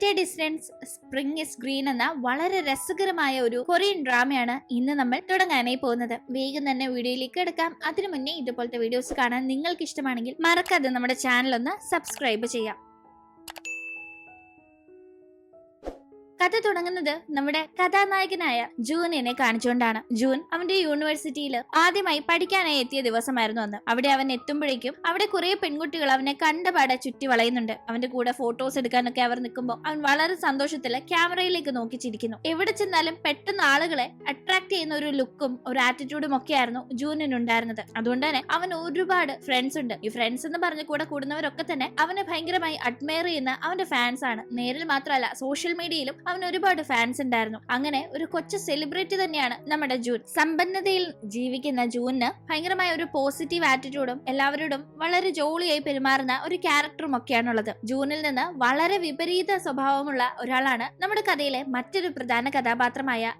At A distance spring is green എന്ന വളരെ രസകരമായ ഒരു കൊറിയൻ ഡ്രാമയാണ് ഇന്ന് നമ്മൾ തുടങ്ങാനായി പോകുന്നത്. വേഗം തന്നെ വീഡിയോയിലേക്ക് എടുക്കാം. അതിനു മുന്നേ ഇതുപോലത്തെ വീഡിയോസ് കാണാൻ നിങ്ങൾക്ക് ഇഷ്ടമാണെങ്കിൽ മറക്കാതെ നമ്മുടെ ചാനൽ ഒന്ന് സബ്സ്ക്രൈബ് ചെയ്യാം. കഥ തുടങ്ങുന്നത് നമ്മുടെ കഥാനായകനായ ജൂനിനെ കാണിച്ചുകൊണ്ടാണ്. ജൂൻ അവന്റെ യൂണിവേഴ്സിറ്റിയിൽ ആദ്യമായി പഠിക്കാനായി എത്തിയ ദിവസമായിരുന്നു അന്ന്. അവിടെ അവൻ എത്തുമ്പോഴേക്കും അവിടെ കുറെ പെൺകുട്ടികൾ അവനെ കണ്ടപാടെ ചുറ്റി വളയുന്നുണ്ട്. അവന്റെ കൂടെ ഫോട്ടോസ് എടുക്കാനൊക്കെ അവർ നിൽക്കുമ്പോൾ അവൻ വളരെ സന്തോഷത്തില് ക്യാമറയിലേക്ക് നോക്കി ചിരിക്കുന്നു. എവിടെ ചെന്നാലും പെട്ടെന്ന് ആളുകളെ അട്രാക്ട് ചെയ്യുന്ന ഒരു ലുക്കും ഒരു ആറ്റിറ്റ്യൂഡും ഒക്കെയായിരുന്നു ജൂനിനുണ്ടായിരുന്നത്. അതുകൊണ്ട് തന്നെ അവൻ ഒരുപാട് ഫ്രണ്ട്സ് ഉണ്ട്. ഈ ഫ്രണ്ട്സ് എന്ന് പറഞ്ഞ കൂടെ കൂടുന്നവരൊക്കെ തന്നെ അവനെ ഭയങ്കരമായി അഡ്മയർ ചെയ്യുന്ന അവന്റെ ഫാൻസ് ആണ്. നേരിൽ മാത്രമല്ല സോഷ്യൽ മീഡിയയിലും അവന് ഒരുപാട് ഫാൻസ് ഉണ്ടായിരുന്നു. അങ്ങനെ ഒരു കൊച്ചു സെലിബ്രിറ്റി തന്നെയാണ് നമ്മുടെ ജൂൻ. സമ്പന്നതയിൽ ജീവിക്കുന്ന ജൂനിന് ഭയങ്കരമായ ഒരു പോസിറ്റീവ് ആറ്റിറ്റ്യൂഡും എല്ലാവരോടും വളരെ ജോളിയായി പെരുമാറുന്ന ഒരു ക്യാരക്ടറും ഒക്കെയാണുള്ളത്. ജൂനിൽ നിന്ന് വളരെ വിപരീത സ്വഭാവമുള്ള ഒരാളാണ് നമ്മുടെ കഥയിലെ മറ്റൊരു പ്രധാന കഥാപാത്രമായ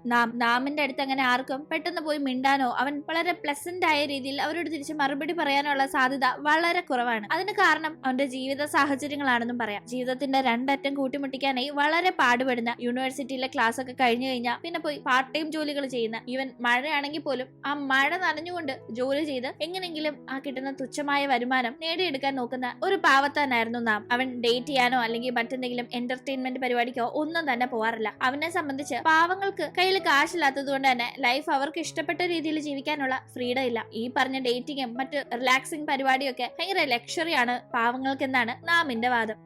നാമിന്റെ അടുത്ത് അങ്ങനെ ആർക്കും പെട്ടെന്ന് പോയി മിണ്ടാനോ അവൻ വളരെ പ്ലസന്റ് ആയ രീതിയിൽ അവരോട് തിരിച്ച് മറുപടി പറയാനുള്ള സാധ്യത വളരെ കുറവാണ്. അതിന് കാരണം അവന്റെ ജീവിത സാഹചര്യങ്ങളാണെന്നും പറയാം. ജീവിതത്തിന്റെ രണ്ടറ്റം കൂട്ടിമുട്ടിക്കാനായി വളരെ പാടുപെടുന്ന, യൂണിവേഴ്സിറ്റിയിലെ ക്ലാസ് ഒക്കെ കഴിഞ്ഞു കഴിഞ്ഞാൽ പിന്നെ പോയി പാർട്ട് ടൈം ജോലികൾ ചെയ്യുന്ന, ഈവൻ മഴയാണെങ്കിൽ പോലും ആ മഴ നനഞ്ഞുകൊണ്ട് ജോലി ചെയ്ത് എങ്ങനെങ്കിലും ആ കിട്ടുന്ന തുച്ഛമായ വരുമാനം നേടിയെടുക്കാൻ നോക്കുന്ന ഒരു പാവത്താനായിരുന്നു നാം. അവൻ ഡേറ്റ് ചെയ്യാനോ അല്ലെങ്കിൽ മറ്റെന്തെങ്കിലും എന്റർടൈൻമെന്റ് പരിപാടിക്കോ ഒന്നും തന്നെ പോവാറില്ല. അവനെ സംബന്ധിച്ച് പാവങ്ങൾക്ക് കയ്യിൽ കാശില്ലാത്തത് കൊണ്ട് തന്നെ ലൈഫ് അവർക്ക് ഇഷ്ടപ്പെട്ട രീതിയിൽ ജീവിക്കാനുള്ള ഫ്രീഡം ഇല്ല. ഈ പറഞ്ഞ ഡേറ്റിങ്ങും മറ്റ് റിലാക്സിംഗ് പരിപാടിയൊക്കെ ഭയങ്കര ലക്ഷറിയാണ് പാവങ്ങൾക്ക് എന്നാണ് നാമിന്റെ വാദം.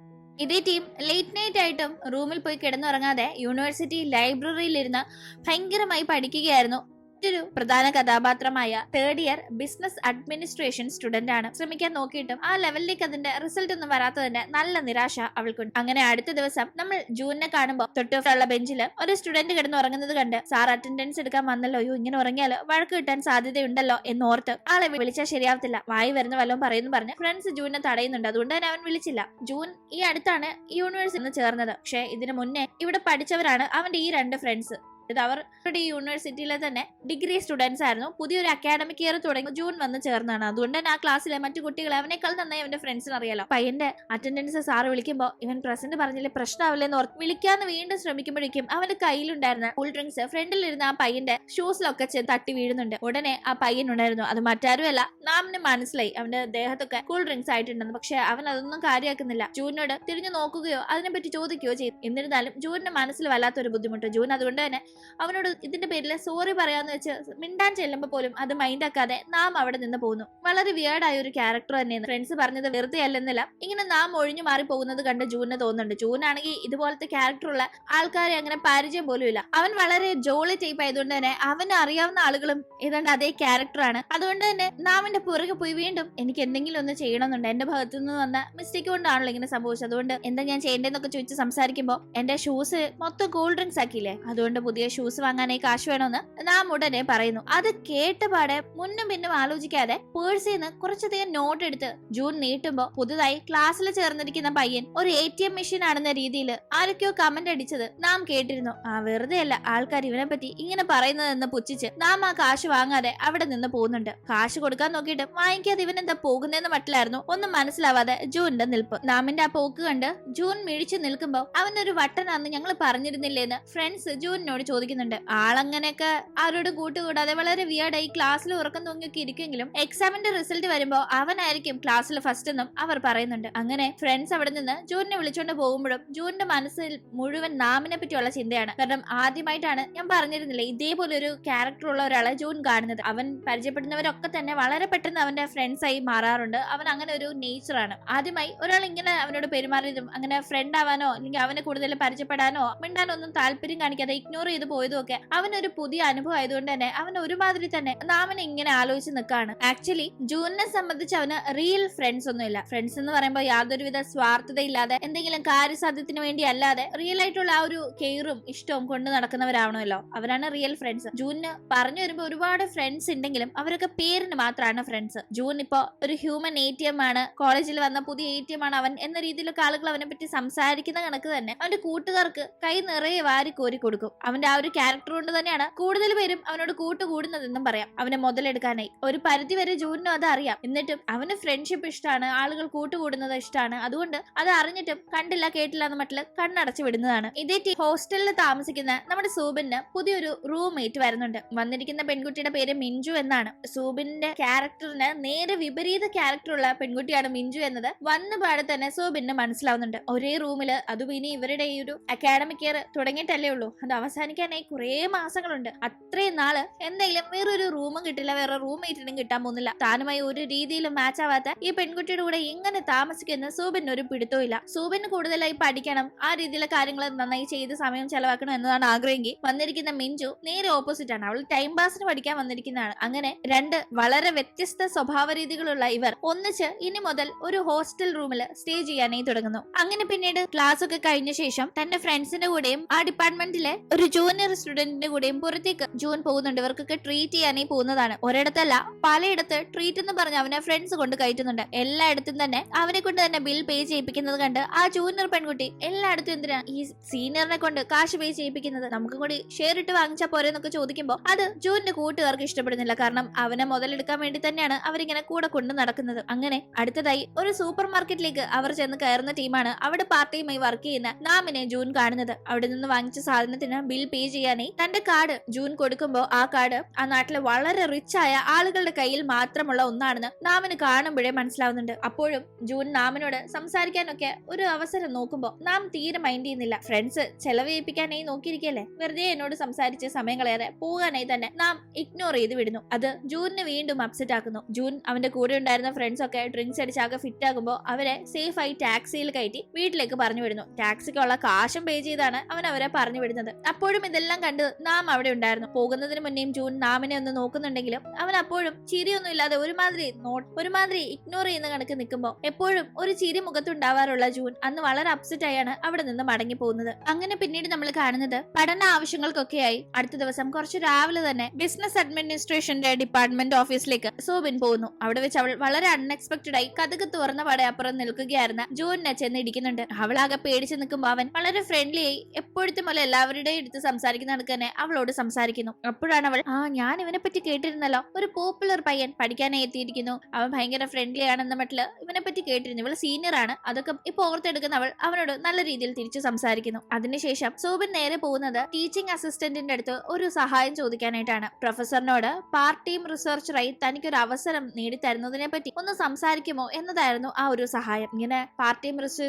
ഇതേ ടീം ലേറ്റ് നൈറ്റ് ആയിട്ടും റൂമിൽ പോയി കിടന്നുറങ്ങാതെ യൂണിവേഴ്സിറ്റി ലൈബ്രറിയിൽ ഇരുന്ന് ഭയങ്കരമായി പഠിക്കുകയായിരുന്നു മറ്റൊരു പ്രധാന കഥാപാത്രമായ third year business administration student ആണ്. ശ്രമിക്കാൻ നോക്കിയിട്ടും ആ ലെവലിലേക്ക് അതിന്റെ റിസൾട്ട് ഒന്നും വരാത്തതിന്റെ നല്ല നിരാശ അവൾക്കുണ്ട്. അങ്ങനെ അടുത്ത ദിവസം നമ്മൾ ജൂനിനെ കാണുമ്പോൾ തൊട്ടുള്ള ബെഞ്ചിൽ ഒരു സ്റ്റുഡന്റ് കിടന്ന് ഉറങ്ങുന്നത് കണ്ട് സാർ അറ്റൻഡൻസ് എടുക്കാൻ വന്നല്ലോ, ഇങ്ങനെ ഉറങ്ങിയാലോ വഴക്ക് കിട്ടാൻ സാധ്യതയുണ്ടല്ലോ എന്നോർത്ത് ആളെ വിളിച്ചാൽ ശരിയാവത്തില്ല, വായി വരുന്ന വല്ലതും പറയുന്നു പറഞ്ഞ് ഫ്രണ്ട്സ് ജൂനിനെ തടയുന്നുണ്ട്. അതുകൊണ്ട് തന്നെ അവൻ വിളിച്ചില്ല. ജൂൻ ഈ അടുത്താണ് ഈ യൂണിവേഴ്സിറ്റിയിൽ ചേർന്നത്. പക്ഷെ ഇതിനു മുന്നേ ഇവിടെ പഠിച്ചവരാണ് അവന്റെ ഈ രണ്ട് ഫ്രണ്ട്സ്. ഇത് അവരുടെ യൂണിവേഴ്സിറ്റിയിലെ തന്നെ ഡിഗ്രി സ്റ്റുഡൻസ് ആയിരുന്നു. പുതിയൊരു അക്കാഡമിക് ഇയർ തുടങ്ങി ജൂൺ വന്ന് ചേർന്നാണ്. അതുകൊണ്ട് തന്നെ ആ ക്ലാസ്സിലെ മറ്റു കുട്ടികളെ അവനേക്കാൾ നന്നായി അവന്റെ ഫ്രണ്ട്സിന് അറിയാലോ. പയ്യന്റെ അറ്റൻഡൻസ് സാറ് വിളിക്കുമ്പോൾ ഇവൻ പ്രസന്റ് പറഞ്ഞില്ലേ പ്രശ്നമാവില്ലെന്ന് ഓർത്ത് വിളിക്കാന്ന് വീണ്ടും ശ്രമിക്കുമ്പോഴേക്കും അവന്റെ കയ്യിലുണ്ടായിരുന്ന കൂൾ ഡ്രിങ്ക്സ് ഫ്രണ്ടിലിരുന്ന ആ പയ്യന്റെ ഷൂസിലൊക്കെ തട്ടി വീഴുന്നുണ്ട്. ഉടനെ ആ പയ്യൻ ഉണ്ടായിരുന്നു. അത് മറ്റാരുമല്ല, നാമിന് മനസ്സിലായി അവന്റെ ദേഹത്തൊക്കെ കൂൾ ഡ്രിങ്ക്സ് ആയിട്ടുണ്ടെന്ന്. പക്ഷെ അവൻ അതൊന്നും കാര്യമാക്കുന്നില്ല. ജൂനിനോട് തിരിഞ്ഞു നോക്കുകയോ അതിനെപ്പറ്റി ചോദിക്കുകയോ ചെയ്തു. എന്നിരുന്നാലും ജൂനിന്റെ മനസ്സിൽ വല്ലാത്തൊരു ബുദ്ധിമുട്ട്. ജൂൻ അതുകൊണ്ട് തന്നെ അവനോട് ഇതിന്റെ പേരിൽ സോറി പറയാന്ന് വെച്ച് മിണ്ടാൻ ചെല്ലുമ്പോൾ പോലും അത് മൈൻഡ് ആക്കാതെ നാം അവിടെ നിന്ന് പോകുന്നു. വളരെ വിയേർഡായ ഒരു ക്യാരക്ടർ തന്നെയാണ്. ഫ്രണ്ട്സ് പറഞ്ഞത് വെറുതെ അല്ലെന്നില്ല. ഇങ്ങനെ നാം ഒഴിഞ്ഞു മാറി പോകുന്നത് കണ്ട് ജൂനിന് തോന്നുന്നുണ്ട്. ജൂനാണെങ്കിൽ ഇതുപോലത്തെ ക്യാരക്ടറുള്ള ആൾക്കാരെ അങ്ങനെ പരിചയം പോലും ഇല്ല. അവൻ വളരെ ജോളി ടൈപ്പ് ആയതുകൊണ്ട് തന്നെ അവന് അറിയാവുന്ന ആളുകളും ഏതാണ്ട് അതേ ക്യാരക്ടറാണ്. അതുകൊണ്ട് തന്നെ നാമിന്റെ പുറകെ പോയി വീണ്ടും എനിക്ക് എന്തെങ്കിലും ഒന്ന് ചെയ്യണമെന്നുണ്ട്, എന്റെ ഭാഗത്തു നിന്ന് വന്ന മിസ്റ്റേക്ക് കൊണ്ടാണല്ലോ ഇങ്ങനെ സംഭവിച്ചത്, അതുകൊണ്ട് എന്താ ഞാൻ ചെയ്യേണ്ടതെന്നൊക്കെ ചോദിച്ച് സംസാരിക്കുമ്പോൾ എന്റെ ഷൂസ് മൊത്തം കൂൾ ഡ്രിങ്ക്സ് ആക്കിയില്ലേ, അതുകൊണ്ട് പുതിയ ഷൂസ് വാങ്ങാനായി കാശ് വേണമെന്ന് നാം ഉടനെ പറയുന്നു. അത് കേട്ടപാടെ മുന്നും പിന്നും ആലോചിക്കാതെ പേഴ്സിൽ നിന്ന് കുറച്ചധികം നോട്ട് എടുത്ത് ജൂൻ നീട്ടുമ്പോ പുതുതായി ക്ലാസ്സിൽ ചേർന്നിരിക്കുന്ന പയ്യൻ ഒരു ATM മെഷീൻ ആണെന്ന രീതിയിൽ ആരൊക്കെയോ കമന്റ് അടിച്ചത് നാം കേട്ടിരുന്നു. വെറുതെ അല്ല ആൾക്കാർ ഇവനെ പറ്റി ഇങ്ങനെ പറയുന്നതെന്ന് പുച്ഛിച്ച് നാം ആ കാശ് വാങ്ങാതെ അവിടെ നിന്ന് പോകുന്നുണ്ട്. കാശ് കൊടുക്കാൻ നോക്കിയിട്ട് വാങ്ങിക്കാതെ ഇവൻ എന്താ പോകുന്നതെന്ന് മട്ടിലായിരുന്നു ഒന്നും മനസ്സിലാവാതെ ജൂനിന്റെ നിൽപ്പ്. നാമിന്റെ ആ പോക്ക് കണ്ട് ജൂൻ മിഴിച്ചു നിൽക്കുമ്പോ അവനൊരു വട്ടനാന്ന് ഞങ്ങൾ പറഞ്ഞിരുന്നില്ലേന്ന് ഫ്രണ്ട്സ് ജൂനിനോട് ചോദിക്കുന്നുണ്ട്. ആളങ്ങനെയൊക്കെ ആരോട് കൂട്ടുകൂടാതെ വളരെ വിയർഡായി ക്ലാസ്സിൽ ഉറക്കം തൂങ്ങിയൊക്കെ ഇരിക്കുമെങ്കിലും എക്സാമിന്റെ റിസൾട്ട് വരുമ്പോ അവനായിരിക്കും ക്ലാസ്സിൽ ഫസ്റ്റ് എന്നും അവർ പറയുന്നുണ്ട്. അങ്ങനെ ഫ്രണ്ട്സ് അവിടെ നിന്ന് ജൂനിനെ വിളിച്ചോണ്ട് പോകുമ്പോഴും ജൂനിന്റെ മനസ്സിൽ മുഴുവൻ നാമിനെ പറ്റിയുള്ള ചിന്തയാണ്. കാരണം ആദ്യമായിട്ടാണ് ഞാൻ പറഞ്ഞിരുന്നില്ലേ ഇതേപോലെ ഒരു ക്യാരക്ടർ ഉള്ള ഒരാളെ ജൂൻ കാണുന്നത്. അവൻ പരിചയപ്പെടുന്നവരൊക്കെ തന്നെ വളരെ പെട്ടെന്ന് അവന്റെ ഫ്രണ്ട്സ് ആയി മാറാറുണ്ട്. അവൻ അങ്ങനെ ഒരു നേച്ചറാണ്. ആദ്യമായി ഒരാൾ ഇങ്ങനെ അവനോട് പെരുമാറിയതും അങ്ങനെ ഫ്രണ്ട് ആവാനോ അല്ലെങ്കിൽ അവനെ കൂടുതൽ പരിചയപ്പെടാനോ മിണ്ടാനോ ഒന്നും താല്പര്യം കാണിക്കാതെ ഇഗ്നോർ ചെയ്ത് പോയതും ഒക്കെ അവനൊരു പുതിയ അനുഭവം ആയതുകൊണ്ട് തന്നെ അവൻ ഒരുമാതിരി തന്നെ നാമിനെ ഇങ്ങനെ ആലോചിച്ച് നിൽക്കാണ്. ആക്ച്വലി ജൂനിനെ സംബന്ധിച്ച് അവന് റിയൽ ഫ്രണ്ട്സ് ഒന്നും ഇല്ല. ഫ്രണ്ട്സ് എന്ന് പറയുമ്പോൾ യാതൊരുവിധ സ്വാർത്ഥതയില്ലാതെ എന്തെങ്കിലും കാര്യസാധ്യത്തിന് വേണ്ടി അല്ലാതെ റിയൽ ആയിട്ടുള്ള ആ ഒരു കെയറും ഇഷ്ടവും കൊണ്ട് നടക്കുന്നവരാവണമല്ലോ, അവരാണ് റിയൽ ഫ്രണ്ട്സ്. ജൂനിന് പറഞ്ഞു വരുമ്പോൾ ഒരുപാട് ഫ്രണ്ട്സ് ഉണ്ടെങ്കിലും അവരൊക്കെ പേരിന് മാത്രമാണ് ഫ്രണ്ട്സ്. ജൂൻ ഇപ്പോ ഒരു ഹ്യൂമൻ ATM ആണ്, കോളേജിൽ വന്ന പുതിയ ATM ആണ് അവൻ എന്ന രീതിയിലൊക്കെ ആളുകൾ അവനെ പറ്റി സംസാരിക്കുന്ന കണക്ക് തന്നെ അവന്റെ കൂട്ടുകാർക്ക് കൈ നിറയെ വാരി കോരി കൊടുക്കും. അവന്റെ ആ ഒരു ക്യാരക്ടർ കൊണ്ട് തന്നെയാണ് കൂടുതൽ പേരും അവനോട് കൂട്ടുകൂടുന്നതെന്നും പറയാം. അവനെ മുതലെടുക്കാനായി ഒരു പരിധി വരെ ജൂനിനും അത് അറിയാം. എന്നിട്ടും അവന് ഫ്രണ്ട്ഷിപ്പ് ഇഷ്ടമാണ്, ആളുകൾ കൂട്ടുകൂടുന്നത് ഇഷ്ടമാണ്. അതുകൊണ്ട് അത് അറിഞ്ഞിട്ടും കണ്ടില്ല കേട്ടില്ല എന്ന് മറ്റുള്ള കണ്ണടച്ചു വിടുന്നതാണ്. ഇതേ ഹോസ്റ്റലിൽ താമസിക്കുന്ന നമ്മുടെ സൂബിന് പുതിയൊരു റൂംമേറ്റ് വരുന്നുണ്ട്. വന്നിരിക്കുന്ന പെൺകുട്ടിയുടെ പേര് മിഞ്ചു എന്നാണ്. സൂബിന്റെ ക്യാരക്ടറിന് നേരെ വിപരീത ക്യാരക്ടറുള്ള പെൺകുട്ടിയാണ് മിഞ്ചു എന്നത് വന്ന പാടെ തന്നെ സൂബിന് മനസ്സിലാവുന്നുണ്ട്. ഒരേ റൂമില് അതും ഇനി ഇവരുടെ ഈ ഒരു അക്കാഡമിക് ഇയർ തുടങ്ങിയിട്ടല്ലേ ഉള്ളൂ, അത് അവസാനിക്കാനായി കുറെ മാസങ്ങളുണ്ട്. അത്രയും നാള് എന്തെങ്കിലും വേറൊരു റൂമും കിട്ടില്ല, വേറെ റൂംമേറ്റിനും കിട്ടാൻ പോകുന്നില്ല. താനുമായി ഒരു രീതിയിലും മാച്ച് ആവാത്ത ഈ പെൺകുട്ടിയുടെ കൂടെ എങ്ങനെ താമസിക്കുന്ന സൂബിന് ഒരു പിടുത്തവും ഇല്ല. സൂബിന് കൂടുതലായി പഠിക്കണം, ആ രീതിയിലെ കാര്യങ്ങൾ നന്നായി ചെയ്ത് സമയം ചെലവാക്കണം എന്നതാണ് ആഗ്രഹമെങ്കിൽ വന്നിരിക്കുന്ന മിഞ്ചു നേരെ ഓപ്പോസിറ്റ് ആണ്. അവൾ ടൈം പാസിന് പഠിക്കാൻ വന്നിരിക്കുന്നതാണ്. അങ്ങനെ രണ്ട് വളരെ വ്യത്യസ്ത സ്വഭാവ രീതികളുള്ള ഇവർ ഒന്നിച്ച് ഇനി മുതൽ ഒരു ഹോസ്റ്റൽ റൂമിൽ സ്റ്റേ ചെയ്യാനായി തുടങ്ങുന്നു. അങ്ങനെ പിന്നീട് ക്ലാസ് ഒക്കെ കഴിഞ്ഞ ശേഷം തന്റെ ഫ്രണ്ട്സിന്റെ കൂടെയും ആ ഡിപ്പാർട്ട്മെന്റിലെ ഒരു ജൂനിയർ സ്റ്റുഡന്റിന്റെ കൂടെയും പുറത്തേക്ക് ജൂൻ പോകുന്നുണ്ട്. ഇവർക്കൊക്കെ ട്രീറ്റ് ചെയ്യാനായി പോകുന്നതാണ്. ഒരിടത്തല്ല പലയിടത്ത് ട്രീറ്റ് എന്ന് പറഞ്ഞ് അവനെ ഫ്രണ്ട്സ് കൊണ്ട് കയറ്റുന്നുണ്ട്. എല്ലായിടത്തും തന്നെ അവനെ കൊണ്ട് തന്നെ ബിൽ പേ ചെയ്യിപ്പിക്കുന്നത് കണ്ട് ആ ജൂനിയർ പെൺകുട്ടി എല്ലായിടത്തും എന്തിനാ ഈ സീനിയറിനെ കൊണ്ട് കാശ് പേ ചെയ്യിപ്പിക്കുന്നത്, നമുക്ക് കൂടി ഷെയർ ഇട്ട് വാങ്ങിച്ചാൽ പോരെ എന്നൊക്കെ ചോദിക്കുമ്പോൾ അത് ജൂനിന്റെ കൂട്ടുകാർക്ക് ഇഷ്ടപ്പെടുന്നില്ല. കാരണം അവനെ മുതലെടുക്കാൻ വേണ്ടി തന്നെയാണ് അവരിങ്ങനെ കൂടെ കൊണ്ട് നടക്കുന്നത്. അങ്ങനെ അടുത്തതായി ഒരു സൂപ്പർ മാർക്കറ്റിലേക്ക് അവർ ചെന്ന് കയറുന്ന ടീമാണ്. അവിടെ പാർട്ട് ടൈമായി വർക്ക് ചെയ്യുന്ന നാമിനെ ജൂൻ കാണുന്നത്. അവിടെ നിന്ന് വാങ്ങിച്ച സാധനത്തിന് ബിൽ പേ ചെയ്യാനായി തന്റെ കാർഡ് ജൂൻ കൊടുക്കുമ്പോൾ ആ കാർഡ് ആ നാട്ടിലെ വളരെ റിച്ച് ആയ ആളുകളുടെ കയ്യിൽ മാത്രമുള്ള ഒന്നാണെന്ന് നാമിന് കാണുമ്പോഴേ മനസ്സിലാവുന്നുണ്ട്. അപ്പോഴും ജൂൻ നാമിനോട് സംസാരിക്കാനൊക്കെ ഒരു അവസരം നോക്കുമ്പോൾ നാം തീരെ മൈൻഡ് ചെയ്യുന്നില്ല. ഫ്രണ്ട്സ് ചെലവഴിപ്പിക്കാനായി നോക്കിയിരിക്കല്ലേ, വെറുതെ എന്നോട് സംസാരിച്ച് സമയം കളയാതെ പോകാനായി തന്നെ നാം ഇഗ്നോർ ചെയ്ത് വിടുന്നു. അത് ജൂനിനെ വീണ്ടും അപ്സെറ്റ് ആക്കുന്നു. ജൂൻ അവന്റെ കൂടെ ഉണ്ടായിരുന്ന ഫ്രണ്ട്സ് ഒക്കെ ഡ്രിങ്ക്സ് അടിച്ചാകെ ഫിറ്റ് ആകുമ്പോൾ അവരെ സേഫ് ആയി ടാക്സിയിൽ കയറ്റി വീട്ടിലേക്ക് പറഞ്ഞു വിടുന്നു. ടാക്സിക്കുള്ള കാശും പേ ചെയ്താണ് അവൻ അവരെ പറഞ്ഞു വിടുന്നത്. അപ്പോഴും ഇതെല്ലാം കണ്ട് നാം അവിടെ ഉണ്ടായിരുന്നു. പോകുന്നതിന് മുന്നേയും ജൂൻ നാമിനെ ഒന്ന് നോക്കുന്നുണ്ടെങ്കിലും അവൻ അപ്പോഴും ചിരിയൊന്നും ഇല്ലാതെ ഒരുമാതിരി ഇഗ്നോർ ചെയ്യുന്ന കണക്ക് നിൽക്കുമ്പോൾ എപ്പോഴും ഒരു ചിരി മുഖത്തുണ്ടാവാറുള്ള ജൂൻ അന്ന് വളരെ അപ്സെറ്റ് ആയാണ് അവിടെ നിന്ന് മടങ്ങി പോകുന്നത്. അങ്ങനെ പിന്നീട് നമ്മൾ കാണുന്നത് പഠന ആവശ്യങ്ങൾക്കൊക്കെയായി അടുത്ത ദിവസം കുറച്ച് രാവിലെ തന്നെ ബിസിനസ് അഡ്മിനിസ്ട്രേഷന്റെ ഡിപ്പാർട്ട്മെന്റ് ഓഫീസിലേക്ക് സോബിൻ പോകുന്നു. അവിടെ വെച്ച് അവൾ വളരെ അൺഎക്സ്പെക്ടഡ് ആയി കഥക് തുറന്ന പട അപ്പുറം നിൽക്കുകയായിരുന്ന ജൂനിനെ ചെന്ന് ഇടിക്കുന്നുണ്ട്. അവളാകെ പേടിച്ച് നിൽക്കുമ്പോൾ അവൻ വളരെ ഫ്രണ്ട്ലി ആയി എപ്പോഴത്തെ പോലെ എല്ലാവരുടെയും എടുത്ത് സംസാരിക്കുന്ന കണക്ക് തന്നെ അവളോട് സംസാരിക്കുന്നു. അപ്പോഴാണ് അവൾ ഞാൻ ഇവനെ പറ്റി കേട്ടിരുന്നല്ലോ, ഒരു പോപ്പുലർ പയ്യൻ പഠിക്കാനായി എത്തിയിരിക്കുന്നു, അവൻ ഭയങ്കര ഫ്രണ്ട്ലി ആണെന്ന മട്ടില് ഇവനെ പറ്റി കേട്ടിരുന്നു, ഇവൾ സീനിയർ ആണ്, അതൊക്കെ ഇപ്പൊ ഓർത്തെടുക്കുന്ന അവനോട് നല്ല രീതിയിൽ തിരിച്ചു സംസാരിക്കുന്നു. അതിനുശേഷം സോബിൻ നേരെ പോകുന്നത് ടീച്ചിങ് അസിസ്റ്റന്റിന്റെ അടുത്ത് ഒരു സഹായം ചോദിക്കാനായിട്ടാണ്. പ്രൊഫസറിനോട് പാർട്ട് ടൈം റിസർച്ചറായി തനിക്കൊരു അവസരം നേടിത്തരുന്നതിനെ പറ്റി ഒന്ന് സംസാരിക്കുമോ എന്നതായിരുന്നു ആ ഒരു സഹായം. ഇങ്ങനെ പാർട്ട്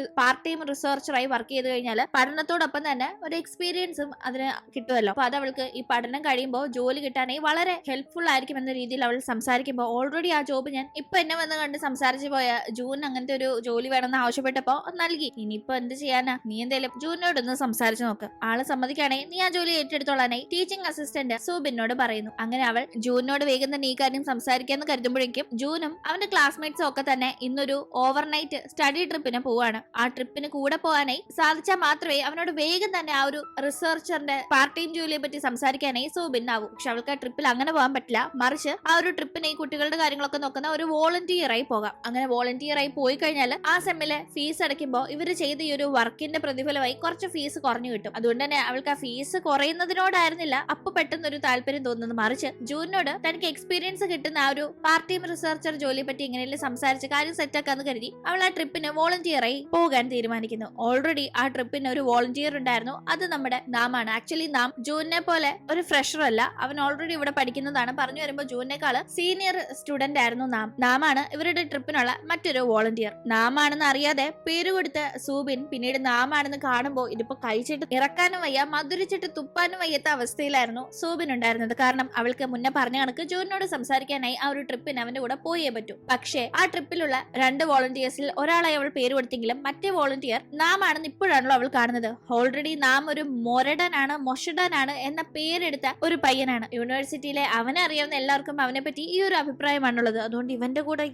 ടൈം റിസർച്ചറായി വർക്ക് ചെയ്ത് കഴിഞ്ഞാൽ പഠനത്തോടൊപ്പം തന്നെ ഒരു എക്സ്പീരിയൻസും അതിന് കിട്ടുമല്ലോ. അപ്പൊ അത് അവൾക്ക് ഈ പഠനം കഴിയുമ്പോൾ ജോലി കിട്ടാനായി വളരെ ഹെൽപ്ഫുൾ ആയിരിക്കും എന്ന രീതിയിൽ അവൾ സംസാരിക്കുമ്പോൾ ഓൾറെഡി ആ ജോബ് ഞാൻ ഇപ്പൊ എന്നെ വന്ന് കണ്ട് സംസാരിച്ചു പോയ ജൂൻ അങ്ങനത്തെ ഒരു ജോലി വേണമെന്ന് ആവശ്യപ്പെട്ടപ്പോ നൽകി. ഇനിയിപ്പോ എന്ത് ചെയ്യാനാ, നീ എന്തായാലും ജൂനിനോടൊന്ന് സംസാരിച്ചു നോക്ക്, ആള് സമ്മതിക്കുകയാണെങ്കിൽ നീ ആ ജോലി ഏറ്റെടുത്തോളാനായി ടീച്ചിങ് അസിസ്റ്റന്റ് സൂബിനോട് പറയുന്നു. അങ്ങനെ അവൾ ജൂനിനോട് വേഗം തന്നെ ഈ കാര്യം സംസാരിക്കാന്ന് കരുതുമ്പോഴേക്കും ജൂനും അവന്റെ ക്ലാസ്മേറ്റ്സും ഒക്കെ തന്നെ ഇന്നൊരു ഓവർനൈറ്റ് സ്റ്റഡി ട്രിപ്പിന് പോവാണ്. ആ ട്രിപ്പിന് കൂടെ പോകാനായി സാധിച്ചാൽ മാത്രമേ അവനോട് വേഗം തന്നെ ആ ഒരു റിസർച്ചറിന്റെ പാർട്ട് ടൈം ജോലിയെ പറ്റി സംസാരിക്കാനായി സൂബിൻ ആവും. പക്ഷെ അവൾക്ക് ആ ട്രിപ്പിൽ അങ്ങനെ പോകാൻ പറ്റില്ല. മറിച്ച് ആ ഒരു ട്രിപ്പിന് ഈ കുട്ടികളുടെ കാര്യങ്ങളൊക്കെ നോക്കുന്ന ഒരു വോളണ്ടിയർ ആയി പോകാം. അങ്ങനെ വോളണ്ടിയർ ആയി പോയി കഴിഞ്ഞാൽ ആ സെമ്മിലെ ഫീസ് അടയ്ക്കുമ്പോൾ ഇവര് ചെയ്ത ഈ ഒരു വർക്കിന്റെ പ്രതിഫലമായി കുറച്ച് ഫീസ് കുറഞ്ഞു കിട്ടും. അതുകൊണ്ട് തന്നെ അവൾക്ക് ആ ഫീസ് കുറയുന്നതിനോടായിരുന്നില്ല അപ്പൊ പെട്ടെന്ന് ഒരു താല്പര്യം തോന്നുന്നത്. മറിച്ച് ജൂനിനോട് തനിക്ക് എക്സ്പീരിയൻസ് കിട്ടുന്ന ആ ഒരു പാർട്ട് ടൈം റിസർച്ചർ ജോലിയെ പറ്റി എങ്ങനെയെങ്കിലും സംസാരിച്ച് കാര്യം സെറ്റാക്കാന്ന് കരുതി അവൾ ആ ട്രിപ്പിന് വോളണ്ടിയറായി പോകാൻ തീരുമാനിക്കുന്നു. ഓൾറെഡി ആ ട്രിപ്പിന് ഒരു വോളണ്ടിയർ ഉണ്ടായിരുന്നു, അത് നമ്മുടെ നാമാണ്. ആക്ച്വലി നാം ജൂനിനെ പോലെ ഒരു ഫ്രഷർ അല്ല, അവൻ ഓൾറെഡി ഇവിടെ പഠിക്കുന്നതാണ്. പറഞ്ഞു വരുമ്പോൾ ജൂനിനേക്കാള് സീനിയർ സ്റ്റുഡന്റ് ആയിരുന്നു നാമാണ് ഇവരുടെ ട്രിപ്പിനുള്ള മറ്റൊരു വോളണ്ടിയർ. നാമാണെന്ന് അറിയാതെ പേര് കൊടുത്ത സൂബിൻ പിന്നീട് നാമാണെന്ന് കാണുമ്പോൾ ഇതിപ്പോ കഴിച്ചിട്ട് ഇറക്കാനും വയ്യ, മധുരിച്ചിട്ട് തുപ്പാനും വയ്യാത്ത അവസ്ഥയിലായിരുന്നു സൂബിൻ ഉണ്ടായിരുന്നത്. കാരണം അവൾക്ക് മുന്നേ പറഞ്ഞ കണക്ക് ജൂനിനോട് സംസാരിക്കാനായി ആ ഒരു ട്രിപ്പിന് അവന്റെ കൂടെ പോയേ പറ്റൂ. പക്ഷേ ആ ട്രിപ്പിലുള്ള രണ്ട് വോളണ്ടിയേഴ്സിൽ ഒരാളായി അവൾ പേര് കൊടുത്തെങ്കിലും മറ്റേ വോളണ്ടിയർ നാമാണെന്ന് ഇപ്പോഴാണല്ലോ അവൾ കാണുന്നത്. ഓൾറെഡി നാം ഒരു മൊഷഡനാണ് എന്ന പേരെടുത്ത ഒരു പയ്യനാണ്. യൂണിവേഴ്സിറ്റിയിലെ അവനെ അറിയാവുന്ന എല്ലാവർക്കും അവനെ പറ്റി ഈ ഒരു അഭിപ്രായമാണുള്ളത്. അതുകൊണ്ട് ഇവന്റെ കൂടെ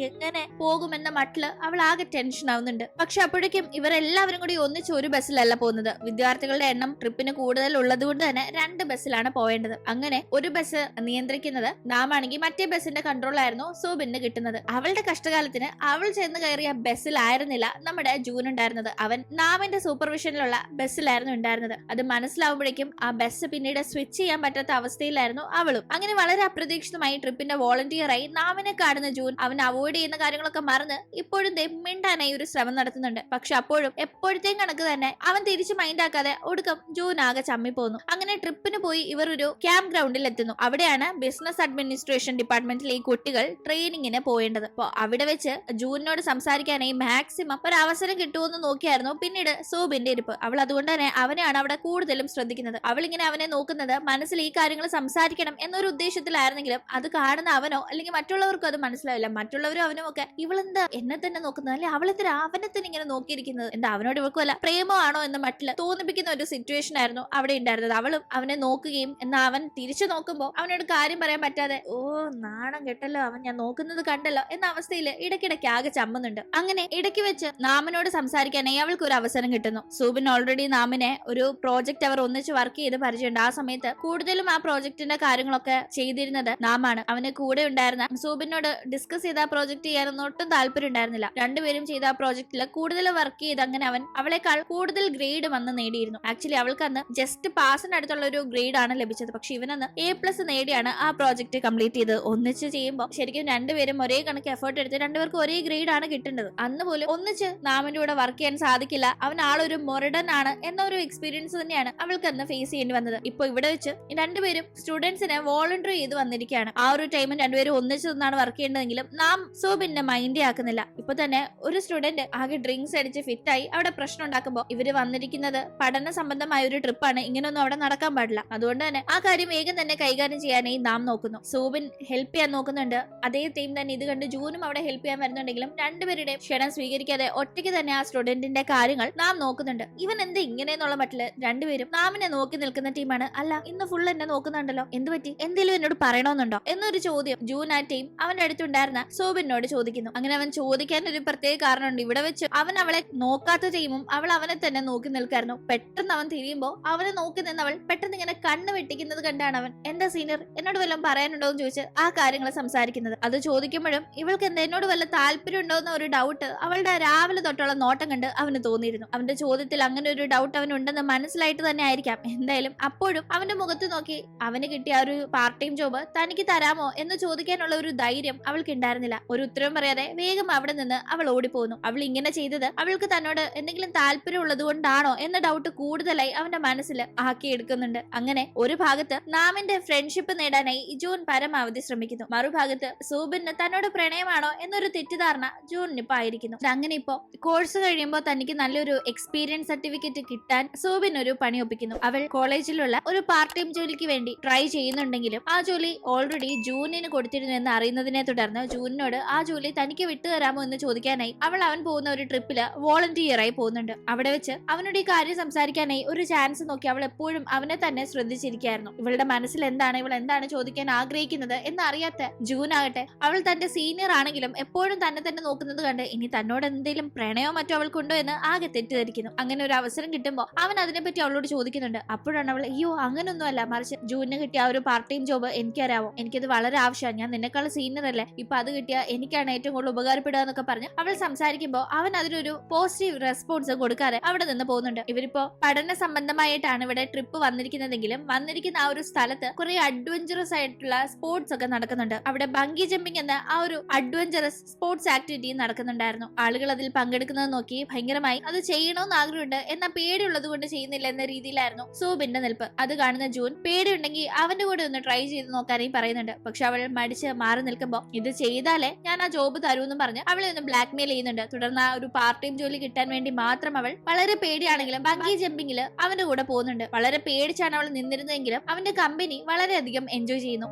എങ്ങനെ പോകുമെന്ന മട്ടില് അവൾ ആകെ ടെൻഷൻ ആവുന്നുണ്ട്. പക്ഷെ അപ്പോഴേക്കും ഇവരെല്ലാവരും കൂടി ഒന്നിച്ച് ഒരു ബസ്സിലല്ല പോകുന്നത്. വിദ്യാർത്ഥികളുടെ എണ്ണം ട്രിപ്പിന് കൂടുതൽ ഉള്ളത് കൊണ്ട് തന്നെ 2 ബസ്സിലാണ് പോവേണ്ടത്. അങ്ങനെ ഒരു ബസ് നിയന്ത്രിക്കുന്നത് നാമാണെങ്കിൽ മറ്റേ ബസ്സിന്റെ കൺട്രോളായിരുന്നു സൂബിന് കിട്ടുന്നത്. അവളുടെ കഷ്ടകാലത്തിന് അവൾ ചെന്ന് കയറിയ ബസ്സിലായിരുന്നില്ല നമ്മുടെ ജൂൻ ഉണ്ടായിരുന്നത്. അവൻ നാമിന്റെ സൂപ്പർവിഷനിലുള്ള ബസ്സിലായിരുന്നു ഉണ്ടായിരുന്നത്. അത് മനസ്സിലാവുമ്പോൾ ആകുമ്പോഴേക്കും ആ ബസ് പിന്നീട് സ്വിച്ച് ചെയ്യാൻ പറ്റാത്ത അവസ്ഥയിലായിരുന്നു അവളും. അങ്ങനെ വളരെ അപ്രതീക്ഷിതമായി ട്രിപ്പിന്റെ വോളണ്ടിയറായി നാമിനെ കാണുന്ന ജൂൻ അവൻ അവോയ്ഡ് ചെയ്യുന്ന കാര്യങ്ങളൊക്കെ മറന്ന് ഇപ്പോഴും മിണ്ടാനായി ഒരു ശ്രമം നടത്തുന്നുണ്ട്. പക്ഷെ അപ്പോഴും എപ്പോഴത്തെയും കണക്ക് തന്നെ അവൻ തിരിച്ച് മൈൻഡാക്കാതെ ഒടുക്കം ജൂൻ ആകെ ചമ്മിപ്പോന്നു. അങ്ങനെ ട്രിപ്പിന് പോയി ഇവർ ഒരു ക്യാമ്പ് ഗ്രൗണ്ടിൽ എത്തുന്നു. അവിടെയാണ് ബിസിനസ് അഡ്മിനിസ്ട്രേഷൻ ഡിപ്പാർട്ട്മെന്റിലെ ഈ കുട്ടികൾ ട്രെയിനിങ്ങിന് പോയേണ്ടത്. അപ്പൊ അവിടെ വെച്ച് ജൂനിനോട് സംസാരിക്കാനായി മാക്സിമം ഒരു അവസരം കിട്ടുമെന്ന് നോക്കിയായിരുന്നു പിന്നീട് സൂബിന്റെ ഇരിപ്പ്. അവൾ അതുകൊണ്ട് തന്നെ അവനെയാണ് അവിടെ കൂടുതലും ശ്രദ്ധിക്കുന്നത്. അവൾ ഇങ്ങനെ അവനെ നോക്കുന്നത് മനസ്സിൽ ഈ കാര്യങ്ങൾ സംസാരിക്കണം എന്നൊരു ഉദ്ദേശത്തിലായിരുന്നെങ്കിലും അത് കാണുന്ന അവനോ അല്ലെങ്കിൽ മറ്റുള്ളവർക്കും അത് മനസ്സിലാവില്ല. മറ്റുള്ളവരും അവനും ഒക്കെ ഇവളെന്താ എന്നെ തന്നെ നോക്കുന്നത്, അല്ലെ അവളെന്താ അവനെ തന്നെ ഇങ്ങനെ നോക്കിയിരിക്കുന്നത്, എന്താ അവനോട് ഇവൾക്കും അല്ല പ്രേമമാണോ എന്ന് മറ്റില് തോന്നിപ്പിക്കുന്ന ഒരു സിറ്റുവേഷൻ ആയിരുന്നു അവിടെ ഉണ്ടായിരുന്നത്. അവളും അവനെ നോക്കുകയും എന്നാൽ അവൻ തിരിച്ചു നോക്കുമ്പോൾ അവനോട് കാര്യം പറയാൻ പറ്റാതെ ഓ നാണം കെട്ടല്ലോ അവൻ ഞാൻ നോക്കുന്നത് കണ്ടല്ലോ എന്ന അവസ്ഥയിൽ ഇടയ്ക്കിടയ്ക്ക് ആകെ ചമ്മുന്നുണ്ട്. അങ്ങനെ ഇടയ്ക്ക് വെച്ച് നാമിനോട് സംസാരിക്കാനായി അവൾക്ക് ഒരു അവസരം കിട്ടുന്നു. സൂബിൻ ഓൾറെഡി നാമിനെ ഒരു പ്രോജക്റ്റ് അവർ ഒന്നിച്ച് വർക്ക് ചെയ്ത് പരിചയമുണ്ട്. ആ സമയത്ത് കൂടുതലും ആ പ്രോജക്റ്റിന്റെ കാര്യങ്ങളൊക്കെ ചെയ്തിരുന്നത് നാമാണ്. അവന് കൂടെ ഉണ്ടായിരുന്ന സൂബിനോട് ഡിസ്കസ് ചെയ്ത ആ പ്രോജക്ട് ചെയ്യാനൊന്നും ഒട്ടും താല്പര്യം ഉണ്ടായിരുന്നില്ല. രണ്ടുപേരും ചെയ്ത ആ പ്രോജക്റ്റിൽ കൂടുതൽ വർക്ക് ചെയ്ത് അങ്ങനെ അവൻ അവളെക്കാൾ കൂടുതൽ ഗ്രേഡ് വന്ന് നേടിയിരുന്നു. ആക്ച്വലി അവൾക്ക് അന്ന് ജസ്റ്റ് പാസിന് അടുത്തുള്ള ഒരു ഗ്രേഡ് ആണ് ലഭിച്ചത്. പക്ഷെ ഇവനന്ന് A+ നേടിയാണ് ആ പ്രോജക്റ്റ് കംപ്ലീറ്റ് ചെയ്തത്. ഒന്നിച്ച് ചെയ്യുമ്പോൾ ശരിക്കും രണ്ടുപേരും ഒരേ കണക്ക് എഫേർട്ട് എടുത്ത് രണ്ടുപേർക്ക് ഒരേ ഗ്രേഡ് ആണ് കിട്ടേണ്ടത്. അന്ന് പോലും ഒന്നിച്ച് നാമിന്റെ കൂടെ വർക്ക് ചെയ്യാൻ സാധിക്കില്ല, അവൻ ആളൊരു മൊറഡൻ ആണ് എന്നൊരു എക്സ്പീരിയൻസ് തന്നെയാണ് അവൾക്ക് അന്ന് ഫേസ് ചെയ്യേണ്ടി വന്നത്. ഇപ്പൊ ഇവിടെ വെച്ച് രണ്ടുപേരും സ്റ്റുഡൻസിനെ വോളണ്ടറി ചെയ്ത് വന്നിരിക്കുകയാണ്. ആ ഒരു ടൈമിൽ രണ്ടുപേരും ഒന്നിച്ച് നിന്നാണ് വർക്ക് ചെയ്യേണ്ടതെങ്കിലും നാം സൂബിനെ മൈൻഡ് ആക്കുന്നില്ല. ഇപ്പൊ തന്നെ ഒരു സ്റ്റുഡന്റ് ആകെ ഡ്രിങ്ക്സ് അടിച്ച് ഫിറ്റായി അവിടെ പ്രശ്നം ഉണ്ടാക്കുമ്പോൾ ഇവര് വന്നിരിക്കുന്നത് പഠന സംബന്ധമായ ഒരു ട്രിപ്പാണ്, ഇങ്ങനെയൊന്നും അവിടെ നടക്കാൻ പാടില്ല. അതുകൊണ്ട് തന്നെ ആ കാര്യം വേഗം തന്നെ കൈകാര്യം ചെയ്യാനായി നാം നോക്കുന്നു. സൂബിൻ ഹെൽപ്പ് ചെയ്യാൻ നോക്കുന്നുണ്ട്. അതേ ടൈം തന്നെ ഇത് കണ്ട് ജൂനും അവിടെ ഹെൽപ്പ് ചെയ്യാൻ വരുന്നുണ്ടെങ്കിലും രണ്ടുപേരുടെയും ക്ഷണം സ്വീകരിക്കാതെ ഒറ്റയ്ക്ക് തന്നെ ആ സ്റ്റുഡന്റിന്റെ കാര്യങ്ങൾ നാം നോക്കുന്നുണ്ട്. ഇവൻ എന്ത് ഇങ്ങനെയെന്നുള്ള മട്ടില് രണ്ടുപേരും നാമിനെ നോക്കി നിൽക്കുന്ന ടീമാണ്. അല്ല ഇന്ന് ഫുൾ എന്നെ നോക്കുന്നുണ്ടല്ലോ, എന്ത് പറ്റി, എന്തെങ്കിലും എന്നോട് പറയണമെന്നുണ്ടോ എന്നൊരു ചോദ്യം ജൂൻ ആ ടീം അവന്റെ അടുത്തുണ്ടായിരുന്ന സൂബിനോട് ചോദിക്കുന്നു. അങ്ങനെ അവൻ ചോദിക്കാൻ ഒരു പ്രത്യേക കാരണമുണ്ട്. ഇവിടെ വെച്ച് അവൻ അവളെ നോക്കാത്ത ടീമും അവൾ അവനെ തന്നെ നോക്കി നിൽക്കായിരുന്നു. പെട്ടെന്ന് അവൻ തിരിയുമ്പോൾ അവനെ നോക്കി നിന്ന് അവൾ പെട്ടെന്ന് ഇങ്ങനെ കണ്ണ് വെട്ടിക്കുന്നത് കണ്ടാണ് അവൻ എന്താ സീനിയർ എന്നോട് വല്ലതും പറയാനുണ്ടോ എന്ന് ചോദിച്ച് ആ കാര്യങ്ങൾ സംസാരിക്കുന്നത്. അത് ചോദിക്കുമ്പോഴും ഇവൾക്ക് എന്താ എന്നോട് വല്ല താല്പര്യം ഉണ്ടോ എന്ന ഒരു ഡൗട്ട് അവളുടെ രാവിലെ തൊട്ടുള്ള നോട്ടം കണ്ട് അവന് തോന്നിയിരുന്നു. അവന്റെ ചോദ്യത്തിൽ അങ്ങനെ ഒരു ഡൗട്ട് അവനുണ്ടെന്ന് മനസ്സിലായിട്ട് തന്നെ ആയിരിക്കാം. എന്തായാലും അപ്പോഴും അവന്റെ മുഖത്ത് നോക്കി അവന് കിട്ടിയ ഒരു പാർട്ട് ടൈം ജോബ് തനിക്ക് തരാമോ എന്ന് ചോദിക്കാനുള്ള ഒരു ധൈര്യം അവൾക്ക് ഉണ്ടായിരുന്നില്ല. ഒരു ഉത്തരവും പറയാതെ വേഗം അവിടെ നിന്ന് അവൾ ഓടിപ്പോകുന്നു. അവൾ ഇങ്ങനെ ചെയ്തത് അവൾക്ക് തന്നോട് എന്തെങ്കിലും താല്പര്യം ഉള്ളത് കൊണ്ടാണോ എന്ന ഡൗട്ട് കൂടുതലായി അവന്റെ മനസ്സിൽ ആക്കിയെടുക്കുന്നുണ്ട്. അങ്ങനെ ഒരു ഭാഗത്ത് നാമിന്റെ ഫ്രണ്ട്ഷിപ്പ് നേടാനായി ജൂൻ പരമാവധി ശ്രമിക്കുന്നു. മറുഭാഗത്ത് സൂബിന് തന്നോട് പ്രണയമാണോ എന്നൊരു തെറ്റിദ്ധാരണ ജൂനിനിപ്പോ ആയിരിക്കുന്നു. അങ്ങനെ ഇപ്പോ കോഴ്സ് കഴിയുമ്പോൾ തനിക്ക് നല്ലൊരു എക്സ്പീരിയൻസ് സർട്ടിഫിക്കറ്റ് കിട്ടാൻ സൂബിൻ ഒരു പണി ഒപ്പിക്കുന്നു. അവൾ കോളേജിലുള്ള ഒരു പാർട്ട് ടൈം ജോലിക്ക് വേണ്ടി ട്രൈ ചെയ്യുന്നുണ്ടെങ്കിലും ആ ജോലി ഓൾറെഡി ജൂനിന് കൊടുത്തിരുന്നു എന്ന് അറിയുന്നതിനെ തുടർന്ന് ജൂനിനോട് ആ ജോലി തനിക്ക് വിട്ടുതരാമോ എന്ന് ചോദിക്കാനായി അവൻ പോകുന്ന ഒരു ട്രിപ്പില് വോളണ്ടിയറായി പോകുന്നുണ്ട്. അവിടെ വെച്ച് അവനോട് ഈ കാര്യം സംസാരിക്കാനായി ഒരു ചാൻസ് നോക്കി അവൾ എപ്പോഴും അവനെ തന്നെ ശ്രദ്ധിച്ചിരിക്കുകയായിരുന്നു. ഇവളുടെ മനസ്സിൽ എന്താണ് ഇവൾ എന്താണ് ചോദിക്കാൻ ആഗ്രഹിക്കുന്നത് എന്നറിയാത്ത ജൂൻ ആകട്ടെ അവൾ തന്റെ സീനിയർ ആണെങ്കിലും എപ്പോഴും തന്നെ തന്നെ നോക്കുന്നത് കണ്ട് ഇനി തന്നോട് എന്തെങ്കിലും പ്രണയോ മറ്റോ അവൾക്കുണ്ടോ എന്ന് ആകെ തെറ്റിദ്ധരിക്കുന്നു. അങ്ങനെ ഒരു അവസരം കിട്ടുമ്പോൾ അവൻ അതിനെപ്പറ്റി അവളോട് ചോദിക്കുന്നുണ്ട്. അപ്പോഴാണ് അവൾ അയ്യോ അങ്ങനൊന്നും അല്ല, മറിച്ച് ജൂനിന് കിട്ടിയ ആ ഒരു പാർട്ട് ടൈം ജോബ് എനിക്കറിയാമോ, എനിക്കത് വളരെ ആവശ്യമാണ്, ഞാൻ നിന്നെക്കാൾ സീനിയർ അല്ലേ, ഇപ്പൊ അത് കിട്ടിയ എനിക്കാണ് ഏറ്റവും കൂടുതൽ ഉപകാരപ്പെടുക എന്നൊക്കെ പറഞ്ഞ് അവൾ സംസാരിക്കുമ്പോൾ അവൻ അതിനൊരു പോസിറ്റീവ് റെസ്പോൺസ് കൊടുക്കാതെ അവിടെ നിന്ന് പോകുന്നുണ്ട്. ഇവരിപ്പോ പഠന സംബന്ധമായിട്ടാണ് ഇവിടെ ട്രിപ്പ് വന്നിരിക്കുന്നതെങ്കിലും വന്നിരിക്കുന്ന ആ ഒരു സ്ഥലത്ത് കുറെ അഡ്വഞ്ചറസ് ആയിട്ടുള്ള സ്പോർട്സ് ഒക്കെ നടക്കുന്നുണ്ട്. അവിടെ ബങ്കി ജമ്പിംഗ് എന്ന ആ ഒരു അഡ്വഞ്ചറസ് സ്പോർട്സ് ആക്ടിവിറ്റി നടക്കുന്നുണ്ടായിരുന്നു. ആളുകൾ അതിൽ പങ്കെടുക്കുന്നത് നോക്കി ഭയങ്കരമായി അത് ചെയ്യണമെന്ന് ആഗ്രഹമുണ്ട് എന്നാൽ പേടിയുള്ളത് കൊണ്ട് ചെയ്യുന്നില്ല എന്ന രീതിയിലായിരുന്നു സൂബിന്റെ നിൽപ്പ്. അത് കാണുന്ന ജൂൻ പേടിയുണ്ടെങ്കിൽ അവന്റെ കൂടെ ഒന്ന് ട്രൈ ചെയ്ത് നോക്കാനായി പറയുന്നുണ്ട്. പക്ഷെ അവൾ മടിച്ച് മാറി നിൽക്കുമ്പോൾ ഇത് ചെയ്താലേ ഞാൻ ആ ജോബ് തരൂന്ന് പറഞ്ഞ് അവളെ ഒന്ന് ബ്ലാക്ക്മെയിൽ ചെയ്യുന്നുണ്ട്. തുടർന്ന് ആ ഒരു പാർട്ട് ടൈം ജോലി കിട്ടാൻ വേണ്ടി മാത്രം അവൾ വളരെ പേടിയാണെങ്കിലും ബങ്കി ജമ്പിങ്ങിൽ അവന്റെ കൂടെ പോകുന്നുണ്ട്. വളരെ പേടിച്ചാണ് അവൾ നിന്നിരുന്നതെങ്കിലും അവന്റെ കമ്പനി വളരെയധികം എൻജോയ് ചെയ്യുന്നു.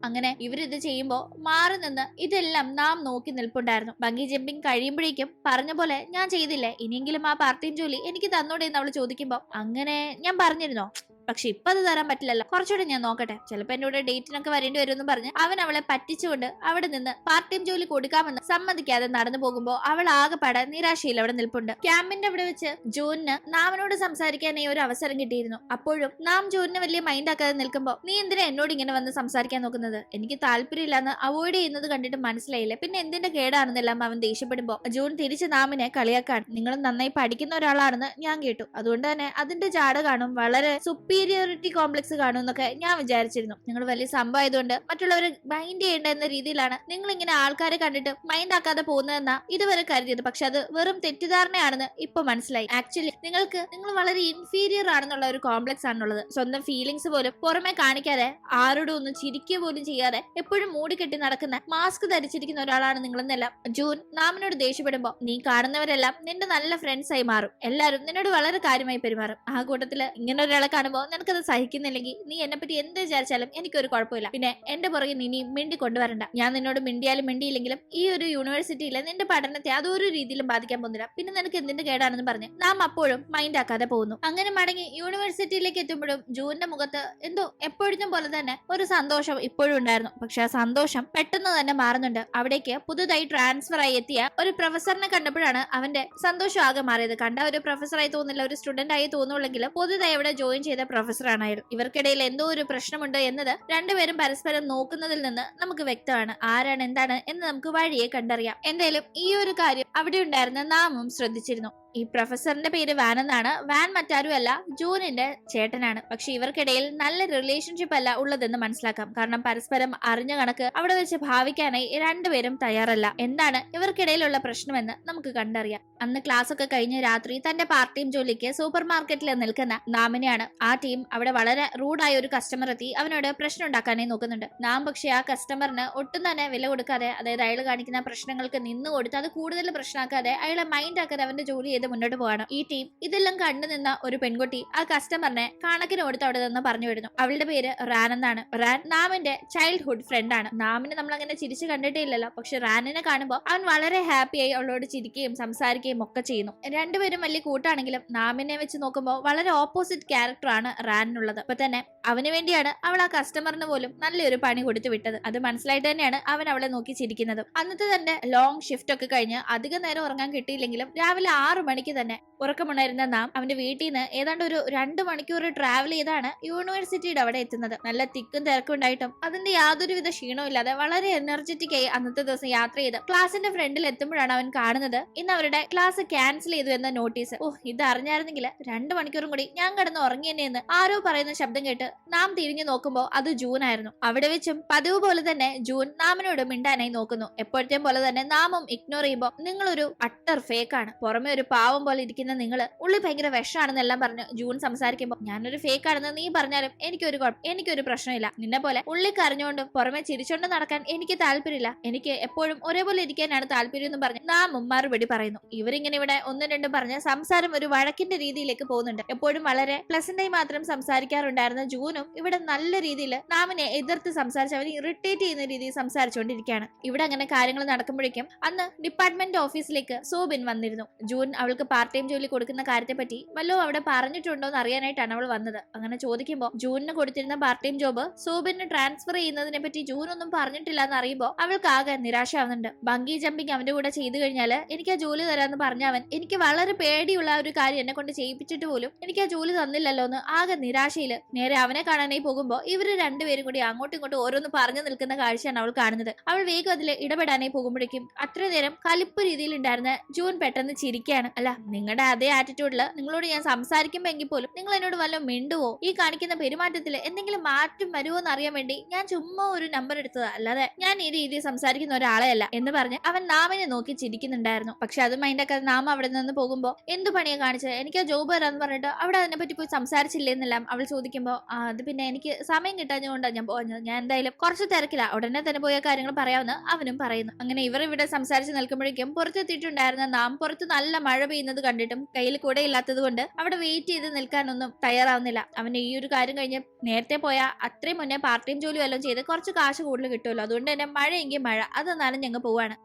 അങ്ങനെ ഇവരിത് ചെയ്യുമ്പോൾ മാറി നിന്ന് ഇതെല്ലാം നാം നോക്കി നിൽപ്പുണ്ടായിരുന്നു. ബങ്കി ജമ്പിങ് കഴിയുമ്പോഴേക്കും പറഞ്ഞ പോലെ ഞാൻ ചെയ്തില്ലേ, ഇനിയെങ്കിലും ആ പാർട്ട് ടൈം ജോലി എനിക്ക് തന്നോടെ എന്ന് അവള് ചോദിക്കുമ്പോൾ അങ്ങനെ ഞാൻ പറഞ്ഞിരുന്നോ, പക്ഷെ ഇപ്പൊ അത് തരാൻ പറ്റില്ലല്ലോ, കുറച്ചുകൂടെ ഞാൻ നോക്കട്ടെ, ചിലപ്പോ എന്റെ കൂടെ ഡേറ്റിനൊക്കെ വരേണ്ടി വരും എന്ന് പറഞ്ഞ് അവൻ അവളെ പറ്റിച്ചുകൊണ്ട് അവിടെ നിന്ന് പാർട്ട് ടൈം ജോലി കൊടുക്കാമെന്ന് സമ്മതിക്കാതെ നടന്നു പോകുമ്പോ അവൾ ആകെപ്പാടെ നിരാശയിൽ അവിടെ നിൽപ്പുണ്ട്. ക്യാമ്പിന്റെ അവിടെ വെച്ച് ജൂനിന് നാമനോട് സംസാരിക്കാനായി ഒരു അവസരം കിട്ടിയിരുന്നു. അപ്പോഴും നാം ജൂനിനെ വലിയ മൈൻഡ് ആക്കാതെ നിൽക്കുമ്പോ നീ എന്തിനാ എന്നോട് ഇങ്ങനെ വന്ന് സംസാരിക്കാൻ നോക്കുന്നത്, എനിക്ക് താല്പര്യമില്ലെന്ന് അവോയ്ഡ് ചെയ്യുന്നത് കണ്ടിട്ട് മനസ്സിലായില്ലേ, പിന്നെ എന്തിന്റെ കേടാണെന്നെല്ലാം അവൻ ദേഷ്യപ്പെടുമ്പോ ജൂൻ തിരിച്ച് നാമിനെ കളിയാക്കാൻ, നിങ്ങൾ നന്നായി പഠിക്കുന്ന ഒരാളാണെന്ന് ഞാൻ കേട്ടു, അതുകൊണ്ട് തന്നെ അതിന്റെ ജാട കാണും, വളരെ സുപ്പീരിയോറിറ്റി കോംപ്ലക്സ് കാണും എന്നൊക്കെ ഞാൻ വിചാരിച്ചിരുന്നു. നിങ്ങൾ വലിയ സംഭവം ആയതുകൊണ്ട് മറ്റുള്ളവരെ മൈൻഡ് ചെയ്യേണ്ട എന്ന രീതിയിലാണ് നിങ്ങൾ ഇങ്ങനെ ആൾക്കാരെ കണ്ടിട്ട് മൈൻഡ് ആക്കാതെ പോകുന്നതെന്നാ ഇതുവരെ കരുതിയത്. പക്ഷെ അത് വെറും തെറ്റിദ്ധാരണയാണെന്ന് ഇപ്പൊ മനസ്സിലായി. ആക്ച്വലി നിങ്ങൾ വളരെ ഇൻഫീരിയർ ആണെന്നുള്ള ഒരു കോംപ്ലക്സ് ആണുള്ളത്. സ്വന്തം ഫീലിങ്സ് പോലും പുറമെ കാണിക്കാതെ, ആരോടും ഒന്ന് ചിരിക്കുക പോലും ചെയ്യാതെ എപ്പോഴും മൂടിക്കെട്ടി നടക്കുന്ന, മാസ്ക് ധരിച്ചിരിക്കുന്ന ഒരാളാണ് നിങ്ങളെന്നെല്ലാം ജൂൻ നാമിനോട് ദേഷ്യപ്പെടുമ്പോ നീ കാണുന്നവരെല്ലാം നിന്റെ നല്ല ഫ്രണ്ട്സ് ആയി മാറും, എല്ലാരും നിന്നോട് വളരെ കാര്യമായി പെരുമാറും. ആ കൂട്ടത്തില് ഇങ്ങനെ ഒരാളെ കാണുമ്പോ നിനക്കത് സഹിക്കുന്നില്ലെങ്കിൽ നീ എന്നെ പറ്റി എന്ത് വിചാരിച്ചാലും എനിക്കൊരു കുഴപ്പമില്ല. പിന്നെ എന്റെ പുറകെ നീ മിണ്ടി കൊണ്ടുവരണ്ട. ഞാൻ നിന്നോട് മിണ്ടിയാലും മിണ്ടിയില്ലെങ്കിലും ഈ ഒരു യൂണിവേഴ്സിറ്റിയിലെ നിന്റെ പഠനത്തെ അതൊരു രീതിയിലും ബാധിക്കാൻ പോകുന്നില്ല. പിന്നെ നിനക്ക് എന്തിന്റെ കേടാണെന്ന് പറഞ്ഞ് നാം അപ്പോഴും മൈൻഡ് ആക്കാതെ പോകുന്നു. അങ്ങനെ മടങ്ങി യൂണിവേഴ്സിറ്റിയിലേക്ക് എത്തുമ്പോഴും ജൂനിന്റെ മുഖത്ത് എന്തോ എപ്പോഴും പോലെ തന്നെ ഒരു സന്തോഷം ഇപ്പോഴും ഉണ്ടായിരുന്നു. പക്ഷെ ആ സന്തോഷം പെട്ടെന്ന് തന്നെ മാറുന്നുണ്ട്. അവിടേക്ക് പുതുതായി ട്രാൻസ്ഫർ ആയി എത്തിയ ഒരു പ്രൊഫസറിനെ കണ്ടപ്പോഴാണ് അവന്റെ സന്തോഷം ആകെ മാറിയത്. കണ്ട ഒരു പ്രൊഫസറായി തോന്നില്ല, ഒരു സ്റ്റുഡന്റ് ആയി തോന്നുള്ളെങ്കിലും പുതുതായി അവിടെ ജോയിൻ ചെയ്ത പ്രൊഫസറാണ് അയാൾ. ഇവർക്കിടയിൽ എന്തോ ഒരു പ്രശ്നമുണ്ട് എന്നത് രണ്ടുപേരും പരസ്പരം നോക്കുന്നതിൽ നിന്ന് നമുക്ക് വ്യക്തമാണ്. ആരാണ് എന്താണ് എന്ന് നമുക്ക് വഴിയെ കണ്ടറിയാം. എന്തായാലും ഈ ഒരു കാര്യം അവിടെ ഉണ്ടായിരുന്ന നാമും ശ്രദ്ധിച്ചിരുന്നു. ഈ പ്രൊഫസറിന്റെ പേര് വാൻ എന്നാണ്. വാൻ മറ്റാരുമല്ല, ജൂനിന്റെ ചേട്ടനാണ്. പക്ഷെ ഇവർക്കിടയിൽ നല്ല റിലേഷൻഷിപ്പ് അല്ല ഉള്ളതെന്ന് മനസ്സിലാക്കാം. കാരണം പരസ്പരം അറിഞ്ഞ കണക്ക് അവിടെ വെച്ച് ഭാവിക്കാനായി രണ്ടുപേരും തയ്യാറല്ല. എന്താണ് ഇവർക്കിടയിലുള്ള പ്രശ്നമെന്ന് നമുക്ക് കണ്ടറിയാം. അന്ന് ക്ലാസ് ഒക്കെ കഴിഞ്ഞ് രാത്രി തന്റെ പാർട്ട് ടൈം ജോലിക്ക് സൂപ്പർ മാർക്കറ്റിൽ നിൽക്കുന്ന നാമിനെയാണ് ആ ടീം അവിടെ വളരെ റൂഡായ ഒരു കസ്റ്റമർ എത്തി അവനോട് പ്രശ്നം ഉണ്ടാക്കാനായി നോക്കുന്നുണ്ട്. നാം പക്ഷെ ആ കസ്റ്റമറിന് ഒട്ടും തന്നെ വില കൊടുക്കാതെ, അതായത് അയാൾ കാണിക്കുന്ന പ്രശ്നങ്ങൾക്ക് നിന്ന് കൊടുത്ത് അത് കൂടുതൽ പ്രശ്നമാക്കാതെ അയാളെ മൈൻഡ് ആക്കാതെ അവന്റെ ജോലി ചെയ്ത് മുന്നോട്ട് പോവാണ്. ഈ ടീം ഇതെല്ലാം കണ്ടു നിന്ന ഒരു പെൺകുട്ടി ആ കസ്റ്റമറിനെ കണക്കിന് കൊടുത്ത് അവിടെ നിന്ന് പറഞ്ഞു വിടുന്നു. അവളുടെ പേര് റാൻ എന്നാണ്. റാൻ നാമിന്റെ ചൈൽഡ്ഹുഡ് ഫ്രണ്ട് ആണ്. നാമിനെ നമ്മൾ അങ്ങനെ ചിരിച്ചു കണ്ടിട്ടേ ഇല്ലല്ലോ. പക്ഷെ റാനിനെ കാണുമ്പോൾ അവൻ വളരെ ഹാപ്പിയായി അവളോട് ചിരിക്കുകയും സംസാരിക്കുകയും ഒക്കെ ചെയ്യുന്നു. രണ്ടുപേരും വലിയ കൂട്ടാണെങ്കിലും നാമിനെ വെച്ച് നോക്കുമ്പോൾ വളരെ ഓപ്പോസിറ്റ് ക്യാരക്ടർ ആണ് റാനിനുള്ളത്. അപ്പൊ തന്നെ അവന് വേണ്ടിയാണ് അവൾ ആ കസ്റ്റമറിന് പോലും നല്ലൊരു പണി കൊടുത്തു വിട്ടത്. അത് മനസ്സിലായിട്ട് തന്നെയാണ് അവൻ അവളെ നോക്കി ചിരിക്കുന്നത്. അന്നത്തെ തന്റെ ലോങ് ഷിഫ്റ്റ് ഒക്കെ കഴിഞ്ഞ് അധിക നേരം ഉറങ്ങാൻ കിട്ടിയില്ലെങ്കിലും രാവിലെ 6 മണിക്ക് തന്നെ ഉറക്കമുണ്ടായിരുന്ന നാം അവന്റെ വീട്ടിൽ നിന്ന് ഏതാണ്ട് ഒരു 2 മണിക്കൂർ ട്രാവൽ ചെയ്താണ് യൂണിവേഴ്സിറ്റിയുടെ അവിടെ എത്തുന്നത്. നല്ല തിക്കും തിരക്കും ഉണ്ടായിട്ടും അതിന്റെ യാതൊരുവിധ ക്ഷീണവും ഇല്ലാതെ വളരെ എനർജറ്റിക് ആയി അന്നത്തെ ദിവസം യാത്ര ചെയ്ത് ക്ലാസിന്റെ ഫ്രണ്ടിൽ എത്തുമ്പോഴാണ് അവൻ കാണുന്നത് ഇന്ന് അവരുടെ ക്ലാസ് ക്യാൻസൽ ചെയ്തു എന്ന നോട്ടീസ്. ഇത് അറിഞ്ഞായിരുന്നെങ്കിൽ 2 മണിക്കൂറും കൂടി ഞാൻ കിടന്ന് ഉറങ്ങി തന്നെയെന്ന് ആരോ പറയുന്ന ശബ്ദം കേട്ട് നാം തിരിഞ്ഞു നോക്കുമ്പോൾ അത് ജൂൻ ആയിരുന്നു. അവിടെ വെച്ചും പതിവ് പോലെ തന്നെ ജൂൻ നാമിനോട് മിണ്ടാനായി നോക്കുന്നു. എപ്പോഴത്തെയും പോലെ തന്നെ നാമും ഇഗ്നോർ ചെയ്യുമ്പോൾ നിങ്ങളൊരു അട്ടർ ഫേക്ക് ആണ്, പുറമെ ഒരു പാവം പോലെ ഇരിക്കുന്ന നിങ്ങള് ഉള്ളി ഭയങ്കര വിഷമാണെന്നെല്ലാം പറഞ്ഞ് ജൂൺ സംസാരിക്കുമ്പോൾ ഞാനൊരു ഫേക്ക് ആണെന്ന് നീ പറഞ്ഞാലും എനിക്കൊരു പ്രശ്നമില്ല. നിന്നെ പോലെ ഉള്ളി കരഞ്ഞുകൊണ്ടും പുറമെ ചിരിച്ചോണ്ടും നടക്കാൻ എനിക്ക് താല്പര്യമില്ല, എനിക്ക് എപ്പോഴും ഒരേപോലെ ഇരിക്കാനാണ് താല്പര്യം എന്ന് പറഞ്ഞ് നാമും മറുപടി പറയുന്നു. ഇവരിങ്ങനെ ഇവിടെ ഒന്നും രണ്ടും പറഞ്ഞ് സംസാരം ഒരു വഴക്കിന്റെ രീതിയിലേക്ക് പോകുന്നുണ്ട്. എപ്പോഴും വളരെ പ്ലസന്റായി മാത്രം സംസാരിക്കാറുണ്ടായിരുന്ന ജൂനും ഇവിടെ നല്ല രീതിയിൽ നാമിനെ എതിർത്ത് സംസാരിച്ച് അവനെ ഇറിറ്റേറ്റ് ചെയ്യുന്ന രീതിയിൽ സംസാരിച്ചുകൊണ്ടിരിക്കുകയാണ്. ഇവിടെ അങ്ങനെ കാര്യങ്ങൾ നടക്കുമ്പോഴേക്കും അന്ന് ഡിപ്പാർട്ട്മെന്റ് ഓഫീസിലേക്ക് സോബിൻ വന്നിരുന്നു. ജൂൻ അവൾക്ക് പാർട്ട് ടൈം ജോലി കൊടുക്കുന്ന കാര്യത്തെ പറ്റി വല്ലോ അവിടെ പറഞ്ഞിട്ടുണ്ടോ എന്ന് അറിയാനായിട്ടാണ് അവൾ വന്നത്. അങ്ങനെ ചോദിക്കുമ്പോൾ ജൂനിന് കൊടുത്തിരുന്ന പാർട്ട് ടൈം ജോബ് സോബിന് ട്രാൻസ്ഫർ ചെയ്യുന്നതിനെ പറ്റി ജൂൻ ഒന്നും പറഞ്ഞിട്ടില്ല എന്ന് അറിയുമ്പോൾ അവൾക്ക് ആകെ നിരാശയാവുന്നുണ്ട്. ബങ്കി ജമ്പിങ് അവന്റെ കൂടെ ചെയ്തു കഴിഞ്ഞാൽ എനിക്ക് ആ ജോലി തരാമെന്ന് പറഞ്ഞ അവൻ എനിക്ക് വളരെ പേടിയുള്ള ഒരു കാര്യം എന്നെ കൊണ്ട് ചെയ്യിപ്പിച്ചിട്ട് പോലും എനിക്ക് ആ ജോലി തന്നില്ലല്ലോ എന്ന് ആകെ നിരാശയില് നേരെ അവനെ കാണാനായി പോകുമ്പോൾ ഇവര് രണ്ടുപേരും കൂടി അങ്ങോട്ടും ഇങ്ങോട്ടും ഓരോന്ന് പറഞ്ഞു നിൽക്കുന്ന കാഴ്ചയാണ് അവൾ കാണുന്നത്. അവൾ വേഗം അതിൽ ഇടപെടാനായി പോകുമ്പോഴേക്കും അത്ര നേരം കലിപ്പ് രീതിയിൽ ഉണ്ടായിരുന്ന ജൂൻ പെട്ടെന്ന് ചിരിക്കുകയാണ്. അല്ല, നിങ്ങളുടെ അതേ ആറ്റിറ്റ്യൂഡില് നിങ്ങളോട് ഞാൻ സംസാരിക്കുമ്പോ എങ്കിൽ പോലും നിങ്ങൾ എന്നോട് വല്ലതും മിണ്ടുവോ? ഈ കാണിക്കുന്ന പെരുമാറ്റത്തിൽ എന്തെങ്കിലും മാറ്റം വരുമോ എന്ന് അറിയാൻ വേണ്ടി ഞാൻ ചുമ്മാ ഒരു നമ്പർ എടുത്തതാ, അല്ലാതെ ഞാൻ ഈ രീതിയിൽ സംസാരിക്കുന്ന ഒരാളെ അല്ല എന്ന് പറഞ്ഞ് അവൻ നാമിനെ നോക്കി ചിരിക്കുന്നുണ്ടായിരുന്നു. പക്ഷെ അത് മൈൻഡൊക്കെ നാം അവിടെ നിന്ന് പോകുമ്പോൾ എന്ത് പണിയാ കാണിച്ചത്, എനിക്ക് ആ ജോബ് തരാന്ന് പറഞ്ഞിട്ട് അവിടെ അതിനെ പറ്റി പോയി സംസാരിച്ചില്ലേ എന്നെല്ലാം അവൾ ചോദിക്കുമ്പോൾ അത് പിന്നെ എനിക്ക് സമയം കിട്ടാഞ്ഞുകൊണ്ടാണ് ഞാൻ പോഞ്ഞത്, ഞാൻ എന്തായാലും കുറച്ച് തിരക്കില്ല, ഉടനെ തന്നെ പോയ കാര്യങ്ങൾ പറയാമെന്ന് അവനും പറയുന്നു. അങ്ങനെ ഇവർ ഇവിടെ സംസാരിച്ച് നിൽക്കുമ്പോഴേക്കും പുറത്തെത്തിയിട്ടുണ്ടായിരുന്ന നാം പുറത്ത് നല്ല മഴ പെയ്യുന്നത് കണ്ടിട്ടും കയ്യിൽ കൂടെ ഇല്ലാത്തത് കൊണ്ട് അവിടെ വെയിറ്റ് ചെയ്ത് നിൽക്കാനൊന്നും തയ്യാറാവുന്നില്ല. അവന് ഈ ഒരു കാര്യം കഴിഞ്ഞ് നേരത്തെ പോയ അത്രയും മുന്നേ പാർട്ട് ടൈം ജോലി വല്ലതും ചെയ്ത് കുറച്ച് കാശ് കൂടുതൽ കിട്ടുമല്ലോ, അതുകൊണ്ട് തന്നെ മഴയെങ്കിൽ മഴ അതെന്നാലും ഞങ്ങൾ പോവാണ്.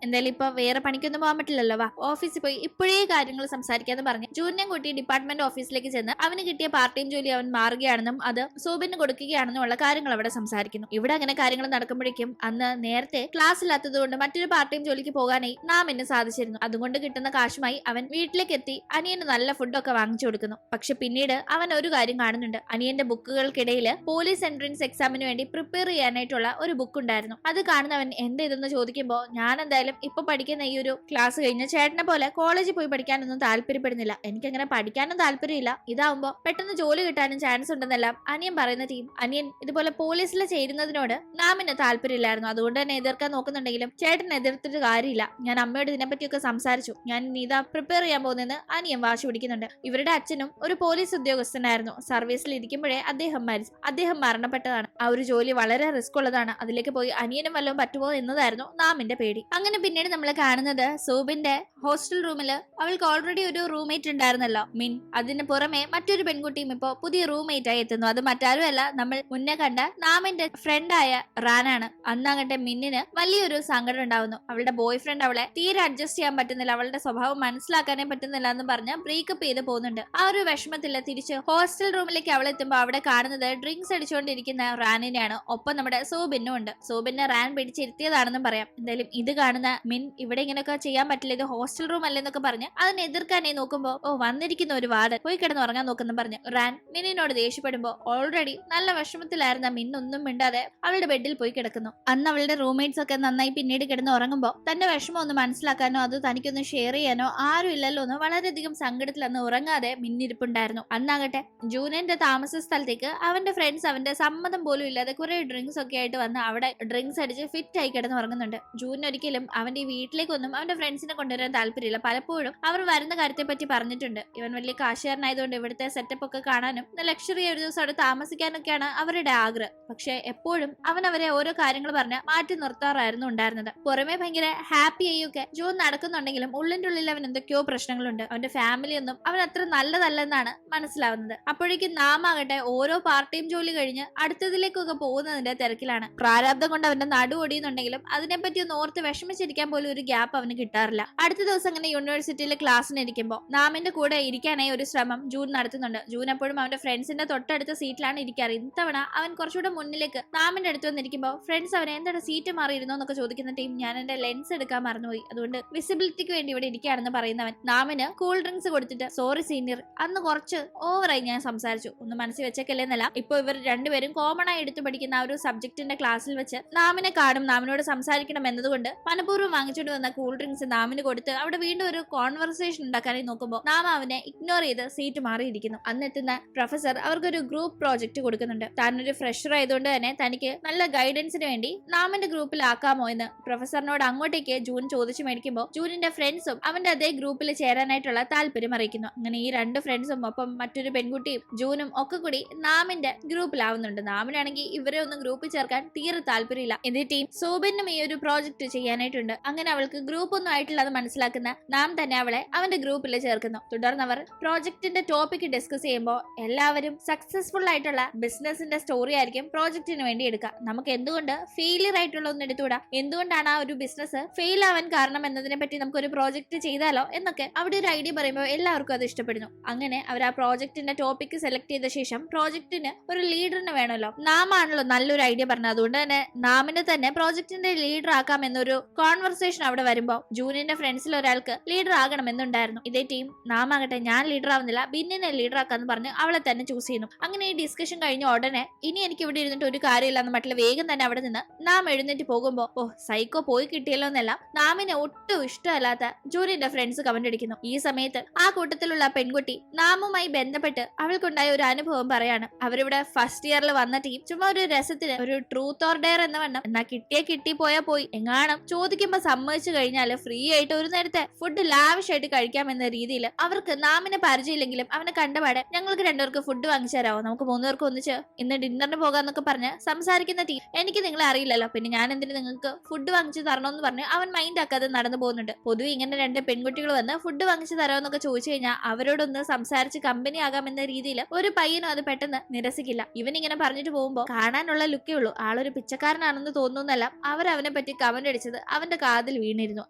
എന്തായാലും ഇപ്പൊ വേറെ പണിക്കൊന്നും പോകാൻ പറ്റില്ലല്ലോ, വാ ഓഫീസിൽ പോയി ഇപ്പോഴേ കാര്യങ്ങൾ സംസാരിക്കാന്ന് പറഞ്ഞ് ജൂനിനെ കൂട്ടി ഡിപ്പാർട്ട്മെന്റ് ഓഫീസിലേക്ക് ചെന്ന് അവന് കിട്ടിയ പാർട്ട് ടൈം ജോലി അവൻ മാറുകയാണെന്നും അത് സൂബിന് കൊടുക്കുകയാണെന്നും ഉള്ള കാര്യങ്ങൾ അവിടെ സംസാരിക്കുന്നു. ഇവിടെ അങ്ങനെ കാര്യങ്ങൾ നടക്കുമ്പോഴേക്കും അന്ന് നേരത്തെ ക്ലാസ് ഇല്ലാത്തത് കൊണ്ട് മറ്റൊരു പാർട്ട് ടൈം ജോലിക്ക് പോകാനായി നാമിന് സാധിച്ചിരുന്നു. അതുകൊണ്ട് കിട്ടുന്ന കാശുമായി അവൻ വീട്ടിലേക്ക് എത്തി അനിയന് നല്ല ഫുഡൊക്കെ വാങ്ങിച്ചു കൊടുക്കുന്നു. പക്ഷെ പിന്നീട് അവൻ ഒരു കാര്യം കാണുന്നുണ്ട്. അനിയന്റെ ബുക്കുകൾക്കിടയിൽ പോലീസ് എൻട്രൻസ് എക്സാമിന് വേണ്ടി പ്രിപ്പയർ ചെയ്യാനായിട്ടുള്ള ഒരു ബുക്ക് ഉണ്ടായിരുന്നു. അത് കാണുന്നവൻ എന്ത് ഇതെന്ന് ചോദിക്കുമ്പോൾ ഞാൻ എന്തായാലും ഇപ്പൊ പഠിക്കുന്ന ഈ ഒരു ക്ലാസ് കഴിഞ്ഞ ചേട്ടനെ പോലെ കോളേജിൽ പോയി പഠിക്കാനൊന്നും താല്പര്യപ്പെടുന്നില്ല, എനിക്കങ്ങനെ പഠിക്കാനും താല്പര്യമില്ല, ഇതാവുമ്പോ പെട്ടെന്ന് ജോലി കിട്ടാനും ചാൻസ് ഉണ്ടെന്നെല്ലാം അനിയൻ പറയുന്ന ടീം അനിയൻ ഇതുപോലെ പോലീസിൽ ചേരുന്നതിനോട് നാമിന് താല്പര്യമില്ലായിരുന്നു. അതുകൊണ്ട് തന്നെ എതിർക്കാൻ നോക്കുന്നുണ്ടെങ്കിലും ചേട്ടൻ എതിർത്തിട്ട് കാര്യമില്ല, ഞാൻ അമ്മയോട് ഇതിനെപ്പറ്റിയൊക്കെ സംസാരിച്ചു, ഞാൻ ഇതാ പ്രിപ്പയർ ചെയ്യാൻ പോകുന്നതെന്ന് അനിയൻ വാശി പിടിക്കുന്നുണ്ട്. ഇവരുടെ അച്ഛനും ഒരു പോലീസ് ഉദ്യോഗസ്ഥനായിരുന്നു. സർവീസിൽ ഇരിക്കുമ്പോഴേ അദ്ദേഹം മരണപ്പെട്ടതാണ്. ആ ഒരു ജോലി വളരെ റിസ്ക് ഉള്ളതാണ്, അതിലേക്ക് പോയി അനിയനും വല്ലതും പറ്റുമോ എന്നതായിരുന്നു നാമിന്റെ പേടി. അങ്ങനെ പിന്നീട് നമ്മൾ കാണുന്നത് സൂബിന്റെ ഹോസ്റ്റൽ റൂമിൽ അവൾക്ക് ഓൾറെഡി ഒരു റൂംമേറ്റ് ഉണ്ടായിരുന്നല്ലോ, മിൻ. അതിന് പുറമെ മറ്റൊരു പെൺകുട്ടിയും ഇപ്പോ പുതിയ റൂംമേറ്റ് ആയി എത്തുന്നു. അത് മറ്റാരുമല്ല, നമ്മൾ മുന്നേ കണ്ട നാമിന്റെ ഫ്രണ്ടായ റാനാണ്. അന്നങ്ങട്ടെ മിന്നിന് വലിയൊരു സങ്കടം ഉണ്ടാവുന്നു. അവളുടെ ബോയ് ഫ്രണ്ട് അവളെ തീരെ അഡ്ജസ്റ്റ് ചെയ്യാൻ പറ്റുന്നില്ല, അവളുടെ സ്വഭാവം മനസ്സിലാക്കാനേ പറ്റുന്നില്ല എന്ന് പറഞ്ഞ് ബ്രേക്കപ്പ് ചെയ്ത് പോകുന്നുണ്ട്. ആ ഒരു വിഷമത്തില്ല തിരിച്ച് ഹോസ്റ്റൽ റൂമിലേക്ക് അവൾ എത്തുമ്പോൾ അവിടെ കാണുന്നത് ഡ്രിങ്ക്സ് അടിച്ചുകൊണ്ടിരിക്കുന്ന റാനിനെയാണ്. ഒപ്പം നമ്മുടെ സോബിനും ഉണ്ട്. സോബിനെ റാൻ പിടിച്ചിരുത്തിയതാണെന്നും പറയാം. എന്തായാലും ഇത് കാണുന്ന മിൻ ഇവിടെ ഇങ്ങനെയൊക്കെ ചെയ്യാൻ പറ്റില്ല, ഇത് ഹോസ്റ്റൽ റൂം അല്ലെന്നൊക്കെ പറഞ്ഞ് അതിനെ എതിർക്കാനായി നോക്കുമ്പോ വന്നിരിക്കുന്ന ഒരു വാർഡ് പോയി കിടന്ന് ഉറങ്ങാൻ നോക്കുന്നു പറഞ്ഞു റാൻ മിന്നിനോട് ദേഷ്യപ്പെടുമ്പോ ഓൾറെഡി നല്ല വിഷമത്തിലായിരുന്ന മിൻ ഒന്നും മിണ്ടാതെ അവളുടെ ബെഡിൽ പോയി കിടക്കുന്നു. അന്ന് അവളുടെ റൂംമേറ്റ്സ് ഒക്കെ നന്നായി പിന്നീട് കിടന്ന് ഉറങ്ങുമ്പോൾ തന്റെ വിഷമം ഒന്ന് മനസ്സിലാക്കാനോ അത് തനിക്കൊന്ന് ഷെയർ ചെയ്യാനോ ആരും ഇല്ലല്ലോ എന്ന് വളരെയധികം സങ്കടത്തിൽ അന്ന് ഉറങ്ങാതെ മിന്നിരിപ്പുണ്ടായിരുന്നു. അന്നാകട്ടെ ജൂനിന്റെ താമസ സ്ഥലത്തേക്ക് അവന്റെ ഫ്രണ്ട്സ് അവന്റെ സമ്മതം പോലും ഇല്ലാതെ കുറെ ഡ്രിങ്ക്സ് ഒക്കെ ആയിട്ട് വന്ന് അവിടെ ഡ്രിങ്ക്സ് അടിച്ച് ഫിറ്റ് ആയി കിടന്ന് ഉറങ്ങുന്നുണ്ട്. ജൂൻ ഒരിക്കലും അവന്റെ വീട്ടിലേക്കൊന്നും അവന്റെ ഫ്രണ്ട്സിനെ കൊണ്ടുവരാൻ താല്പര്യമില്ല. പലപ്പോഴും അവർ വരുന്ന കാര്യത്തെ പറ്റി പറഞ്ഞിട്ടുണ്ട്. ഇവൻ വലിയ കാശുകാരനായതുകൊണ്ട് ഇവിടുത്തെ സെറ്റപ്പ് ഒക്കെ കാണാനും ലക്ഷറി ഒരു ദിവസം അവിടെ താമസിക്കാനൊക്കെയാണ് അവരുടെ ആഗ്രഹം. പക്ഷെ എപ്പോഴും അവൻ അവരെ ഓരോ കാര്യങ്ങൾ പറഞ്ഞ് മാറ്റി നിർത്താറായിരുന്നു ഉണ്ടായിരുന്നത്. പുറമെ ഭയങ്കര ഹാപ്പി ആയൊക്കെ ജൂൺ നടക്കുന്നുണ്ടെങ്കിലും ഉള്ളിന്റെ ഉള്ളിൽ അവൻ എന്തൊക്കെയോ പ്രശ്നങ്ങളുണ്ട്. അവന്റെ ഫാമിലി ഒന്നും അവൻ അത്ര നല്ലതല്ലെന്നാണ് മനസ്സിലാവുന്നത്. അപ്പോഴേക്കും നാമാകട്ടെ ഓരോ പാർട്ട് ടൈം ജോലി കഴിഞ്ഞ് അടുത്തതിലേക്കൊക്കെ പോകുന്നതിന്റെ തിരക്കിലാണ്. പ്രാരാബ്ദം കൊണ്ട് അവന്റെ നടു ഒടിയുന്നുണ്ടെങ്കിലും അതിനെപ്പറ്റി ഒന്ന് ഓർത്ത് വിഷമിച്ചിരിക്കാൻ പോലും ഒരു ഗ്യാപ്പ് അവന് കിട്ടാറില്ല. അടുത്ത ദിവസം അങ്ങനെ യൂണിവേഴ്സിറ്റിയിലെ ക്ലാസ്സിന് ഇരിക്കുമ്പോൾ നാമിന്റെ കൂടെ ഇരിക്കാനായി ഒരു ശ്രമം ജൂൺ നടത്തുന്നുണ്ട്. ജൂൺ എപ്പോഴും അവന്റെ ഫ്രണ്ട്സിന്റെ തൊട്ടടുത്ത സീറ്റിലാണ് ഇരിക്കാറ്. ഇത്തവണ അവൻ കുറച്ചുകൂടെ മുന്നിലേക്ക് നാമിന്റെ അടുത്ത് വന്നിരിക്കുമ്പോൾ ഫ്രണ്ട്സ് അവനെ എന്താണ് സീറ്റ് മാറിയിരുന്നോ എന്നൊക്കെ ചോദിക്കുന്ന ടീം ഞാൻ എന്റെ ലെൻസ് എടുക്കാൻ മറന്നുപോയി, അതുകൊണ്ട് വിസിബിലിറ്റിക്ക് വേണ്ടി ഇവിടെ ഇരിക്കുകയാണെന്ന് പറയുന്നവൻ നാമിന് കൂൾ ഡ്രിങ്ക്സ് കൊടുത്തിട്ട് സോറി സീനിയർ, അന്ന് കുറച്ച് ഓവറായി ഞാൻ സംസാരിച്ചു, ഒന്ന് മനസ്സിൽ വെച്ചേക്കല്ലേ എന്നല്ല. ഇപ്പൊ ഇവർ രണ്ടുപേരും കോമൺ ആയി എടുത്തു പഠിക്കുന്ന ആ ഒരു സബ്ജക്റ്റിന്റെ ക്ലാസ്സിൽ വെച്ച് നാമിനെ കാണും, നാമിനോട് സംസാരിക്കണം എന്നതുകൊണ്ട് മനഃപൂർവ്വം വാങ്ങിച്ചുകൊണ്ട് വന്ന കൂൾ ഡ്രിങ്ക്സ് നാമിന് കൊടുത്ത് അവിടെ വീണ്ടും ഒരു കോൺവെർസേഷൻ ഉണ്ടാക്കാനായി നോക്കുമ്പോൾ നാമ അവനെ ഇഗ്നോർ ചെയ്ത് സീറ്റ് മാറിയിരിക്കുന്നു. അന്നെത്തുന്ന പ്രൊഫസർ അവർക്കൊരു ഗ്രൂപ്പ് പ്രോജക്റ്റ് കൊടുക്കുന്നുണ്ട്. താനൊരു ഫ്രഷർ ആയതുകൊണ്ട് തന്നെ തനിക്ക് നല്ല ഗൈഡൻസിന് വേണ്ടി നാമിന്റെ ഗ്രൂപ്പിലാക്കാമോ എന്ന് പ്രൊഫസറിനോട് അങ്ങോട്ടേക്ക് ജൂൺ ചോദിച്ചു മേടിക്കുമ്പോൾ ജൂനിന്റെ ഫ്രണ്ട്സും അവന്റെ അതേ ഗ്രൂപ്പിൽ ചേരാനായിട്ടുള്ള താല്പര്യം അറിയിക്കുന്നു. അങ്ങനെ ഈ രണ്ട് ഫ്രണ്ട്സും ഒപ്പം മറ്റൊരു പെൺകുട്ടിയും ജൂനും ഒക്കെ കൂടി നാമിന്റെ ഗ്രൂപ്പിലാവുന്നുണ്ട്. നാമിനാണെങ്കിൽ ഇവരെ ഒന്നും ഗ്രൂപ്പിൽ ചേർക്കാൻ തീരെ താല്പര്യമില്ല. എന്നിട്ട് സോബിനും ഈ ഒരു പ്രോജക്റ്റ് ചെയ്യാനായിട്ടുണ്ട്. അങ്ങനെ അവൾക്ക് ഗ്രൂപ്പ് ഒന്നും ആയിട്ടില്ല അത് മനസ്സിലാക്കുന്ന നാം തന്നെ അവളെ അവന്റെ ഗ്രൂപ്പിൽ ചേർക്കുന്നു. തുടർന്ന് അവർ പ്രോജക്റ്റിന്റെ ടോപ്പിക് ഡിസ്കസ് ചെയ്യുമ്പോൾ എല്ലാവരും സക്സസ്ഫുൾ ആയിട്ടുള്ള ബിസിനസിന്റെ സ്റ്റോറി ആയിരിക്കും പ്രോജക്റ്റിന് വേണ്ടി എടുക്കുക. നമുക്ക് എന്തുകൊണ്ട് ഫെയിലിയർ ആയിട്ടുള്ള ഒന്ന് എടുത്തുകൂടാ, എന്തുകൊണ്ടാണ് ആ ഒരു ബിസിനസ് ഫെയിൽ ആവാൻ കാരണം എന്നതിനെ പറ്റി നമുക്കൊരു പ്രോജക്റ്റ് ചെയ്താലോ എന്നൊക്കെ അവിടെ ഒരു ഐഡിയ പറയുമ്പോൾ എല്ലാവർക്കും അത് ഇഷ്ടപ്പെടുന്നു. അങ്ങനെ അവർ ആ പ്രോജക്റ്റിന്റെ ടോപ്പിക് സെലക്ട് ചെയ്ത ശേഷം പ്രോജക്റ്റിന് ഒരു ലീഡറിന് വേണമല്ലോ. നാമാണല്ലോ നല്ലൊരു ഐഡിയ പറഞ്ഞത്, അതുകൊണ്ട് തന്നെ നാമിനെ തന്നെ പ്രോജക്റ്റിന്റെ ലീഡർ ആക്കാം എന്നൊരു കോൺവെർസേഷൻ അവിടെ വരുമ്പോൾ ജൂനിന്റെ ഫ്രണ്ട്സിൽ ഒരാൾക്ക് ലീഡർ ആകണമെന്നുണ്ടായിരുന്നു. ഇതേ ടീം നാമാകട്ടെ ഞാൻ ലീഡർ ആവുന്നില്ല, ബിന്നിനെ ലീഡർ ആക്കാന്ന് പറഞ്ഞ് അവളെ തന്നെ ചൂസ് ചെയ്യുന്നു. അങ്ങനെ ഈ ഡിസ്കഷൻ കഴിഞ്ഞ ഉടനെ ഇനി എനിക്ക് ഇവിടെ ഇരുന്നിട്ട് ഒരു കാര്യമില്ലെന്ന് മറ്റുള്ള വേഗം തന്നെ അവിടെ നിന്ന് നാം എഴുന്നേറ്റ് പോകുമ്പോ സൈക്കോ പോയി കിട്ടിയല്ലോ എന്നല്ല നാമിനെ ഒട്ടും ഇഷ്ടമല്ലാത്ത ജൂനിന്റെ ഫ്രണ്ട്സ് കമന്റ് അടിക്കുന്നു. ഈ സമയത്ത് ആ കൂട്ടത്തിലുള്ള പെൺകുട്ടി നാമുമായി ബന്ധപ്പെട്ട് അവൾക്കുണ്ടായ ഒരു അനുഭവം പറയാണ്. അവരിവിടെ ഫസ്റ്റ് ഇയറിൽ വന്ന ടീം ചുമ്മാ ഒരു രസത്തിന് ഒരു ട്രൂത്ത് ഓർ ഡെയർ എന്ന വണ്ണം എന്നാ കിട്ടി പോയാ പോയി എങ്ങാണം ചോദിക്കുമ്പോ സമ്മതിച്ചു കഴിഞ്ഞാല് ഫ്രീ ആയിട്ട് ഒരു നേരത്തെ ഫുഡ് ലാവിഷ് ആയിട്ട് കഴിക്കാമെന്ന രീതിയിൽ അവർക്ക് നാമിനെ പരിചയമില്ലെങ്കിലും അവനെ കണ്ടപാടെ ഞങ്ങൾക്ക് രണ്ടുപേർക്ക് ഫുഡ് വാങ്ങിച്ചു തരാമോ, നമുക്ക് മൂന്നുപേർക്ക് ഒന്നിച്ച് ഇന്ന് ഡിന്നറിന് പോകാന്നൊക്കെ പറഞ്ഞ് സംസാരിക്കുന്ന ടീം എനിക്ക് നിങ്ങളെ അറിയില്ലല്ലോ, പിന്നെ ഞാൻ എന്തിനു നിങ്ങൾക്ക് ഫുഡ് വാങ്ങിച്ചു തരണമെന്ന് പറഞ്ഞ് അവൻ മൈൻഡ് ആക്കാതെ നടന്നു പോകുന്നുണ്ട്. പൊതുവെ ഇങ്ങനെ രണ്ട് പെൺകുട്ടികൾ വന്ന് ഫുഡ് വാങ്ങിച്ചു തരാമെന്നൊക്കെ ചോദിച്ചു കഴിഞ്ഞാൽ അവരോടൊന്ന് സംസാരിച്ച് കമ്പനി ആകാമെന്ന രീതിയിൽ ഒരു പയ്യനും അത് പെട്ടെന്ന് നിരസിക്കില്ല. ഇവൻ ഇങ്ങനെ പറഞ്ഞിട്ട് പോകുമ്പോൾ കാണാനുള്ള ലുക്കേ ഉള്ളൂ, ആളൊരു പിച്ചക്കാരനാണെന്ന് തോന്നുന്നല്ല അവരവനെ പറ്റി കമന്റ് അടിച്ചത് അവൻ അവന്റെ കാതിൽ വീണിരുന്നു.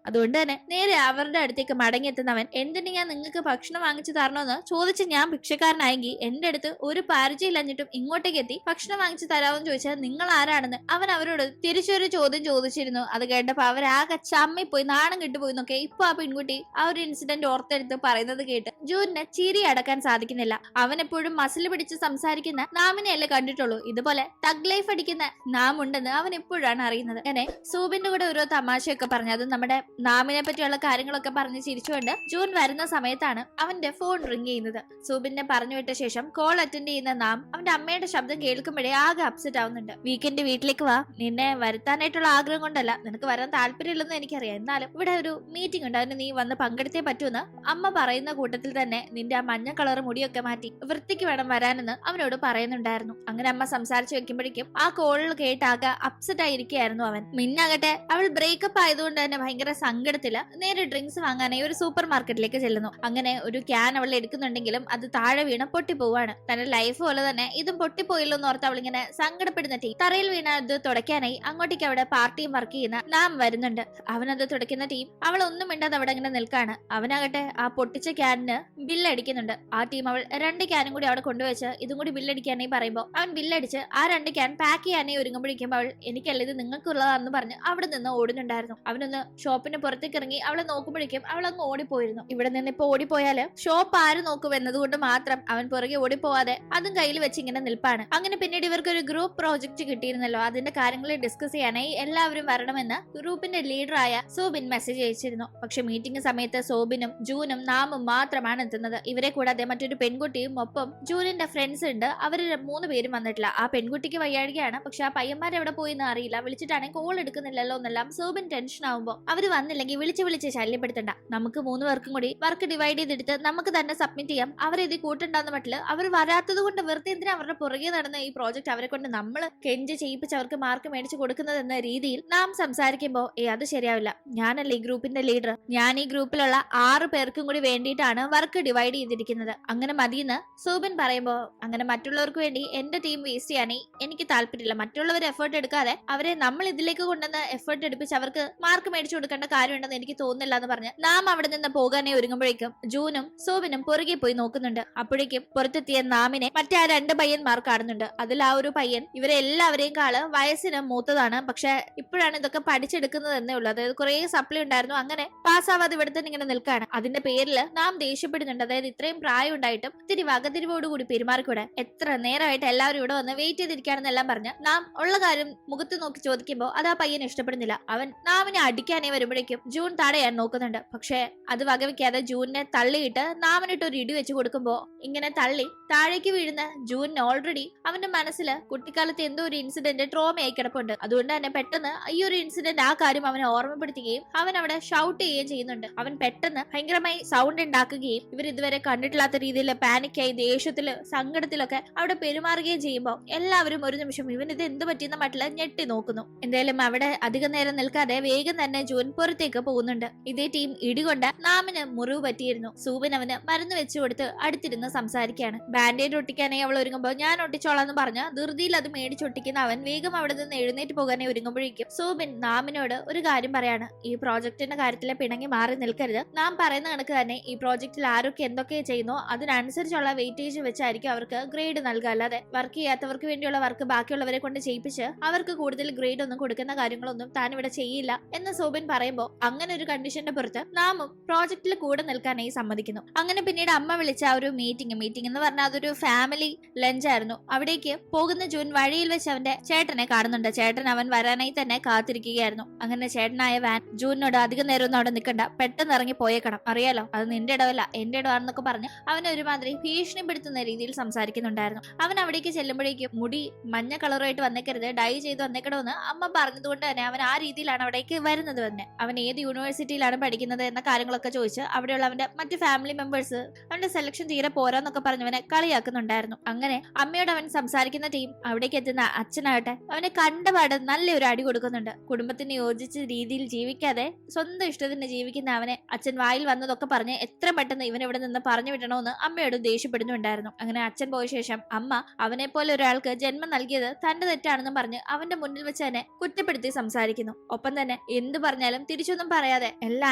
അതുകൊണ്ട് തന്നെ നേരെ അവരുടെ അടുത്തേക്ക് മടങ്ങിയെത്തുന്നവൻ എന്തിന് ഞാൻ നിങ്ങൾക്ക് ഭക്ഷണം വാങ്ങിച്ചു തരണമെന്ന് ചോദിച്ച് ഞാൻ ഭിക്ഷക്കാരനായെങ്കിൽ എന്റെ അടുത്ത് ഒരു പരിചയമില്ലഞ്ഞിട്ടും ഇങ്ങോട്ടേക്ക് എത്തി ഭക്ഷണം വാങ്ങിച്ചു തരാമെന്ന് ചോദിച്ചാൽ നിങ്ങൾ ആരാണെന്ന് അവൻ അവരോട് തിരിച്ചൊരു ചോദ്യം ചോദിച്ചിരുന്നു. അത് കേട്ടപ്പോ അവരാകെ ചമ്മിപ്പോയി നാണം കിട്ടുപോയി എന്നൊക്കെ ഇപ്പൊ ആ പെൺകുട്ടി ആ ഒരു ഇൻസിഡന്റ് ഓർത്തെടുത്ത് പറയുന്നത് കേട്ട് ജൂനിന് ചിരി അടക്കാൻ സാധിക്കുന്നില്ല. അവൻ എപ്പോഴും മസിൽ പിടിച്ച് സംസാരിക്കുന്ന നാമിനെയല്ലേ കണ്ടിട്ടുള്ളൂ, ഇതുപോലെ ടഗ് ലൈഫ് അടിക്കുന്ന നാം ഉണ്ടെന്ന് അവൻ എപ്പോഴാണ് അറിയുന്നത്. അങ്ങനെ സൂബിന്റെ കൂടെ ഓരോ തമാശയൊക്കെ പറഞ്ഞു അത് നമ്മുടെ നാമിനെ പറ്റിയുള്ള കാര്യങ്ങളൊക്കെ പറഞ്ഞ് ചിരിച്ചുകൊണ്ട് ജൂൻ വരുന്ന സമയത്താണ് അവന്റെ ഫോൺ റിംഗ് ചെയ്യുന്നത്. സൂബിനെ പറഞ്ഞു വിട്ട ശേഷം കോൾ അറ്റൻഡ് ചെയ്യുന്ന നാം അവന്റെ അമ്മയുടെ ശബ്ദം കേൾക്കുമ്പോഴേ ആകെ അപ്സെറ്റ് ആവുന്നുണ്ട്. വീക്കെൻഡ് വീട്ടിലേക്ക് വാ, നിന്നെ വരുത്താനായിട്ടുള്ള ആഗ്രഹം കൊണ്ടല്ല, നിനക്ക് വരാൻ താല്പര്യമില്ലെന്ന് എനിക്കറിയാം, എന്നാലും ഇവിടെ ഒരു മീറ്റിംഗ് ഉണ്ട്, അതിന് നീ വന്ന് പങ്കെടുത്തേ പറ്റൂന്ന് അമ്മ പറയുന്ന കൂട്ടത്തിൽ തന്നെ നിന്റെ ആ മഞ്ഞ കളർ മുടിയൊക്കെ മാറ്റി വൃത്തിക്ക് വേണം വരാനെന്ന് അവനോട് പറയുന്നുണ്ടായിരുന്നു. അങ്ങനെ അമ്മ സംസാരിച്ചു വെക്കുമ്പോഴേക്കും ആ കോളിൽ കേട്ടാകെ അപ്സെറ്റ് ആയിരിക്കുകയായിരുന്നു അവൻ. മിന്നാകട്ടെ അവൾ ബ്രേക്കപ്പ് ആയതുകൊണ്ട് തന്നെ ഭയങ്കര സങ്കടത്തില് നേരെ ഡ്രിങ്ക്സ് വാങ്ങാനായി ഒരു സൂപ്പർ മാർക്കറ്റിലേക്ക് ചെല്ലുന്നു. അങ്ങനെ ഒരു ക്യാൻ അവൾ എടുക്കുന്നുണ്ടെങ്കിലും അത് താഴെ വീണ് പൊട്ടിപ്പോവാണ്. തന്റെ ലൈഫ് പോലെ തന്നെ ഇതും പൊട്ടിപ്പോയില്ലോ എന്ന് ഓർത്ത് അവളിങ്ങനെ സങ്കടപ്പെടുന്ന ടീം തറയിൽ വീണ അത് തുടയ്ക്കാനായി അങ്ങോട്ടേക്ക് അവിടെ പാർട്ടിയും വർക്ക് ചെയ്യുന്ന നാം വരുന്നുണ്ട്. അവനത് തുടയ്ക്കുന്ന ടീം അവൾ ഒന്നും മിണ്ടാതെ അവിടെ ഇങ്ങനെ നിൽക്കാണ്. അവനാകട്ടെ ആ പൊട്ടിച്ച ക്യാനിന് ബില്ലടിക്കുന്നുണ്ട്. ആ ടീം അവൾ 2 ക്യാനും കൂടി അവിടെ കൊണ്ടുവച്ച് ഇതും കൂടി ബില്ലടിക്കാനായി പറയുമ്പോൾ അവൻ ബില്ലടിച്ച് ആ 2 ക്യാൻ പാക്ക് ചെയ്യാനായി ഒരുങ്ങുമ്പോഴേക്കും അവൾ എനിക്കല്ല ഇത് നിങ്ങൾക്കുള്ളതാണെന്ന് പറഞ്ഞ് അവിടെ നിന്ന് ഓടുന്നുണ്ടായിരുന്നു. അവനൊന്ന് ഷോപ്പിന് പുറത്തേക്ക് ഇറങ്ങി അവളെ നോക്കുമ്പോഴേക്കും അവൾ അങ്ങ് ഓടിപ്പോയിരുന്നു. ഇവിടെ നിന്ന് ഇപ്പൊ ഓടിപ്പോയാല് ഷോപ്പ് ആര് നോക്കും എന്നതുകൊണ്ട് മാത്രം അവൻ പുറകെ ഓടിപ്പോവാതെ അതും കയ്യിൽ വെച്ച് ഇങ്ങനെ നിൽപ്പാണ്. അങ്ങനെ പിന്നീട് ഇവർക്ക് ഒരു ഗ്രൂപ്പ് പ്രോജക്റ്റ് കിട്ടിയിരുന്നല്ലോ, അതിന്റെ കാര്യങ്ങൾ ഡിസ്കസ് ചെയ്യാനായി എല്ലാവരും വരണമെന്ന് ഗ്രൂപ്പിന്റെ ലീഡറായ സോബിൻ മെസ്സേജ് അയച്ചിരുന്നു. പക്ഷെ മീറ്റിംഗ് സമയത്ത് സോബിനും ജൂനും നാമും മാത്രമാണ് എത്തുന്നത്. ഇവരെ കൂടാതെ മറ്റൊരു പെൺകുട്ടിയും ഒപ്പം ജൂനിന്റെ ഫ്രണ്ട്സ് ഉണ്ട്. അവര് 3 പേരും വന്നിട്ടില്ല. ആ പെൺകുട്ടിക്ക് വയ്യാഴികയാണ്, പക്ഷെ ആ പയ്യന്മാർ എവിടെ പോയിന്ന് അറിയില്ല. വിളിച്ചിട്ടാണെങ്കിൽ കോൾ എടുക്കുന്നില്ലല്ലോ എന്നെല്ലാം സോബിൻ ടെൻഷൻ ആവുമ്പോൾ അവര് വന്നില്ലെങ്കിൽ വിളിച്ച് ശല്യപ്പെടുത്തണ്ട, നമുക്ക് 3 പേർക്കും കൂടി വർക്ക് ഡിവൈഡ് ചെയ്തെടുത്ത് നമുക്ക് തന്നെ സബ്മിറ്റ് ചെയ്യാം, അവരെ ഇത് കൂട്ടുണ്ടാകുന്ന മട്ടില് അവർ വരാത്തത് കൊണ്ട് വെറുതെ എന്തിനാ അവരുടെ പുറകെ നടന്ന ഈ പ്രോജക്ട് അവരെ കൊണ്ട് നമ്മൾ കെഞ്ച് ചെയ്യിപ്പിച്ച് അവർക്ക് മാർക്ക് മേടിച്ച് കൊടുക്കുന്നത് എന്ന രീതിയിൽ നാം സംസാരിക്കുമ്പോ അത് ശരിയാവില്ല, ഞാനല്ലേ ഈ ഗ്രൂപ്പിന്റെ ലീഡർ, ഞാൻ ഈ ഗ്രൂപ്പിലുള്ള 6 പേർക്കും കൂടി വേണ്ടിയിട്ടാണ് വർക്ക് ഡിവൈഡ് ചെയ്തിരിക്കുന്നത്, അങ്ങനെ മതിയെന്ന് സൂബൻ പറയുമ്പോ അങ്ങനെ മറ്റുള്ളവർക്ക് വേണ്ടി എന്റെ ടീം വേസ്റ്റ് ചെയ്യാനേ എനിക്ക് താല്പര്യമില്ല, മറ്റുള്ളവർ എഫേർട്ട് എടുക്കാതെ അവരെ നമ്മൾ ഇതിലേക്ക് കൊണ്ടുവന്ന് എഫേർട്ട് എടുപ്പിച്ച് അവർക്ക് മാർക്ക് മേടിച്ചു കൊടുക്കേണ്ട കാര്യമുണ്ടെന്ന് എനിക്ക് തോന്നുന്നില്ല എന്ന് പറഞ്ഞ് നാം അവിടെ നിന്ന് പോകാനേ ഒരുങ്ങുമ്പോഴേക്കും ജൂനും സോബിനും പുറകെ പോയി നോക്കുന്നുണ്ട്. അപ്പോഴേക്കും പുറത്തെത്തിയ നാമിനെ മറ്റേ ആ 2 പയ്യന്മാർ കാണുന്നുണ്ട്. അതിൽ ആ ഒരു പയ്യൻ ഇവരെ എല്ലാവരെയും കാള് വയസ്സിന് മൂത്തതാണ്, പക്ഷെ ഇപ്പോഴാണ് ഇതൊക്കെ പഠിച്ചെടുക്കുന്നത് എന്നേ ഉള്ളൂ, അതായത് കുറെ സപ്ലി ഉണ്ടായിരുന്നു, അങ്ങനെ പാസ്സാവാതെ ഇവിടെ തന്നെ ഇങ്ങനെ നിൽക്കാണ്. അതിന്റെ പേരിൽ നാം ദേഷ്യപ്പെടുന്നുണ്ട്. അതായത് ഇത്രയും പ്രായം ഉണ്ടായിട്ടും ഇത്തിരി വകതിരിവോടുകൂടി പെരുമാറിക്കൂടെ, എത്ര നേരമായിട്ട് എല്ലാവരും ഇവിടെ വന്ന് വെയിറ്റ് ചെയ്തിരിക്കുകയാണെന്നെല്ലാം പറഞ്ഞ് നാം ഉള്ള കാര്യം മുഖത്ത് നോക്കി ചോദിക്കുമ്പോൾ അത് ആ പയ്യൻ ഇഷ്ടപ്പെടുന്നില്ല. അവൻ നാമിനെ അടിക്കാനേ വരുമ്പോഴേക്കും ജൂൺ തടയാൻ നോക്കുന്നുണ്ട്. പക്ഷെ അത് വകവെക്കാതെ ജൂണിനെ തള്ളിയിട്ട് നാമിനിട്ട് ഒരു ഇടി വെച്ച് കൊടുക്കുമ്പോ ഇങ്ങനെ തള്ളി താഴേക്ക് വീഴുന്ന ജൂണിന് ഓൾറെഡി അവന്റെ മനസ്സിൽ കുട്ടിക്കാലത്ത് എന്തോ ഒരു ഇൻസിഡന്റ് ട്രോമയായി കിടപ്പുണ്ട്. അതുകൊണ്ട് തന്നെ പെട്ടെന്ന് ഈ ഒരു ഇൻസിഡന്റ് ആ കാര്യം അവനെ ഓർമ്മപ്പെടുത്തുകയും അവൻ അവിടെ ഷൗട്ട് ചെയ്യുകയും ചെയ്യുന്നുണ്ട്. അവൻ പെട്ടെന്ന് ഭയങ്കരമായി സൗണ്ട് ഉണ്ടാക്കുകയും ഇവർ ഇതുവരെ കണ്ടിട്ടില്ലാത്ത രീതിയിൽ പാനിക്കായി ദേഷ്യത്തില് സങ്കടത്തിലൊക്കെ അവിടെ പെരുമാറുകയും ചെയ്യുമ്പോൾ എല്ലാവരും ഒരു നിമിഷം ഇവൻ ഇത് എന്ത് പറ്റിയെന്ന മട്ടില് ഞെട്ടി നോക്കുന്നു. എന്തായാലും അവിടെ അധികം നേരം നിൽക്കാതെ വേഗം തന്നെ ജൂൻ പുറത്തേക്ക് പോകുന്നുണ്ട്. ഇതേ ടീം ഇടികൊണ്ട് നാമിന് മുറിവ് പറ്റിയിരുന്നു. സൂബൻ അവന് മരുന്ന് വെച്ചു കൊടുത്ത് അടുത്തിരുന്ന് സംസാരിക്കുകയാണ്. ബാൻഡേജ് ഒട്ടിക്കാനായി അവൾ ഒരുങ്ങുമ്പോൾ ഞാൻ ഒട്ടിച്ചോളാന്ന് പറഞ്ഞ് ധൃതിയിൽ അത് മേടിച്ചൊട്ടിക്കുന്ന അവൻ വേഗം അവിടെ നിന്ന് എഴുന്നേറ്റ് പോകാനായി ഒരുങ്ങുമ്പോഴേക്കും സൂബിൻ നാമിനോട് ഒരു കാര്യം പറയാണ്, ഈ പ്രോജക്റ്റിന്റെ കാര്യത്തിലെ പിണങ്ങി മാറി നിൽക്കരുത്, നാം പറയുന്ന കണക്ക് തന്നെ ഈ പ്രോജക്റ്റിൽ ആരൊക്കെ എന്തൊക്കെ ചെയ്യുന്നോ അതിനനുസരിച്ചുള്ള വെയിറ്റേജ് വെച്ചായിരിക്കും അവർക്ക് ഗ്രേഡ് നൽകുക, അല്ലാതെ വർക്ക് ചെയ്യാത്തവർക്ക് വേണ്ടിയുള്ള വർക്ക് ബാക്കിയുള്ളവരെ കൊണ്ട് ചെയ്യിപ്പിച്ച് അവർക്ക് കൂടുതൽ ഗ്രേഡ് ഒന്നും കൊടുക്കുന്ന കാര്യങ്ങളൊന്നും താൻ ഇവിടെ ചെയ്യില്ല എന്ന് സൂബിൻ പറയുമ്പോൾ അങ്ങനെ ഒരു കണ്ടീഷന്റെ പുറത്ത് നാമും പ്രോജക്റ്റിൽ കൂടെ നിൽക്കാനായി സമ്മതിക്കുന്നു. അങ്ങനെ പിന്നീട് അമ്മ വിളിച്ച ആ ഒരു മീറ്റിംഗ് എന്ന് പറഞ്ഞാൽ അതൊരു ഫാമിലി ലഞ്ച് ആയിരുന്നു. അവിടേക്ക് പോകുന്ന ജൂൻ വഴിയിൽ വെച്ച് അവന്റെ ചേട്ടനെ കാണുന്നുണ്ട്. ചേട്ടൻ അവൻ വരാനായി തന്നെ കാത്തിരിക്കുകയായിരുന്നു. അങ്ങനെ ചേട്ടനായ വാൻ ജൂനിനോട് അധികം നേരം ഒന്നും അവിടെ നിൽക്കണ്ട, പെട്ടെന്ന് ഇറങ്ങി പോയേക്കണം, അറിയാലോ അത് നിന്റെ ഇടവല്ല എന്റെ ഇടവാണെന്നൊക്കെ പറഞ്ഞ് അവനെ ഒരുമാതിരി ഭീഷണിപ്പെടുത്തുന്ന രീതിയിൽ സംസാരിക്കുന്നുണ്ടായിരുന്നു. അവൻ അവിടേക്ക് ചെല്ലുമ്പോഴേക്കും മുടി മഞ്ഞ കളറുമായിട്ട് വന്നേക്കരുത്, ഡൈ ചെയ്ത് വന്നേക്കണമെന്ന് അമ്മ പറഞ്ഞതുകൊണ്ട് തന്നെ അവൻ ആ രീതിയിലാണ് അവിടേക്ക് വരുന്നത് തന്നെ. അവൻ ഏത് യൂണിവേഴ്സിറ്റിയിലാണ് പഠിക്കുന്നത് എന്ന കാര്യങ്ങളൊക്കെ ചോദിച്ച് അവിടെയുള്ള അവന്റെ മറ്റു ഫാമിലി മെമ്പേഴ്സ് അവന്റെ സെലക്ഷൻ തീരെ പോരാന്നൊക്കെ പറഞ്ഞവനെ കളിയാക്കുന്നുണ്ടായിരുന്നു. അങ്ങനെ അമ്മയോട് അവൻ സംസാരിക്കുന്ന ടീം അവിടേക്ക് എത്തുന്ന അച്ഛനാകട്ടെ അവനെ കണ്ടപാട് നല്ലൊരു അടി കൊടുക്കുന്നുണ്ട്. കുടുംബത്തിന് യോജിച്ച രീതിയിൽ ജീവിക്കാതെ സ്വന്തം ഇഷ്ടത്തിന് ജീവിക്കുന്ന അവനെ അച്ഛൻ വായിൽ വന്നതൊക്കെ പറഞ്ഞ് എത്ര പെട്ടെന്ന് ഇവൻ ഇവിടെ നിന്ന് പറഞ്ഞു വിടണമെന്ന് അമ്മയോട് ദേഷ്യപ്പെടുന്നുണ്ടായിരുന്നു. അങ്ങനെ അച്ഛൻ പോയ ശേഷം അമ്മ അവനെ പോലെ ഒരാൾക്ക് ജന്മം നൽകിയത് തന്റെ തെറ്റാണെന്നും പറഞ്ഞ് അവന്റെ മുന്നിൽ വെച്ച് തന്നെ കുറ്റപ്പെടുത്തി സംസാരിക്കുന്നു. ഒപ്പം തന്നെ തന്നെ എന്ത് പറഞ്ഞാലും തിരിച്ചൊന്നും പറയാതെ എല്ലാം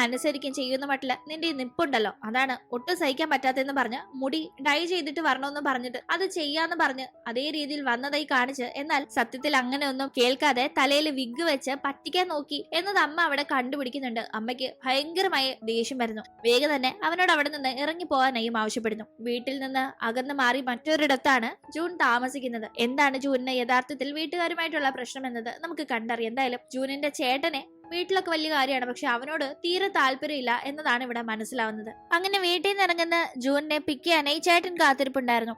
അനുസരിക്കും ചെയ്യുന്ന മട്ടില് നിന്റെ ഈ നിപ്പുണ്ടല്ലോ, അതാണ് ഒട്ടും സഹിക്കാൻ പറ്റാത്തെന്ന് പറഞ്ഞ് മുടി ഡൈ ചെയ്തിട്ട് വരണമെന്ന് പറഞ്ഞിട്ട് അത് ചെയ്യാന്ന് പറഞ്ഞ് അതേ രീതിയിൽ വന്നതായി കാണിച്ച്, എന്നാൽ സത്യത്തിൽ അങ്ങനെ ഒന്നും കേൾക്കാതെ തലയിൽ വിഗ് വെച്ച് പറ്റിക്കാൻ നോക്കി എന്നത് അമ്മ അവിടെ കണ്ടുപിടിക്കുന്നുണ്ട്. അമ്മയ്ക്ക് ഭയങ്കരമായ ദേഷ്യം വരുന്നു. വേഗം തന്നെ അവനോട് അവിടെ നിന്ന് ഇറങ്ങി പോകാനായും ആവശ്യപ്പെടുന്നു. വീട്ടിൽ നിന്ന് അകന്ന് മാറി മറ്റൊരിടത്താണ് ജൂൺ താമസിക്കുന്നത്. എന്താണ് ജൂണിന് യഥാർത്ഥത്തിൽ വീട്ടുകാരുമായിട്ടുള്ള പ്രശ്നം എന്നത് നമുക്ക് കണ്ടറിയാം. എന്തായാലും ജൂണിന്റെ ചേട്ടനെ വീട്ടിലൊക്കെ വലിയ കാര്യമാണ്, പക്ഷെ അവനോട് തീരെ താല്പര്യമില്ല എന്നതാണ് ഇവിടെ മനസ്സിലാവുന്നത്. അങ്ങനെ വീട്ടിൽ നിന്ന് ഇറങ്ങുന്ന ജൂണിനെ പിക്ക് ചെയ്യാനായി ചേട്ടൻ കാത്തിരിപ്പുണ്ടായിരുന്നു.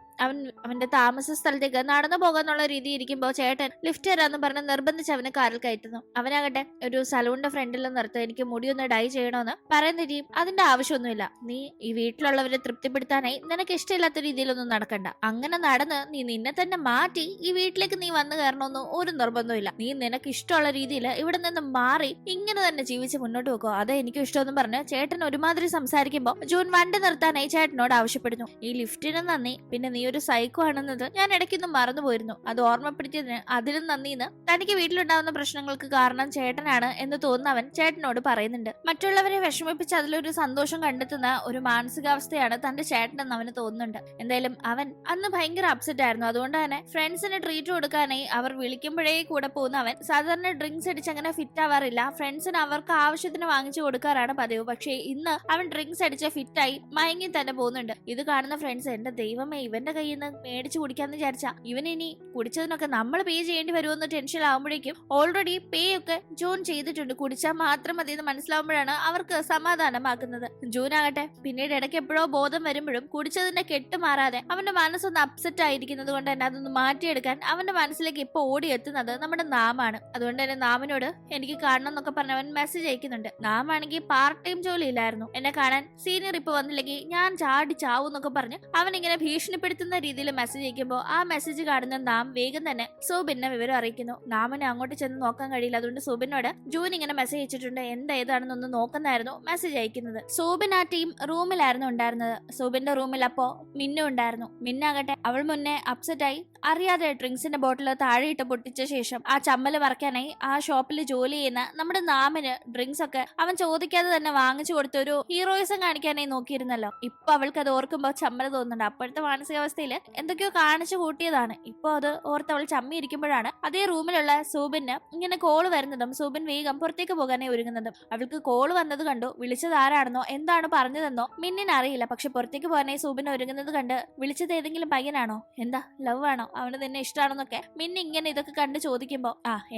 അവന്റെ താമസ സ്ഥലത്തേക്ക് നടന്നു പോകാന്നുള്ള രീതി ഇരിക്കുമ്പോൾ ചേട്ടൻ ലിഫ്റ്റ് തരാന്ന് പറഞ്ഞ് നിർബന്ധിച്ച് അവന് കാറിൽ കയറ്റുന്നു. അവനാകട്ടെ ഒരു സലൂണിന്റെ ഫ്രണ്ടിൽ നിർത്ത്, എനിക്ക് മുടിയൊന്ന് ഡൈ ചെയ്യണമെന്ന് പറയുന്ന രീതിയും അതിന്റെ ആവശ്യമൊന്നുമില്ല. നീ ഈ വീട്ടിലുള്ളവരെ തൃപ്തിപ്പെടുത്താനായി നിനക്ക് ഇഷ്ടമില്ലാത്ത രീതിയിലൊന്നും നടക്കണ്ട. അങ്ങനെ നടന്ന് നീ നിന്നെ തന്നെ മാറ്റി ഈ വീട്ടിലേക്ക് നീ വന്നു കയറണമെന്നും ഒരു നിർബന്ധമില്ല. നീ നിനക്ക് ഇഷ്ടമുള്ള രീതിയിൽ ഇവിടെ നിന്ന് മാറി ഇങ്ങനെ തന്നെ ജീവിച്ച് മുന്നോട്ട് വെക്കോ, അതേ എനിക്കും ഇഷ്ടമെന്നും പറഞ്ഞ് ചേട്ടൻ ഒരുമാതിരി സംസാരിക്കുമ്പോൾ ജൂൺ വണ്ടി നിർത്താനായി ചേട്ടനോട് ആവശ്യപ്പെടുന്നു. ഈ ലിഫ്റ്റിന് നന്ദി, പിന്നെ നീ ഒരു സൈക്കോ ആണെന്നത് ഞാൻ ഇടയ്ക്കൊന്നും മറന്നുപോയിരുന്നു, അത് ഓർമ്മപ്പെടുത്തിയതിന് അതിലും നന്ദിന്ന് തനിക്ക് വീട്ടിലുണ്ടാവുന്ന പ്രശ്നങ്ങൾക്ക് കാരണം ചേട്ടനാണ് എന്ന് തോന്നുന്നവൻ ചേട്ടനോട് പറയുന്നുണ്ട്. മറ്റുള്ളവരെ വിഷമിപ്പിച്ച് അതിലൊരു സന്തോഷം കണ്ടെത്തുന്ന ഒരു മാനസികാവസ്ഥയാണ് തന്റെ ചേട്ടനെന്ന് അവന് തോന്നുന്നുണ്ട്. എന്തായാലും അവൻ അന്ന് ഭയങ്കര അപ്സെറ്റ് ആയിരുന്നു. അതുകൊണ്ട് തന്നെ ഫ്രണ്ട്സിന് ട്രീറ്റ് കൊടുക്കാനായി അവർ വിളിക്കുമ്പോഴേ കൂടെ പോകുന്ന അവൻ സാധാരണ ഡ്രിങ്ക്സ് അടിച്ച് അങ്ങനെ ഫിറ്റ് ആവാറില്ല. ഫ്രണ്ട്സിന് അവർക്ക് ആവശ്യത്തിന് വാങ്ങിച്ചു കൊടുക്കാറാണ് പതിവ്. പക്ഷേ ഇന്ന് അവൻ ഡ്രിങ്ക്സ് അടിച്ച് ഫിറ്റായി മയങ്ങി തന്നെ പോകുന്നുണ്ട്. ഇത് കാണുന്ന ഫ്രണ്ട്സ് എന്റെ ദൈവമേ ഇവന്റെ കയ്യിൽ നിന്ന് മേടിച്ചു കുടിക്കാന്ന് വിചാരിച്ചാ ഇവൻ ഇനി കുടിച്ചതിനൊക്കെ നമ്മൾ പേ ചെയ്യേണ്ടി വരുമെന്ന് ടെൻഷൻ ആവുമ്പോഴേക്കും ഓൾറെഡി പേ ഒക്കെ ജൂൺ ചെയ്തിട്ടുണ്ട്. കുടിച്ചാൽ മാത്രം മതി എന്ന് മനസ്സിലാവുമ്പോഴാണ് അവർക്ക് സമാധാനമാക്കുന്നത്. ജൂൺ ആകട്ടെ പിന്നീട് ഇടയ്ക്ക് എപ്പോഴോ ബോധം വരുമ്പോഴും കുടിച്ചതിന്റെ കെട്ട് മാറാതെ അവന്റെ മനസ്സൊന്ന് അപ്സെറ്റ് ആയിരിക്കുന്നത് കൊണ്ട് തന്നെ അതൊന്ന് മാറ്റിയെടുക്കാൻ അവന്റെ മനസ്സിലേക്ക് ഇപ്പൊ ഓടിയെത്തുന്നത് നമ്മുടെ നാമാണ്. അതുകൊണ്ട് തന്നെ നാമിനോട് എനിക്ക് കാണണം എന്നൊക്കെ പറഞ്ഞ് അവൻ മെസ്സേജ് അയക്കുന്നുണ്ട്. നാമാണെങ്കിൽ പാർട്ട് ടൈം ജോലി ഇല്ലായിരുന്നു, എന്നെ കാണാൻ സീനിയർ ഇപ്പൊ വന്നില്ലെങ്കിൽ ഞാൻ ചാടി ചാവും എന്നൊക്കെ പറഞ്ഞ് അവൻ ഇങ്ങനെ ഭീഷണിപ്പെടുത്തുന്ന രീതിയിൽ മെസ്സേജ് അയക്കുമ്പോൾ ആ മെസ്സേജ് കാണുന്ന നാം വേഗം തന്നെ സോബിനെ വിവരം അറിയിക്കുന്നു. നാമിനെ അങ്ങോട്ട് ചെന്ന് നോക്കാൻ കഴിയില്ല. അതുകൊണ്ട് സോബിനോട് ജൂൻ ഇങ്ങനെ മെസ്സേജ് അയച്ചിട്ടുണ്ട്, ഏതാണെന്നൊന്ന് നോക്കുന്നായിരുന്നു മെസ്സേജ് അയക്കുന്നത്. സോബിൻ ആ ടീം റൂമിലായിരുന്നു ഉണ്ടായിരുന്നത്. സോബിന്റെ റൂമിൽ അപ്പോ മിന്നു ഉണ്ടായിരുന്നു. മിന്നാകട്ടെ അവൾ മുന്നേ അപ്സെറ്റ് ആയി അറിയാതെ ഡ്രിങ്ക്സിന്റെ ബോട്ടിൽ താഴെയിട്ട് പൊട്ടിച്ച ശേഷം ആ ചമ്മല് മറക്കാനായി ആ ഷോപ്പിൽ ജോലി ചെയ്യുന്ന നമ്മുടെ നാമിന് ഡ്രിങ്ക്സ് ഒക്കെ അവൻ ചോദിക്കാതെ തന്നെ വാങ്ങിച്ചു കൊടുത്ത ഒരു ഹീറോയിസം കാണിക്കാനായി നോക്കിയിരുന്നല്ലോ. ഇപ്പൊ അവൾക്ക് അത് ഓർക്കുമ്പോൾ ചമ്മല് തോന്നുന്നുണ്ട്. അപ്പോഴത്തെ മാനസികാവസ്ഥയിൽ എന്തൊക്കെയോ കാണിച്ചു കൂട്ടിയതാണ്. ഇപ്പൊ അത് ഓർത്ത് അവൾ ചമ്മി ഇരിക്കുമ്പോഴാണ് അതേ റൂമിലുള്ള സൂബിന് ഇങ്ങനെ കോള് വരുന്നതും സൂബിൻ വേഗം പുറത്തേക്ക് പോകാനായി ഒരുങ്ങുന്നതും. അവൾക്ക് കോള് വന്നത് കണ്ടു. വിളിച്ചത് ആരാണെന്നോ എന്താണ് പറഞ്ഞതെന്നോ മിന്നിന് അറിയില്ല. പക്ഷെ പുറത്തേക്ക് പോകാനായി സൂബിൻ ഒരുങ്ങുന്നത് കണ്ട് വിളിച്ചത് ഏതെങ്കിലും പയ്യനാണോ, എന്താ ലവ് ആണോ, അവന് നിന്നെ ഇഷ്ടമാണെന്നൊക്കെ മിന്നി ഇങ്ങനെ ഇതൊക്കെ കണ്ട് ചോദിക്കുമ്പോ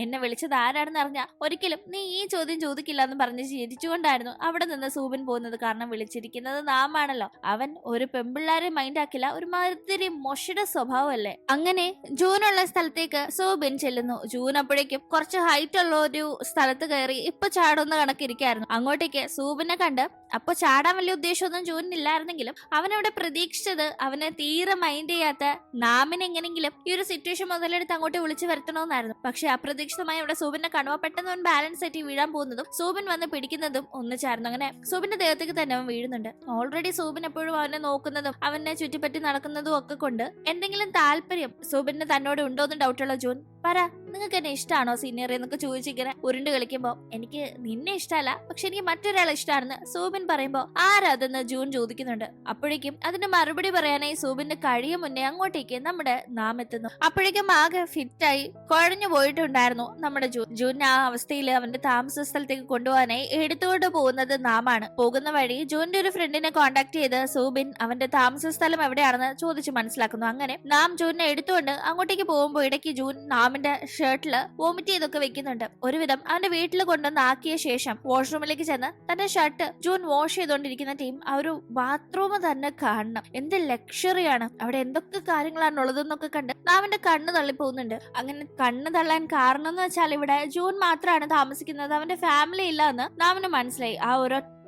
എന്നെ വിളിച്ചത് ആരാണെന്ന് അറിഞ്ഞാ ഒരിക്കലും നീ ഈ ചോദ്യം ചോദിക്കില്ല എന്ന് പറഞ്ഞ് ചിരിച്ചുകൊണ്ടായിരുന്നു അവിടെ നിന്ന് സൂബിൻ പോകുന്നത്. കാരണം വിളിച്ചിരിക്കുന്നത് നാമാണല്ലോ. അവൻ ഒരു പെമ്പിള്ളാരെ മൈൻഡ് ആക്കില്ല, ഒരുമാതിരി മൊഷിയുടെ സ്വഭാവമല്ലേ. അങ്ങനെ ജൂനുള്ള സ്ഥലത്തേക്ക് സൂബിൻ ചെല്ലുന്നു. ജൂൻ അപ്പോഴേക്കും കുറച്ച് ഹൈറ്റ് ഉള്ള ഒരു സ്ഥലത്ത് കയറി ഇപ്പൊ ചാടുന്ന കണക്കിരിക്കായിരുന്നു. അങ്ങോട്ടേക്ക് സൂബിനെ കണ്ട് അപ്പൊ ചാടാൻ വലിയ ഉദ്ദേശമൊന്നും ജൂനില്ലായിരുന്നെങ്കിലും അവനവിടെ പ്രതീക്ഷിച്ചത് അവനെ തീരെ മൈൻഡ് ചെയ്യാത്ത നാമിനെ എങ്ങനെങ്കിലും ഈ ഒരു സിറ്റുവേഷൻ മുതലെടുത്ത് അങ്ങോട്ട് വിളിച്ചു വരുത്തണമെന്നായിരുന്നു. പക്ഷെ അപ്രതീക്ഷിതമായി അവിടെ സൂബിനെ കാണുമ്പോൾ പെട്ടെന്ന് ബാലൻസ് സെറ്റി വീഴാൻ പോകുന്നതും സൂബിൻ വന്ന് പിടിക്കുന്നതും ഒന്നിച്ചായിരുന്നു. അങ്ങനെ സൂബിന്റെ ദേഹത്തേക്ക് തന്നെ അവൻ വീഴുന്നുണ്ട്. ഓൾറെഡി സൂബിൻ എപ്പോഴും അവനെ നോക്കുന്നതും അവനെ ചുറ്റിപ്പറ്റി നടക്കുന്നതും ഒക്കെ കൊണ്ട് എന്തെങ്കിലും താല്പര്യം സൂബിന് തന്നോട് ഉണ്ടോന്ന് ഡൗട്ടുള്ള ജൂൻ പറ, നിങ്ങൾക്ക് എന്നെ ഇഷ്ടമാണോ സീനിയർ എന്നൊക്കെ ചോദിച്ചിങ്ങനെ ഉരുണ്ട് കളിക്കുമ്പോ എനിക്ക് നിന്നെ ഇഷ്ടമല്ല പക്ഷെ എനിക്ക് മറ്റൊരാളെ ഇഷ്ടമാണെന്ന് സൂബിൻ പറയുമ്പോ ആരാതെന്ന് ജൂൺ ചോദിക്കുന്നുണ്ട്. അപ്പോഴേക്കും അതിന്റെ മറുപടി പറയാനായി സൂബിന്റെ കഴിയും മുന്നേ അങ്ങോട്ടേക്ക് നമ്മുടെ നാം എത്തുന്നു. അപ്പോഴേക്കും ആകെ ഫിറ്റായി കുഴഞ്ഞു പോയിട്ടുണ്ടായിരുന്നു നമ്മുടെ ജൂൻ ആ അവസ്ഥയിൽ അവന്റെ താമസ സ്ഥലത്തേക്ക് കൊണ്ടുപോകാനായി എടുത്തുകൊണ്ട് പോകുന്നത് നാമാണ്. പോകുന്ന വഴി ജൂന്റെ ഒരു ഫ്രണ്ടിനെ കോണ്ടാക്ട് ചെയ്ത് സൂബിൻ അവന്റെ താമസ സ്ഥലം എവിടെയാണെന്ന് ചോദിച്ചു മനസ്സിലാക്കുന്നു. അങ്ങനെ നാം ജൂനെ എടുത്തുകൊണ്ട് അങ്ങോട്ടേക്ക് പോകുമ്പോൾ ഇടയ്ക്ക് ജൂൻ നാമിന്റെ ഷർട്ടില് വോമിറ്റ് ചെയ്തൊക്കെ വെക്കുന്നുണ്ട്. ഒരുവിധം അവന്റെ വീട്ടിൽ കൊണ്ടുവന്ന് ആക്കിയ ശേഷം വാഷ്റൂമിലേക്ക് ചെന്ന് തന്റെ ഷർട്ട് ജൂൺ വാഷ് ചെയ്തോണ്ടിരിക്കുന്ന ടീം ആ ഒരു ബാത്റൂം തന്നെ കാണണം. എന്ത് ലക്ഷറിയാണ് അവിടെ, എന്തൊക്കെ കാര്യങ്ങളാണ് ഉള്ളതെന്നൊക്കെ കണ്ട് നാമിന്റെ കണ്ണ് തള്ളിപ്പോകുന്നുണ്ട്. അങ്ങനെ കണ്ണ് തള്ളാൻ കാരണം എന്ന് വെച്ചാൽ ഇവിടെ ജൂൺ മാത്രമാണ് താമസിക്കുന്നത്, അവന്റെ ഫാമിലി ഇല്ല എന്ന് നാമിന് മനസ്സിലായി. ആ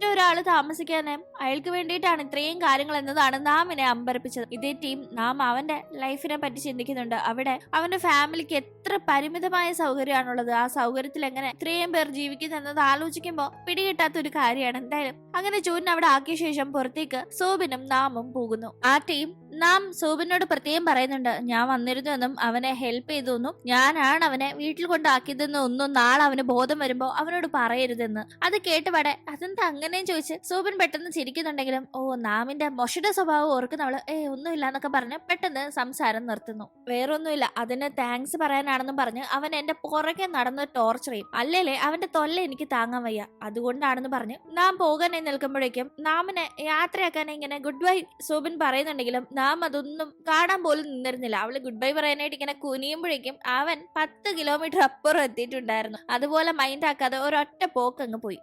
ഒരാള് താമസിക്കാന് അയാൾക്ക് വേണ്ടിയിട്ടാണ് ഇത്രയും കാര്യങ്ങൾ എന്നതാണ് നാമിനെ അമ്പരപ്പിച്ചത്. ഇതേ ടീം നാം അവന്റെ ലൈഫിനെ പറ്റി ചിന്തിക്കുന്നുണ്ട്. അവിടെ അവന്റെ ഫാമിലിക്ക് എത്ര പരിമിതമായ സൗകര്യമാണുള്ളത്, ആ സൗകര്യത്തിൽ എങ്ങനെ ഇത്രയും പേർ ജീവിക്കുന്നത് ആലോചിക്കുമ്പോ പിടികിട്ടാത്ത ഒരു കാര്യമാണ്. എന്തായാലും അങ്ങനെ ജൂൻ അവിടെ ആക്കിയ ശേഷം പുറത്തേക്ക് സോബിനും നാമും പോകുന്നു. ആ ടീം നാം സൂബിനോട് പ്രത്യേകം പറയുന്നുണ്ട്, ഞാൻ വന്നിരുന്നു എന്നും അവനെ ഹെൽപ്പ് ചെയ്തു, ഞാനാണ് അവനെ വീട്ടിൽ കൊണ്ടാക്കിയതെന്നും ഒന്നും നാളെ അവന് ബോധം വരുമ്പോ അവനോട് പറയരുതെന്ന്. അത് കേട്ടുപാടെ അതെന്താ അങ്ങനെയും ചോദിച്ച് സൂബിൻ പെട്ടെന്ന് ചിരിക്കുന്നുണ്ടെങ്കിലും നാമിന്റെ മൊഷിയുടെ സ്വഭാവം ഓർക്കുന്നവള് ഒന്നുമില്ല എന്നൊക്കെ പറഞ്ഞ് പെട്ടെന്ന് സംസാരം നിർത്തുന്നു. വേറൊന്നുമില്ല, അതിന് താങ്ക്സ് പറയാനാണെന്നും പറഞ്ഞ് അവൻ എന്റെ പുറകെ നടന്ന് ടോർച്ചർ ചെയ്യും, അല്ലേലേ അവന്റെ തൊല്ല എനിക്ക് താങ്ങാൻ വയ്യ, അതുകൊണ്ടാണെന്ന് പറഞ്ഞ് നാം പോകാനായി നിൽക്കുമ്പോഴേക്കും നാമിനെ യാത്രയാക്കാൻ ഇങ്ങനെ ഗുഡ് ബൈ സൂബിൻ പറയുന്നുണ്ടെങ്കിലും നാം അതൊന്നും കാണാൻ പോലും നിന്നിരുന്നില്ല. അവള് ഗുഡ് ബൈ പറയാനായിട്ട് ഇങ്ങനെ കുനിയുമ്പോഴേക്കും അവൻ 10 കിലോമീറ്റർ അപ്പുറം എത്തിയിട്ടുണ്ടായിരുന്നു. അതുപോലെ മൈൻഡ് ആക്കാതെ ഒരൊറ്റ പോക്ക് അങ്ങ് പോയി.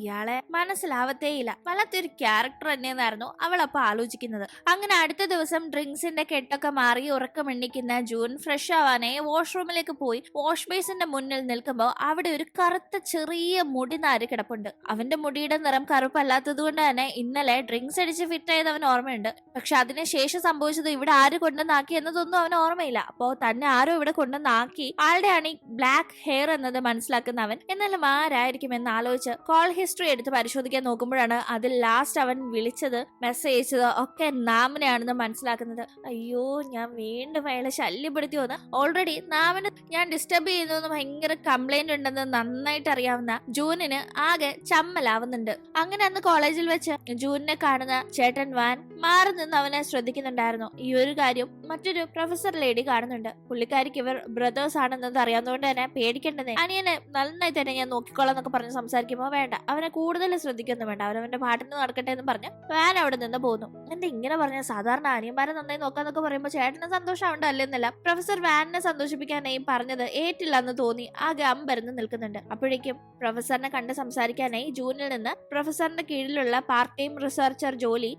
ഇയാളെ മനസ്സിലാവത്തേയില്ല, വല്ലാത്തൊരു ക്യാരക്ടർ തന്നെയെന്നായിരുന്നു അവൾ അപ്പൊ ആലോചിക്കുന്നത്. അങ്ങനെ അടുത്ത ദിവസം ഡ്രിങ്ക്സിന്റെ കെട്ടൊക്കെ മാറി ഉറക്കമെണ്ണിക്കുന്ന ജൂൺ ഫ്രഷ് ആവാനായി വാഷ്റൂമിലേക്ക് പോയി വാഷ് ബേസിന്റെ മുന്നിൽ നിൽക്കുമ്പോൾ അവിടെ ഒരു കറുത്ത ചെറിയ മുടി നാര് കിടപ്പുണ്ട്. അവന്റെ മുടിയുടെ നിറം കറുപ്പല്ലാത്തത് കൊണ്ട് തന്നെ ഇന്നലെ ഡ്രിങ്ക്സ് അടിച്ച് ഫിറ്റ് ആയത് അവൻ ഓർമ്മയുണ്ട്. പക്ഷെ അതിനുശേഷം സംഭവിച്ചത് ഇവിടെ ആര് കൊണ്ടുവന്നാക്കി എന്നതൊന്നും അവന് ഓർമ്മയില്ല. അപ്പോ തന്നെ ആരോ ഇവിടെ കൊണ്ടുവന്നാക്കി ആളുടെയാണ് ഈ ബ്ലാക്ക് ഹെയർ എന്നത് മനസ്സിലാക്കുന്ന അവൻ എന്നാലും ആരായിരിക്കും എന്ന് ആലോചിച്ച് കോൾ ഹിസ്റ്ററി എടുത്ത് പരിശോധിക്കാൻ നോക്കുമ്പോഴാണ് അതിൽ ലാസ്റ്റ് അവൻ വിളിച്ചത് മെസ്സേജ് അയച്ചത് ഒക്കെ നാമിനെയാണെന്ന് മനസ്സിലാക്കുന്നത്. അയ്യോ, ഞാൻ വീണ്ടും അയാളെ ശല്യപ്പെടുത്തി വന്ന് ഓൾറെഡി നാമിന് ഞാൻ ഡിസ്റ്റർബ് ചെയ്യുന്നു ഭയങ്കര കംപ്ലൈന്റ് ഉണ്ടെന്ന് നന്നായിട്ട് അറിയാവുന്ന ജൂനിന് ആകെ ചമ്മലാവുന്നുണ്ട്. അങ്ങനെ അന്ന് കോളേജിൽ വെച്ച് ജൂനിനെ കാണുന്ന ചേട്ടൻ വാൻ മാറി നിന്ന് അവനെ ശ്രദ്ധിക്കുന്നുണ്ടായിരുന്നു. ഈ ഒരു കാര്യം മറ്റൊരു പ്രൊഫസർ ലേഡി കാണുന്നുണ്ട്. പുള്ളിക്കാരിക്ക് ഇവർ ബ്രദേഴ്സ് ആണെന്നത് അറിയാവുന്നതുകൊണ്ട് തന്നെ പേടിക്കേണ്ടതേ, അനിയനെ നന്നായി തന്നെ ഞാൻ നോക്കിക്കോളാം എന്നൊക്കെ പറഞ്ഞ് സംസാരിക്കുമ്പോൾ വേണ്ട, അവനെ കൂടുതൽ ശ്രദ്ധിക്കൊന്നും വേണ്ട, അവനവന്റെ പാട്ടിന് നടക്കട്ടെ എന്ന് പറഞ്ഞ് വാൻ അവിടെ നിന്ന് പോകുന്നു. എന്താ ഇങ്ങനെ പറഞ്ഞ, സാധാരണ അനിയന്മാരെ നന്നായി നോക്കാന്നൊക്കെ പറയുമ്പോൾ ചേട്ടന് സന്തോഷമുണ്ട് അല്ലെന്നല്ല, പ്രൊഫസർ വാനിനെ സന്തോഷിപ്പിക്കാനായി പറഞ്ഞത് ഏറ്റില്ല എന്ന് തോന്നി ആകെ അമ്പരന്ന് നിൽക്കുന്നുണ്ട്. അപ്പോഴേക്കും പ്രൊഫസറിനെ കണ്ട് സംസാരിക്കാനായി ജൂനിൽ നിന്ന് പ്രൊഫസറിന്റെ കീഴിലുള്ള പാർട്ട് ടൈം റിസർച്ചർ ജോലി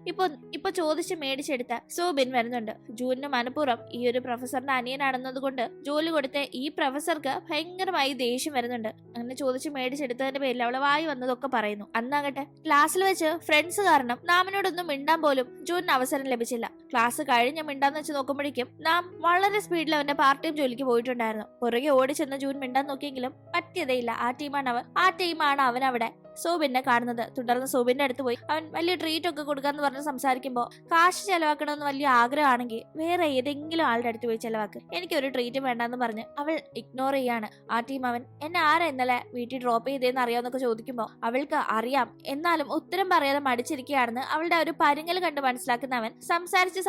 ഇപ്പൊ ചോദിച്ച് മേടിച്ചെടുത്ത സൂബിൻ വരുന്നുണ്ട്. ജൂനിന് മനഃപൂർവ്വം ഈ ഒരു പ്രൊഫസറിന്റെ അനിയനാണെന്നത് കൊണ്ട് ജോലി കൊടുത്ത ഈ പ്രൊഫസർക്ക് ഭയങ്കരമായി ദേഷ്യം വരുന്നുണ്ട്. അങ്ങനെ ചോദിച്ച് മേടിച്ചെടുത്തതിന്റെ പേരിൽ അവളെ വായി വന്നതൊക്കെ പറയുന്നു. അന്നാകട്ടെ ക്ലാസ്സിൽ വെച്ച് ഫ്രണ്ട്സ് കാരണം നാമിനോടൊന്നും മിണ്ടാൻ പോലും ജൂനിന് അവസരം ലഭിച്ചില്ല. ക്ലാസ് കഴിഞ്ഞ് മിണ്ടാന്ന് വെച്ച് നോക്കുമ്പോഴേക്കും നാം വളരെ സ്പീഡിൽ അവന്റെ പാർട്ട് ടൈം ജോലിക്ക് പോയിട്ടുണ്ടായിരുന്നു. പുറകെ ഓടി ചെന്ന് ജൂൻ മിണ്ടാൻ നോക്കിയെങ്കിലും പറ്റിയതേയില്ല. ആ ടീമാണ് അവൻ അവിടെ സൂബിനെ കാണുന്നത്. തുടർന്ന് സൂബിന്റെ അടുത്ത് പോയി അവൻ വലിയ ട്രീറ്റ് ഒക്കെ കൊടുക്കാന്ന് പറഞ്ഞ് സംസാരിക്കുമ്പോൾ കാശ് ചെലവാക്കണമെന്ന് വലിയ ആഗ്രഹമാണെങ്കിൽ വേറെ ഏതെങ്കിലും ആളുടെ അടുത്ത് പോയി ചെലവാക്ക്, എനിക്കൊരു ട്രീറ്റ് വേണ്ടെന്ന് പറഞ്ഞ് അവൾ ഇഗ്നോർ ചെയ്യാണ്. ആ ടീം അവൻ എന്നെ ആരാ ഇന്നലെ വീട്ടിൽ ഡ്രോപ്പ് ചെയ്തേന്ന് അറിയാമെന്നൊക്കെ ചോദിക്കുമ്പോൾ അവൾക്ക് അറിയാം, എന്നാലും ഉത്തരം പറയാതെ മടിച്ചിരിക്കുകയാണെന്ന് അവളുടെ ഒരു പരുങ്ങൽ കണ്ട് മനസ്സിലാക്കുന്ന അവൻ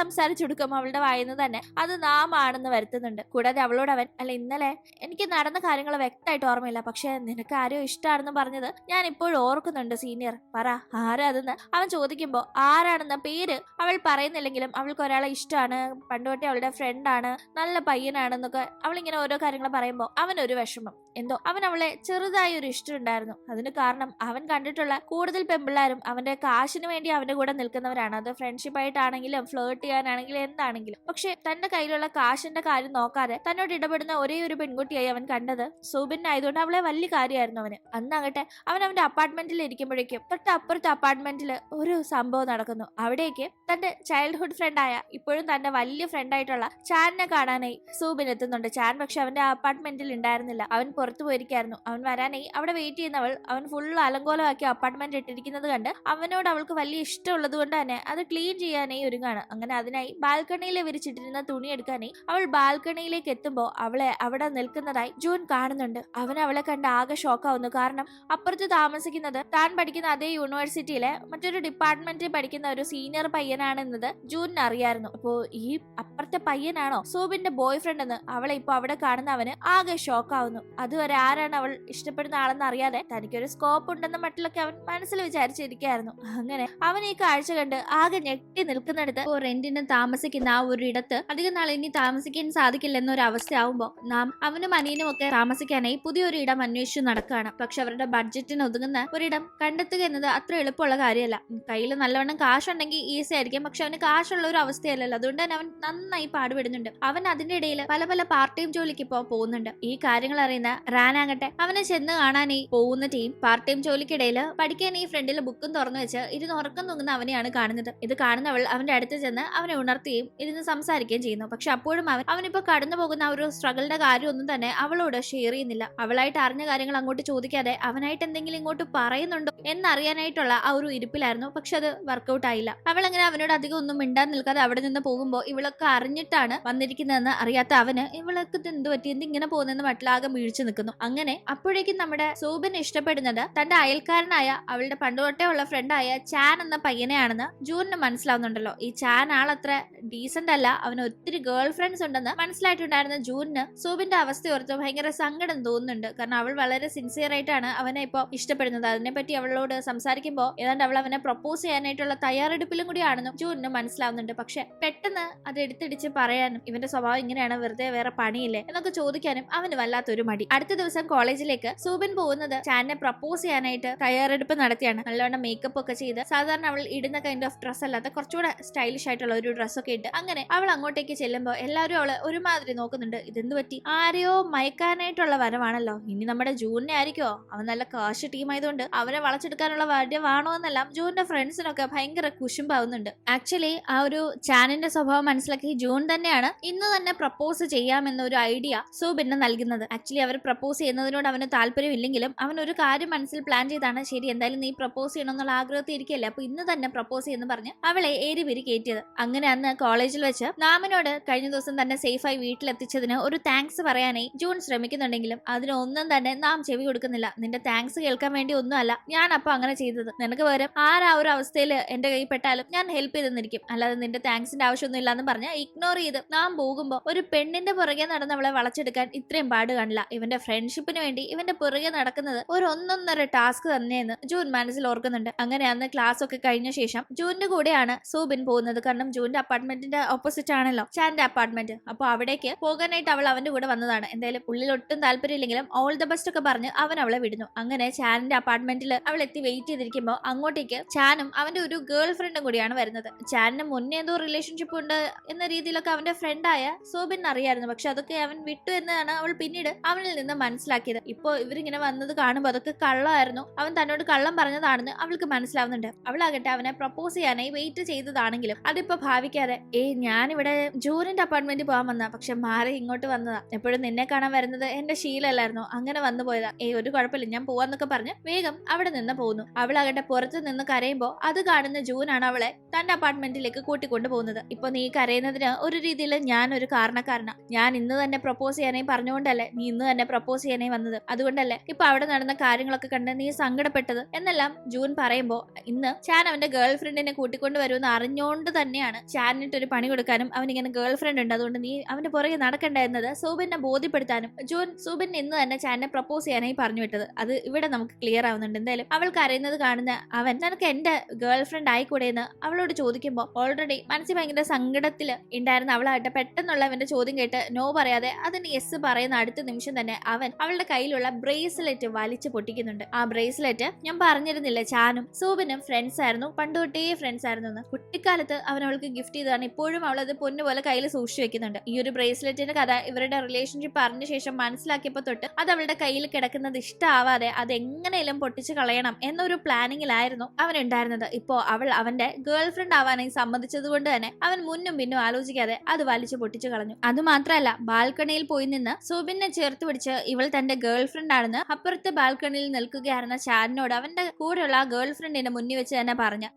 സംസാരിച്ചെടുക്കും അവളുടെ വായിന്ന് തന്നെ അത് നാം ആണെന്ന് വരുത്തുന്നുണ്ട്. കൂടാതെ അവളോട് അവൻ അല്ല, ഇന്നലെ എനിക്ക് നടന്ന കാര്യങ്ങൾ വ്യക്തമായിട്ട് ഓർമ്മയില്ല, പക്ഷെ നിനക്ക് ആരോ ഇഷ്ടമാണെന്ന് പറഞ്ഞത് ഞാൻ ഇപ്പോഴും ഓർക്കുന്നുണ്ട് സീനിയർ, പറ ആരാ അതെന്ന് അവൻ ചോദിക്കുമ്പോൾ ആരാണെന്ന പേര് അവൾ പറയുന്നില്ലെങ്കിലും അവൾക്ക് ഒരാളെ ഇഷ്ടമാണ്, പണ്ടുതൊട്ടേ അവളുടെ ഫ്രണ്ടാണ്, നല്ല പയ്യനാണെന്നൊക്കെ അവളിങ്ങനെ ഓരോ കാര്യങ്ങൾ പറയുമ്പോൾ അവനൊരു വിഷമം. എന്തോ അവൻ അവളെ ചെറുതായി ഒരു ഇഷ്ടം ഉണ്ടായിരുന്നു. അതിന് കാരണം അവൻ കണ്ടിട്ടുള്ള കൂടുതൽ പെമ്പിള്ളാരും അവന്റെ കാശിന് വേണ്ടി അവന്റെ കൂടെ നിൽക്കുന്നവരാണ്. അത് ഫ്രണ്ട്ഷിപ്പ് ആയിട്ടാണെങ്കിലും ഫ്ലേർട്ട് ചെയ്യാനാണെങ്കിലും എന്താണെങ്കിലും. പക്ഷെ തന്റെ കയ്യിലുള്ള കാശിന്റെ കാര്യം നോക്കാതെ തന്നോട് ഇടപെടുന്ന ഒരേ ഒരു പെൺകുട്ടിയായി അവൻ കണ്ടത് സൂബിനായതുകൊണ്ട് അവളെ വലിയ കാര്യമായിരുന്നു അവന്. അന്നാകട്ടെ അവൻ അവന്റെ അപ്പാർട്ട്മെന്റിൽ ഇരിക്കുമ്പോഴേക്കും തൊട്ടപ്പുറത്തെ അപ്പാർട്ട്മെന്റിൽ ഒരു സംഭവം നടക്കുന്നു. അവിടേക്ക് തന്റെ ചൈൽഡ്ഹുഡ് ഫ്രണ്ടായ ഇപ്പോഴും തന്റെ വലിയ ഫ്രണ്ടായിട്ടുള്ള ചാനിനെ കാണാനായി സൂബിൻ എത്തുന്നുണ്ട്. ചാൻ പക്ഷെ അവന്റെ അപ്പാർട്ട്മെന്റിൽ ഉണ്ടായിരുന്നില്ല, അവൻ പുറത്തു പോയിരിക്കായിരുന്നു. അവൻ വരാനായി അവിടെ വെയിറ്റ് ചെയ്യുന്നവൾ അവൻ ഫുൾ അലങ്കോലമാക്കി അപ്പാർട്ട്മെന്റ് ഇട്ടിരിക്കുന്നത് കണ്ട് അവനോട് അവൾക്ക് വലിയ ഇഷ്ടമുള്ളത് കൊണ്ട് തന്നെ അത് ക്ലീൻ ചെയ്യാനായി ഒരുങ്ങാണ്. അങ്ങനെ അതിനായി ബാൽക്കണിയിൽ വിരിച്ചിട്ടിരുന്ന തുണി എടുക്കാനായി അവൾ ബാൽക്കണിയിലേക്ക് എത്തുമ്പോൾ അവളെ അവിടെ നിൽക്കുന്നതായി ജൂൻ കാണുന്നുണ്ട്. അവൻ അവളെ കണ്ട് ആകെ ഷോക്കാവുന്നു. കാരണം അപ്പുറത്ത് താമസിക്കുന്നത് താൻ പഠിക്കുന്ന അതേ യൂണിവേഴ്സിറ്റിയിലെ മറ്റൊരു ഡിപ്പാർട്ട്മെന്റിൽ പഠിക്കുന്ന ഒരു സീനിയർ പയ്യനാണെന്നത് ജൂനിന് അറിയായിരുന്നു. അപ്പോ ഈ അപ്പുറത്തെ പയ്യനാണോ സൂബിന്റെ ബോയ് ഫ്രണ്ട് എന്ന് അവളെ ഇപ്പൊ അവിടെ കാണുന്ന അവന് ആകെ ഷോക്കാവുന്നു. അതുവരെ ആരാണ് അവൾ ഇഷ്ടപ്പെടുന്ന ആളെന്ന് അറിയാതെ തനിക്കൊരു സ്കോപ്പ് ഉണ്ടെന്ന മട്ടിലൊക്കെ അവൻ മനസ്സിൽ വിചാരിച്ചിരിക്കുകയായിരുന്നു. അങ്ങനെ അവൻ ഈ കാഴ്ച കണ്ട് ആകെ ഞെട്ടി നിൽക്കുന്നിടത്ത് റെന്റിന് താമസിക്കുന്ന ആ ഒരു ഇടത്ത് അധികം നാൾ ഇനി താമസിക്കാൻ സാധിക്കില്ല എന്നൊരു അവസ്ഥയാവുമ്പോൾ നാം അവനും അനിയനും ഒക്കെ താമസിക്കാനായി പുതിയൊരു ഇടം അന്വേഷിച്ചു നടക്കുകയാണ്. പക്ഷെ അവരുടെ ബഡ്ജറ്റിന് ഒതുങ്ങുന്ന ഒരിടം കണ്ടെത്തുക എന്നത് അത്ര എളുപ്പമുള്ള കാര്യമല്ല. കയ്യിൽ നല്ലവണ്ണം കാശുണ്ടെങ്കിൽ ഈസി ആയിരിക്കും, പക്ഷെ അവന് കാശുള്ള ഒരു അവസ്ഥയല്ലല്ലോ. അതുകൊണ്ട് തന്നെ അവൻ നന്നായി പാടുപെടുന്നുണ്ട്. അവൻ അതിന്റെ ഇടയിൽ പല പാർട്ട് ടൈം ജോലിക്ക് ഇപ്പോൾ പോകുന്നുണ്ട്. ഈ കാര്യങ്ങൾ അറിയുന്ന റാനാകട്ടെ അവനെ ചെന്ന് കാണാൻ ഈ പോകുന്ന ടീം പാർട്ട് ടൈം ജോലിക്കിടയിൽ പഠിക്കാൻ ഈ ഫ്രണ്ടിൽ ബുക്കും തുറന്നു വെച്ച് ഇരുന്ന് ഉറക്കം തൂങ്ങുന്ന അവനെയാണ് കാണുന്നത്. ഇത് കാണുന്നവൾ അവന്റെ അടുത്ത് ചെന്ന് അവനെ ഉണർത്തുകയും ഇരുന്ന് സംസാരിക്കുകയും ചെയ്യുന്നു. പക്ഷെ അപ്പോഴും അവനിപ്പോ കടന്നു പോകുന്ന ആ ഒരു സ്ട്രഗിളിന്റെ കാര്യമൊന്നും തന്നെ അവളോട് ഷെയർ ചെയ്യുന്നില്ല. അവളായിട്ട് അറിഞ്ഞ കാര്യങ്ങൾ അങ്ങോട്ട് ചോദിക്കാതെ അവനായിട്ട് എന്തെങ്കിലും ഇങ്ങോട്ട് പറയുന്നുണ്ടോ എന്നറിയാനായിട്ടുള്ള ആ ഒരു ഇരിപ്പിലായിരുന്നു. പക്ഷെ അത് വർക്കൗട്ട് ആയില്ല. അവൾ അങ്ങനെ അവനോട് അവനോട് അധികം ഒന്നും മിണ്ടാൻ നിൽക്കാതെ അവിടെ നിന്ന് പോകുമ്പോൾ ഇവളൊക്കെ അറിഞ്ഞിട്ടാണ് വന്നിരിക്കുന്നതെന്ന് അറിയാത്ത അവന് ഇവളൊക്കെ എന്ത് പറ്റി എന്തിങ്ങനെ പോകുന്നെന്ന് മട്ടിലാകെ വീഴ്ച നിൽക്കുന്നു. അങ്ങനെ അപ്പോഴേക്കും നമ്മുടെ സൂബിന് ഇഷ്ടപ്പെടുന്നത് തന്റെ അയൽക്കാരനായ അവളുടെ പണ്ടുതൊട്ടേ ഉള്ള ഫ്രണ്ടായ ചാൻ എന്ന പയ്യനെയാണെന്ന് ജൂനിന് മനസ്സിലാവുന്നുണ്ടല്ലോ. ഈ ചാൻ ആളത്ര ഡീസന്റ് അല്ല, അവന് ഒത്തിരി ഗേൾ ഫ്രണ്ട്സ് ഉണ്ടെന്ന് മനസ്സിലായിട്ടുണ്ടായിരുന്ന ജൂനിന് സൂബിന്റെ അവസ്ഥ ഓർത്ത് ഭയങ്കര സങ്കടം തോന്നുന്നുണ്ട്. കാരണം അവൾ വളരെ സിൻസിയർ ആയിട്ടാണ് അവനെ ഇപ്പൊ ഇഷ്ടപ്പെടുന്നത്. അതിനെപ്പറ്റി അവളോട് സംസാരിക്കുമ്പോൾ ഏതാണ്ട് അവൾ അവനെ പ്രപ്പോസ് ചെയ്യാനായിട്ടുള്ള തയ്യാറെടുപ്പിലും കൂടിയാണെന്നും ജൂനിന് മനസ്സിലാവുന്നുണ്ട്. പക്ഷെ പെട്ടെന്ന് അത് എടുത്തിടിച്ച് പറയാനും ഇവന്റെ സ്വഭാവം ഇങ്ങനെയാണ്, വെറുതെ വേറെ പണിയില്ലേ എന്നൊക്കെ ചോദിക്കാനും അവന് വല്ലാത്തൊരു മടി. അടുത്ത ദിവസം കോളേജിലേക്ക് സൂബിൻ പോകുന്നത് ചാനെ പ്രപ്പോസ് ചെയ്യാനായിട്ട് തയ്യാറെടുപ്പ് നടത്തിയാണ്. നല്ലവണ്ണം മേക്കപ്പ് ഒക്കെ ചെയ്ത് സാധാരണ അവൾ ഇടുന്ന കൈൻഡ് ഓഫ് ഡ്രസ് അല്ലാത്ത കുറച്ചുകൂടെ സ്റ്റൈലിഷ് ആയിട്ടുള്ള ഒരു ഡ്രസ്സൊക്കെ ഇട്ട് അങ്ങനെ അവൾ അങ്ങോട്ടേക്ക് ചെല്ലുമ്പോൾ എല്ലാവരും അവളെ ഒരുമാതിരി നോക്കുന്നുണ്ട്. ഇതെന്ത് പറ്റി, ആരെയോ മയക്കാനായിട്ടുള്ള വരവാണല്ലോ, ഇനി നമ്മുടെ ജൂനിനെ ആയിരിക്കോ, അവൻ നല്ല കാശ് ടീം ആയതുകൊണ്ട് അവനെ വളച്ചെടുക്കാനുള്ള വരവാണോ എന്നെല്ലാം ജൂനിന്റെ ഫ്രണ്ട്സിനൊക്കെ ഭയങ്കര കുശുമ്പാവുന്നുണ്ട്. ആക്ച്വലി ആ ഒരു ചാനിന്റെ സ്വഭാവം മനസ്സിലാക്കി ജൂൺ തന്നെയാണ് ഇന്ന് തന്നെ പ്രപ്പോസ് ചെയ്യാമെന്ന ഒരു ഐഡിയ സൂബിന് നൽകുന്നത്. ആക്ച്വലി അവർ പ്രപ്പോസ് ചെയ്യുന്നതിനോട് അവന് താല്പര്യമില്ലെങ്കിലും അവൻ ഒരു കാര്യം മനസ്സിൽ പ്ലാൻ ചെയ്താണ്. ശരി, എന്തായാലും നീ പ്രപ്പോസ് ചെയ്യണമെന്നുള്ള ആഗ്രഹത്തിൽ ഇരിക്കല്ലേ, അപ്പൊ ഇന്ന് തന്നെ പ്രപ്പോസ് ചെയ്യുന്നു പറഞ്ഞ് അവളെ ഏരിപിരി കയറ്റിയത്. അങ്ങനെ അന്ന് കോളേജിൽ വെച്ച് നാമിനോട് കഴിഞ്ഞ ദിവസം തന്നെ സേഫായി വീട്ടിലെത്തിച്ചതിന് ഒരു താങ്ക്സ് പറയാനായി ജൂൺ ശ്രമിക്കുന്നുണ്ടെങ്കിലും അതിനൊന്നും തന്നെ നാം ചെവി കൊടുക്കുന്നില്ല. നിന്റെ താങ്ക്സ് കേൾക്കാൻ വേണ്ടി ഒന്നുമല്ല ഞാൻ അപ്പൊ അങ്ങനെ ചെയ്തത്, നിനക്ക് പകരം ആരാ ഒരു അവസ്ഥയിൽ എന്റെ കൈ പെട്ടാലും ഞാൻ ഹെൽപ്പ് ചെയ്തെന്നിരിക്കും, അല്ലാതെ നിന്റെ താങ്ക്സിന്റെ ആവശ്യമൊന്നും ഇല്ലാന്ന് പറഞ്ഞ് ഇഗ്നോർ ചെയ്ത് നാം പോകുമ്പോ ഒരു പെണ്ണിന്റെ പുറകെ നടന്ന് അവളെ വളച്ചെടുക്കാൻ ഇത്രയും പാട് കാണില്ല. ഇവന്റെ ഫ്രണ്ട്ഷിപ്പിന് വേണ്ടി ഇവന്റെ പുറകെ നടക്കുന്നത് ഒരു ഒന്നൊന്നര ടാസ്ക് തന്നെയെന്ന് ജൂൺ മനസ്സിൽ ഓർക്കുന്നുണ്ട്. അങ്ങനെ അന്ന് ക്ലാസ് ഒക്കെ കഴിഞ്ഞ ശേഷം ജൂനിന്റെ കൂടെയാണ് സൂബിൻ പോകുന്നത്. കാരണം ജൂനിന്റെ അപ്പാർട്ട്മെന്റിന്റെ ഓപ്പോസിറ്റ് ആണല്ലോ ചാന്റെ അപ്പാർട്ട്മെന്റ്. അപ്പൊ അവിടേക്ക് പോകാനായിട്ട് അവൾ അവന്റെ കൂടെ വന്നതാണ്. എന്തായാലും ഉള്ളിൽ ഒട്ടും താല്പര്യമില്ലെങ്കിലും ഓൾ ദ ബെസ്റ്റ് ഒക്കെ പറഞ്ഞ് അവൻ അവളെ വിടുന്നു. അങ്ങനെ ചാനിന്റെ അപ്പാർട്ട്മെന്റിൽ അവൾ എത്തി വെയിറ്റ് ചെയ്തിരിക്കുമ്പോൾ അങ്ങോട്ടേക്ക് ചാനും അവന്റെ ഒരു ഗേൾ ഫ്രണ്ടും കൂടിയാണ് വരുന്നത്. ചാനിന് മുന്നേ എന്തോ റിലേഷൻഷിപ്പ് ഉണ്ട് എന്ന രീതിയിലൊക്കെ അവന്റെ ഫ്രണ്ടായ സോബിൻ അറിയായിരുന്നു. പക്ഷെ അതൊക്കെ അവൻ വിട്ടു എന്നാണ് അവൾ പിന്നീട് അവനിൽ നിന്ന് മനസ്സിലാക്കിയത്. ഇപ്പൊ ഇവരിങ്ങനെ വന്നത് കാണുമ്പോൾ അതൊക്കെ കള്ളമായിരുന്നു, അവൻ തന്നോട് കള്ളം പറഞ്ഞതാണെന്ന് അവൾക്ക് മനസ്സിലാവുന്നുണ്ട്. അവളാകട്ടെ അവനെ പ്രപ്പോസ് ചെയ്യാനായി വെയിറ്റ് ചെയ്തതാണെങ്കിലും അതിപ്പോ ഭാവിക്കാതെ ഞാനിവിടെ ജൂനിന്റെ അപ്പാർട്ട്മെന്റിൽ പോകാൻ വന്നതാ, പക്ഷെ മാറി ഇങ്ങോട്ട് വന്നതാ, എപ്പോഴും നിന്നെ കാണാൻ വരുന്നത് എന്റെ ശീലമല്ലായിരുന്നു, അങ്ങനെ വന്നു പോയതാ, ഒരു കുഴപ്പമില്ല ഞാൻ പോവാന്നൊക്കെ പറഞ്ഞ് വേഗം അവിടെ നിന്ന് പോകുന്നു. അവളാകട്ടെ പുറത്ത് നിന്ന് കരയുമ്പോൾ അത് കാണുന്ന ജൂനാണ് അവളെ തന്റെ അപ്പാർട്ട്മെന്റിലേക്ക് കൂട്ടിക്കൊണ്ടു പോകുന്നത്. ഇപ്പൊ നീ കരയുന്നതിന് ഒരു രീതിയിൽ ഞാൻ ഒരു കാരണക്കാരനാ, ഞാൻ ഇന്ന് തന്നെ പ്രപ്പോസ് ചെയ്യാനായി പറഞ്ഞുകൊണ്ടല്ലേ നീ ഇന്ന് തന്നെ പ്രപ്പോസ് ചെയ്യാനായി വന്നത്, അതുകൊണ്ടല്ലേ ഇപ്പൊ അവിടെ നടന്ന കാര്യങ്ങളൊക്കെ കണ്ട് നീ സങ്കടപ്പെട്ടത് എന്നെല്ലാം ജൂൻ പറയുമ്പോ ഇന്ന് ചാൻ അവന്റെ ഗേൾ ഫ്രണ്ടിനെ കൂട്ടിക്കൊണ്ട് വരുമെന്ന് അറിഞ്ഞുകൊണ്ട് തന്നെയാണ് ചാനിട്ടൊരു പണി കൊടുക്കാനും അവനിങ്ങനെ ഗേൾ ഫ്രണ്ട് ഉണ്ട് അതുകൊണ്ട് നീ അവന്റെ പുറകെ നടക്കണ്ട എന്നത് സൂബിനെ ബോധ്യപ്പെടുത്താനും ജൂൻ സൂബിൻ ഇന്ന് തന്നെ ചാനെ പ്രപ്പോസ് ചെയ്യാനായി പറഞ്ഞു വിട്ടത്. അത് ഇവിടെ നമുക്ക് ക്ലിയർ ആവുന്നുണ്ട്. എന്തായാലും അവൾ കരയുന്നത് കാണുന്ന അവൻ നിനക്ക് എന്റെ ഗേൾ ഫ്രണ്ട് ആയിക്കൂടെ എന്ന് അവളോട് ചോദിക്കുമ്പോൾ ഓൾറെഡി മനസ്സിൽ ഭയങ്കര സങ്കടത്തിൽ ഉണ്ടായിരുന്ന അവളായിട്ട് പെട്ടെന്നുള്ള അവന്റെ ചോദ്യം കേട്ട് നോ പറയാതെ അതിന് യെസ് പറയുന്ന അടുത്ത നിമിഷം തന്നെ അവൻ അവളുടെ കയ്യിലുള്ള ബ്രേസ്ലെറ്റ് വലിച്ചു പൊട്ടിക്കുന്നുണ്ട്. ആ ബ്രേസ്ലെറ്റ് ഞാൻ പറഞ്ഞിരുന്നില്ല ചാനും സൂബിനും ഫ്രണ്ട്സ് ആയിരുന്നു, പണ്ട് തൊട്ടേ ഫ്രണ്ട്സ് ആയിരുന്നു എന്ന്. കുട്ടിക്കാലത്ത് അവൻ അവൾക്ക് ഗിഫ്റ്റ് ചെയ്തതാണ്, ഇപ്പോഴും അവൾ അത് പൊന്നുപോലെ കയ്യിൽ സൂക്ഷിച്ചു വെക്കുന്നുണ്ട്. ഈ ഒരു ബ്രേസ്ലെറ്റിന്റെ കഥ ഇവരുടെ റിലേഷൻഷിപ്പ് അറിഞ്ഞ ശേഷം മനസ്സിലാക്കിയപ്പോ തൊട്ട് അത് അവളുടെ കയ്യിൽ കിടക്കുന്നത് ഇഷ്ടമാവാതെ അത് എങ്ങനെയും പൊട്ടിച്ചു കളയണം എന്നൊരു പ്ലാനിങ്ങിലായിരുന്നു അവൻ ഉണ്ടായിരുന്നത്. ഇപ്പോ അവൾ അവന്റെ ഗേൾ ഫ്രണ്ട് ആവാനായി സമ്മതിച്ചത് കൊണ്ട് തന്നെ അവൻ മുന്നും പിന്നും ആലോചിക്കാതെ അത് വലിച്ചു പൊട്ടിച്ചു കളഞ്ഞു. അതുമാത്രമല്ല ബാൽക്കണിയിൽ പോയി നിന്ന് സൂബിനെ ചേർത്ത് പിടിച്ച് ഇവൾ തന്റെ ഗേൾ ഫ്രണ്ട് ആണെന്ന് അപ്പുറത്തെ ബാൽക്കണിയിൽ നിൽക്കുകയായിരുന്ന ചാനിനോട് അവന്റെ കൂടെയുള്ള ആ ഗേൾ ഫ്രണ്ടിന്റെ മുന്നിൽ വെച്ച് തന്നെ പറഞ്ഞു.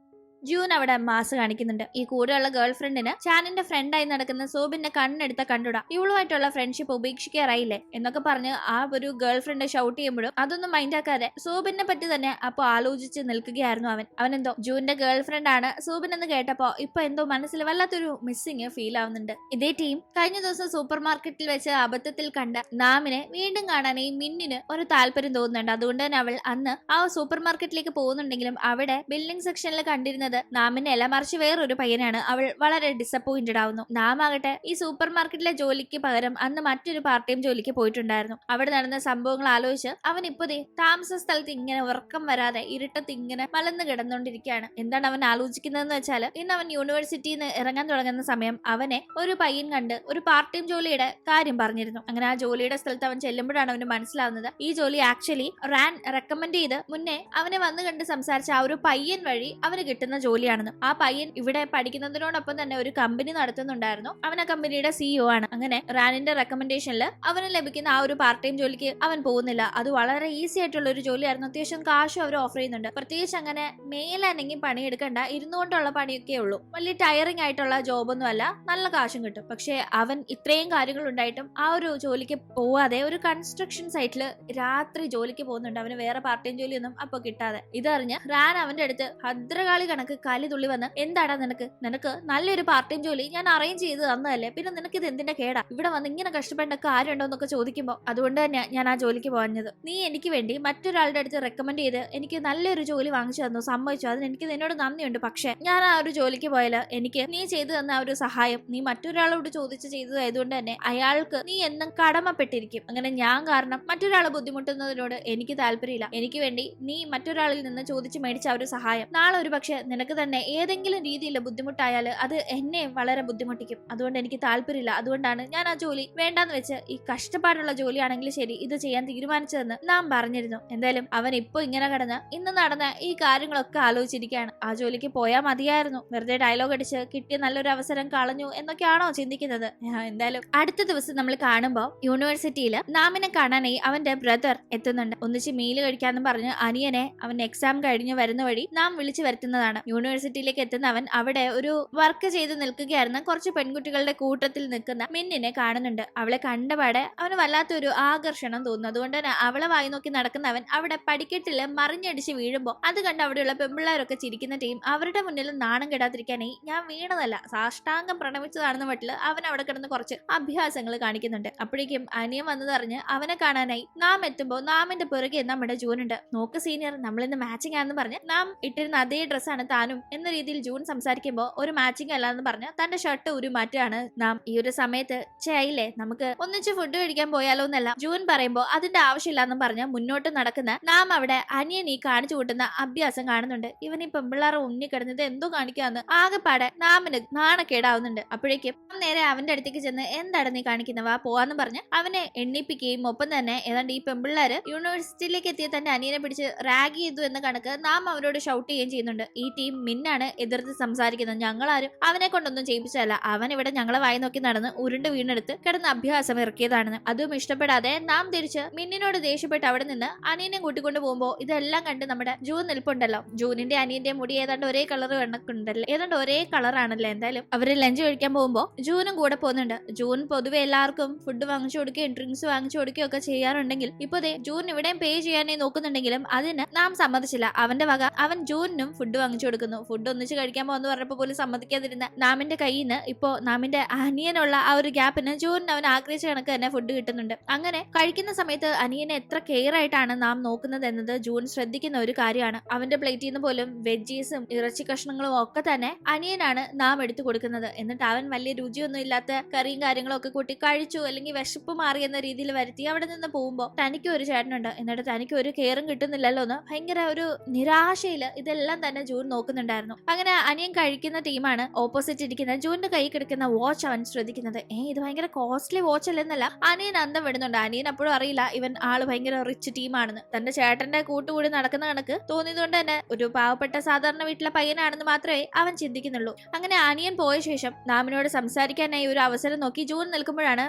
ജൂൻ അവിടെ മാസ് കാണിക്കുന്നുണ്ട്. ഈ കൂടെയുള്ള ഗേൾ ഫ്രണ്ടിന് ചാനിന്റെ ഫ്രണ്ടായി നടക്കുന്ന സോബിന്റെ കണ്ണെടുത്ത കണ്ടുടാ, ഇവളുമായിട്ടുള്ള ഫ്രണ്ട്ഷിപ്പ് ഉപേക്ഷിക്കാറായില്ലേ എന്നൊക്കെ പറഞ്ഞ് ആ ഒരു ഗേൾ ഫ്രണ്ട് ഷൗട്ട് ചെയ്യുമ്പോഴും അതൊന്നും മൈൻഡ് ആക്കാതെ സോബിനെ പറ്റി തന്നെ അപ്പൊ ആലോചിച്ച് നിൽക്കുകയായിരുന്നു അവനെന്തോ ജൂന്റെ ഗേൾ ഫ്രണ്ട് ആണ് സോബിൻ എന്ന് കേട്ടപ്പോ ഇപ്പൊ എന്തോ മനസ്സിൽ വല്ലാത്തൊരു മിസ്സിങ് ഫീൽ ആവുന്നുണ്ട്. ഇതേ ടീം കഴിഞ്ഞ ദിവസം സൂപ്പർ മാർക്കറ്റിൽ വെച്ച് അബദ്ധത്തിൽ കണ്ട നാമിനെ വീണ്ടും കാണാനായി മിന്നിന് ഒരു താല്പര്യം തോന്നുന്നുണ്ട്. അതുകൊണ്ട് തന്നെ അവൾ അന്ന് ആ സൂപ്പർ മാർക്കറ്റിലേക്ക് പോകുന്നുണ്ടെങ്കിലും അവിടെ ബിൽഡിംഗ് സെക്ഷനിൽ കണ്ടിരുന്നത് നാമിനെയല്ല മറിച്ച് വേറൊരു പയ്യനാണ്. അവൾ വളരെ ഡിസപ്പോയിന്റഡ് ആവുന്നു. നാം ആകട്ടെ ഈ സൂപ്പർ മാർക്കറ്റിലെ ജോലിക്ക് പകരം അന്ന് മറ്റൊരു പാർട്ട് ടൈം ജോലിക്ക് പോയിട്ടുണ്ടായിരുന്നു. അവിടെ നടന്ന സംഭവങ്ങൾ ആലോചിച്ച് അവൻ ഇപ്പൊ താമസ സ്ഥലത്ത് ഇങ്ങനെ ഉറക്കം വരാതെ ഇരുട്ടത്ത് ഇങ്ങനെ മലന്ന് കിടന്നുകൊണ്ടിരിക്കുകയാണ്. എന്താണ് അവൻ ആലോചിക്കുന്നതെന്ന് വെച്ചാൽ ഇന്ന് അവൻ യൂണിവേഴ്സിറ്റിയിൽ നിന്ന് ഇറങ്ങാൻ തുടങ്ങുന്ന സമയം അവനെ ഒരു പയ്യൻ കണ്ട് ഒരു പാർട്ട് ടൈം ജോലിയുടെ കാര്യം പറഞ്ഞിരുന്നു. അങ്ങനെ ആ ജോലിയുടെ സ്ഥലത്ത് അവൻ ചെല്ലുമ്പോഴാണ് അവന് മനസ്സിലാവുന്നത് ഈ ജോലി ആക്ച്വലി റാൻ റെക്കമെൻഡ് ചെയ്ത് മുന്നേ അവനെ വന്ന് കണ്ട് സംസാരിച്ച ആ ഒരു പയ്യൻ വഴി അവന് കിട്ടുന്ന ജോലിയാണെന്ന്. ആ പയ്യൻ ഇവിടെ പഠിക്കുന്നതിനോടൊപ്പം തന്നെ ഒരു കമ്പനി നടത്തുന്നുണ്ടായിരുന്നു. അവൻ ആ കമ്പനിയുടെ CEO ആണ്. അങ്ങനെ റാനിന്റെ റെക്കമെൻഡേഷനിൽ അവന് ലഭിക്കുന്ന ആ ഒരു പാർട്ട് ടൈം ജോലിക്ക് അവൻ പോകുന്നില്ല. അത് വളരെ ഈസി ആയിട്ടുള്ള ഒരു ജോലിയായിരുന്നു. അത്യാവശ്യം കാശും അവർ ഓഫർ ചെയ്യുന്നുണ്ട്. പ്രത്യേകിച്ച് അങ്ങനെ മേലനങ്ങി പണിയെടുക്കണ്ട, ഇരുന്നുകൊണ്ടുള്ള പണിയൊക്കെ ഉള്ളൂ. വലിയ ടയറിംഗ് ആയിട്ടുള്ള ജോബൊന്നും അല്ല, നല്ല കാശും കിട്ടും. പക്ഷെ അവൻ ഇത്രയും കാര്യങ്ങൾ ഉണ്ടായിട്ടും ആ ഒരു ജോലിക്ക് പോവാതെ ഒരു കൺസ്ട്രക്ഷൻ സൈറ്റിൽ രാത്രി ജോലിക്ക് പോകുന്നുണ്ട്. അവന് വേറെ പാർട്ട് ടൈം ജോലിയൊന്നും അപ്പൊ കിട്ടാതെ. ഇതറിഞ്ഞ് റാൻ അവന്റെ അടുത്ത് ഭദ്രകാളി കണക്ക് കലി തുള്ളി വന്ന്, എന്താടാ നിനക്ക് നല്ലൊരു പാർട്ട് ടൈം ജോലി ഞാൻ അറേഞ്ച് ചെയ്ത് തന്നതല്ലേ, പിന്നെ നിനക്ക് ഇത് എന്തിന്റെ കേടാ, ഇവിടെ വന്ന് ഇങ്ങനെ കഷ്ടപ്പെടേണ്ട കാര്യമുണ്ടോ എന്നൊക്കെ ചോദിക്കുമ്പോൾ, അതുകൊണ്ട് തന്നെ ഞാൻ ആ ജോലിക്ക് പോഞ്ഞത്. നീ എനിക്ക് വേണ്ടി മറ്റൊരാളുടെ അടുത്ത് റെക്കമെൻഡ് ചെയ്ത് എനിക്ക് നല്ലൊരു ജോലി വാങ്ങിച്ചു തന്നു, സമ്മതിച്ചു. അതിന് എനിക്ക് നിന്നോട് നന്ദിയുണ്ട്. പക്ഷെ ഞാൻ ആ ഒരു ജോലിക്ക് പോയാൽ എനിക്ക് നീ ചെയ്തു തന്ന ആ ഒരു സഹായം നീ മറ്റൊരാളോട് ചോദിച്ച് ചെയ്തതായതുകൊണ്ട് തന്നെ അയാൾക്ക് നീ എന്നും കടമപ്പെട്ടിരിക്കും. അങ്ങനെ ഞാൻ കാരണം മറ്റൊരാൾ ബുദ്ധിമുട്ടുന്നതിനോട് എനിക്ക് താല്പര്യമില്ല. എനിക്ക് വേണ്ടി നീ മറ്റൊരാളിൽ നിന്ന് ചോദിച്ച് മേടിച്ച ആ ഒരു സഹായം നാളെ ഒരു പക്ഷെ നിനക്ക് തന്നെ ഏതെങ്കിലും രീതിയിൽ ബുദ്ധിമുട്ടായാൽ അത് എന്നെ വളരെ ബുദ്ധിമുട്ടിക്കും. അതുകൊണ്ട് എനിക്ക് താല്പര്യമില്ല. അതുകൊണ്ടാണ് ഞാൻ ആ ജോലി വേണ്ടാന്ന് വെച്ച് ഈ കഷ്ടപ്പാടുള്ള ജോലിയാണെങ്കിൽ ശരി ഇത് ചെയ്യാൻ തീരുമാനിച്ചതെന്ന് നാം പറഞ്ഞിരുന്നു. എന്തായാലും അവൻ ഇപ്പൊ ഇങ്ങനെ കിടന്ന് ഇന്ന് നടന്ന ഈ കാര്യങ്ങളൊക്കെ ആലോചിച്ചിരിക്കുകയാണ്. ആ ജോലിക്ക് പോയാൽ മതിയായിരുന്നു, വെറുതെ ഡയലോഗ് അടിച്ച് കിട്ടിയ നല്ലൊരു അവസരം കളഞ്ഞു എന്നൊക്കെയാണോ ചിന്തിക്കുന്നത്? എന്തായാലും അടുത്ത ദിവസം നമ്മൾ കാണുമ്പോൾ യൂണിവേഴ്സിറ്റിയിൽ നാമിനെ കാണാനായി അവന്റെ ബ്രദർ എത്തുന്നുണ്ട്. ഒന്നിച്ച് മീല് കഴിക്കാന്ന് പറഞ്ഞ് അനിയനെ അവൻ എക്സാം കഴിഞ്ഞ് വരുന്ന വഴി നാം വിളിച്ചു വരുത്തുന്നതാണ്. യൂണിവേഴ്സിറ്റിയിലേക്ക് എത്തുന്ന അവൻ അവിടെ ഒരു വർക്ക് ചെയ്ത് നിൽക്കുകയായിരുന്ന കുറച്ച് പെൺകുട്ടികളുടെ കൂട്ടത്തിൽ നിൽക്കുന്ന മിന്നിനെ കാണുന്നുണ്ട്. അവളെ കണ്ടപാടെ അവന് വല്ലാത്തൊരു ആകർഷണം തോന്നുന്നു. അതുകൊണ്ട് തന്നെ അവളെ വായി നോക്കി നടക്കുന്നവൻ അവിടെ പടിക്കെട്ടില് മറിഞ്ഞടിച്ച് വീഴുമ്പോൾ അത് കണ്ട് അവിടെയുള്ള പെൺപിള്ളേരൊക്കെ ചിരിക്കുന്ന ടീം അവരുടെ മുന്നിൽ നാണം കെടാതിരിക്കാനായി ഞാൻ വീണതല്ല സാഷ്ടാംഗം പ്രണമിച്ചതാണെന്ന മട്ടില് അവൻ അവിടെ കിടന്ന് കുറച്ച് അഭ്യാസങ്ങൾ കാണിക്കുന്നുണ്ട്. അപ്പോഴേക്കും അനിയൻ വന്നതറിഞ്ഞ് അവനെ കാണാനായി നാം എത്തുമ്പോൾ നാമിന്റെ പുറകെ നമ്മുടെ ജൂനുണ്ട്. നോക്ക് സീനിയർ, നമ്മളിന്ന് മാച്ചിങ് ആണെന്ന് പറഞ്ഞ് നാം ഇട്ടിരുന്ന അതേ ഡ്രസ്സാണ് താനും എന്ന രീതിയിൽ ജൂൺ സംസാരിക്കുമ്പോൾ ഒരു മാച്ചിങ് അല്ല എന്ന് പറഞ്ഞ് തന്റെ ഷർട്ട് ഒരു മാറ്റാണ് നാം. ഈ ഒരു സമയത്ത് ചേയില്ലേ നമുക്ക് ഒന്നിച്ച് ഫുഡ് കഴിക്കാൻ പോയാലോ എന്നല്ല ജൂൺ പറയുമ്പോൾ അതിന്റെ ആവശ്യമില്ലാന്നും പറഞ്ഞ് മുന്നോട്ട് നടക്കുന്ന നാം അവിടെ അനിയൻ ഈ കാണിച്ചു കൂട്ടുന്ന അഭ്യാസം കാണുന്നുണ്ട്. ഇവൻ ഈ പെമ്പിള്ളാറെ ഉണ്ണി കിടന്നത് എന്തോ കാണിക്കാന്ന് ആകെപ്പാടെ നാമിന് നാണക്കേടാവുന്നുണ്ട്. അപ്പോഴേക്കും നേരെ അവന്റെ അടുത്തേക്ക് ചെന്ന് എന്താണ് നീ കാണിക്കുന്നവ പോവാന്ന് പറഞ്ഞ് അവനെ എണ്ണിപ്പിക്കുകയും ഒപ്പം തന്നെ ഏതാണ്ട് ഈ പെമ്പിള്ളാര് യൂണിവേഴ്സിറ്റിയിലേക്ക് എത്തിയ തന്റെ അനിയനെ പിടിച്ച് റാഗ് ചെയ്തു എന്ന കണക്ക് നാം അവരോട് ഷൗട്ട് ചെയ്യുകയും ചെയ്യുന്നുണ്ട്. ഈ ടീം മിന്നാണ് എതിർത്ത് സംസാരിക്കുന്നത്. ഞങ്ങളാരും അവനെ കൊണ്ടൊന്നും ചെയ്യിപ്പിച്ചതല്ല, അവൻ ഇവിടെ ഞങ്ങളെ വായി നോക്കി നടന്ന് ഉരുണ്ട് വീണെടുത്ത് കിടന്ന് അഭ്യാസം ഇറക്കിയതാണെന്ന്. അതും ഇഷ്ടപ്പെടാതെ നാം തിരിച്ച് മിന്നിനോട് ദേഷ്യപ്പെട്ട് അവിടെ നിന്ന് അനിയനെ കൂട്ടിക്കൊണ്ട് പോകുമ്പോ ഇതെല്ലാം കണ്ട് നമ്മുടെ ജൂൺ നിൽപ്പുണ്ടല്ലോ. ജൂനിന്റെ അനിയന്റെ മുടി ഏതാണ്ട് ഒരേ കളർ കണക്കുണ്ടല്ലോ, ഏതാണ്ട് ഒരേ കളറാണല്ലോ. എന്തായാലും അവര് ലഞ്ച് കഴിക്കാൻ പോകുമ്പോ ജൂനും കൂടെ പോകുന്നുണ്ട്. ജൂൺ പൊതുവെ എല്ലാവർക്കും ഫുഡ് വാങ്ങിച്ചു കൊടുക്കുകയും ഡ്രിങ്ക്സ് വാങ്ങിച്ചു കൊടുക്കുകയും ഒക്കെ ചെയ്യാറുണ്ടെങ്കിൽ ഇപ്പൊ ജൂൺ ഇവിടെയും പേ ചെയ്യാനായി നോക്കുന്നുണ്ടെങ്കിലും അതിന് നാം സമ്മതിച്ചില്ല. അവന്റെ വക അവൻ ജൂനിനും ഫുഡ് വാങ്ങിച്ചു കൊടുക്കുന്നു. ഫുഡ് ഒന്നിച്ച് കഴിക്കാൻ പോകുന്ന പറഞ്ഞപ്പോ പോലും സമ്മതിക്കാതിരുന്ന നാമിന്റെ കയ്യിൽ നിന്ന് ഇപ്പോ നാമിന്റെ അനിയനുള്ള ആ ഒരു ഗ്യാപ്പിന് ജൂനിന് അവൻ ആഗ്രഹിച്ച കണക്ക് തന്നെ ഫുഡ് കിട്ടുന്നുണ്ട്. അങ്ങനെ കഴിക്കുന്ന സമയത്ത് അനിയനെ എത്ര കെയർ ആയിട്ടാണ് നാം നോക്കുന്നത് എന്നത് ജൂൺ ശ്രദ്ധിക്കുന്ന ഒരു കാര്യമാണ്. അവന്റെ പ്ലേറ്റിൽ നിന്ന് പോലും വെജീസും ഇറച്ചി കഷ്ണങ്ങളും ഒക്കെ തന്നെ അനിയനാണ് നാം എടുത്തു കൊടുക്കുന്നത്. എന്നിട്ട് അവൻ വലിയ രുചിയൊന്നും ഇല്ലാത്ത കറിയും കാര്യങ്ങളും ഒക്കെ കൂട്ടി കഴിച്ചു അല്ലെങ്കിൽ വിശപ്പ് മാറി എന്ന രീതിയിൽ വരുത്തി അവിടെ നിന്ന് പോകുമ്പോൾ തനിക്ക് ഒരു ചേട്ടനുണ്ട്, എന്നിട്ട് തനിക്ക് ഒരു കെയറും കിട്ടുന്നില്ലല്ലോ എന്ന് ഭയങ്കര ഒരു നിരാശയില് ഇതെല്ലാം തന്നെ ജൂൺ നോക്കുന്നുണ്ടായിരുന്നു. അങ്ങനെ അനിയൻ കഴിക്കുന്ന ടീമാണ് ഓപ്പോസിറ്റ് ഇരിക്കുന്ന ജൂണിന്റെ കൈ കിടക്കുന്ന വാച്ച് അവൻ ശ്രദ്ധിക്കുന്നത്. ഇത് ഭയങ്കര കോസ്റ്റ്ലി വാച്ച് അല്ലെന്നല്ല അനിയൻ അന്തം വിടുന്നുണ്ട്. അനിയൻ അപ്പോഴും അറിയില്ല ഇവൻ ആള് ഭയങ്കര റിച്ച് ടീമാണെന്ന്. തന്റെ ചേട്ടന്റെ കൂട്ടുകൂടി നടക്കുന്ന കണക്ക് തോന്നിയതുകൊണ്ട് തന്നെ ഒരു പാവപ്പെട്ട സാധാരണ വീട്ടിലെ പയ്യനാണെന്ന് മാത്രമേ അവൻ ചിന്തിക്കുന്നുള്ളൂ. അങ്ങനെ അനിയൻ പോയ ശേഷം നാമിനോട് സംസാരിക്കാനായി ഒരു അവസരം നോക്കി ജൂൺ നിൽക്കുമ്പോഴാണ്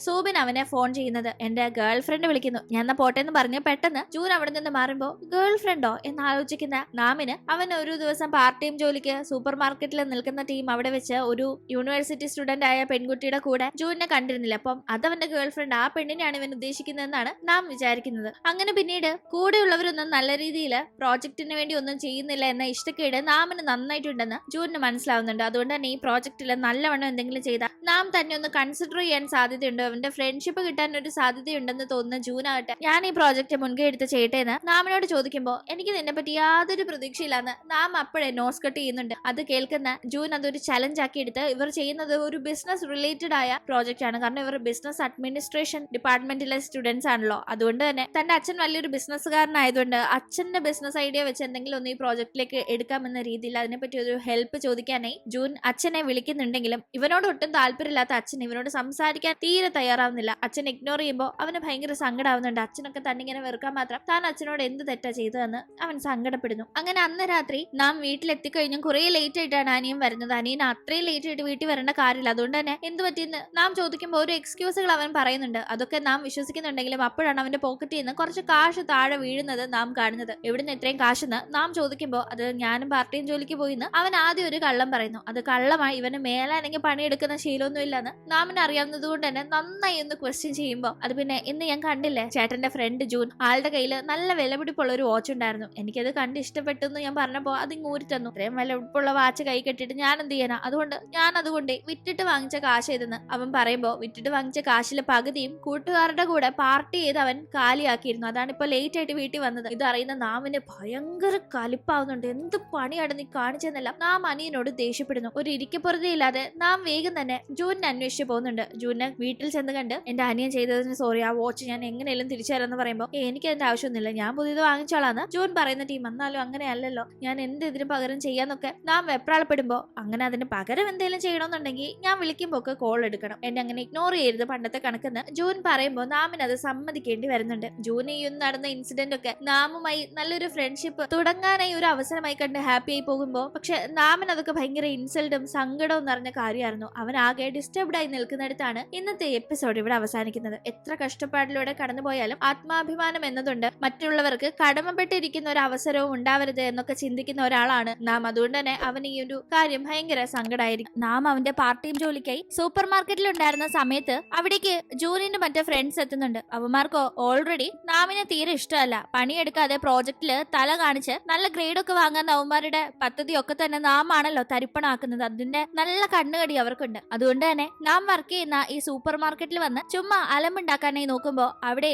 സൂബിൻ അവനെ ഫോൺ ചെയ്യുന്നത്. എന്റെ ഗേൾ ഫ്രണ്ട് വിളിക്കുന്നു, ഞാൻ എന്നാ പോട്ടെ എന്ന് പറഞ്ഞ് പെട്ടെന്ന് ജൂൺ അവിടെ നിന്ന് മാറുമ്പോ ഗേൾ ഫ്രണ്ടോ എന്ന് ആലോചിക്കുന്ന നാമിന് അവൻ ഒരു ദിവസം പാർട്ട് ടൈം ജോലിക്ക് സൂപ്പർ മാർക്കറ്റിൽ നിൽക്കുന്ന ടീം അവിടെ വെച്ച് ഒരു യൂണിവേഴ്സിറ്റി സ്റ്റുഡന്റ് ആയ പെൺകുട്ടിയുടെ കൂടെ ജൂണിനെ കണ്ടിരുന്നില്ല. അപ്പം അതവന്റെ ഗേൾ ഫ്രണ്ട് ആ പെണ്ണിനെയാണ് ഇവൻ ഉദ്ദേശിക്കുന്നതെന്നാണ് നാം വിചാരിക്കുന്നത്. അങ്ങനെ പിന്നീട് കൂടെയുള്ളവരൊന്നും നല്ല രീതിയിൽ പ്രോജക്റ്റിന് വേണ്ടി ഒന്നും ചെയ്യുന്നില്ല എന്ന ഇഷ്ടക്കേട് നാമിന് നന്നായിട്ടുണ്ടെന്ന് ജൂണിന് മനസ്സിലാവുന്നുണ്ട്. അതുകൊണ്ട് തന്നെ ഈ പ്രോജക്റ്റിൽ നല്ലവണ്ണം എന്തെങ്കിലും ചെയ്താൽ നാം തന്നെ ഒന്ന് കൺസിഡർ ചെയ്യാൻ സാധ്യതയുണ്ട്, അവന്റെ ഫ്രണ്ട്ഷിപ്പ് കിട്ടാൻ ഒരു സാധ്യതയുണ്ടെന്ന് തോന്നുന്ന ജൂനാകട്ടെ ഞാൻ ഈ പ്രോജക്റ്റ് മുൻകൈ എടുത്ത് ചെയ്യട്ടെ എന്ന് നാമിനോട് ചോദിക്കുമ്പോൾ എനിക്ക് നിന്നെ പറ്റി യാതൊരു പ്രതീക്ഷയില്ലാന്ന് നാം അപ്പോഴേ നോസ് കട്ട് ചെയ്യുന്നുണ്ട്. അത് കേൾക്കുന്ന ജൂൻ അതൊരു ചലഞ്ച് ആക്കി എടുത്ത് ഇവർ ചെയ്യുന്നത് ഒരു ബിസിനസ് റിലേറ്റഡ് ആയ പ്രോജക്റ്റ് ആണ്. കാരണം ഇവർ ബിസിനസ് അഡ്മിനിസ്ട്രേഷൻ ഡിപ്പാർട്ട്മെന്റിലെ സ്റ്റുഡൻസ് ആണല്ലോ. അതുകൊണ്ട് തന്നെ തന്റെ അച്ഛൻ വലിയൊരു ബിസിനസ്സുകാരനായതുകൊണ്ട് അച്ഛന്റെ ബിസിനസ് ഐഡിയ വെച്ച് എന്തെങ്കിലും ഒന്ന് ഈ പ്രോജക്റ്റിലേക്ക് എടുക്കാമെന്ന രീതിയിൽ അതിനെപ്പറ്റി ഒരു ഹെൽപ്പ് ചോദിക്കാനായി ജൂൻ അച്ഛനെ വിളിക്കുന്നുണ്ടെങ്കിലും ഇവനോട് ഒട്ടും താല്പര്യമില്ലാത്ത അച്ഛൻ ഇവനോട് സംസാരിക്കാൻ തീരെ തയ്യാറാവുന്നില്ല. അച്ഛൻ ഇഗ്നോർ ചെയ്യുമ്പോൾ അവന് ഭയങ്കര സങ്കടമാവുന്നുണ്ട്. അച്ഛനൊക്കെ തന്നിങ്ങനെ വെറുക്കാൻ മാത്രം താൻ അച്ഛനോട് എന്ത് തെറ്റാ ചെയ്തതെന്ന് അവൻ സങ്കടപ്പെടുന്നു. അങ്ങനെ അന്ന് രാത്രി നാം വീട്ടിലെത്തിക്കഴിഞ്ഞും കുറെ ലേറ്റ് ആയിട്ടാണ് അനിയൻ വരുന്നത്. അനിയൻ അത്രയും ലേറ്റ് ആയിട്ട് വീട്ടിൽ വരേണ്ട കാര്യമില്ല. അതുകൊണ്ട് തന്നെ എന്ത് പറ്റിയെന്ന് നാം ചോദിക്കുമ്പോൾ ഒരു എക്സ്ക്യൂസുകൾ അവൻ പറയുന്നുണ്ട്. അതൊക്കെ നാം വിശ്വസിക്കുന്നുണ്ടെങ്കിലും അപ്പോഴാണ് അവന്റെ പോക്കറ്റിൽ നിന്ന് കുറച്ച് കാശ് താഴെ വീഴുന്നത് നാം കാണുന്നത്. എവിടുന്ന് ഇത്രയും കാശെന്ന് നാം ചോദിക്കുമ്പോൾ അത് ഞാനും പാർട്ട് ടൈം ജോലിക്ക് പോയിന്ന് അവൻ ആദ്യം ഒരു കള്ളം പറയുന്നു. അത് കള്ളമായി, ഇവന് മേലാണെങ്കിൽ പണിയെടുക്കുന്ന ശീലമൊന്നും ഇല്ലെന്ന് നാമിന് അറിയാവുന്നത് കൊണ്ട് തന്നെ നന്നായി ഒന്ന് ക്വസ്റ്റ്യൻ ചെയ്യുമ്പോൾ അത് പിന്നെ ഇന്ന് ഞാൻ കണ്ടില്ലേ ചേട്ടന്റെ ഫ്രണ്ട് ജൂൺ, ആളുടെ കയ്യിൽ നല്ല വിലപിടിപ്പുള്ള ഒരു വാച്ച് ഉണ്ടായിരുന്നു. എനിക്കത് കണ്ട് ഇഷ്ടപ്പെട്ടു എന്ന് ഞാൻ പറഞ്ഞപ്പോൾ അത് ഊരി തന്നു. ഇത്രയും വിലപിടിപ്പുള്ള വാച്ച് കൈ കെട്ടിട്ട് ഞാൻ എന്ത് ചെയ്യാനാ, അതുകൊണ്ട് വിറ്റിട്ട് വാങ്ങിച്ച കാശ് ഏതെന്ന് അവൻ പറയുമ്പോൾ വിറ്റിട്ട് വാങ്ങിച്ച കാശിലെ പകുതിയും കൂട്ടുകാരുടെ കൂടെ പാർട്ടി ചെയ്ത് അവൻ കാലിയാക്കിയിരുന്നു. അതാണ് ഇപ്പൊ ലേറ്റ് ആയിട്ട് വീട്ടിൽ വന്നത്. ഇത് അറിയുന്ന നാമിന് ഭയങ്കര കലിപ്പാവുന്നുണ്ട്. എന്ത് പണിയാണ് നീ കാണിച്ചെന്നല്ല നാം അനിയനോട് ദേഷ്യപ്പെടുന്നു. ഒരു ഇരിക്കപ്പുറതയില്ലാതെ നാം വേഗം തന്നെ ജൂനിനെ അന്വേഷിച്ച് പോകുന്നുണ്ട്. ജൂനിനെ വീട്ടിൽ ചെന്ന് കണ്ട് എന്റെ അനിയൻ ചെയ്തതിന് സോറി, ആ വാച്ച് ഞാൻ എങ്ങനെയെങ്കിലും തിരിച്ചു തരാമെന്ന് പറയുമ്പോൾ എനിക്ക് അതിന്റെ ആവശ്യമൊന്നുമില്ല, ഞാൻ പുതിയത് വാങ്ങിച്ചോളാന്ന് ജൂൻ പറയുന്ന ടീം. എന്നാലും അങ്ങനെയല്ലല്ലോ, ഞാൻ എന്ത് ഇതിന് പകരം ചെയ്യാന്നൊക്കെ നാം വെപ്രാളപ്പെടുമ്പോ അങ്ങനെ അതിന് പകരം എന്തെങ്കിലും ചെയ്യണമെന്നുണ്ടെങ്കിൽ ഞാൻ വിളിക്കുമ്പോ ഒക്കെ കോൾ എടുക്കണം, എന്നെ അങ്ങനെ ഇഗ്നോർ ചെയ്യരുത് പണ്ടത്തെ കണക്കെന്ന് ജൂൻ പറയുമ്പോൾ നാമിന് അത് സമ്മതിക്കേണ്ടി വരുന്നുണ്ട്. ജൂൻ ഈ നടന്ന ഇൻസിഡന്റ് ഒക്കെ നാമുമായി നല്ലൊരു ഫ്രണ്ട്ഷിപ്പ് തുടങ്ങാനായി ഒരു അവസരമായി കണ്ട് ഹാപ്പി ആയി പോകുമ്പോ പക്ഷെ നാമിന് അതൊക്കെ ഭയങ്കര ഇൻസൾട്ടും സങ്കടവും നിറഞ്ഞ കാര്യമായിരുന്നു. അവൻ ആകെ ഡിസ്റ്റർബ്ഡ് ആയി നിൽക്കുന്നിടത്താണ് ഇന്നത്തെ എപ്പിസോഡ് ഇവിടെ അവസാനിക്കുന്നത്. എത്ര കഷ്ടപ്പാടിലൂടെ കടന്നുപോയാലും ആത്മാഭിമാനം എന്നതുണ്ട്. മറ്റുള്ളവർക്ക് കടമപ്പെട്ടിരിക്കുന്ന ഒരു അവസരവും ഉണ്ടാവരുത് എന്നൊക്കെ ചിന്തിക്കുന്ന ഒരാളാണ് നാം. അതുകൊണ്ട് തന്നെ അവൻ ഈ ഒരു കാര്യം ഭയങ്കര സങ്കടമായിരിക്കും. നാം അവന്റെ പാർട്ട് ടൈം ജോലിക്കായി സൂപ്പർ മാർക്കറ്റിൽ ഉണ്ടായിരുന്ന സമയത്ത് അവിടേക്ക് ജൂനിന്റെ മറ്റേ ഫ്രണ്ട്സ് എത്തുന്നുണ്ട്. അവന്മാർക്ക് ഓൾറെഡി നാമിനെ തീരെ ഇഷ്ടമല്ല. പണിയെടുക്കാതെ പ്രോജക്റ്റില് തല കാണിച്ച് നല്ല ഗ്രേഡ് ഒക്കെ വാങ്ങാൻ അവന്മാരുടെ പദ്ധതിയൊക്കെ തന്നെ നാം ആണല്ലോ തരിപ്പണാക്കുന്നത്. അതിന്റെ നല്ല കണ്ണുകടി അവർക്കുണ്ട്. അതുകൊണ്ട് തന്നെ നാം വർക്ക് ചെയ്യുന്ന ഈ സൂപ്പർ മാർക്കറ്റിൽ വന്ന് ചുമ്മാ അലമ്പുണ്ടാക്കാനായി നോക്കുമ്പോ അവിടെ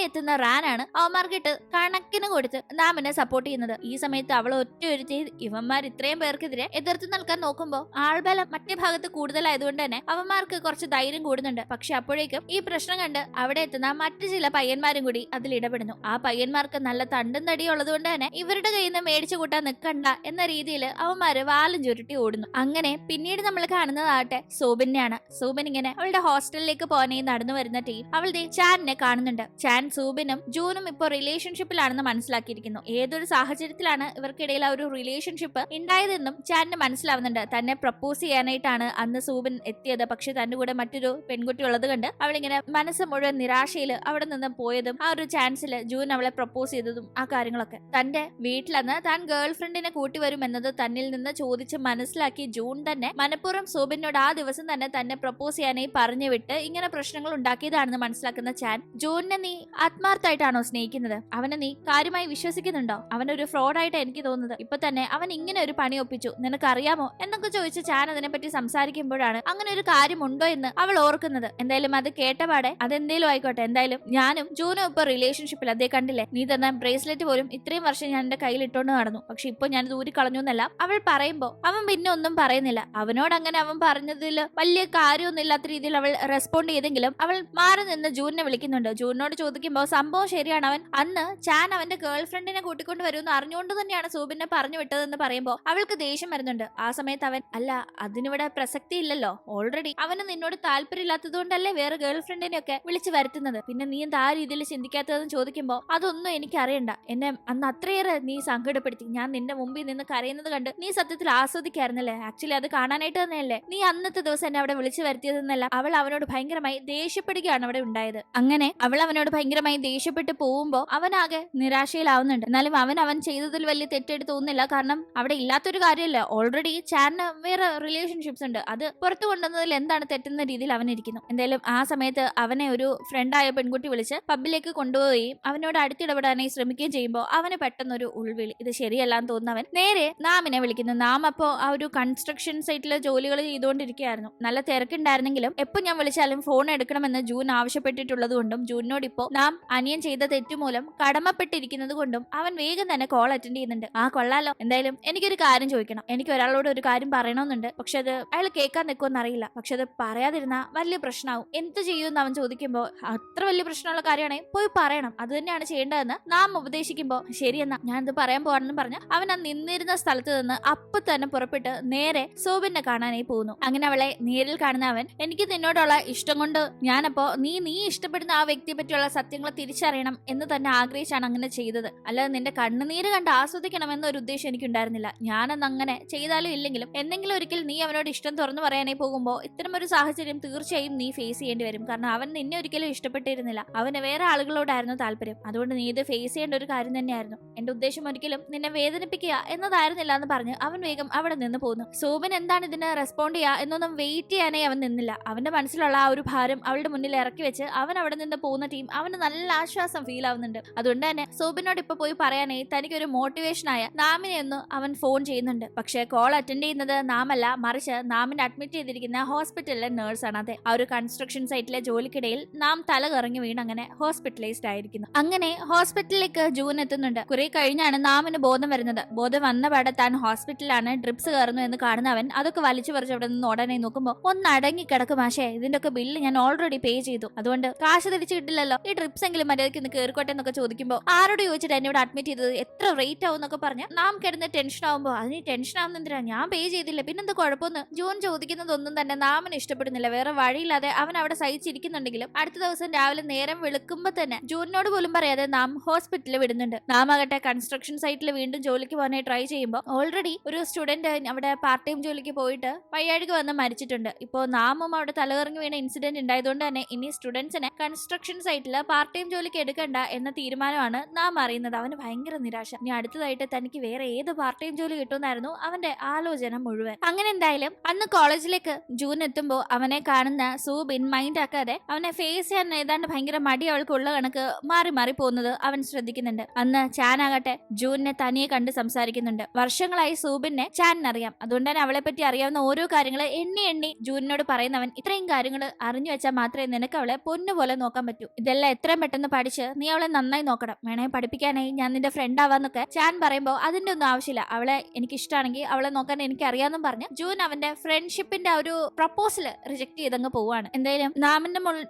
എത്തുന്ന റാനാണ് അവന്മാർക്കിട്ട് കണക്കിന് കൊടുത്ത് നാമിനെ സപ്പോർട്ട് ചെയ്യുന്നത്. ഈ സമയത്ത് അവൾ ഒറ്റയൊരുത്തി ഇവന്മാർ ഇത്രയും പേർക്കെതിരെ എതിർത്ത് നിൽക്കാൻ നോക്കുമ്പോ ആൾബലം മറ്റേ ഭാഗത്ത് കൂടുതലായതുകൊണ്ട് തന്നെ അവന്മാർക്ക് കുറച്ച് ധൈര്യം കൂടുന്നുണ്ട്. പക്ഷെ അപ്പോഴേക്കും ഈ പ്രശ്നം കണ്ട് അവിടെ എത്തുന്ന മറ്റു ചില പയ്യന്മാരും കൂടി അതിൽ ഇടപെടുന്നു. ആ പയ്യന്മാർക്ക് നല്ല തണ്ടും തടിയും ഉള്ളതുകൊണ്ട് തന്നെ ഇവരുടെ കയ്യിൽ നിന്ന് മേടിച്ചു കൂട്ടാൻ നിൽക്കണ്ട എന്ന രീതിയിൽ അവന്മാര് വാലും ചുരുട്ടി ഓടുന്നു. അങ്ങനെ പിന്നീട് നമ്മൾ കാണുന്നതാകട്ടെ സൂബിനെയാണ്. സൂബിൻ ഇങ്ങനെ അവളുടെ ഹോസ്റ്റലിലേക്ക് പോകാനായി നടന്നു വരുന്ന ടീം അവളുടെ ചാനിനെ കാണുന്നുണ്ട്. ചാൻ സൂബിനും ജൂനും ഇപ്പോൾ റിലേഷൻഷിപ്പിലാണെന്ന് മനസ്സിലാക്കിയിരിക്കുന്നു. ഏതൊരു സാഹചര്യത്തിലാണ് ഇവർക്കിടയിൽ ആ ഒരു റിലേഷൻഷിപ്പ് ഉണ്ടായതെന്നും ചാനിന് മനസ്സിലാവുന്നുണ്ട്. തന്നെ പ്രപ്പോസ് ചെയ്യാനായിട്ടാണ് അന്ന് സൂബിൻ എത്തിയത്. പക്ഷെ തന്റെ കൂടെ മറ്റൊരു പെൺകുട്ടി ഉള്ളത് കണ്ട് അവളിങ്ങനെ മനസ്സ് മുഴുവൻ നിരാശയിൽ അവിടെ നിന്ന് പോയതും ആ ഒരു ചാൻസിൽ ജൂൻ അവളെ പ്രപ്പോസ് ചെയ്തതും ആ കാര്യങ്ങളൊക്കെ തന്റെ വീട്ടിലന്ന് താൻ ഗേൾ ഫ്രണ്ടിനെ കൂട്ടി വരുമെന്നത് തന്നിൽ നിന്ന് ചോദിച്ച് മനസ്സിലാക്കി ജൂൺ തന്നെ മനഃപൂർവ്വം സൂബിനോട് ആ ദിവസം തന്നെ പ്രപ്പോസ് ചെയ്യാനായി പറഞ്ഞു വിട്ട് ഇങ്ങനെ പ്രശ്നങ്ങൾ ഉണ്ടാക്കിയതാണെന്ന് മനസ്സിലാക്കുന്ന ചാൻ ജൂണിനെ നീ ആത്മാർത്ഥമായിട്ടാണോ സ്നേഹിക്കുന്നത്? അവനെ നീ കാര്യമായി വിശ്വസിക്കുന്നുണ്ടോ? അവനൊരു ഫ്രോഡായിട്ട് എനിക്ക് തോന്നുന്നത്. ഇപ്പൊ തന്നെ അവൻ ഇങ്ങനെ ഒരു പണി ഒപ്പിച്ചു, നിനക്കറിയാമോ എന്നൊക്കെ ചോദിച്ച് ചാൻ അതിനെപ്പറ്റി സംസാരിക്കുമ്പോഴാണ് അങ്ങനെ ഒരു കാര്യമുണ്ടോ എന്ന് അവൾ ഓർക്കുന്നത്. എന്തായാലും അത് കേട്ടപാടെ അതെന്തേലും ആയിക്കോട്ടെ, എന്തായാലും ഞാനും ജൂനും ഇപ്പൊ റിലേഷൻഷിപ്പിൽ. അതേ കണ്ടില്ലേ, നീ തന്ന ബ്രേസ്ലെറ്റ് പോലും ഇത്രയും വർഷം ഞാൻ എന്റെ കയ്യിൽ ഇട്ടോണ്ട് നടന്നു, പക്ഷെ ഇപ്പൊ ഞാൻ ദൂരി കളഞ്ഞു എന്നല്ല അവൾ പറയുമ്പോ അവൻ പിന്നെ ഒന്നും പറയുന്നില്ല. അവനോട് അങ്ങനെ അവൻ പറഞ്ഞതിൽ വലിയ കാര്യമൊന്നും ഇല്ലാത്ത രീതിയിൽ അവൾ റെസ്പോണ്ട് ചെയ്തെങ്കിലും അവൾ മാറി നിന്ന് ജൂനിനെ വിളിക്കുന്നുണ്ട്. ജൂനിനോട് ചോദിക്കുമ്പോൾ സംഭവം ശരിയാണ്, അവൻ അന്ന് ചാൻ അവന്റെ ഗേൾ ഫ്രണ്ടിനെ കൂട്ടിക്കൊണ്ട് വരുമെന്ന് അറിഞ്ഞുകൊണ്ട് തന്നെയാണ് സൂബിനെ പറഞ്ഞു വിട്ടതെന്ന് പറയുമ്പോൾ അവൾക്ക് ദേഷ്യം വരുന്നുണ്ട്. ആ സമയത്ത് അവൻ അല്ല, അതിനിവിടെ പ്രസക്തി ഇല്ലല്ലോ, ഓൾറെഡി അവന് നിന്നോട് താല്പര്യമില്ലാത്തത് കൊണ്ടല്ലേ വേറെ ഗേൾ ഫ്രണ്ടിനെ ഒക്കെ വിളിച്ചു വരുത്തുന്നത്, പിന്നെ നീ എന്താ ആ രീതിയിൽ ചിന്തിക്കാത്തതെന്ന് ചോദിക്കുമ്പോൾ അതൊന്നും എനിക്ക് അറിയണ്ട, എന്നെ അന്ന് അത്രയേറെ നീ സങ്കടപ്പെടുത്തി, ഞാൻ നിന്റെ മുമ്പിൽ നിന്ന് കരയുന്നത് കണ്ട് നീ സത്യത്തിൽ ആസ്വദിക്കായിരുന്നല്ലേ, ആക്ച്വലി അത് കാണാനായിട്ട് തന്നെയല്ലേ നീ അന്നത്തെ ദിവസം എന്നെ അവിടെ വിളിച്ചു വരുത്തിയതെന്നല്ല അവൾ അവനോട് ഭയങ്കരമായി ദേഷ്യപ്പെടുകയാണ് അവിടെ ഉണ്ടായത്. അങ്ങനെ അവൾ അവനോട് ഭയങ്കരമായി ദേഷ്യപ്പെട്ട് പോകുമ്പോ അവനാകെ നിരാശയിലാവുന്നുണ്ട്. എന്നാലും അവൻ ചെയ്തതിൽ വലിയ തെറ്റായിട്ട് തോന്നുന്നില്ല. കാരണം അവിടെ ഇല്ലാത്തൊരു കാര്യമല്ല, ഓൾറെഡി ചാനിന് വേറെ റിലേഷൻഷിപ്സ് ഉണ്ട്, അത് പുറത്തു കൊണ്ടുവന്നതിൽ എന്താണ് തെറ്റുന്ന രീതിയിൽ അവനിരിക്കുന്നു. എന്തായാലും ആ സമയത്ത് അവനെ ഒരു ഫ്രണ്ടായ പെൺകുട്ടി വിളിച്ച് പബ്ബിലേക്ക് കൊണ്ടുപോവുകയും അവനോട് അടുത്തിടപെടാനായി ശ്രമിക്കുകയും ചെയ്യുമ്പോൾ അവന് പെട്ടെന്നൊരു ഉൾവിളി, ഇത് ശരിയല്ലാന്ന് തോന്നുന്നവൻ നേരെ നാമിനെ വിളിക്കുന്നു. നാം അപ്പോ ആ ഒരു കൺസ്ട്രക്ഷൻ സൈറ്റിലെ ജോലികൾ ചെയ്തുകൊണ്ടിരിക്കുകയായിരുന്നു. നല്ല തിരക്കുണ്ടായിരുന്നെങ്കിലും എപ്പോൾ ഞാൻ വിളിച്ചാലും ഫോൺ എടുക്കണമെന്ന് ജൂൻ ആവശ്യപ്പെട്ടിട്ടുള്ളത് കൊണ്ടും ജൂനിനോട് ഇപ്പോൾ നാം അനിയൻ ചെയ്ത തെറ്റുമൂലം കടമപ്പെട്ടിരിക്കുന്നത് കൊണ്ടും അവൻ വേഗം തന്നെ കോൾ അറ്റൻഡ് ചെയ്യുന്നുണ്ട്. ആ കൊള്ളാലോ, എന്തായാലും എനിക്കൊരു കാര്യം ചോദിക്കണം, എനിക്ക് ഒരാളോട് ഒരു കാര്യം പറയണമെന്നുണ്ട്, പക്ഷെ അത് അയാൾ കേൾക്കാൻ നിൽക്കുമെന്ന് അറിയില്ല, പക്ഷെ അത് പറയാതിരുന്ന വലിയ പ്രശ്നമാവും, എന്ത് ചെയ്യുമെന്ന് അവൻ ചോദിക്കുമ്പോൾ അത്ര വലിയ പ്രശ്നമുള്ള കാര്യമാണെങ്കിൽ പോയി പറയണം, അത് തന്നെയാണ് ചെയ്യേണ്ടതെന്ന് നാം ഉപദേശിക്കുമ്പോൾ ശരിയെന്നാ ഞാൻ ഇത് പറയാൻ പോവാണെന്ന് പറഞ്ഞ് അവൻ ആ നിന്നിരുന്ന സ്ഥലത്ത് നിന്ന് അപ്പൊ തന്നെ പുറപ്പെട്ട് നേരെ സോബിനെ കാണാനായി പോകുന്നു. അങ്ങനെ അവളെ നേരിൽ കാണുന്ന അവൻ എനിക്ക് നിന്നോടുള്ള ഇഷ്ടം കൊണ്ട് ഞാനപ്പോ നീ ഇഷ്ടപ്പെടുന്ന ആ വ്യക്തിയെ പറ്റിയുള്ള സത്യങ്ങൾ തിരിച്ചറിയണം എന്ന് തന്നെ ആഗ്രഹിച്ചാണ് അങ്ങനെ ചെയ്തത്, അല്ലാതെ നിന്റെ കണ്ണുനീര് കണ്ട് ആസ്വദിക്കണം എന്നൊരു ഉദ്ദേശം എനിക്കുണ്ടായിരുന്നില്ല. ഞാനന്ന് അങ്ങനെ ചെയ്താലും ഇല്ലെങ്കിലും എന്തെങ്കിലും ഒരിക്കൽ നീ അവനോട് ഇഷ്ടം തുറന്നു പറയാനായി പോകുമ്പോൾ ഇത്തരമൊരു സാഹചര്യം തീർച്ചയായും നീ ഫേസ് ചെയ്യേണ്ടി വരും. കാരണം അവൻ നിന്നെ ഒരിക്കലും ഇഷ്ടപ്പെട്ടിരുന്നില്ല, അവന് വേറെ ആളുകളോടായിരുന്നു താല്പര്യം. അതുകൊണ്ട് നീ ഇത് ഫേസ് ചെയ്യേണ്ട ഒരു കാര്യം തന്നെയായിരുന്നു. എന്റെ ഉദ്ദേശം ഒരിക്കലും നിന്നെ വേദനിപ്പിക്കുക എന്നതായിരുന്നില്ല എന്ന് പറഞ്ഞ് അവൻ വേഗം അവിടെ നിന്ന് പോന്നു. സോബിൻ എന്താണ് ഇതിന് റെസ്പോണ്ട് ചെയ്യുക എന്നൊന്നും വെയിറ്റ് ചെയ്യാനായി അവൻ നിന്നില്ല. അവന്റെ മനസ്സിലുള്ള ആ ഒരു ഭാരം അവളുടെ മുന്നിൽ ഇറക്കി വെച്ച് അവൻ അവിടെ നിന്ന് പോകുന്ന ടീം അവന് നല്ല ആശ്വാസം ഫീൽ ആവുന്നുണ്ട്. അതുകൊണ്ട് തന്നെ സോബിനോട് ഇപ്പൊ പോയി പറയാനായി തനിക്കൊരു മോട്ടിവേഷനായ നാമിനെ ഒന്ന് അവൻ ഫോൺ ചെയ്യുന്നുണ്ട്. പക്ഷെ കോൾ അറ്റൻഡ് ചെയ്യുന്നത് നാമല്ല, മറിച്ച് നാമിനെ അഡ്മിറ്റ് ചെയ്തിരിക്കുന്ന ഹോസ്പിറ്റലിലെ നേഴ്സാണ്. അതെ, ആ ഒരു കൺസ്ട്രക്ഷൻ സൈറ്റിലെ ജോലിക്കിടയിൽ നാം തല കറങ്ങി വീണ് അങ്ങനെ ഹോസ്പിറ്റലൈസ്ഡ് ആയിരിക്കുന്നു. അങ്ങനെ ഹോസ്പിറ്റലിലേക്ക് ജൂൻ എത്തുന്നുണ്ട്. കുറെ കഴിഞ്ഞാണ് നാമിന് ബോധം വരുന്നത്. ബോധം വന്ന പാടെ താൻ ഹോസ്പിറ്റലിലാണ്, ഡ്രിപ്സ് കയറുന്നു എന്ന് കാണുന്നവൻ അതൊക്കെ വലിച്ചു പറിച്ച് അവിടെ നിന്ന് ഉടനെ നോക്കുമ്പോൾ ഒന്ന് അടങ്ങി കിടക്കും. മാഷേ, ഇതിന്റെ ഒക്കെ ബില്ല് ഞാൻ ഓൾറെഡി പേ ചെയ്തു, അതുകൊണ്ട് കാശ് തിരിച്ചു കിട്ടില്ലല്ലോ, ഈ ഡ്രിപ്സ് എങ്കിലും മര്യാദയ്ക്ക് ഒന്ന് കയറിക്കോട്ടെ എന്നൊക്കെ ചോദിക്കുമ്പോൾ ആരോട് ചോദിച്ചിട്ട് എന്നോട് അഡ്മിറ്റ് ചെയ്തത്, എത്ര റേറ്റ് ആവും എന്നൊക്കെ പറഞ്ഞ് നാം കിടന്ന് ടെൻഷൻ ആവുമ്പോൾ അതിന് ടെൻഷൻ ആവുന്നെന്തിനാ, ഞാൻ പേ ചെയ്തില്ല, പിന്നെന്താ കുഴപ്പമൊന്ന് ജൂൺ ചോദിക്കുന്നതൊന്നും തന്നെ നാമിന് ഇഷ്ടപ്പെടുന്നില്ല. വേറെ വഴിയില്ലാതെ അവൻ അവിടെ സഹിച്ചിരിക്കുന്നുണ്ടെങ്കിലും അടുത്ത ദിവസം രാവിലെ നേരം വെളുക്കുമ്പോ തന്നെ ജൂണിനോട് പോലും പറയാതെ നാം ഹോസ്പിറ്റലിൽ വിടുന്നുണ്ട്. നാം ആകട്ടെ കൺസ്ട്രക്ഷൻ സൈറ്റിൽ വീണ്ടും ജോലിക്ക് പോകാനായി ട്രൈ ചെയ്യുമ്പോൾ ഓൾറെഡി ഒരു സ്റ്റുഡന്റ് അവിടെ പാർട്ട് ടൈം ജോലിക്ക് പോയിട്ട് വയ്യാഴിക വന്ന് മരിച്ചിട്ടുണ്ട്. ഇപ്പോൾ നാമും അവിടെ തലകറങ്ങി വീണ ഇൻസിഡന്റ് ഉണ്ടായതുകൊണ്ട് തന്നെ ഇനി സ്റ്റുഡൻസിനെ കൺസ്ട്രക്ഷൻ സൈറ്റിൽ പാർട്ട് ടൈം ജോലിക്ക് എടുക്കണ്ട എന്ന തീരുമാനമാണ് നാം അറിയുന്നത്. അവന് ഭയങ്കര നിരാശ. ഇനി അടുത്തതായിട്ട് തനിക്ക് വേറെ ഏത് പാർട്ട് ടൈം ജോലി കിട്ടുമെന്നായിരുന്നു അവന്റെ ആലോചന മുഴുവൻ. അങ്ങനെ എന്തായാലും അന്ന് കോളേജിലേക്ക് ജൂൺ എത്തുമ്പോൾ അവനെ കാണുന്ന സൂബിൻ മൈൻഡ് ആക്കാതെ അവനെ ഫേസ് ചെയ്യാൻ ഏതാണ്ട് ഭയങ്കര മടി അവൾക്കുള്ള കണക്ക് മാറി മാറി പോകുന്നത് അവൻ ശ്രദ്ധിക്കുന്നുണ്ട്. അന്ന് ചാൻ ആകട്ടെ ജൂനിനെ തനിയെ കണ്ട് സംസാരിക്കുന്നുണ്ട്. വർഷങ്ങളായി സൂബിനെ ചാനിനറിയാം. അതുകൊണ്ട് തന്നെ അവളെ പറ്റി അറിയാവുന്ന ഓരോ കാര്യങ്ങൾ എണ്ണി എണ്ണി ജൂനിനോട് പറയുന്നവൻ ഇത്രയും കാര്യങ്ങൾ അറിഞ്ഞു വെച്ചാൽ മാത്രമേ നിനക്ക് അവളെ പൊന്നുപോലെ നോക്കാൻ പറ്റൂ. ഇതെല്ലാം എത്രയും പെട്ടെന്ന് പഠിച്ച് നീ അവളെ നന്നായി നോക്കണം. വേണേ പഠിപ്പിക്കാനായി ഞാൻ നിന്റെ ഫ്രണ്ട് ആവാന്നൊക്കെ ചാൻ പറയുമ്പോൾ അതിന്റെ ഒന്നും ആവശ്യമില്ല. അവളെ എനിക്ക് ഇഷ്ടമാണെങ്കിൽ അവളെ നോക്കാൻ എനിക്ക് അറിയാമെന്നും പറഞ്ഞ് ജൂൻ അവന്റെ ഫ്രണ്ട്ഷിപ്പിന്റെ ആ ഒരു പ്രപ്പോസൽ റിജക്ട് ചെയ്തങ്ങ് പോവാണ്. എന്തായാലും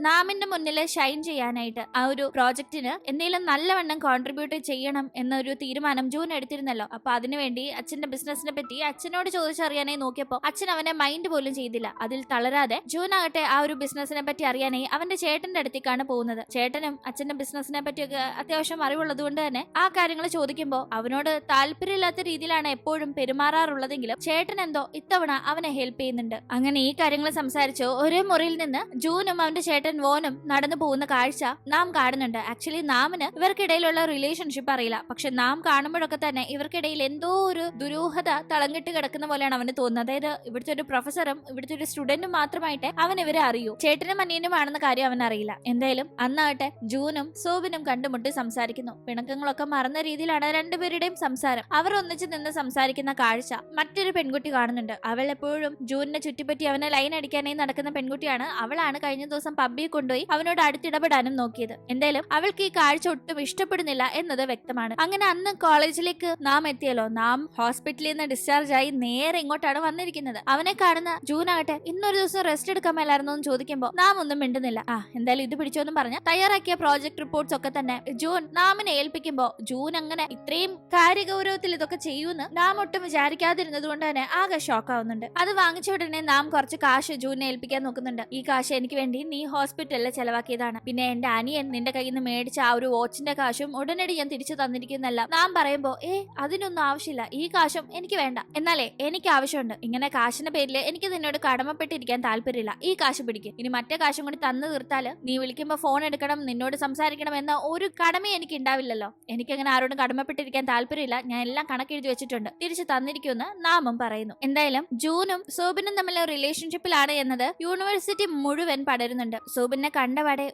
നാമിന്റെ മുന്നിൽ ഷൈൻ ചെയ്യാനായിട്ട് ആ ഒരു പ്രോജക്റ്റിന് എന്തെങ്കിലും നല്ലവണ്ണം കോൺട്രിബ്യൂട്ട് ചെയ്യണം എന്നൊരു തീരുമാനം ജൂൻ എടുത്തിരുന്നല്ലോ. അപ്പൊ അതിനുവേണ്ടി അച്ഛന്റെ ബിസിനസിനെ പറ്റി അച്ഛനോട് ചോദിച്ചറിയാനായി നോക്കിയപ്പോ അച്ഛൻ അവനെ മൈൻഡ് പോലും ചെയ്തില്ല. അതിൽ തളരാതെ ജൂൻ ആകട്ടെ ആ ഒരു ബിസിനസിനെ പറ്റി അറിയാനായി അവന്റെ ചേട്ടന്റെ അടുത്തേക്കാണ് പോകുന്നത്. ചേട്ടനും അച്ഛന്റെ ബിസിനസിനെ പറ്റിയൊക്കെ അത്യാവശ്യം അറിവുള്ളത് കൊണ്ട് തന്നെ ആ കാര്യങ്ങൾ ചോദിക്കുമ്പോൾ അവനോട് താല്പര്യമില്ലാത്ത രീതിയിലാണ് എപ്പോഴും പെരുമാറാറുള്ളതെങ്കിലും ചേട്ടൻ എന്തോ ഇത്തവണ അവനെ ഹെൽപ്പ് ചെയ്യുന്നുണ്ട്. അങ്ങനെ ഈ കാര്യങ്ങൾ സംസാരിച്ചു ഒരേ മുറിയിൽ നിന്ന് ജൂനും അവന്റെ ചേട്ടൻ വോനും നടന്നു പോകുന്ന കാഴ്ച നാം കാണുന്നുണ്ട്. ആക്ച്വലി നാമിന് ഇവർക്കിടയിലുള്ള റിലേഷൻഷിപ്പ് അറിയില്ല. പക്ഷെ നാം കാണുമ്പോഴൊക്കെ തന്നെ ഇവർക്കിടയിൽ എന്തോ ഒരു ദുരൂഹത തളങ്ങിട്ട് കിടക്കുന്ന പോലെയാണ് അവന് തോന്നുന്നത്. അതായത് ഇവിടുത്തെ ഒരു പ്രൊഫസറും ഇവിടുത്തെ ഒരു സ്റ്റുഡന്റും മാത്രമായിട്ട് അവൻ ഇവരെ അറിയൂ, ചേട്ടനും അനിയനും ആണെന്ന കാര്യം അവൻ അറിയില്ല. എന്തായാലും അന്നാകട്ടെ ജൂനും സോബിനും കണ്ടുമുട്ടി സംസാരിക്കുന്നു. പിണക്കങ്ങളൊക്കെ മറന്ന രീതിയിലാണ് രണ്ടുപേരുടെയും സംസാരം. അവർ ഒന്നിച്ച് നിന്ന് സംസാരിക്കുന്ന കാഴ്ച മറ്റൊരു പെൺകുട്ടി കാണുന്നുണ്ട്. അവൾ എപ്പോഴും ജൂനിനെ ചുറ്റിപ്പറ്റി അവനെ ലൈൻ അടിക്കാനായി നടക്കുന്ന പെൺകുട്ടിയാണ്. അവളാണ് കഴിഞ്ഞ ദിവസം പബ്ബിൽ കൊണ്ടുപോയി അവനോട് അടുത്തിടപെടാനും നോക്കിയത്. എന്തായാലും അവൾക്ക് ഈ കാഴ്ച ഒട്ടും ഇഷ്ടപ്പെടുന്നില്ല എന്നത് വ്യക്തമാണ്. അങ്ങനെ അന്ന് കോളേജിലേക്ക് നാം എത്തിയല്ലോ. നാം ഹോസ്പിറ്റലിൽ നിന്ന് ഡിസ്ചാർജ് ആയി നേരെ ഇങ്ങോട്ടാണ് വന്നിരിക്കുന്നത്. അവനെ കാണുന്ന ജൂൻ ആകട്ടെ ഇന്നൊരു ദിവസം റെസ്റ്റ് എടുക്കാൻ മേലായിരുന്നു എന്ന് ചോദിക്കുമ്പോൾ നാം ഒന്നും മിണ്ടുന്നില്ല. എന്തായാലും ഇത് പിടിച്ചോന്നും പറഞ്ഞ തയ്യാറാക്കിയ പ്രോജക്ട് റിപ്പോർട്ട്സ് ഒക്കെ തന്നെ ജൂൻ നാമിനെ ഏൽപ്പിക്കുമ്പോൾ ജൂൻ അങ്ങനെ ഇത്രയും കാര്യഗൗരവത്തിൽ ഇതൊക്കെ ചെയ്യൂന്ന് നാം ഒട്ടും വിചാരിക്കാതിരുന്നത് കൊണ്ട് തന്നെ ആകെ ഷോക്ക് ആവുന്നുണ്ട്. അത് വാങ്ങിച്ച ഉടനെ നാം കുറച്ച് കാശ് ജൂനിനെ ഏൽപ്പിക്കാൻ നോക്കുന്നുണ്ട്. ഈ കാശ് എനിക്ക് വേണ്ടി നീ ഹോസ്പിറ്റലിൽ ചെലവാക്കിയതാണ്. പിന്നെ എന്റെ അനിയൻ നിന്റെ കയ്യിൽ നിന്ന് മേടിച്ച ആ ഒരു വാച്ചിന്റെ കാശും ഉടനടി ഞാൻ തിരിച്ചു തന്നിരിക്കുന്നല്ല. നാം പറയുമ്പോ അതിനൊന്നും ആവശ്യമില്ല, ഈ കാശും എനിക്ക് വേണ്ട. എന്നാലേ എനിക്ക് ആവശ്യമുണ്ട്. ഇങ്ങനെ കാശിന്റെ പേരിൽ എനിക്ക് നിന്നോട് കടമപ്പെട്ടിരിക്കാൻ താല്പര്യമില്ല. ഈ കാശ് പിടിക്കും. ഇനി മറ്റേ കാശും കൂടി തന്നു തീർത്താല് നീ വിളിക്കുമ്പോ ഫോൺ എടുക്കണം, നിന്നോട് സംസാരിക്കണം എന്ന ഒരു കടമ എനിക്ക് ഉണ്ടാവില്ലല്ലോ. എനിക്കങ്ങനെ ആരോടും കടമപ്പെട്ടിരിക്കാൻ താല്പര്യമില്ല. ഞാൻ എല്ലാം കണക്കെഴുതി വെച്ചിട്ടുണ്ട്, തിരിച്ചു തന്നിരിക്കുമെന്ന് നാമും പറയുന്നു. എന്തായാലും ജൂനും സോബിനും തമ്മിലുള്ള റിലേഷൻഷിപ്പിലാണ് എന്നത് യൂണിവേഴ്സിറ്റി മുഴുവൻ പടരുന്നുണ്ട്. സോബിനെ കണ്ടപാടെ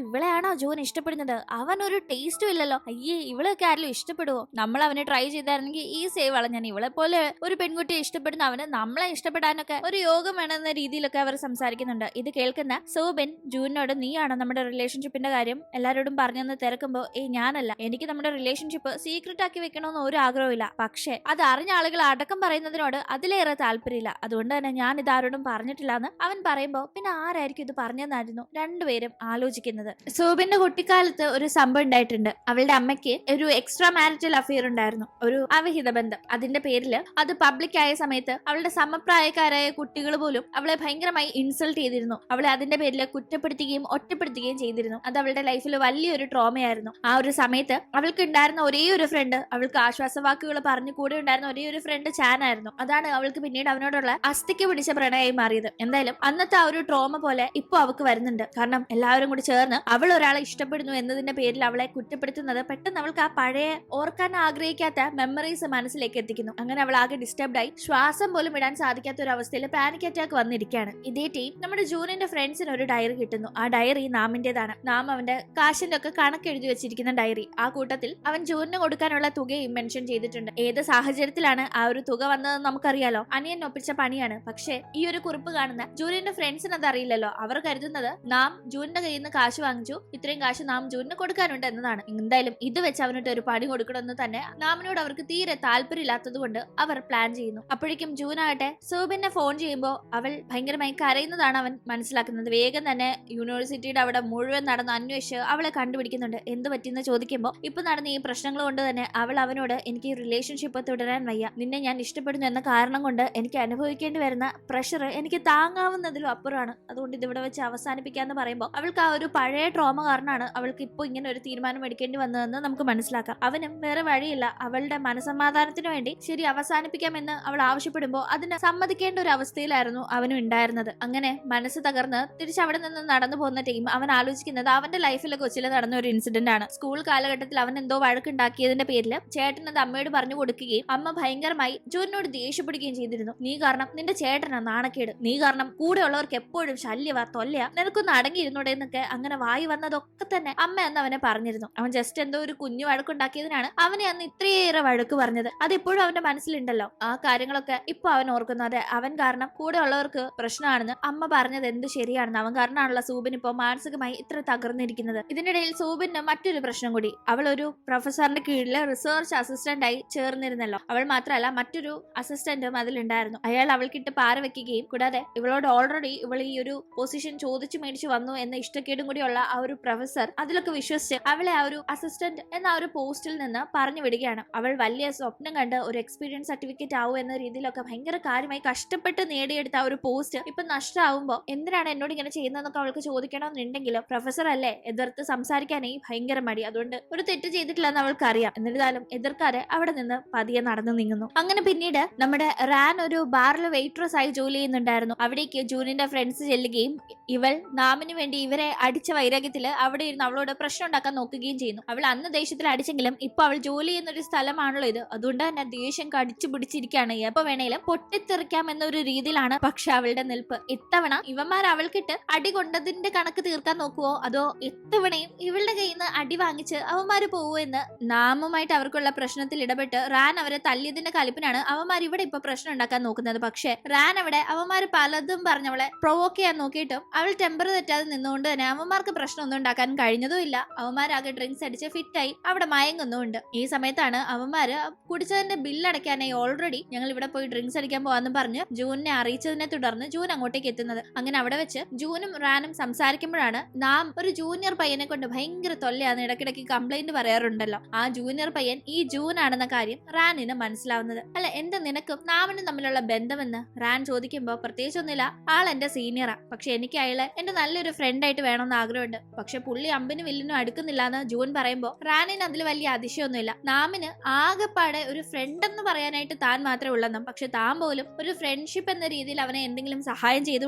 ഇവളെയാണോ ജൂൻ ഇഷ്ടപ്പെടുന്നത്? അവൻ ഒരു ടേസ്റ്റും ഇല്ലല്ലോ. അയ്യേ, ഇവളൊക്കെ ആരെങ്കിലും ഇഷ്ടപ്പെടുവോ? നമ്മൾ അവനെ ട്രൈ ചെയ്തായിരുന്നെങ്കിൽ ഈ സേവ് വളഞ്ഞാൻ. ഇവളെ പോലെ ഒരു പെൺകുട്ടിയെ ഇഷ്ടപ്പെടുന്ന അവന് നമ്മളെ ഇഷ്ടപ്പെടാനൊക്കെ ഒരു യോഗം വേണമെന്ന രീതിയിലൊക്കെ അവർ സംസാരിക്കുന്നുണ്ട്. ഇത് കേൾക്കുന്ന സോബിൻ ജൂനിനോട് നീയാണോ നമ്മുടെ റിലേഷൻഷിപ്പിന്റെ കാര്യം എല്ലാരോടും പറഞ്ഞെന്ന് തിരക്കുമ്പോ ഞാനല്ല, എനിക്ക് നമ്മുടെ റിലേഷൻഷിപ്പ് സീക്രട്ട് ആക്കി വെക്കണമെന്ന് ഒരു ആഗ്രഹമില്ല. പക്ഷെ അത് അറിഞ്ഞ ആളുകൾ അടക്കം പറയുന്നതിനോട് അതിലേറെ താല്പര്യമില്ല. അതുകൊണ്ട് തന്നെ ഞാൻ ഇതാരോടും പറഞ്ഞിട്ടില്ല എന്ന് അവൻ പറയുമ്പോ പിന്നെ ആരായിരിക്കും ഇത് പറഞ്ഞെന്നായിരുന്നു രണ്ടുപേരും ആലോചിക്കുന്നത്. സോബിന്റെ കുട്ടിക്കാലത്ത് ഒരു സംഭവം ഉണ്ടായിട്ടുണ്ട്. അവളുടെ അമ്മയ്ക്ക് ഒരു എക്സ്ട്രാ മാരിറ്റൽ അഫെയർ ഉണ്ടായിരുന്നു, ഒരു അവിഹിത ബന്ധം. അതിന്റെ പേരിൽ അത് പബ്ലിക് ആയ സമയത്ത് അവളുടെ സമപ്രായക്കാരായ കുട്ടികൾ പോലും അവളെ ഭയങ്കരമായി ഇൻസൾട്ട് ചെയ്തിരുന്നു. അവളെ അതിന്റെ പേരിൽ കുറ്റപ്പെടുത്തുകയും ഒറ്റപ്പെടുത്തുകയും ചെയ്തിരുന്നു. അത് അവളുടെ ലൈഫിൽ വലിയൊരു ട്രോമയായിരുന്നു. ആ ഒരു സമയത്ത് അവൾക്ക് ഉണ്ടായിരുന്ന ഒരേ ഒരു ഫ്രണ്ട് അവൾക്ക് ആശ്വാസം ആശ്വാസവാക്കുകൾ പറഞ്ഞു കൂടെ ഉണ്ടായിരുന്ന ഒരേ ഒരു ഫ്രണ്ട് ചാൻ ആയിരുന്നു. അതാണ് അവൾക്ക് പിന്നീട് അവനോടുള്ള അസ്ഥിക്ക് പിടിച്ച പ്രണയമായി മാറിയത്. എന്തായാലും അന്നത്തെ ആ ഒരു ട്രോമ പോലെ ഇപ്പൊ അവൾക്ക് വരുന്നുണ്ട്. കാരണം എല്ലാവരും കൂടി ചേർന്ന് അവൾ ഒരാളെ ഇഷ്ടപ്പെടുന്നു എന്നതിന്റെ പേരിൽ അവളെ കുറ്റപ്പെടുത്തുന്നത് പെട്ടെന്ന് അവൾക്ക് ആ പഴയ ഓർക്കാൻ ആഗ്രഹിക്കാത്ത മെമ്മറീസ് മനസ്സിലേക്ക് എത്തിക്കുന്നു. അങ്ങനെ അവൾ ആകെ ഡിസ്റ്റർബ്ഡ് ആയി ശ്വാസം പോലും ഇടാൻ സാധിക്കാത്ത ഒരു അവസ്ഥയിൽ പാനിക് അറ്റാക്ക് വന്നിരിക്കുകയാണ്. ഇതേ ടീം നമ്മുടെ ജൂനിന്റെ ഫ്രണ്ട്സിന് ഒരു ഡയറി കിട്ടുന്നു. ആ ഡയറി നാമിന്റേതാണ്. നാം അവന്റെ കാശിന്റെ ഒക്കെ കണക്ക് എഴുതി വെച്ചിരിക്കുന്ന ഡയറി. ആ കൂട്ടത്തിൽ അവൻ ജൂനിന് കൊടുക്കാനുള്ള തുകയും മെൻഷൻ ചെയ്തിട്ടുണ്ട്. ഏത് സാഹചര്യത്തിലാണ് ആ ഒരു തുക വന്നതെന്ന് നമുക്കറിയാലോ. അനിയൻ ഒപ്പിച്ച പണിയാണ്. പക്ഷേ ഈ ഒരു കുറിപ്പ് കാണുന്ന ജൂനിന്റെ ഫ്രണ്ട്സിന് അത് അറിയില്ലല്ലോ. അവർ കരുതുന്നത് നാം ജൂനിന്റെ കയ്യിൽ നിന്ന് കാശ് വാങ്ങിച്ചു, ഇത്രയും കാശ് നാം ജൂനിന് കൊടുക്കാനുണ്ട് എന്നതാണ്. എന്തായാലും ഇത് വെച്ച് അവനിട്ട് ഒരു പണി കൊടുക്കണമെന്ന് തന്നെ നാമിനോട് അവർക്ക് തീരെ താല്പര്യമില്ലാത്തത് കൊണ്ട് അവർ പ്ലാൻ ചെയ്യുന്നു. അപ്പോഴേക്കും ജൂൻ ആകട്ടെ സൂബിനെ ഫോൺ ചെയ്യുമ്പോൾ അവൾ ഭയങ്കരമായി കരയുന്നതാണ് അവൻ മനസ്സിലാക്കുന്നത്. വേഗം തന്നെ യൂണിവേഴ്സിറ്റിയുടെ അവിടെ മുഴുവൻ നടന്ന് അന്വേഷിച്ച് അവളെ കണ്ടുപിടിക്കുന്നുണ്ട്. എന്ത് പറ്റിയെന്ന് ചോദിക്കുമ്പോൾ ഇപ്പൊ നടന്ന ഈ പ്രശ്നങ്ങൾ കൊണ്ട് തന്നെ അവൾ അവനോട് എനിക്ക് ഈ റിലേഷൻഷിപ്പ് തുടരാൻ വയ്യ, നിന്നെ ഞാൻ ഇഷ്ടപ്പെടുന്നു എന്ന കാരണം കൊണ്ട് എനിക്ക് അനുഭവിക്കേണ്ടി വരുന്ന പ്രഷർ എനിക്ക് താങ്ങാവുന്നതിലും അപ്പുറമാണ്, അതുകൊണ്ട് ഇതിവിടെ വെച്ച് അവസാനിപ്പിക്കാന്ന് പറയുമ്പോൾ അവൾക്ക് ആ ഒരു പഴയ ട്രോമ കാരണമാണ് അവൾക്ക് ഇപ്പോൾ ഇങ്ങനെ ഒരു തീരുമാനം എടുക്കേണ്ടി വന്നതെന്ന് നമുക്ക് മനസ്സിലാക്കാം. അവനും വേറെ വഴിയില്ല. അവളുടെ മനസമാധാനത്തിന് വേണ്ടി ശരി അവസാനിപ്പിക്കാമെന്ന് അവൾ ആവശ്യപ്പെടുമ്പോൾ അതിന് സമ്മതിക്കേണ്ട ഒരു അവസ്ഥയിലായിരുന്നു അവനും ഉണ്ടായിരുന്നത്. അങ്ങനെ മനസ്സ് തകർന്ന് തിരിച്ച് അവിടെ നിന്ന് നടന്നു പോകുന്ന ടീം അവൻ ആലോചിക്കുന്നത് അവന്റെ ലൈഫിലെ കൊച്ചിൽ നടന്ന ഒരു ഇൻസിഡന്റ് ആണ്. സ്കൂൾ കാലഘട്ടത്തിൽ അവൻ എന്തോ വഴക്കുണ്ടാക്കിയതിന്റെ പേരിൽ ചേട്ടൻ അത് അമ്മയോട് പറഞ്ഞു കൊടുക്കുകയും അമ്മ ഭയങ്കരമായി ജോനോട് ദേഷ്യപ്പെടുകയും ചെയ്തിരുന്നു. നീ കാരണം നിന്റെ ചേട്ടനാ നാണക്കേട്, നീ കാരണം കൂടെ ഉള്ളവർക്ക് എപ്പോഴും ശല്യവാ തൊല്ലയാ, നിനക്കൊന്ന് അടങ്ങിയിരുന്നൂടെ എന്നൊക്കെ അങ്ങനെ വായി വന്നതൊക്കെ തന്നെ അമ്മ അന്ന് അവനെ പറഞ്ഞിരുന്നു. അവൻ ജസ്റ്റ് എന്തോ ഒരു കുഞ്ഞു വഴക്കുണ്ടാക്കിയതിനാണ് അവനെ അന്ന് ഇത്രയേറെ വഴക്ക് പറഞ്ഞത്. അതിപ്പോഴും അവന്റെ മനസ്സിലുണ്ടല്ലോ. ആ കാര്യങ്ങളൊക്കെ ഇപ്പൊ അവൻ ഓർക്കുന്നു. അതെ, അവൻ കാരണം കൂടെ ഉള്ളവർക്ക് പ്രശ്നമാണെന്ന് അമ്മ പറഞ്ഞത് എന്ത് ശരിയാണെന്ന്. അവൻ കാരണമാണല്ലോ സൂബിൻ ഇപ്പോ മാനസികമായി ഇത്ര തകർന്നിരിക്കുന്നത്. ഇതിനിടയിൽ സൂബിന് മറ്റൊരു പ്രശ്നം കൂടി. അവൾ ഒരു പ്രൊഫസറിന്റെ കീഴിൽ റിസർച്ച് അസിസ്റ്റന്റ് ആയി ചേർന്നിരുന്നല്ലോ. അവൾ മാത്രമല്ല മറ്റൊരു അസിസ്റ്റന്റും അതിലുണ്ടായിരുന്നു. അയാൾ അവൾക്കിട്ട് പാര വെക്കുകയും കൂടാതെ ഇവളോട് ഓൾറെഡി ഇവൾ ഈ ഒരു പൊസിഷൻ ചോദിച്ചു മേടിച്ചു വന്നു എന്ന ഇഷ്ടക്കേടും കൂടിയുള്ള ആ ഒരു പ്രൊഫസർ അതിലൊക്കെ വിശ്വസിച്ച് അവളെ ആ ഒരു അസിസ്റ്റന്റ് എന്ന ആ ഒരു പോസ്റ്റിൽ നിന്ന് പറഞ്ഞു വിടുകയാണ്. അവൾ വലിയ സ്വപ്നം കണ്ട് ഒരു എക്സ്പീരിയൻസ് സർട്ടിഫിക്കറ്റ് ആവും എന്ന രീതിയിലൊക്കെ ഭയങ്കര കാര്യമായി കഷ്ടപ്പെട്ട് നേടിയെടുത്ത ആ ഒരു പോസ്റ്റ് ഇപ്പൊ നഷ്ടമാവുമ്പോ എന്തിനാണ് എന്നോട് ഇങ്ങനെ ചെയ്യുന്നതെന്നൊക്കെ അവൾക്ക് ചോദിക്കണമെന്നുണ്ടെങ്കിലും പ്രൊഫസർ അല്ലേ, എതിർത്ത് സംസാരിക്കാനായി ഭയങ്കര മടി. അതുകൊണ്ട് ഒരു തെറ്റ് ചെയ്തിട്ടില്ലെന്ന് അവൾക്ക് അറിയാം. എന്നിരുന്നാലും എതിർക്കാതെ അവിടെ നിന്ന് പതിയെ നടന്നു നീങ്ങുന്നു. അങ്ങനെ പിന്നീട് നമ്മുടെ റാൻ ഒരു ബാറിൽ വെയിട്രസ് ആയി ജോലി ചെയ്യുന്നുണ്ടായിരുന്നു. അവിടേക്ക് ജൂനിന്റെ ഫ്രണ്ട്സ് ചെല്ലുകയും ഇവൾ നാമിന് വേണ്ടി ഇവരെ അടിച്ച വൈരാഗ്യത്തില് അവിടെ ഇരുന്ന് അവളോട് പ്രശ്നം ഉണ്ടാക്കാൻ നോക്കുകയും ചെയ്യുന്നു. അവൾ അന്ന് ദേഷ്യത്തിൽ അടിച്ചെങ്കിലും ഇപ്പൊ അവൾ ജോലി ചെയ്യുന്ന ഒരു സ്ഥലമാണല്ലോ ഇത്. അതുകൊണ്ട് തന്നെ ദേഷ്യം കടിച്ചു പിടിച്ചിരിക്കുകയാണ്. എപ്പോ വേണേലും പൊട്ടിത്തെറിക്കാം എന്നൊരു രീതിയിലാണ് പക്ഷെ അവളുടെ നിൽപ്പ്. ഇത്തവണ ഇവന്മാർ അവൾക്കിട്ട് അടി കൊണ്ടതിന്റെ കണക്ക് തീർക്കാൻ നോക്കുവോ അതോ ഇത്തവണയും ഇവളുടെ കയ്യിൽ നിന്ന് അടി വാങ്ങിച്ച് അവന്മാര് പോവോ എന്ന് നാമുമായിട്ട് അവർക്കുള്ള പ്രശ്നത്തിൽ ഇടപെട്ട് റാൻ അവരെ തല്ലിയതിന്റെ കലിപ്പിനാണ് അവന്മാർ ഇവിടെ ഇപ്പൊ പ്രശ്നം ഉണ്ടാക്കാൻ നോക്കുന്നത്. പക്ഷെ റാൻ അവിടെ അവന്മാര് പലതും പറഞ്ഞവളെ പ്രൊവോക്ക് ചെയ്യാൻ നോക്കിയിട്ടും അവൾ ടെമ്പർ തെറ്റാതെ നിന്നുകൊണ്ട് തന്നെ അവന്മാർക്ക് പ്രശ്നമൊന്നും ഉണ്ടാക്കാൻ കഴിഞ്ഞതും ഇല്ല. അവന്മാരാകെ ഡ്രിങ്ക്സ് അടിച്ച് ഫിറ്റായി അവിടെ മയങ്ങുന്നുമുണ്ട്. ഈ സമയത്താണ് അവന്മാര് കുടിച്ചതിന്റെ ബില്ല് അടയ്ക്കാനായി ഓൾറെഡി ഞങ്ങൾ ഇവിടെ പോയി ഡ്രിങ്ക്സ് അടിക്കാൻ പോവാന്ന് പറഞ്ഞ് ജൂനിനെ അറിയിച്ചതിനെ തുടർന്ന് ജൂൻ അങ്ങോട്ടേക്ക് എത്തുന്നത്. അങ്ങനെ അവിടെ വെച്ച് ജൂനും റാനും സംസാരിക്കുമ്പോഴാണ് നാം ഒരു ജൂനിയർ പയ്യനെ കൊണ്ട് ഭയങ്കര തൊല്ലയാന്ന് ഇടയ്ക്കിടയ്ക്ക് കംപ്ലൈന്റ് പറയാറുണ്ടല്ലോ. ആ ജൂനിയർ പയ്യൻ ഈ ജൂൻ ആണെന്ന കാര്യം റാനിന് മനസ്സിലാവുന്നത്. അല്ല, എന്താ നിനക്കും നാമിനും തമ്മിലുള്ള ബന്ധമെന്ന് റാൻ ചോദിക്കുമ്പോ പ്രത്യേകിച്ചൊന്നുമില്ല, ആൾ എന്റെ സീനിയറാ, പക്ഷെ എനിക്ക് അയാളെ എന്റെ നല്ലൊരു ഫ്രണ്ട് ആയിട്ട് വേണമെന്ന് ആഗ്രഹമുണ്ട്. പക്ഷെ പുള്ളി അമ്പിനും വില്ലിനും അടുക്കുന്നില്ല എന്ന് ജൂൻ പറയുമ്പോ റാനിന് അതിൽ വലിയ അതിശയമൊന്നുമില്ല. നാമിന് ആകെപ്പാടെ ഒരു ഫ്രണ്ട് എന്ന് പറയാനായിട്ട് താൻ മാത്രമേ ഉള്ളെന്നും പക്ഷെ താൻ പോലും ഒരു ഫ്രണ്ട്ഷിപ്പ് എന്ന രീതിയിൽ അവനെ എന്തെങ്കിലും സഹായം ചെയ്തു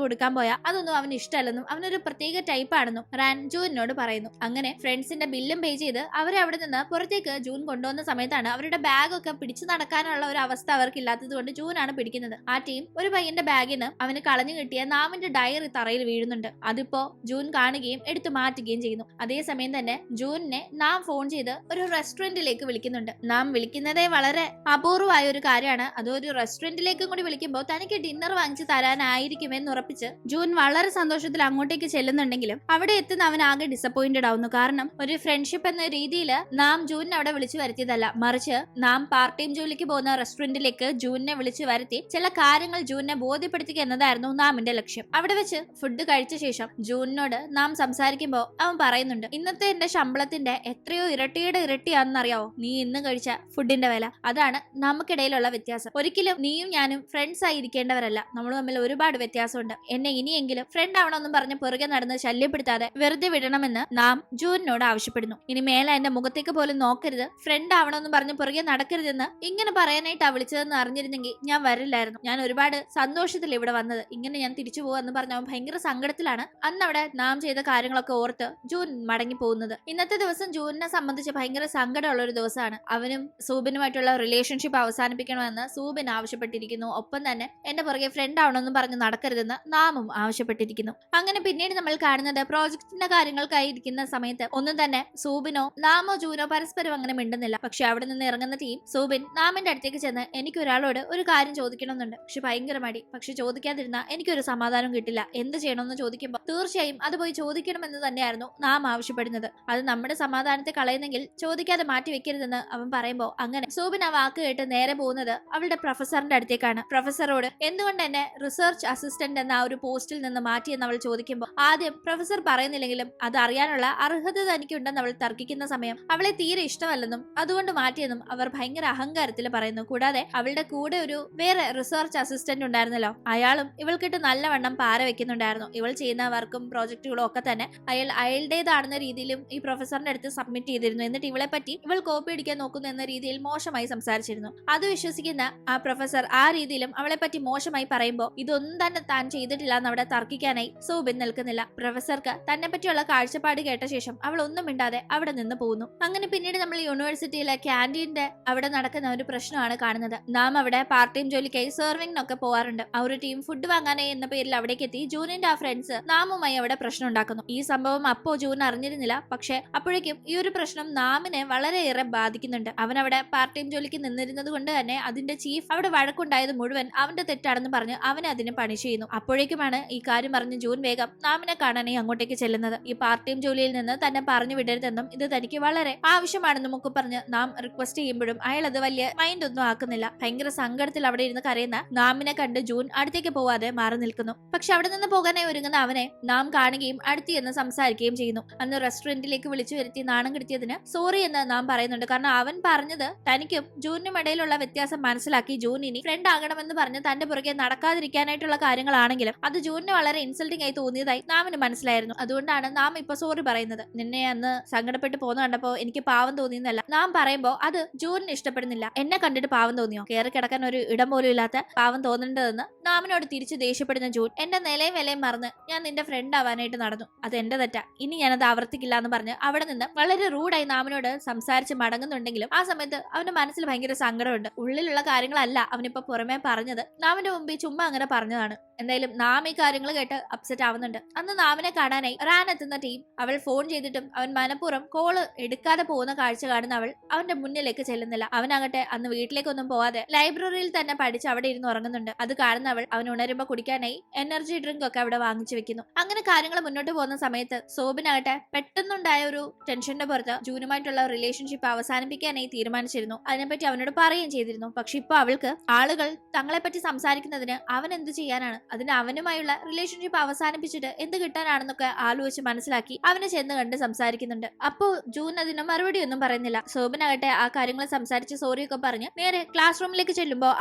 കൊടുക്കാൻ പോയാൽ അതൊന്നും അവന് ഇഷ്ടമല്ലെന്നും അവനൊരു പ്രത്യേക ടൈപ്പ് ആണെന്നും റാൻ ജൂനിനോട് പറയുന്നു. അങ്ങനെ ഫ്രണ്ട്സിന്റെ ബില്ലും പേ ചെയ്ത് അവരെ അവിടെ നിന്ന് പുറത്തേക്ക് ജൂൻ കൊണ്ടുവന്ന സമയത്താണ് അവരുടെ ബാഗൊക്കെ പിടിച്ചു നടക്കാനുള്ള ഒരു അവസ്ഥ അവർക്ക് ഇല്ലാത്തത് കൊണ്ട് ജൂനാണ് പിടിക്കുന്നത്. ആ ടീം ഒരു പയ്യന്റെ ബാഗിന് അവന് കളഞ്ഞു കിട്ടിയ നാമിന്റെ ഡയറി തറയിൽ വീഴുന്നുണ്ട്. അതിപ്പോ ജൂൻ കാണുകയും എടുത്തു മാറ്റുകയും ചെയ്യുന്നു. അതേസമയം തന്നെ ജൂനിനെ നാം ഫോൺ ചെയ്ത് ഒരു റെസ്റ്റോറന്റിലേക്ക് വിളിക്കുന്നുണ്ട്. നാം വിളിക്കുന്നതേ വളരെ അപൂർവമായ ഒരു കാര്യമാണ്. അതൊരു റെസ്റ്റോറന്റിലേക്കും കൂടി വിളിക്കുമ്പോൾ തനിക്ക് ഡിന്നർ വാങ്ങിച്ചു തരാനായിരിക്കുമെന്ന് ഉറപ്പിച്ച് ജൂൻ വളരെ സന്തോഷത്തിൽ അങ്ങോട്ടേക്ക് ചെല്ലുന്നുണ്ടെങ്കിലും അവിടെ എത്തുന്ന അവൻ ആകെ ഡിസപ്പോയിന്റഡ് ആവുന്നു. കാരണം ഒരു ഫ്രണ്ട്ഷിപ്പ് എന്ന രീതിയിൽ നാം ജൂനിനെ അവിടെ വിളിച്ചു വരുത്തിയതല്ല, മറിച്ച് നാം പാർട്ട് ടൈം ജോലിക്ക് പോകുന്ന റെസ്റ്റോറന്റിലേക്ക് ജൂനിനെ വിളിച്ചു വരുത്തി ചില കാര്യങ്ങൾ ജൂനിനെ ബോധ്യപ്പെടുത്തുക എന്നതായിരുന്നു നാമിന്റെ ലക്ഷ്യം. അവിടെ വെച്ച് ഫുഡ് കഴിച്ച ശേഷം ജൂനിനോട് നാം സംസാരിക്കുമ്പോൾ അവൻ പറയുന്നുണ്ട്, ഇന്നത്തെ എന്റെ ശമ്പളത്തിന്റെ എത്രയോ ഇരട്ടിയുടെ ഇരട്ടിയാണെന്നറിയാവോ നീ ഇന്ന് കഴിച്ച ഫുഡിന്റെ വില. അതാണ് നമുക്കിടയിലുള്ള വ്യത്യാസം. ഒരിക്കലും നീയും ഞാനും ഫ്രണ്ട്സ് ആയി ഇരിക്കേണ്ടവരല്ല, നമ്മൾ തമ്മിൽ ഒരുപാട് വ്യത്യാസമുണ്ട്. എന്നെ ഇനിയെങ്കിലും ഫ്രണ്ട് ആവണമെന്നും പറഞ്ഞ് പുറകെ നടന്ന് ശല്യപ്പെടുത്താതെ വെറുതെ വിടണമെന്ന് നാം ജൂനിനോട് ആവശ്യപ്പെടുന്നു. ഇനി മേലെ എന്റെ മുഖത്തേക്ക് പോലും നോക്കരുത്, ഫ്രണ്ട് ആവണമെന്നും പറഞ്ഞ് പറഞ്ഞ് പുറകെ നടക്കരുതെന്ന് ഇങ്ങനെ പറയാനായിട്ടാ വിളിച്ചതെന്ന് അറിഞ്ഞിരുന്നെങ്കിൽ ഞാൻ വരില്ലായിരുന്നു. ഞാൻ ഒരുപാട് സന്തോഷത്തിൽ ഇവിടെ വന്നത്. ഇങ്ങനെ ഞാൻ തിരിച്ചു പോവാന്ന് പറഞ്ഞ അവൻ ഭയങ്കര സങ്കടത്തിലാണ് അന്ന് അവിടെ നാം ചെയ്ത കാര്യങ്ങളൊക്കെ ഓർത്ത് ജൂൻ മടങ്ങി പോകുന്നത്. ഇന്നത്തെ ദിവസം ജൂനിനെ സംബന്ധിച്ച് ഭയങ്കര സങ്കടമുള്ള ഒരു ദിവസമാണ്. അവനും സൂബിനുമായിട്ടുള്ള റിലേഷൻഷിപ്പ് അവസാനിപ്പിക്കണമെന്ന് സൂബിൻ ആവശ്യപ്പെട്ടിരിക്കുന്നു. ഒപ്പം തന്നെ എന്റെ പുറകെ ഫ്രണ്ട് ആവണമെന്നും പറഞ്ഞ് നടക്കരുതെന്ന് നാമും ആവശ്യപ്പെട്ടിരിക്കുന്നു. അങ്ങനെ പിന്നീട് നമ്മൾ കാണുന്നത് പ്രോജക്റ്റിന്റെ കാര്യങ്ങൾക്കായി ഇരിക്കുന്ന സമയത്ത് ഒന്നും തന്നെ സൂബിനോ നാമോ ജൂനോ പരസ്പരം അങ്ങനെ മിണ്ടുന്നില്ല. പക്ഷെ അവിടെ നിന്ന് ഇറങ്ങുന്ന ടീം സൂബിൻ നാമിന്റെ അടുത്തേക്ക് ചെന്ന് എനിക്ക് ഒരാളോട് ഒരു കാര്യം ചോദിക്കണമെന്നുണ്ട്, പക്ഷെ ഭയങ്കര മടി, പക്ഷെ ചോദിക്കാതിരുന്ന എനിക്കൊരു സമാധാനം കിട്ടില്ല, എന്ത് ചെയ്യണമെന്ന് ചോദിക്കുമ്പോൾ തീർച്ചയായും അത് പോയി ചോദിക്കണമെന്ന് തന്നെയായിരുന്നു നാം ആവശ്യപ്പെടുന്നത്. അത് നമ്മുടെ സമാധാനത്തെ കളയുന്നെങ്കിൽ ചോദിക്കാതെ മാറ്റി വെക്കരുതെന്ന് അവൻ പറയുമ്പോൾ അങ്ങനെ സൂബിൻ ആ വാക്ക് കേട്ട് നേരെ പോകുന്നത് അവളുടെ പ്രൊഫസറിന്റെ അടുത്തേക്കാണ്. പ്രൊഫസറോട് എന്തുകൊണ്ട് എന്നെ റിസർച്ച് അസിസ്റ്റന്റ് എന്ന ആ ഒരു പോസ്റ്റിൽ നിന്ന് മാറ്റിയെന്ന് അവൾ ചോദിക്കുമ്പോൾ ആദ്യം പ്രൊഫസർ പറയുന്നില്ലെങ്കിലും അത് അറിയാനുള്ള അർഹത തനിക്കുണ്ടെന്ന് അവൾ തർക്കിക്കുന്ന സമയം അവളെ തീരെ ഇഷ്ടമല്ലെന്നും അതുകൊണ്ട് മാറ്റിയെന്നും അവർ ഭയങ്കര അഹങ്കാരത്തിൽ പറയുന്നു. കൂടാതെ അവളുടെ കൂടെ ഒരു വേറെ റിസർച്ച് അസിസ്റ്റന്റ് ഉണ്ടായിരുന്നല്ലോ, അയാളും ഇവൾക്കിട്ട് നല്ലവണ്ണം പാര വെക്കുന്നുണ്ടായിരുന്നു. ഇവൾ ചെയ്യുന്ന വർക്കും പ്രോജക്റ്റുകളും ഒക്കെ തന്നെ അയാളുടേതാണെന്ന രീതിയിലും ഈ പ്രൊഫസറിന്റെ അടുത്ത് സബ്മിറ്റ് ചെയ്തിരുന്നു. എന്നിട്ട് ഇവളെ പറ്റി ഇവൾ കോപ്പി അടിക്കാൻ നോക്കുന്നു എന്ന രീതിയിൽ മോശമായി സംസാരിച്ചിരുന്നു. അത് വിശ്വസിക്കുന്ന ആ പ്രൊഫസർ ആ രീതിയിലും അവളെ പറ്റി മോശമായി പറയുമ്പോൾ ഇതൊന്നും തന്നെ താൻ ചെയ്തിട്ടില്ല എന്ന് അവിടെ തർക്കിക്കാനായി സൂബിൻ നിൽക്കുന്നില്ല. പ്രൊഫസർക്ക് തന്നെ പറ്റിയുള്ള കാഴ്ചപ്പാട് കേട്ട ശേഷം അവൾ ഒന്നും മിണ്ടാതെ അവിടെ നിന്ന് പോകുന്നു. അങ്ങനെ പിന്നീട് നമ്മൾ യൂണിവേഴ്സിറ്റിയിലെ ക്യാൻറ്റീന്റെ അവിടെ നടക്കുന്ന ഒരു പ്രശ്നമാണ് കാണുന്നത്. നാം അവിടെ പാർട്ട് ടൈം ജോലിക്കായി സെർവിങ്ങിനൊക്കെ പോവാറുണ്ട്. ആ ഒരു ടീം ഫുഡ് വാങ്ങാനായി എന്ന പേരിൽ അവിടേക്ക് എത്തി ജൂനിന്റെ ആ ഫ്രണ്ട്സ് നാമുമായി അവിടെ പ്രശ്നം ഉണ്ടാക്കുന്നു. ഈ സംഭവം അപ്പോ ജൂൻ അറിഞ്ഞിരുന്നില്ല. പക്ഷെ അപ്പോഴേക്കും ഈ ഒരു പ്രശ്നം നാമിനെ വളരെയേറെ ബാധിക്കുന്നുണ്ട്. അവൻ അവിടെ പാർട്ട് ടൈം ജോലിക്ക് നിന്നിരുന്നത് കൊണ്ട് തന്നെ അതിന്റെ ചീഫ് അവിടെ വഴക്കുണ്ടായത് മുഴുവൻ അവന്റെ തെറ്റാണെന്ന് പറഞ്ഞ് അവനെ അതിന് പണിഷ് ചെയ്യുന്നു. അപ്പോഴേക്കുമാണ് ഈ കാര്യം പറഞ്ഞ് ജൂൻ വേഗം നാമിനെ കാണാനായി അങ്ങോട്ടേക്ക് ചെല്ലുന്നത്. ഈ പാർട്ട് ടൈം ജോലിയിൽ നിന്ന് തന്നെ പറഞ്ഞു വിടരുതെന്നും ഇത് തനിക്ക് വളരെ ആവശ്യമാണെന്നും ഒക്കെ പറഞ്ഞ് നാം റിക്വസ്റ്റ് ചെയ്യുമ്പോഴും അയാൾ അത് വലിയ മൈൻഡ് ഒന്നും ആക്കുന്നില്ല. ഭയങ്കര സങ്കടത്തിൽ അവിടെ ഇരുന്ന് കരയുന്ന നാമിനെ കണ്ട് ജൂൻ അടുത്തേക്ക് പോവാതെ മാറി നിൽക്കുന്നു. പക്ഷെ അവിടെ നിന്ന് പോകാനായി ഒരുങ്ങുന്ന അവനെ നാം കാണുകയും അടുത്ത് എന്ന് സംസാരിക്കുകയും ചെയ്യുന്നു. അന്ന് റെസ്റ്റോറന്റിലേക്ക് വിളിച്ചു വരുത്തി നാണം കിടത്തിയതിന് സോറി എന്ന് നാം പറയുന്നുണ്ട്. കാരണം അവൻ പറഞ്ഞത് തനിക്കും ജൂനിനും ഇടയിലുള്ള വ്യത്യാസം മനസ്സിലാക്കി ജൂൻ ഇനി ഫ്രണ്ട് ആകണമെന്ന് പറഞ്ഞ് തന്റെ പുറകെ നടക്കാതിരിക്കാനായിട്ടുള്ള കാര്യങ്ങളാണെങ്കിലും അത് ജൂനിന് വളരെ ഇൻസൾട്ടിംഗ് ആയി തോന്നിയതായി നാമിന് മനസ്സിലായിരുന്നു. അതുകൊണ്ടാണ് നാം ഇപ്പൊ സോറി പറയുന്നത്. നിന്നെ അന്ന് സങ്കടപ്പെട്ട് പോന്നു കണ്ടപ്പോ എനിക്ക് പാവം തോന്നിയെന്നല്ല നാം പറയുമ്പോ അത് ജൂനിന് ഇഷ്ടപ്പെടുന്നില്ല. എന്നെ കണ്ടിട്ട് പാവം തോന്നിയോ? കയറി കിടക്കാൻ ഒരു ഇടം പോലും ഇല്ലാത്ത പാവം തോന്നേണ്ടതെന്ന് നാമിനോട് തിരിച്ചു ദേഷ്യപ്പെടുന്ന ജൂൻ എന്റെ നിലയും വിലയും മറന്ന് ഞാൻ നിന്റെ ഫ്രണ്ട് ആവാനായിട്ട് നടന്നു, അത് എന്റെ തെറ്റാ, ഇനി ഞാനത് ആവർത്തിക്കില്ല എന്ന് പറഞ്ഞ് അവിടെ നിന്ന് വളരെ റൂഡായി നാമിനോട് സംസാരിച്ച് മടങ്ങുന്നുണ്ടെങ്കിലും ആ സമയത്ത് അവന്റെ മനസ്സിൽ ഭയങ്കര സങ്കടമുണ്ട്. ഉള്ളിലുള്ള കാര്യങ്ങളല്ല അവനിപ്പോ പുറമേ പറഞ്ഞത്, നാമിന്റെ മുമ്പിൽ ചുമ്മാ അങ്ങനെ പറഞ്ഞതാണ്. എന്തായാലും നാം ഈ കാര്യങ്ങൾ കേട്ട് അപ്സെറ്റ് ആവുന്നുണ്ട്. അന്ന് നാമിനെ കാണാനായി റാൻ എത്തുന്ന ടീം അവൾ ഫോൺ ചെയ്തിട്ടും അവൻ മനഃപൂർവ്വം കോള് എടുക്കാതെ പോകുന്ന കാഴ്ച കാണുന്ന അവൾ അവന്റെ മുന്നിലേക്ക് ചെല്ലുന്നില്ല. അവനാകട്ടെ അന്ന് വീട്ടിലേക്കൊന്നും പോവാതെ ലൈബ്രറിയിൽ തന്നെ പഠിച്ച് അവിടെ ഇരുന്ന് ഉറങ്ങുന്നുണ്ട്. അത് കാണുന്ന അവൻ ഉണരുമ്പോ കുടിക്കാനായി എനർജി ഡ്രിങ്ക് ഒക്കെ അവിടെ വാങ്ങിച്ചു വെക്കുന്നു. അങ്ങനെ കാര്യങ്ങൾ മുന്നോട്ട് പോകുന്ന സമയത്ത് സോബിനാകട്ടെ പെട്ടെന്നുണ്ടായ ഒരു ടെൻഷന്റെ പുറത്ത് ജൂനുമായിട്ടുള്ള റിലേഷൻഷിപ്പ് അവസാനിപ്പിക്കാനായി തീരുമാനിച്ചിരുന്നു. അതിനെപ്പറ്റി അവനോട് പറയുകയും ചെയ്തിരുന്നു. പക്ഷെ ഇപ്പൊ അവൾക്ക് ആളുകൾ തങ്ങളെ പറ്റി സംസാരിക്കുന്നതിന് അവൻ എന്ത് ചെയ്യാനാണ്, അതിന് അവനുമായുള്ള റിലേഷൻഷിപ്പ് അവസാനിപ്പിച്ചിട്ട് എന്ത് കിട്ടാനാണെന്നൊക്കെ ആലോചിച്ച് മനസ്സിലാക്കി അവനെ ചെന്ന് കണ്ട് സംസാരിക്കുന്നുണ്ട്. അപ്പോ ജൂൻ അതിന് മറുപടി ഒന്നും പറയുന്നില്ല. സോബിനാകട്ടെ ആ കാര്യങ്ങൾ സംസാരിച്ച് സോറിയൊക്കെ പറഞ്ഞ് നേരെ ക്ലാസ് റൂമിലേക്ക് ചെല്ലുമ്പോ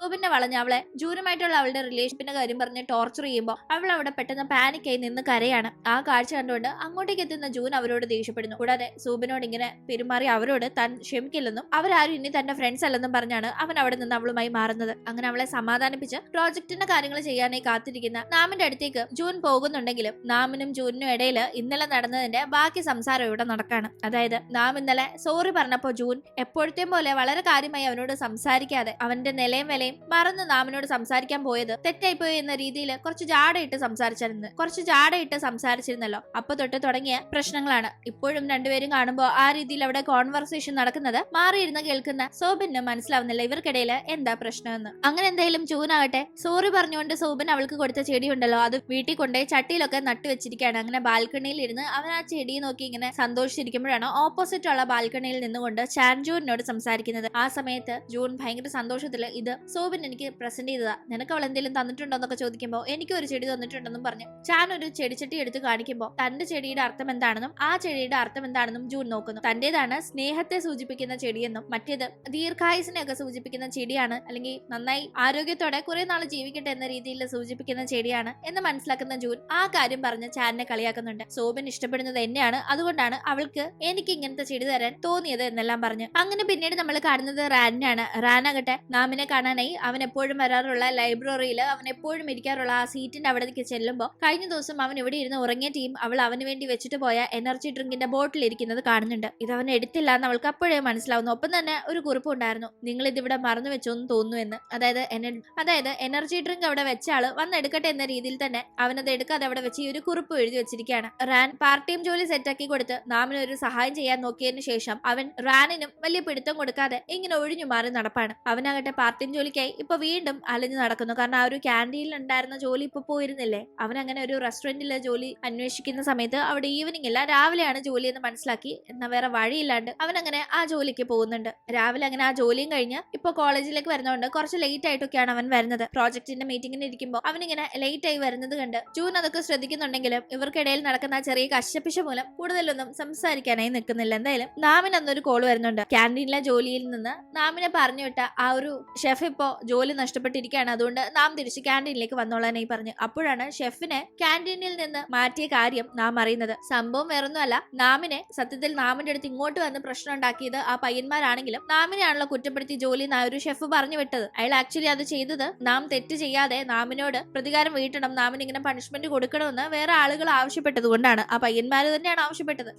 സോബിനെ വളഞ്ഞ് അവളെ ജൂനുമായിട്ടുള്ള അവളുടെ റിലേഷൻഷിപ്പിന്റെ കാര്യം പറഞ്ഞ് ടോർച്ചർ ചെയ്യുമ്പോൾ അവൾ അവിടെ പെട്ടെന്ന് പാനിക്കായി നിന്ന് കരയാണ്. ആ കാഴ്ച കണ്ടുകൊണ്ട് അങ്ങോട്ടേക്ക് എത്തുന്ന ജൂൻ അവരോട് ദേഷ്യപ്പെടുന്നു. കൂടാതെ സൂബിനോട് ഇങ്ങനെ പെരുമാറി അവരോട് താൻ ക്ഷമിക്കില്ലെന്നും അവരാരും ഇനി തന്റെ ഫ്രണ്ട്സ് അല്ലെന്നും പറഞ്ഞാണ് അവൻ അവിടെ നിന്ന് അവളുമായി മാറുന്നത്. അങ്ങനെ അവളെ സമാധാനിപ്പിച്ച് പ്രോജക്റ്റിന്റെ കാര്യങ്ങൾ ചെയ്യാനായി കാത്തിരിക്കുന്ന നാമിന്റെ അടുത്തേക്ക് ജൂൻ പോകുന്നുണ്ടെങ്കിലും നാമിനും ജൂനിനും ഇടയിൽ ഇന്നലെ നടന്നതിന്റെ ബാക്കി സംസാരം ഇവിടെ നടക്കാണ്. അതായത് നാം ഇന്നലെ സോറി പറഞ്ഞപ്പോ ജൂൻ എപ്പോഴത്തെയും പോലെ വളരെ കാര്യമായി അവനോട് സംസാരിക്കാതെ അവന്റെ നിലയും വിലയും മറന്ന് നാമിനോട് സംസാരിക്കാൻ പോയത് തെറ്റായിപ്പോയി എന്ന രീതിയിൽ കുറച്ച് ജാടയിട്ട് സംസാരിച്ചിരുന്നല്ലോ. അപ്പൊ തൊട്ട് തുടങ്ങിയ പ്രശ്നങ്ങളാണ്. ഇപ്പോഴും രണ്ടുപേരും കാണുമ്പോൾ ആ രീതിയിൽ അവിടെ കോൺവെർസേഷൻ നടക്കുന്നത് മാറിയിരുന്ന് കേൾക്കുന്ന സോബിന് മനസ്സിലാവുന്നില്ല ഇവർക്കിടയിൽ എന്താ പ്രശ്നമെന്ന്. അങ്ങനെ എന്തായാലും ജൂനാകട്ടെ സോറി പറഞ്ഞുകൊണ്ട് സോബിൻ അവൾക്ക് കൊടുത്ത ചെടി ഉണ്ടല്ലോ അത് വീട്ടിൽ കൊണ്ടുപോയി ചട്ടിയിലൊക്കെ നട്ടു വെച്ചിരിക്കുകയാണ്. അങ്ങനെ ബാൽക്കണിയിൽ ഇരുന്ന് അവൻ ആ ചെടിയെ നോക്കി ഇങ്ങനെ സന്തോഷിച്ചിരിക്കുമ്പോഴാണ് ഓപ്പോസിറ്റ് ഉള്ള ബാൽക്കണിയിൽ നിന്നുകൊണ്ട് ചാൻ ജൂനിനോട് സംസാരിക്കുന്നത്. ആ സമയത്ത് ജൂൺ ഭയങ്കര സന്തോഷത്തില് ഇത് സോബിൻ എനിക്ക് പ്രസന്റ് ചെയ്തതാ, നിനക്ക് അവൾ എന്തെങ്കിലും തന്നിട്ടുണ്ടോ എന്നൊക്കെ ചോദിക്കുമ്പോൾ എനിക്ക് ഒരു ചെടി തന്നിട്ടുണ്ടെന്നും പറഞ്ഞു ചാൻ ഒരു ചെടിച്ചട്ടി എടുത്ത് കാണിക്കുമ്പോൾ തന്റെ ചെടിയുടെ അർത്ഥം എന്താണെന്നും ആ ചെടിയുടെ അർത്ഥം എന്താണെന്നും ജൂൺ നോക്കുന്നു. തന്റേതാണ് സ്നേഹത്തെ സൂചിപ്പിക്കുന്ന ചെടിയെന്നും മറ്റേത് ദീർഘായുസിനെയൊക്കെ സൂചിപ്പിക്കുന്ന ചെടിയാണ്, അല്ലെങ്കിൽ നന്നായി ആരോഗ്യത്തോടെ കുറെ നാൾ ജീവിക്കട്ടെ എന്ന രീതിയിൽ സൂചിപ്പിക്കുന്ന ചെടിയാണ് എന്ന് മനസ്സിലാക്കുന്ന ജൂൺ ആ കാര്യം പറഞ്ഞ് ചാനിനെ കളിയാക്കുന്നുണ്ട്. സോബിൻ ഇഷ്ടപ്പെടുന്നത് എന്നെയാണ്, അതുകൊണ്ടാണ് അവൾക്ക് എനിക്ക് ഇങ്ങനത്തെ ചെടി തരാൻ തോന്നിയത് എന്നെല്ലാം പറഞ്ഞു. അങ്ങനെ പിന്നീട് നമ്മൾ കാണുന്നത് റാനാണ്. റാനാകട്ടെ നാമിനെ കാണാനായി അവൻ എപ്പോഴും വരാറുള്ള ലൈബ്രറിയിൽ അവൻ എപ്പോഴും ഇരിക്കാറുള്ള ആ സീറ്റിന്റെ അവിടേക്ക് ചെല്ലുമ്പോൾ കഴിഞ്ഞ ദിവസം അവൻ ഇവിടെ ഇരുന്ന് ഉറങ്ങിയ ടീം അവൾ അവന് വേണ്ടി വെച്ചിട്ട് പോയ എനർജി ഡ്രിങ്കിന്റെ ബോട്ടിൽ ഇരിക്കുന്നത് കാണുന്നുണ്ട്. ഇത് അവൻ എടുത്തില്ല എന്ന് അവൾക്ക് അപ്പോഴേ മനസ്സിലാവുന്നു. ഒപ്പം തന്നെ ഒരു കുറിപ്പ് ഉണ്ടായിരുന്നു, നിങ്ങൾ ഇതിവിടെ മറന്നു വെച്ചോന്ന് തോന്നുന്നു എന്ന്. അതായത് എനർജി ഡ്രിങ്ക് അവിടെ വെച്ച ആള് വന്നെടുക്കട്ടെ എന്ന രീതിയിൽ തന്നെ അവനത് എടുക്കാതെ അവിടെ വെച്ച് ഈ ഒരു കുറിപ്പ് എഴുതി വെച്ചിരിക്കുകയാണ്. റാൻ പാർട്ട് ടൈം ജോലി സെറ്റാക്കി കൊടുത്ത് നാമിന് ഒരു സഹായം ചെയ്യാൻ നോക്കിയതിനു ശേഷം അവൻ റാനിനും വലിയ പിടുത്തം കൊടുക്കാതെ ഇങ്ങനെ ഒഴിഞ്ഞു മാറി നടപ്പാണ്. അവനാകട്ടെ പാർട്ട് ടൈം ജോലിക്കായി ഇപ്പൊ വീണ്ടും അലഞ്ഞു നടക്കുന്നു. കാരണം ആ ഒരു ക്യാൻറ്റീനിൽ ഉണ്ടായിരുന്ന ജോലി ഇപ്പൊ പോയിരുന്നില്ലേ. അവൻ അങ്ങനെ ഒരു റെസ്റ്റോറന്റിലെ ജോലി അന്വേഷിക്കുന്ന സമയത്ത് അവിടെ ഈവനിങ് ഇല്ല, രാവിലെയാണ് ജോലി എന്ന് മനസ്സിലാക്കി. എന്നാൽ വേറെ വഴിയില്ലാണ്ട് അവൻ അങ്ങനെ ആ ജോലിക്ക് പോകുന്നുണ്ട്. രാവിലെ അങ്ങനെ ആ ജോലിയും കഴിഞ്ഞ് ഇപ്പൊ കോളേജിലേക്ക് വരുന്നതുകൊണ്ട് കുറച്ച് ലേറ്റ് ആയിട്ടൊക്കെയാണ് അവൻ വരുന്നത്. പ്രോജക്റ്റിന്റെ മീറ്റിംഗിന് ഇരിക്കുമ്പോൾ അവനിങ്ങനെ ലേറ്റ് ആയി വരുന്നത് കണ്ട് ജൂൺ അതൊക്കെ ശ്രദ്ധിക്കുന്നുണ്ടെങ്കിലും ഇവർക്കിടയിൽ നടക്കുന്ന ചെറിയ കശപ്പിശ മൂലം കൂടുതലൊന്നും സംസാരിക്കാനായി നിൽക്കുന്നില്ല. എന്തായാലും നാമിന് അന്നൊരു കോൾ വരുന്നുണ്ട്. ക്യാൻറ്റീനിലെ ജോലിയിൽ നിന്ന് നാമിനെ പറഞ്ഞു വിട്ട ആ ഒരു ഷെഫ് ഇപ്പോ ജോലി നഷ്ടപ്പെട്ടിരിക്കുകയാണ്, അതുകൊണ്ട് നാം തിരിച്ച് ക്യാൻറ്റീനിലേക്ക് വന്നോളാനായി പറഞ്ഞു. അപ്പോഴാണ് ഷെഫിനെ ക്യാൻറ്റീനിൽ നിന്ന് മാറ്റിയ കാര്യം നാം അറിയുന്നത്. സംഭവം വേറൊന്നുമല്ല, നാമിനെ സത്യത്തിൽ നാമിന്റെ അടുത്ത് ഇങ്ങോട്ട് വന്ന് പ്രശ്നം ഉണ്ടാക്കിയത് ആ പയ്യന്മാരാണെങ്കിലും നാമിനെയാണല്ലോ കുറ്റപ്പെടുത്തി ജോലി ആ ഒരു ഷെഫ് പറഞ്ഞു വിട്ടത്. അയാൾ ആക്ച്വലി അത് ചെയ്തത് നാം തെറ്റ് ചെയ്യാതെ നാമിനോട് പ്രതികാരം വീട്ടണം, നാമിന് ഇങ്ങനെ പണിഷ്മെന്റ് കൊടുക്കണമെന്ന് വേറെ ആളുകൾ ആവശ്യപ്പെട്ടത് കൊണ്ടാണ്. ആ പയ്യന്മാര് തന്നെയാണ് ആവശ്യപ്പെട്ടത്.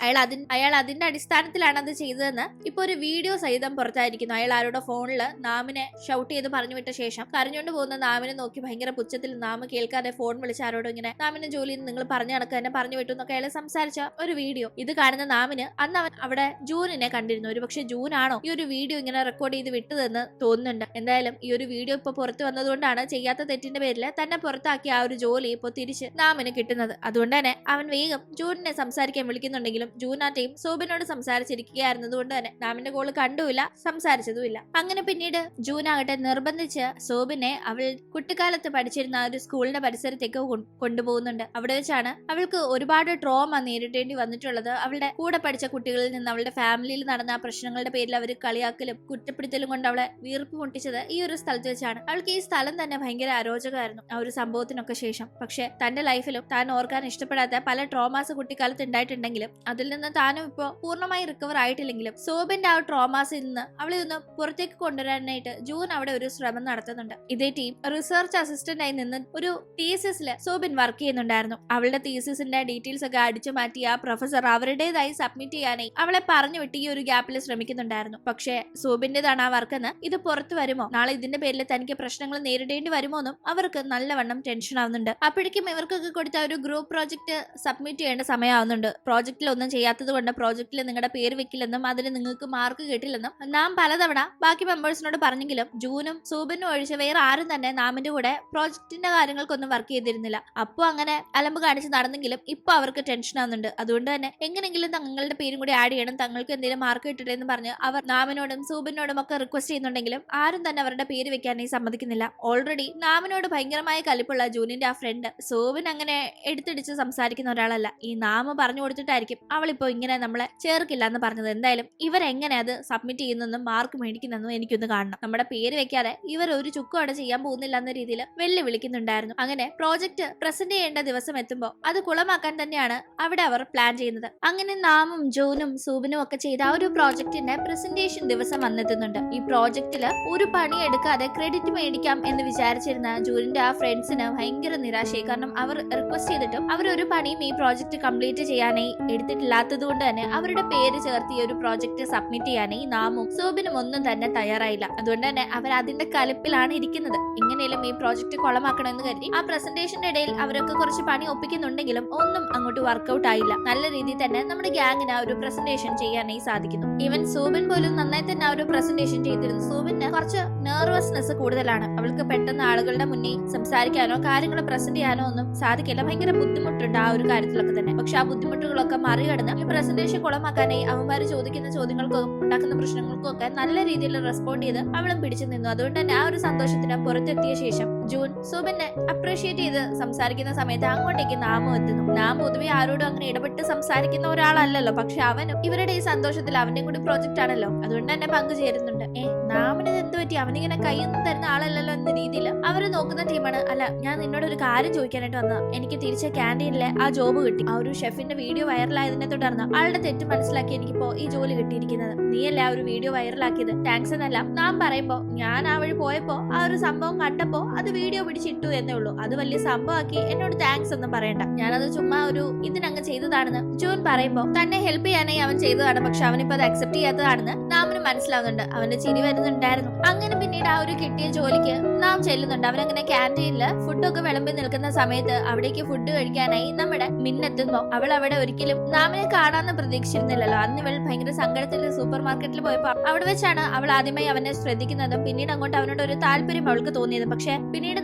അയാൾ അതിന്റെ അടിസ്ഥാനത്തിലാണ് അത് ചെയ്തതെന്ന് ഇപ്പൊ ഒരു വീഡിയോ സഹിതം പുറത്തായിരിക്കുന്നു. അയാൾ ആരുടെ ഫോണില് നാമിനെ ഷൗട്ട് ചെയ്ത് പറഞ്ഞു വിട്ട ശേഷം കരഞ്ഞുകൊണ്ട് പോകുന്ന നാമിനെ നോക്കി ഭയങ്കര പുച്ഛത്തിൽ നാമ് കേൾക്കാതെ ഫോൺ വിളിച്ച് ആരോടും ഇങ്ങനെ നാമിന്റെ ജോലിയിൽ നിങ്ങൾ പറഞ്ഞു നടക്കുക തന്നെ പറഞ്ഞു വിട്ടു എന്നൊക്കെ അയാൾ സംസാരിച്ച ഒരു വീഡിയോ. ഇത് കാണുന്ന നാമിന് അന്ന് അവൻ അവിടെ ജൂനിനെ കണ്ടിരുന്നു. ഒരു പക്ഷെ ജൂൻ ആണോ ഈ ഒരു വീഡിയോ ഇങ്ങനെ റെക്കോർഡ് ചെയ്ത് വിട്ടതെന്ന് തോന്നുന്നുണ്ട്. എന്തായാലും ഈ ഒരു വീഡിയോ ഇപ്പൊ പുറത്തു വന്നതുകൊണ്ടാണ് ചെയ്യാത്ത തെറ്റിന്റെ പേരിൽ തന്നെ പുറത്താക്കിയ ആ ഒരു ജോലി ഇപ്പൊ തിരിച്ച് നാമിന് കിട്ടുന്നത്. അതുകൊണ്ട് തന്നെ അവൻ വേഗം ജൂനിനെ സംസാരിക്കാൻ വിളിക്കുന്നുണ്ടെങ്കിലും ജൂൻ ആ ടീം സോബിനോട് സംസാരിച്ചിരിക്കുകയായിരുന്നത് കൊണ്ട് തന്നെ നാമിന്റെ കോള് കണ്ടുമില്ല, സംസാരിച്ചതുമില്ല. അങ്ങനെ പിന്നീട് ജൂൻ ആകട്ടെ നിർബന്ധിച്ച് സോബിനെ അവൾ കുട്ടിക്കാലത്ത് പഠിച്ചിരുന്ന ഒരു സ്കൂളിന്റെ പരിസരത്തേക്ക് കൊണ്ടുപോകുന്നുണ്ട്. അവിടെ വെച്ചാണ് അവൾക്ക് ഒരുപാട് ട്രോമ നേരിടേണ്ടി വന്നിട്ടുള്ളത്. അവളുടെ കൂടെ പഠിച്ച കുട്ടികളിൽ നിന്ന് അവളുടെ ഫാമിലിയിൽ നടന്ന ആ പ്രശ്നങ്ങളുടെ പേരിൽ അവർ കളിയാക്കലും കുറ്റപ്പെടുത്തലും കൊണ്ട് അവളെ വീർപ്പ് മുട്ടിച്ചത് ഈ ഒരു സ്ഥലത്ത് വെച്ചാണ്. അവൾക്ക് ഈ സ്ഥലം തന്നെ ഭയങ്കര അരോചകമായിരുന്നു ആ ഒരു സംഭവത്തിനൊക്കെ ശേഷം. പക്ഷെ തന്റെ ലൈഫിലും താൻ ഓർക്കാൻ ഇഷ്ടപ്പെടാത്ത പല ട്രോമാസ് കുട്ടിക്കാലത്ത് ഉണ്ടായിട്ടുണ്ടെങ്കിലും അതിൽ നിന്ന് താനും ഇപ്പോ പൂർണ്ണമായി റിക്കവർ ആയിട്ടില്ലെങ്കിലും സോബിന്റെ ആ ട്രോമാസിൽ നിന്ന് അവളെ ഒന്ന് പുറത്തേക്ക് കൊണ്ടുവരാനായിട്ട് ജൂൻ അവിടെ ഒരു ശ്രമം നടത്തുന്നുണ്ട്. ഇതേ ടീം റിസർച്ച് അസിസ്റ്റന്റ് ആയി നിന്ന് ഒരു തീസിസില് സോബിൻ വർക്ക് ചെയ്യുന്നുണ്ടായിരുന്നു. അവളുടെ തീസിസിന്റെ ഡീറ്റെയിൽസ് ഒക്കെ അടിച്ചു മാറ്റി ആ പ്രൊഫസർ അവരുടേതായി സബ്മിറ്റ് ചെയ്യാനായി അവളെ പറഞ്ഞു വിട്ട് ഈ ഒരു ഗ്യാപ്പിൽ ശ്രമിക്കുന്നുണ്ടായിരുന്നു. പക്ഷേ സോബിന്റേതാണ് ആ വർക്കെന്ന് ഇത് പുറത്തു വരുമോ, നാളെ ഇതിന്റെ പേരിൽ തനിക്ക് പ്രശ്നങ്ങൾ നേരിടേണ്ടി വരുമോ എന്നും അവർക്ക് നല്ലവണ്ണം ടെൻഷൻ ആവുന്നുണ്ട്. അപ്പോഴേക്കും ഇവർക്കൊക്കെ കൊടുത്ത ഒരു ഗ്രൂപ്പ് പ്രോജക്ട് സബ്മിറ്റ് ചെയ്യേണ്ട സമയമാവുന്നുണ്ട്. പ്രോജക്റ്റിൽ ഒന്നും ചെയ്യാത്തത് കൊണ്ട് പ്രോജക്റ്റിൽ നിങ്ങളുടെ പേര് വെക്കില്ലെന്നും അതിന് നിങ്ങൾക്ക് മാർക്ക് കിട്ടില്ലെന്നും നാം പലതവണ ബാക്കി മെമ്പേഴ്സിനോട് പറഞ്ഞെങ്കിലും ജൂനും സോബിനും ഒഴിച്ച് വേറെ ആരും തന്നെ നാമിന്റെ കൂടെ പ്രോജക്റ്റിന്റെ കാര്യങ്ങൾക്കൊന്നും വർക്ക് ചെയ്തിരുന്നില്ല. അപ്പൊ അങ്ങനെ അലമ്പ് കാണിച്ച് നടന്നെങ്കിലും ഇപ്പൊ അവർക്ക് ടെൻഷൻ ആവുന്നുണ്ട്. അതുകൊണ്ട് തന്നെ എങ്ങനെങ്കിലും തങ്ങളുടെ പേരും കൂടി ആഡ് ചെയ്യണം, തങ്ങൾക്ക് എന്തെങ്കിലും മാർക്ക് കിട്ടട്ടെ എന്ന് പറഞ്ഞ് അവർ നാമിനോടും സൂബിനോടും ഒക്കെ റിക്വസ്റ്റ് ചെയ്യുന്നുണ്ടെങ്കിലും ആരും തന്നെ അവരുടെ പേര് വെക്കാനായി സമ്മതിക്കുന്നില്ല. ഓൾറെഡി നാമിനോട് ഭയങ്കരമായ കലിപ്പുള്ള ജൂനിന്റെ ആ ഫ്രണ്ട് സോബിൻ അങ്ങനെ എടുത്തിടിച്ച് സംസാരിക്കുന്ന ഒരാളല്ല. ഈ നാമ പറഞ്ഞു കൊടുത്തിട്ടായിരിക്കും അവളിപ്പോ ഇങ്ങനെ നമ്മളെ ചേർക്കില്ല എന്ന് പറഞ്ഞത്. എന്തായാലും ഇവരെങ്ങനെ അത് സബ്മിറ്റ് ചെയ്യുന്നെന്നും മാർക്ക് മേടിക്കുന്നെന്നും എനിക്കൊന്ന് കാണണം. നമ്മുടെ പേര് വെക്കാതെ ഇവർ ഒരു ചുക്കും അവിടെ ചെയ്യാൻ പോകുന്നില്ല എന്ന രീതിയിൽ വെല്ലുവിളിക്കുന്നുണ്ടായിരുന്നു. അങ്ങനെ പ്രോജക്റ്റ് പ്രസന്റ് ചെയ്യേണ്ട ദിവസം എത്തുമ്പോൾ അത് കുളമാക്കാൻ തന്നെയാണ് അവിടെ അവർ പ്ലാൻ ചെയ്യുന്നത്. അങ്ങനെ നാമും ജോനും സൂബിനും ഒക്കെ ചെയ്ത ആ ഒരു പ്രോജക്റ്റിന്റെ പ്രസന്റേഷൻ ദിവസം വന്നെത്തുന്നുണ്ട്. ഈ പ്രോജക്റ്റില് ഒരു പണി എടുക്കാതെ ക്രെഡിറ്റ് മേടിക്കാം എന്ന് വിചാരിച്ചിരുന്ന ജൂനിന്റെ ആ ഫ്രണ്ട്സിന് ഭയങ്കര നിരാശയായി. കാരണം അവർ റിക്വസ്റ്റ് ചെയ്തിട്ടും അവർ ഒരു പണിയും ഈ പ്രോജക്റ്റ് കംപ്ലീറ്റ് ചെയ്യാനായി എടുത്തിട്ടില്ലാത്തത് കൊണ്ട് തന്നെ അവരുടെ പേര് ചേർത്ത് ഈ ഒരു പ്രോജക്റ്റ് സബ്മിറ്റ് ചെയ്യാനായി നാമും സൂബിനും ഒന്നും തന്നെ തയ്യാറായില്ല. അതുകൊണ്ട് തന്നെ അവർ അതിന്റെ കലിപ്പിലാണ് ഇരിക്കുന്നത്. ഇങ്ങനെയും ഈ പ്രോജക്റ്റ് കൊളമാക്കണമെന്ന് കരുതി ആ പ്രസന്റേഷന്റെ ഇടയിൽ അവരൊക്കെ കുറച്ച് പണി ഒപ്പിക്കുന്നുണ്ടെങ്കിലും ഒന്നും അങ്ങോട്ട് വർക്ക്ഔട്ട് ആയില്ല. നല്ല രീതിയിൽ തന്നെ നമ്മുടെ ഗ്യാങ്ങിന് ആ ഒരു പ്രസന്റേഷൻ ചെയ്യാനായി സാധിക്കുന്നു. ഈവൻ സൂബിൻ പോലും നന്നായി തന്നെ ആ ഒരു പ്രസന്റേഷൻ ചെയ്തിരുന്നു. സൂബിന് കുറച്ച് നെർവസ്നെസ് കൂടുതലാണ്. അവൾക്ക് പെട്ടെന്ന് ആളുകളുടെ മുന്നിൽ സംസാരിക്കാനോ കാര്യങ്ങൾ പ്രസന്റ് ചെയ്യാനോ ഒന്നും സാധിക്കില്ല. ഭയങ്കര ബുദ്ധിമുട്ടുണ്ട് ആ ഒരു കാര്യത്തിലൊക്കെ തന്നെ. പക്ഷെ ആ ബുദ്ധിമുട്ടുകളൊക്കെ മറികടന്ന് ഈ പ്രസന്റേഷൻ കുളമാക്കാനായി അവന്മാര് ചോദിക്കുന്ന ചോദ്യങ്ങൾക്കും ഉണ്ടാക്കുന്ന പ്രശ്നങ്ങൾക്കും ഒക്കെ നല്ല രീതിയിൽ റെസ്പോണ്ട് ചെയ്ത് അവളും പിടിച്ചു നിന്നു. അതുകൊണ്ട് അതുകൊണ്ട് തന്നെ ആ ഒരു സന്തോഷത്തിന് പുറത്തെത്തിയ ശേഷം ജൂൺ സൂബിനെ അപ്രീഷിയേറ്റ് ചെയ്ത് സംസാരിക്കുന്ന സമയത്ത് അങ്ങോട്ടേക്ക് നാമും എത്തുന്നു. നാം പൊതുവെ ആരോടും അങ്ങനെ ഇടപെട്ട് സംസാരിക്കുന്ന ഒരാളല്ലല്ലോ, പക്ഷെ അവനും ഇവരുടെ ഈ സന്തോഷത്തിൽ അവന്റെ കൂടി പ്രോജക്റ്റ് ആണല്ലോ, അതുകൊണ്ട് തന്നെ പങ്കുചേരുന്നുണ്ട്. നാമിന് എന്ത് പറ്റി, അവനിങ്ങനെ കൈയൊന്നും തരുന്ന ആളല്ലല്ലോ എന്ന രീതിയിൽ അവര് നോക്കുന്ന ടീമാണ്. അല്ല, ഞാൻ നിന്നോട് ഒരു കാര്യം ചോദിക്കാനായിട്ട് വന്നതാ. എനിക്ക് തിരിച്ച് ക്യാൻറ്റീനിലെ ആ ജോബ് കിട്ടി. ആ ഒരു ഷെഫിന്റെ വീഡിയോ വൈറലായതിനെ തുടർന്ന് ആളുടെ തെറ്റ് മനസ്സിലാക്കി എനിക്കിപ്പോ ഈ ജോലി കിട്ടിയിരിക്കുന്നത്. നീയല്ലേ ആ ഒരു വീഡിയോ വൈറലാക്കിയത്. താങ്ക്സ് എന്നല്ല നാം പറയുമ്പോ, ഞാൻ ആ വഴി പോയപ്പോ ആ ഒരു സംഭവം കണ്ടപ്പോ അത് വീഡിയോ പിടിച്ചിട്ടു എന്നേ ഉള്ളൂ. അത് വലിയ സംഭവമാക്കി എന്നോട് താങ്ക്സ് ഒന്നും പറയണ്ട. ഞാനത് ചുമ്മാ ഒരു ഇതിനങ്ങ് ചെയ്തതാണെന്ന് ജൂൺ പറയുമ്പോ, തന്നെ ഹെൽപ്പ് ചെയ്യാനായി അവൻ ചെയ്തതാണ്, പക്ഷെ അവനിപ്പോ അത് അക്സെപ്റ്റ് ചെയ്യാത്തതാണെന്ന് നാമിന് മനസ്സിലാവുന്നുണ്ട്. അവന്റെ ചിരി വരുന്നുണ്ടായിരുന്നു. അങ്ങനെ പിന്നീട് ആ ഒരു കിട്ടിയ ജോലിക്ക് നാം ചെല്ലുന്നുണ്ട്. അവനങ്ങനെ ക്യാൻറ്റീനില് ഫുഡൊക്കെ വിളമ്പി നിൽക്കുന്ന സമയത്ത് അവിടേക്ക് ഫുഡ് കഴിക്കാനായി നമ്മുടെ മിന്നെത്തുമ്പോ അവൾ അവിടെ ഒരിക്കലും നാമിനെ കാണാന്ന് പ്രതീക്ഷിച്ചിരുന്നില്ലല്ലോ. അന്ന് ഇവൾ ഭയങ്കര സങ്കടത്തിൽ സൂപ്പർ മാർക്കറ്റിൽ പോയപ്പോ അവിടെ വെച്ചാണ് അവൾ ആദ്യമായി അവനെ ശ്രദ്ധിക്കുന്നതും പിന്നീട് അങ്ങോട്ട് അവനോട് ഒരു താല്പര്യം അവൾക്ക് തോന്നിയതും. പക്ഷെ പിന്നീട്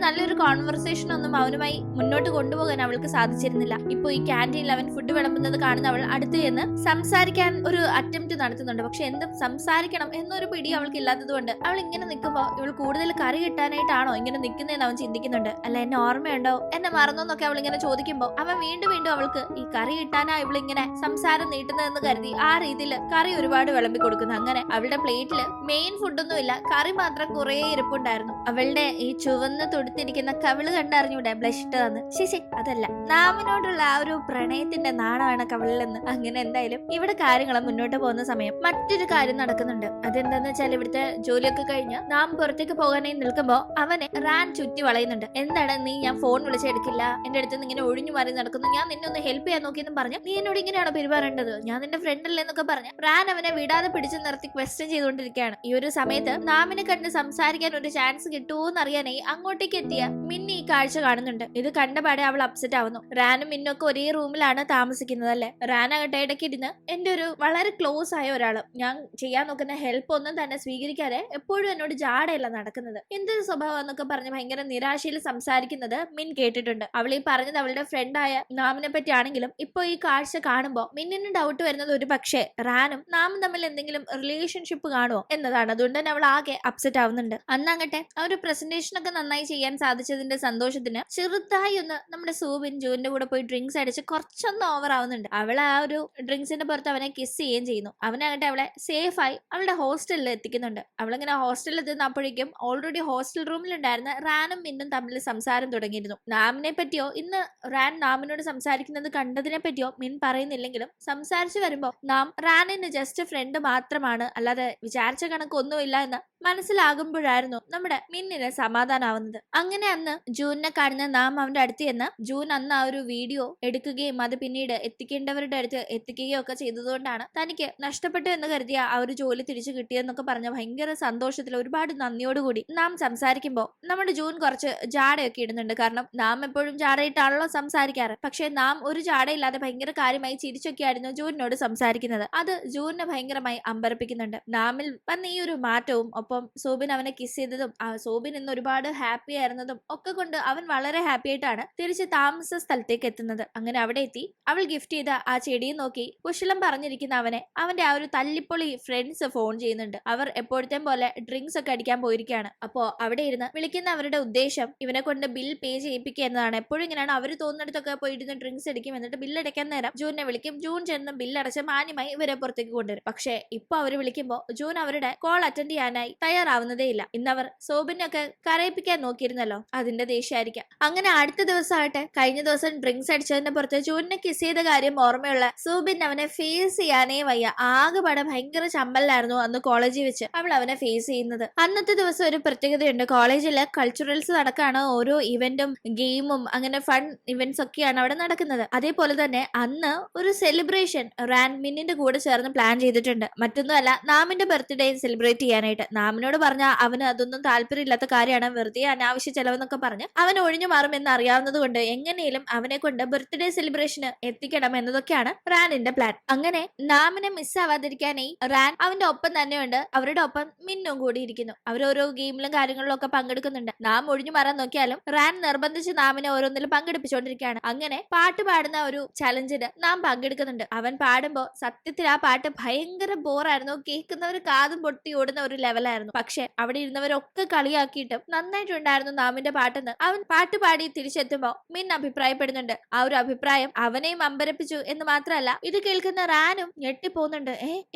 നല്ലൊരു കോൺവെർസേഷൻ ഒന്നും അവനുമായി മുന്നോട്ട് കൊണ്ടുപോകാൻ അവൾക്ക് സാധിച്ചിരുന്നില്ല. ഇപ്പൊ ഈ ക്യാൻറ്റീനിൽ അവൻ ഫുഡ് വിളമ്പുന്നത് കാണുന്ന അവൾ അടുത്ത് ചെന്ന് സംസാരിക്കാൻ ഒരു അറ്റംപ്റ്റ് നടത്തുന്നുണ്ട്. പക്ഷെ എന്തും സംസാരിക്കണം എന്നൊരു പിടി അവൾക്ക് ഇല്ലാത്തത് കൊണ്ട് അവൾ ഇങ്ങനെ നിൽക്കുമ്പോ ഇവൾ കൂടുതൽ കറി കിട്ടാനായിട്ടാണോ ഇങ്ങനെ നിൽക്കുന്നതെന്ന് അവൻ ചിന്തിക്കുന്നുണ്ട്. അല്ല, എന്നെ ഓർമ്മയുണ്ടോ, എന്നെ മറന്നോന്നൊക്കെ അവൾ ഇങ്ങനെ ചോദിക്കുമ്പോ അവൻ വീണ്ടും വീണ്ടും അവൾക്ക് ഈ കറി കിട്ടാനാ ഇവളിങ്ങനെ സംസാരം നീട്ടുന്നതെന്ന് കരുതി ആ രീതിയിൽ കറി ഒരുപാട് വിളമ്പി കൊടുക്കുന്നു. അങ്ങനെ അവളുടെ പ്ലേറ്റില് മെയിൻ ഫുഡൊന്നും ഇല്ല, കറി മാത്രം കുറെ ഇരിപ്പുണ്ടായിരുന്നു. അവളുടെ ഈ ചുവന്ന് തൊടുത്തിരിക്കുന്ന കവിള് കണ്ടറിഞ്ഞൂടെ ബ്ലഷ് ഇട്ടതെന്ന്. ശരി, അതല്ല, നാമിനോടുള്ള ആ ഒരു പ്രണയത്തിന്റെ നാണമാണ് കവിളിലെന്ന്. അങ്ങനെ എന്തായാലും ഇവിടെ കാര്യങ്ങൾ മുന്നോട്ട് പോകുന്ന സമയം മറ്റൊരു കാര്യം നടക്കുന്നുണ്ട്. അതെന്താന്ന് വെച്ചാൽ ഇവിടുത്തെ ജോലിയൊക്കെ കഴിഞ്ഞ് നാം പുറത്തേക്ക് പോകാനായി നിൽക്കുമ്പോ അവനെ റാൻ ചുറ്റി വളയുന്നുണ്ട്. എന്താണ് നീ, ഞാൻ ഫോൺ വിളിച്ചെടുക്കില്ല, എന്റെ അടുത്ത് ഇങ്ങനെ ഒഴിഞ്ഞു മാറി നടക്കുന്നു, ഞാൻ നിന്നെ ഒന്ന് ഹെൽപ്പ് ചെയ്യാൻ നോക്കിയെന്നും പറഞ്ഞു നീ എന്നോട് ഇങ്ങനെയാണോ പെരുമാറേണ്ടത്, ഞാൻ നിന്റെ ഫ്രണ്ട് അല്ലേ എന്നൊക്കെ പറഞ്ഞ് റാൻ അവനെ വിടാതെ പിടിച്ചു നിർത്തി ക്വസ്റ്റ്യൻ ചെയ്തുകൊണ്ടിരിക്കുകയാണ്. ഈ ഒരു സമയത്ത് നാമിനെ കണ്ട് സംസാരിക്കാൻ ഒരു ചാൻസ് കിട്ടുമോന്ന് അറിയാനായി അങ്ങോട്ടേക്ക് എത്തിയ മിന്നി ഈ കാഴ്ച കാണുന്നുണ്ട്. ഇത് കണ്ടപാടെ അവൾ അപ്സെറ്റ് ആവുന്നു. റാനും മിന്നും ഒക്കെ ഒരേ റൂമിലാണ് താമസിക്കുന്നത് അല്ലെ. റാൻ ആകട്ടെ ഇടയ്ക്ക് ഇരുന്ന് എന്റെ ഒരു വളരെ ക്ലോസ് ആയ ഒരാള് ഞാൻ ചെയ്യാൻ നോക്കുന്ന ഹെൽപ്പ് ഒന്നും തന്നെ സ്വീകരിക്കാതെ എപ്പോഴും എന്നോട് ജാടയല്ല നടക്കുന്നത്, എന്തൊരു സ്വഭാവം എന്നൊക്കെ പറഞ്ഞ് ഭയങ്കര നിരാശയിൽ സംസാരിക്കുന്നത് മിൻ കേട്ടിട്ടുണ്ട്. അവൾ ഈ പറഞ്ഞത് അവളുടെ ഫ്രണ്ടായ നാമിനെ പറ്റിയാണെങ്കിലും ഇപ്പൊ ഈ കാഴ്ച കാണുമ്പോ മിന്നിന് ഡൗട്ട് വരുന്നത് ഒരു പക്ഷേ റാനും നാമും തമ്മിൽ എന്തെങ്കിലും റിലേഷൻഷിപ്പ് കാണുമോ എന്നതാണ്. അതുകൊണ്ട് തന്നെ അവൾ ആകെ അപ്സെറ്റ് ആവുന്നുണ്ട്. അന്നാകട്ടെ ആ ഒരു പ്രസന്റേഷൻ ഒക്കെ നന്നായി ചെയ്യാൻ സാധിച്ചതിന്റെ സന്തോഷത്തിന് ചെറുതായി ഒന്ന് നമ്മുടെ സൂബിൻ ജൂന്റെ കൂടെ പോയി ഡ്രിങ്ക്സ് അടിച്ച് കുറച്ചൊന്ന് ഓവർ ആവുന്നുണ്ട്. അവൾ ആ ഒരു ഡ്രിങ്ക്സിന്റെ പുറത്ത് അവനെ കിസ് ചെയ്യുകയും ചെയ്യുന്നു. അവനാകട്ടെ അവളെ സേഫായി അവളുടെ ഹോസ്റ്റലിൽ എത്തിക്കുന്നുണ്ട്. അവളിങ്ങനെ ഹോസ്റ്റലിൽ എത്തുന്നപ്പോഴേക്കും ഓൾറെഡി ഹോസ്റ്റൽ റൂമിലുണ്ടായിരുന്ന റാനും മിന്നും തമ്മിൽ സംസാരം തുടങ്ങിയിരുന്നു. നാമിനെ പറ്റിയോ ഇന്ന് റാൻ നാമിനോട് സംസാരിക്കുന്നത് കണ്ടതിനെ പറ്റിയോ മിൻ പറയുന്നില്ലെങ്കിലും സംസാരിച്ചു വരുമ്പോ നാം റാനിന് ജസ്റ്റ് ഫ്രണ്ട് മാത്രമാണ്, അല്ലാതെ വിചാരിച്ച കണക്കൊന്നുമില്ല എന്ന് മനസ്സിലാകുമ്പോഴായിരുന്നു നമ്മുടെ മിന്നിന് സമാധാനാവുന്നത്. അങ്ങനെ അന്ന് ജൂനിനെ കാണുന്ന നാം അവന്റെ അടുത്ത് ചെന്ന് ജൂൻ അന്ന് ആ ഒരു വീഡിയോ എടുക്കുകയും അത് പിന്നീട് എത്തിക്കേണ്ടവരുടെ അടുത്ത് എത്തിക്കുകയും ഒക്കെ ചെയ്തതുകൊണ്ടാണ് തനിക്ക് നഷ്ടപ്പെട്ടു എന്ന് കരുതിയ ആ ഒരു ജോലി തിരിച്ചു കിട്ടിയെന്നൊക്കെ പറഞ്ഞ ഭയങ്കര സന്തോഷത്തിൽ ഒരുപാട് നന്ദിയോടുകൂടി നാം സംസാരിക്കുമ്പോൾ നമ്മുടെ ജൂൻ കുറച്ച് ജാടയൊക്കെ ഇടുന്നുണ്ട്. കാരണം നാം എപ്പോഴും ജാടയിട്ടാണല്ലോ സംസാരിക്കാറ്. പക്ഷെ നാം ഒരു ജാടയില്ലാതെ ഭയങ്കര കാര്യമായി ചിരിച്ചൊക്കെയായിരുന്നു ജൂനിനോട് സംസാരിക്കുന്നത്. അത് ജൂനിനെ ഭയങ്കരമായി അമ്പരപ്പിക്കുന്നുണ്ട്. നാമിൽ വന്ന ഈ ഒരു മാറ്റവും ഒപ്പം സോബിൻ അവനെ കിസ് ചെയ്തതും സോബിൻ ഇന്ന് ഒരുപാട് ഹാപ്പി ആയിരുന്നതും ഒക്കെ കൊണ്ട് അവൻ വളരെ ഹാപ്പി ആയിട്ടാണ് തിരിച്ച് താമസ സ്ഥലത്തേക്ക് എത്തുന്നത്. അങ്ങനെ അവിടെ എത്തി അവൾ ഗിഫ്റ്റ് ചെയ്ത ആ ചെടിയെ നോക്കി കുശലം പറഞ്ഞിരിക്കുന്ന അവന്റെ ആ ഒരു തല്ലിപ്പൊളി ഫ്രണ്ട്സ് ഫോൺ ചെയ്യുന്നുണ്ട്. അവർ എപ്പോഴത്തെ പോലെ ഡ്രിങ്ക്സ് ഒക്കെ അടിക്കാൻ പോയിരിക്കുകയാണ്. അപ്പോ അവിടെ ഇരുന്ന് വിളിക്കുന്ന അവരുടെ ഉദ്ദേശം ഇവനെ കൊണ്ട് ബിൽ പേ ചെയ്യിപ്പിക്കുക എന്നതാണ്. എപ്പോഴും ഇങ്ങനെയാണ് അവർ തോന്നുന്നിടത്തൊക്കെ പോയിരുന്ന് ഡ്രിങ്ക്സ് അടിക്കും, എന്നിട്ട് ബില്ല് അടയ്ക്കാൻ നേരം ജൂനെ വിളിക്കും. ജൂൻ ചെന്ന് ബില്ലടച്ച് മാന്യമായി ഇവരെ പുറത്തേക്ക് കൊണ്ടുവരും. പക്ഷേ ഇപ്പൊ അവർ വിളിക്കുമ്പോൾ ജൂൻ അവരുടെ കോൾ അറ്റൻഡ് ചെയ്യാനായി തയ്യാറാവുന്നതേ ഇല്ല. ഇന്നവർ സോബിനെ ഒക്കെ കരയിപ്പിക്കാൻ നോക്കിയിരുന്നല്ലോ, അതിന്റെ ദേഷ്യമായിരിക്കാം. അങ്ങനെ അടുത്ത ദിവസമായിട്ട് കഴിഞ്ഞ ദിവസം ഡ്രിങ്ക്സ് അടിച്ചതിന്റെ പുറത്ത് ജൂനിനെ കിസ് ചെയ്ത കാര്യം ഓർമ്മയുള്ള സോബിൻ അവനെ ഫേസ് ചെയ്യാനേ വയ്യ. ആകെപാടെ ഭയങ്കര ചമ്മലായിരുന്നു അന്ന് കോളേജിൽ വെച്ച് അവൾ അവനെ ഫേസ് ചെയ്യുന്നത്. അന്നത്തെ ദിവസം ഒരു പ്രത്യേകതയുണ്ട്. കോളേജിലെ കൾച്ചറൽസ് നടക്കാണ്. ഓരോ ഇവന്റും ഗെയിമും അങ്ങനെ ഫൺ ഇവന്റ്സ് ഒക്കെയാണ് അവിടെ നടക്കുന്നത്. അതേപോലെ തന്നെ അന്ന് ഒരു സെലിബ്രേഷൻ റാൻ മിന്നിന്റെ കൂടെ ചേർന്ന് പ്ലാൻ ചെയ്തിട്ടുണ്ട്. മറ്റൊന്നുമല്ല, നാമിന്റെ ബർത്ത്ഡേ സെലിബ്രേറ്റ് ചെയ്യാനായിട്ട്. നാമിനോട് പറഞ്ഞ അവന് അതൊന്നും താല്പര്യമില്ലാത്ത കാര്യമാണ്, വെറുതെ അനാവശ്യ ചെലവെന്നൊക്കെ പറഞ്ഞ് അവൻ ഒഴിഞ്ഞു മാറുമെന്ന് അറിയാവുന്നത് കൊണ്ട് എങ്ങനെയും അവനെ കൊണ്ട് ബർത്ത്ഡേ സെലിബ്രേഷന് എത്തിക്കണം എന്നതൊക്കെയാണ് റാനിന്റെ പ്ലാൻ. അങ്ങനെ നാമിനെ മിസ്സാവാതിരിക്കാനായി റാൻ അവന്റെ ഒപ്പം തന്നെയുണ്ട്. അവരുടെ ഒപ്പം മിന്നും കൂടി ഇരിക്കുന്നു. അവരോരോ ഗെയിമിലും കാര്യങ്ങളിലും ഒക്കെ പങ്കെടുക്കുന്നുണ്ട്. നാം ഒഴിഞ്ഞു മാറാൻ നോക്കിയാലും റാൻ നിർബന്ധിച്ച് നാമിനെ ഓരോന്നിലും പങ്കെടുപ്പിച്ചുകൊണ്ടിരിക്കുകയാണ്. അങ്ങനെ പാട്ട് പാടുന്ന ഒരു ചലഞ്ചിന് നാം പങ്കെടുക്കുന്നുണ്ട്. അവൻ പാടുമ്പോ സത്യത്തിൽ ആ പാട്ട് ഭയങ്കര ബോറായിരുന്നു. കേൾക്കുന്നവർ കാതും പൊട്ടി ഓടുന്ന ഒരു ലെവലായിരുന്നു. പാട്ടായിരുന്നു. പക്ഷെ അവിടെ ഇരുന്നവരൊക്കെ കളിയാക്കിയിട്ടും നന്നായിട്ടുണ്ടായിരുന്നു നാമിന്റെ പാട്ടെന്ന് അവൻ പാട്ട് പാടി തിരിച്ചെത്തുമ്പോ മിൻ അഭിപ്രായപ്പെടുന്നുണ്ട്. ആ ഒരു അഭിപ്രായം അവനെയും അമ്പരപ്പിച്ചു എന്ന് മാത്രമല്ല ഇത് കേൾക്കുന്ന റാനും ഞെട്ടിപ്പോകുന്നുണ്ട്.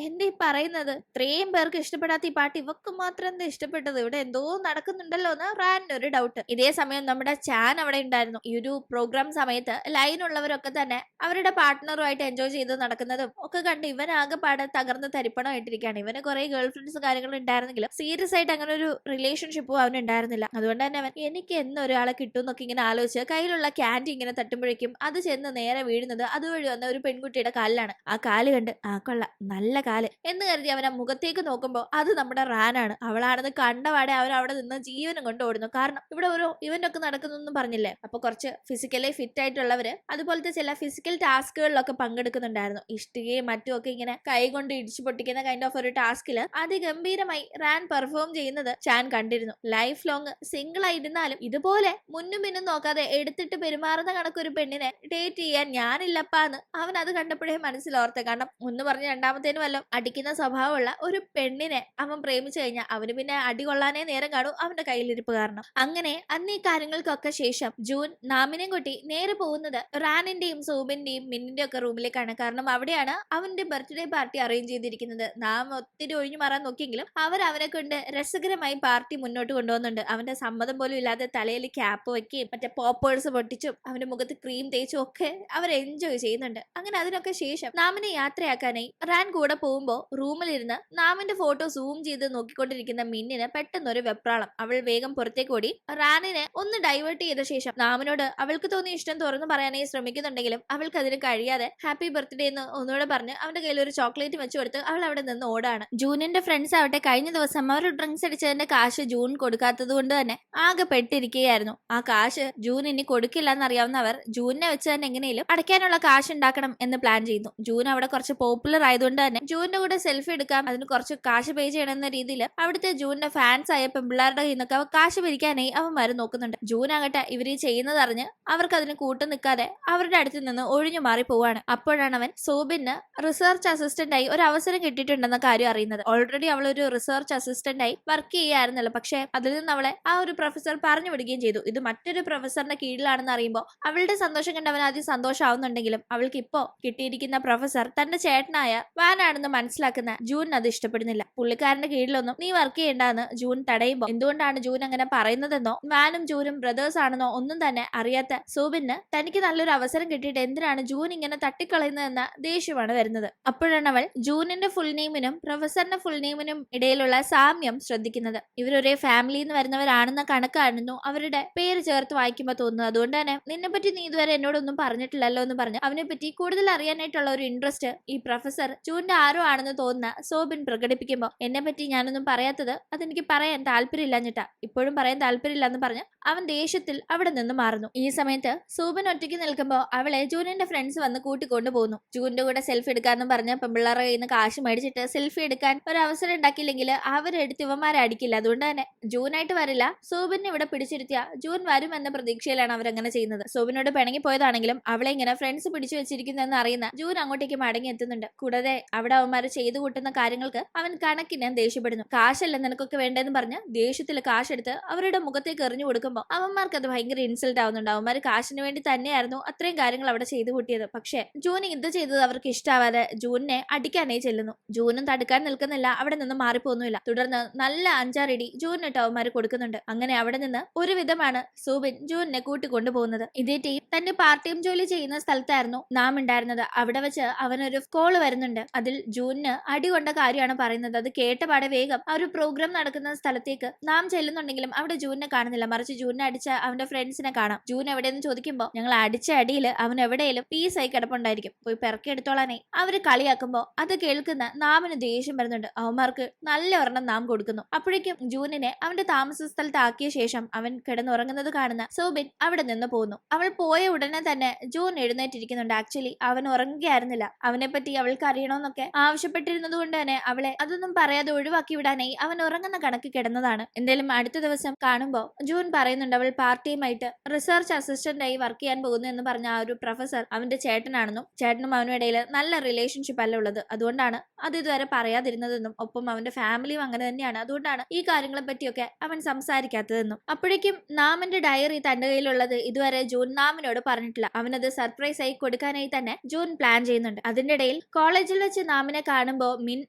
എന്തീ പറയുന്നത്? ഇത്രയും പേർക്ക് ഇഷ്ടപ്പെടാത്ത ഈ പാട്ട് ഇവക്ക് മാത്രം എന്താ ഇഷ്ടപ്പെട്ടത്? ഇവിടെ എന്തോ നടക്കുന്നുണ്ടല്ലോ എന്ന് റാനിന് ഒരു ഡൗട്ട്. ഇതേ സമയം നമ്മുടെ ചാൻ അവിടെ ഉണ്ടായിരുന്നു. ഈ ഒരു പ്രോഗ്രാം സമയത്ത് ലൈനുള്ളവരൊക്കെ തന്നെ അവരുടെ പാർട്ട്ണറുമായിട്ട് എൻജോയ് ചെയ്ത് നടക്കുന്നതും ഒക്കെ കണ്ട് ഇവൻ ആകെ പാടെ തകർന്ന് തരിപ്പണമായിട്ടിരിക്കുകയാണ്. ഇവന് കുറെ ഗേൾ ഫ്രണ്ട്സ് കാര്യങ്ങൾ ഉണ്ടായിരുന്നെങ്കിലും സീരിയസ് ആയിട്ട് അങ്ങനെ ഒരു റിലേഷൻഷിപ്പും അവന് ഉണ്ടായിരുന്നില്ല. അതുകൊണ്ട് തന്നെ അവൻ എനിക്ക് എന്നൊരാളെ കിട്ടും എന്നൊക്കെ ഇങ്ങനെ ആലോചിച്ച് കയ്യിലുള്ള ക്യാൻഡി ഇങ്ങനെ തട്ടുമ്പോഴേക്കും അത് ചെന്ന് നേരെ വീഴുന്നത് അതുവഴി വന്ന ഒരു പെൺകുട്ടിയുടെ കാലിലാണ്. ആ കാല് കണ്ട് ആ കൊള്ള നല്ല കാല് എന്ന് കരുതി അവൻ ആ മുഖത്തേക്ക് നോക്കുമ്പോൾ അത് നമ്മുടെ റാനാണ്. അവളാണെന്ന് കണ്ടപാടെ അവൻ അവിടെ നിന്ന് ജീവനും കൊണ്ട് ഓടുന്നു. കാരണം ഇവിടെ ഒരു ഇവന്റ് ഒക്കെ നടക്കുന്നൊന്നും പറഞ്ഞില്ലേ. അപ്പൊ കുറച്ച് ഫിസിക്കലി ഫിറ്റ് ആയിട്ടുള്ളവര് അതുപോലത്തെ ചില ഫിസിക്കൽ ടാസ്കുകളിലൊക്കെ പങ്കെടുക്കുന്നുണ്ടായിരുന്നു. ഇഷ്ടികയും മറ്റും ഒക്കെ ഇങ്ങനെ കൈ കൊണ്ട് ഇടിച്ചു പൊട്ടിക്കുന്ന കൈൻഡ് ഓഫ് ഒരു ടാസ്കില് അതിഗംഭീരമായി റാൻ പെർഫോം ചെയ്യുന്നത് ചാൻ കണ്ടിരുന്നു. ലൈഫ് ലോങ് സിംഗിൾ ആയിരുന്നാലും ഇതുപോലെ മുന്നും പിന്നും നോക്കാതെ എടുത്തിട്ട് പെരുമാറുന്ന കണക്കൊരു പെണ്ണിനെ ഡേറ്റ് ചെയ്യാൻ ഞാനില്ലപ്പാന്ന് അവൻ അത് കണ്ടപ്പോഴേ മനസ്സിലോർത്തെ. കാരണം ഒന്ന് പറഞ്ഞ് രണ്ടാമത്തേന് വല്ലതും അടിക്കുന്ന സ്വഭാവമുള്ള ഒരു പെണ്ണിനെ അവൻ പ്രേമിച്ചു കഴിഞ്ഞാൽ അവന് പിന്നെ അടി കൊള്ളാനേ നേരം കാണും അവന്റെ കയ്യിലിരിപ്പ് കാരണം. അങ്ങനെ അന്ന് ഈ കാര്യങ്ങൾക്കൊക്കെ ശേഷം ജൂൻ നാമിനെയും കൂട്ടി നേരെ പോകുന്നത് റാനിന്റെയും സൂബിന്റെയും മിന്നിന്റെ ഒക്കെ റൂമിലേക്കാണ്. കാരണം അവിടെയാണ് അവന്റെ ബർത്ത്ഡേ പാർട്ടി അറേഞ്ച് ചെയ്തിരിക്കുന്നത്. നാം ഒത്തിരി ഒഴിഞ്ഞു മാറാൻ നോക്കിയെങ്കിലും അവനെ കൊണ്ട് രസകരമായി പാർട്ടി മുന്നോട്ട് കൊണ്ടുപോകുന്നുണ്ട്. അവന്റെ സമ്മതം പോലും ഇല്ലാതെ തലയിൽ ക്യാപ്പ് വെക്കുകയും മറ്റേ പോപ്പേഴ്സ് പൊട്ടിച്ചും അവന്റെ മുഖത്ത് ക്രീം തേച്ചും ഒക്കെ അവർ എൻജോയ് ചെയ്യുന്നുണ്ട്. അങ്ങനെ അതിനൊക്കെ ശേഷം നാമിനെ യാത്രയാക്കാനായി റാൻ കൂടെ പോകുമ്പോ റൂമിലിരുന്ന് നാമിന്റെ ഫോട്ടോ സൂം ചെയ്ത് നോക്കിക്കൊണ്ടിരിക്കുന്ന മിന്നിന് പെട്ടെന്നൊരു വെപ്രാളം. അവൾ വേഗം പുറത്തേക്ക് ഓടി റാനിനെ ഒന്ന് ഡൈവേർട്ട് ചെയ്ത ശേഷം നാമിനോട് അവൾക്ക് തോന്നിയ ഇഷ്ടം തുറന്നു പറയാനായി ശ്രമിക്കുന്നുണ്ടെങ്കിലും അവൾക്ക് അതിന് കഴിയാതെ ഹാപ്പി ബർത്ത്ഡേ എന്ന് ഒന്നുകൂടെ പറഞ്ഞ് അവന്റെ കയ്യിൽ ഒരു ചോക്ലേറ്റ് വെച്ചു കൊടുത്ത് അവൾ അവിടെ നിന്ന് ഓടാണ്. ജൂനിന്റെ ഫ്രണ്ട്സ് ആവട്ടെ കഴിഞ്ഞ ദിവസം അവർ ഡ്രിങ്ക്സ് അടിച്ചതിന്റെ കാശ് ജൂൺ കൊടുക്കാത്തത് കൊണ്ട് തന്നെ ആകെ പെട്ടിരിക്കുകയായിരുന്നു. ആ കാശ് ജൂൻ ഇനി കൊടുക്കില്ല എന്നറിയാവുന്നവർ ജൂനിനെ വെച്ച് തന്നെ എങ്ങനെയും അടയ്ക്കാനുള്ള കാശ് ഉണ്ടാക്കണം എന്ന് പ്ലാൻ ചെയ്യുന്നു. ജൂൻ അവിടെ കുറച്ച് പോപ്പുലർ ആയതുകൊണ്ട് തന്നെ ജൂനിന്റെ കൂടെ സെൽഫി എടുക്കാം, അതിന് കുറച്ച് കാശ് പേ ചെയ്യണം എന്ന രീതിയിൽ അവിടുത്തെ ജൂനിന്റെ ഫാൻസ് ആയ പെമ്പിള്ളാരുടെ കയ്യിൽ നിന്നൊക്കെ കാശ് പിരിക്കാനായി അവന്മാർ നോക്കുന്നുണ്ട്. ജൂൻ ആകട്ടെ ഇവര് ചെയ്യുന്നത് അറിഞ്ഞ് അവർക്ക് അതിന് കൂട്ടു നിൽക്കാതെ അവരുടെ അടുത്ത് നിന്ന് ഒഴിഞ്ഞു മാറി പോവാണ്. അപ്പോഴാണ് അവൻ സോബിന് റിസർച്ച് അസിസ്റ്റന്റ് ആയി ഒരു അവസരം കിട്ടിയിട്ടുണ്ടെന്ന കാര്യം അറിയുന്നത്. ഓൾറെഡി അവൾ ഒരു റിസർച്ച് അസിസ്റ്റന്റ് ആയി വർക്ക് ചെയ്യായിരുന്നല്ലോ. പക്ഷെ അതിൽ നിന്ന് അവളെ ആ ഒരു പ്രൊഫസർ പറഞ്ഞു വിടുകയും ചെയ്തു. ഇത് മറ്റൊരു പ്രൊഫസറിന്റെ കീഴിലാണെന്ന് അറിയുമ്പോൾ അവളുടെ സന്തോഷം കണ്ട് അവൻ ആദ്യം സന്തോഷമാവുന്നുണ്ടെങ്കിലും അവൾക്ക് ഇപ്പോ കിട്ടിയിരിക്കുന്ന പ്രൊഫസർ തന്റെ ചേട്ടനായ വാൻ ആണെന്ന് മനസ്സിലാക്കുന്ന ജൂൻ അത് ഇഷ്ടപ്പെടുന്നില്ല. പുള്ളിക്കാരന്റെ കീഴിലൊന്നും നീ വർക്ക് ചെയ്യേണ്ടെന്ന് ജൂൻ തടയുമ്പോൾ എന്തുകൊണ്ടാണ് ജൂൻ അങ്ങനെ പറയുന്നതെന്നോ വാനും ജൂനും ബ്രദേഴ്സ് ആണെന്നോ ഒന്നും തന്നെ അറിയാത്ത സൂബിന് തനിക്ക് നല്ലൊരു അവസരം കിട്ടിയിട്ട് എന്തിനാണ് ജൂൻ ഇങ്ങനെ തട്ടിക്കളയുന്നതെന്ന ദേഷ്യമാണ് വരുന്നത്. അപ്പോഴാണ് അവൾ ജൂനിന്റെ ഫുൾ നെയിമിനും പ്രൊഫസറിന്റെ ഫുൾ നെയിമിനും ഇടയിലുള്ള സാമ്യം ശ്രദ്ധിക്കുന്നത്. ഇവരൊരേ ഫാമിലിയിൽ നിന്ന് വരുന്നവരാണെന്ന കണക്കായിരുന്നു അവരുടെ പേര് ചേർത്ത് വായിക്കുമ്പോൾ തോന്നുന്നത്. അതുകൊണ്ട് തന്നെ നിന്നെ പറ്റി നീ ഇതുവരെ എന്നോടൊന്നും പറഞ്ഞിട്ടില്ലല്ലോ എന്ന് പറഞ്ഞ് അവനെ പറ്റി കൂടുതൽ അറിയാനായിട്ടുള്ള ഒരു ഇൻട്രസ്റ്റ് ഈ പ്രൊഫസർ ജൂനിന്റെ ആരോ ആണെന്ന് തോന്നുന്ന സോബിൻ പ്രകടിപ്പിക്കുമ്പോൾ എന്നെ പറ്റി ഞാനൊന്നും പറയാത്തത് അതെനിക്ക് പറയാൻ താല്പര്യമില്ലാഞ്ഞിട്ടാ, ഇപ്പോഴും പറയാൻ താല്പര്യമില്ല എന്ന് പറഞ്ഞ് അവൻ ദേഷ്യത്തിൽ അവിടെ നിന്ന് മാറുന്നു. ഈ സമയത്ത് സൂബിൻ ഒറ്റയ്ക്ക് നിൽക്കുമ്പോൾ അവളെ ജൂനിന്റെ ഫ്രണ്ട്സ് വന്ന് കൂട്ടിക്കൊണ്ടു പോകുന്നു. ജൂനിന്റെ കൂടെ സെൽഫി എടുക്കാന്ന് പറഞ്ഞ് പെമ്പിള്ളാരുടെ കയ്യിൽ നിന്ന് കാശ് മേടിച്ചിട്ട് സെൽഫി എടുക്കാൻ ഒരു അവസരം ഉണ്ടാക്കിയില്ലെങ്കിൽ അവരെടുത്ത് ഇവന്മാരെ അടിക്കില്ല. അതുകൊണ്ട് തന്നെ ജൂനായിട്ട് വരില്ല, സൂബിനെ ഇവിടെ പിടിച്ചിരുത്തിയ ജൂൻ വരും എന്ന പ്രതീക്ഷയിലാണ് അവരങ്ങനെ ചെയ്യുന്നത്. സൂബിനോട് പിണങ്ങി പോയതാണെങ്കിലും അവളെ ഇങ്ങനെ ഫ്രണ്ട്സ് പിടിച്ചു വെച്ചിരിക്കുന്നെന്ന് അറിയുന്ന ജൂൻ അങ്ങോട്ടേക്ക് മടങ്ങി എത്തുന്നുണ്ട്. കൂടാതെ അവിടെ അവന്മാര് ചെയ്തു കൂട്ടുന്ന കാര്യങ്ങൾക്ക് അവൻ കണക്കിന് ദേഷ്യപ്പെടുന്നു. കാശല്ല നിനക്കൊക്കെ വേണ്ടെന്ന് പറഞ്ഞ് ദേഷ്യത്തിൽ കാശെടുത്ത് അവരുടെ മുഖത്തേക്ക് എറിഞ്ഞു കൊടുക്കുമ്പോൾ അവന്മാർക്ക് അത് ഭയങ്കര ഇൻസൾട്ട് ആവുന്നുണ്ട്. അവന്മാര് കാശിന് വേണ്ടി തന്നെയായിരുന്നു അത്രയും കാര്യങ്ങൾ അവിടെ ചെയ്തു കൂട്ടിയത്. പക്ഷെ ജൂൻ ഇത് ചെയ്തത് അവർക്ക് ഇഷ്ടാവാതെ ജൂനിനെ അടിക്കാനായി ചെല്ലുന്നു. ജൂനും തടുക്കാൻ നിൽക്കുന്നില്ല, അവിടെ നിന്ന് മാറിപ്പോന്നുമില്ല. തുടർന്ന് നല്ല 5-6 ഇടി ജൂനിട്ട് അവന്മാര് കൊടുക്കുന്നുണ്ട്. അങ്ങനെ അവിടെ നിന്ന് ഒരു വിധമാണ് സൂബിൻ ജൂനിനെ കൂട്ടിക്കൊണ്ടുപോകുന്നത്. ഇതേ ടീം തന്റെ പാർട്ട് ടൈം ജോലി ചെയ്യുന്ന സ്ഥലത്തായിരുന്നു നാം ഉണ്ടായിരുന്നത്. അവിടെ വെച്ച് അവനൊരു കോള് വരുന്നുണ്ട്. അതിൽ ജൂനിന് അടി കൊണ്ട കാര്യമാണ് പറയുന്നത്. അത് കേട്ടപാടെ വേഗം ആ ഒരു പ്രോഗ്രാം നടക്കുന്ന സ്ഥലത്തേക്ക് നാം ചെല്ലുന്നുണ്ടെങ്കിലും അവിടെ ജൂനിനെ കാണുന്നില്ല. മറിച്ച് ജൂനിനെ അടിച്ച അവന്റെ ഫ്രണ്ട്സിനെ കാണാം. ജൂൻ എവിടെയെന്ന് ചോദിക്കുമ്പോൾ ഞങ്ങൾ അടിച്ച അടിയിൽ അവൻ എവിടെയും പീസായി കിടപ്പുണ്ടായിരിക്കും, പോയി പെറക്കിയെടുത്തോളാനായി അവര് കളിയാക്കുമ്പോൾ അത് കേൾക്കുന്ന നാമിന് ദേഷ്യം വരുന്നുണ്ട്. അവന്മാർക്ക് നല്ല ഒരെണ്ണം നാം കൊടുക്കുന്നു. അപ്പോഴേക്കും ജൂനിനെ അവന്റെ താമസ സ്ഥലത്ത് ആക്കിയ ശേഷം അവൻ കിടന്നുറങ്ങുന്നത് കാണുന്ന സോബിൻ അവിടെ നിന്ന് പോകുന്നു. അവൾ പോയ ഉടനെ തന്നെ ജൂൻ എഴുന്നേറ്റിരിക്കുന്നുണ്ട്. ആക്ച്വലി അവൻ ഉറങ്ങുകയായിരുന്നില്ല. അവനെ പറ്റി അവൾക്ക് അറിയണമെന്നൊക്കെ ആവശ്യപ്പെട്ടിരുന്നത് കൊണ്ട് തന്നെ അവളെ അതൊന്നും പറയാതെ ഒഴിവാക്കി വിടാനായി അവൻ ഉറങ്ങുന്ന കണക്ക് കിടന്നതാണ്. എന്തായാലും അടുത്ത ദിവസം കാണുമ്പോൾ ജൂൻ പറയുന്നുണ്ട് അവൾ പാർട്ട് ടൈം ആയിട്ട് റിസർച്ച് അസിസ്റ്റന്റ് ആയി വർക്ക് ചെയ്യാൻ പോകുന്നു എന്ന് പറഞ്ഞ ആ ഒരു പ്രൊഫസർ അവന്റെ ചേട്ടനാണെന്നും ചേട്ടനും അവനും ഇടയിൽ നല്ല റിലേഷൻഷിപ്പ് അല്ല ഉള്ളത്, അതുകൊണ്ടാണ് അത് ഇതുവരെ പറയാതിരുന്നതെന്നും ഒപ്പം അവന്റെ ഫാമിലിയും അങ്ങനെ തന്നെയാണ്, അതുകൊണ്ടാണ് ഈ കാര്യങ്ങളെ പറ്റിയൊക്കെ അവൻ സംസാരിക്കാത്തതെന്നും. അപ്പോഴേക്കും നാമിന്റെ ഡയറി തന്റെ കയ്യിലുള്ളത് ഇതുവരെ ജൂൺ നാമിനോട് പറഞ്ഞിട്ടില്ല. അവനത് സർപ്രൈസ് ആയി കൊടുക്കാനായി തന്നെ ജൂൺ പ്ലാൻ ചെയ്യുന്നുണ്ട്. അതിന്റെ ഇടയിൽ കോളേജിൽ വെച്ച് നാമിനെ കാണുമ്പോൾ മിൻ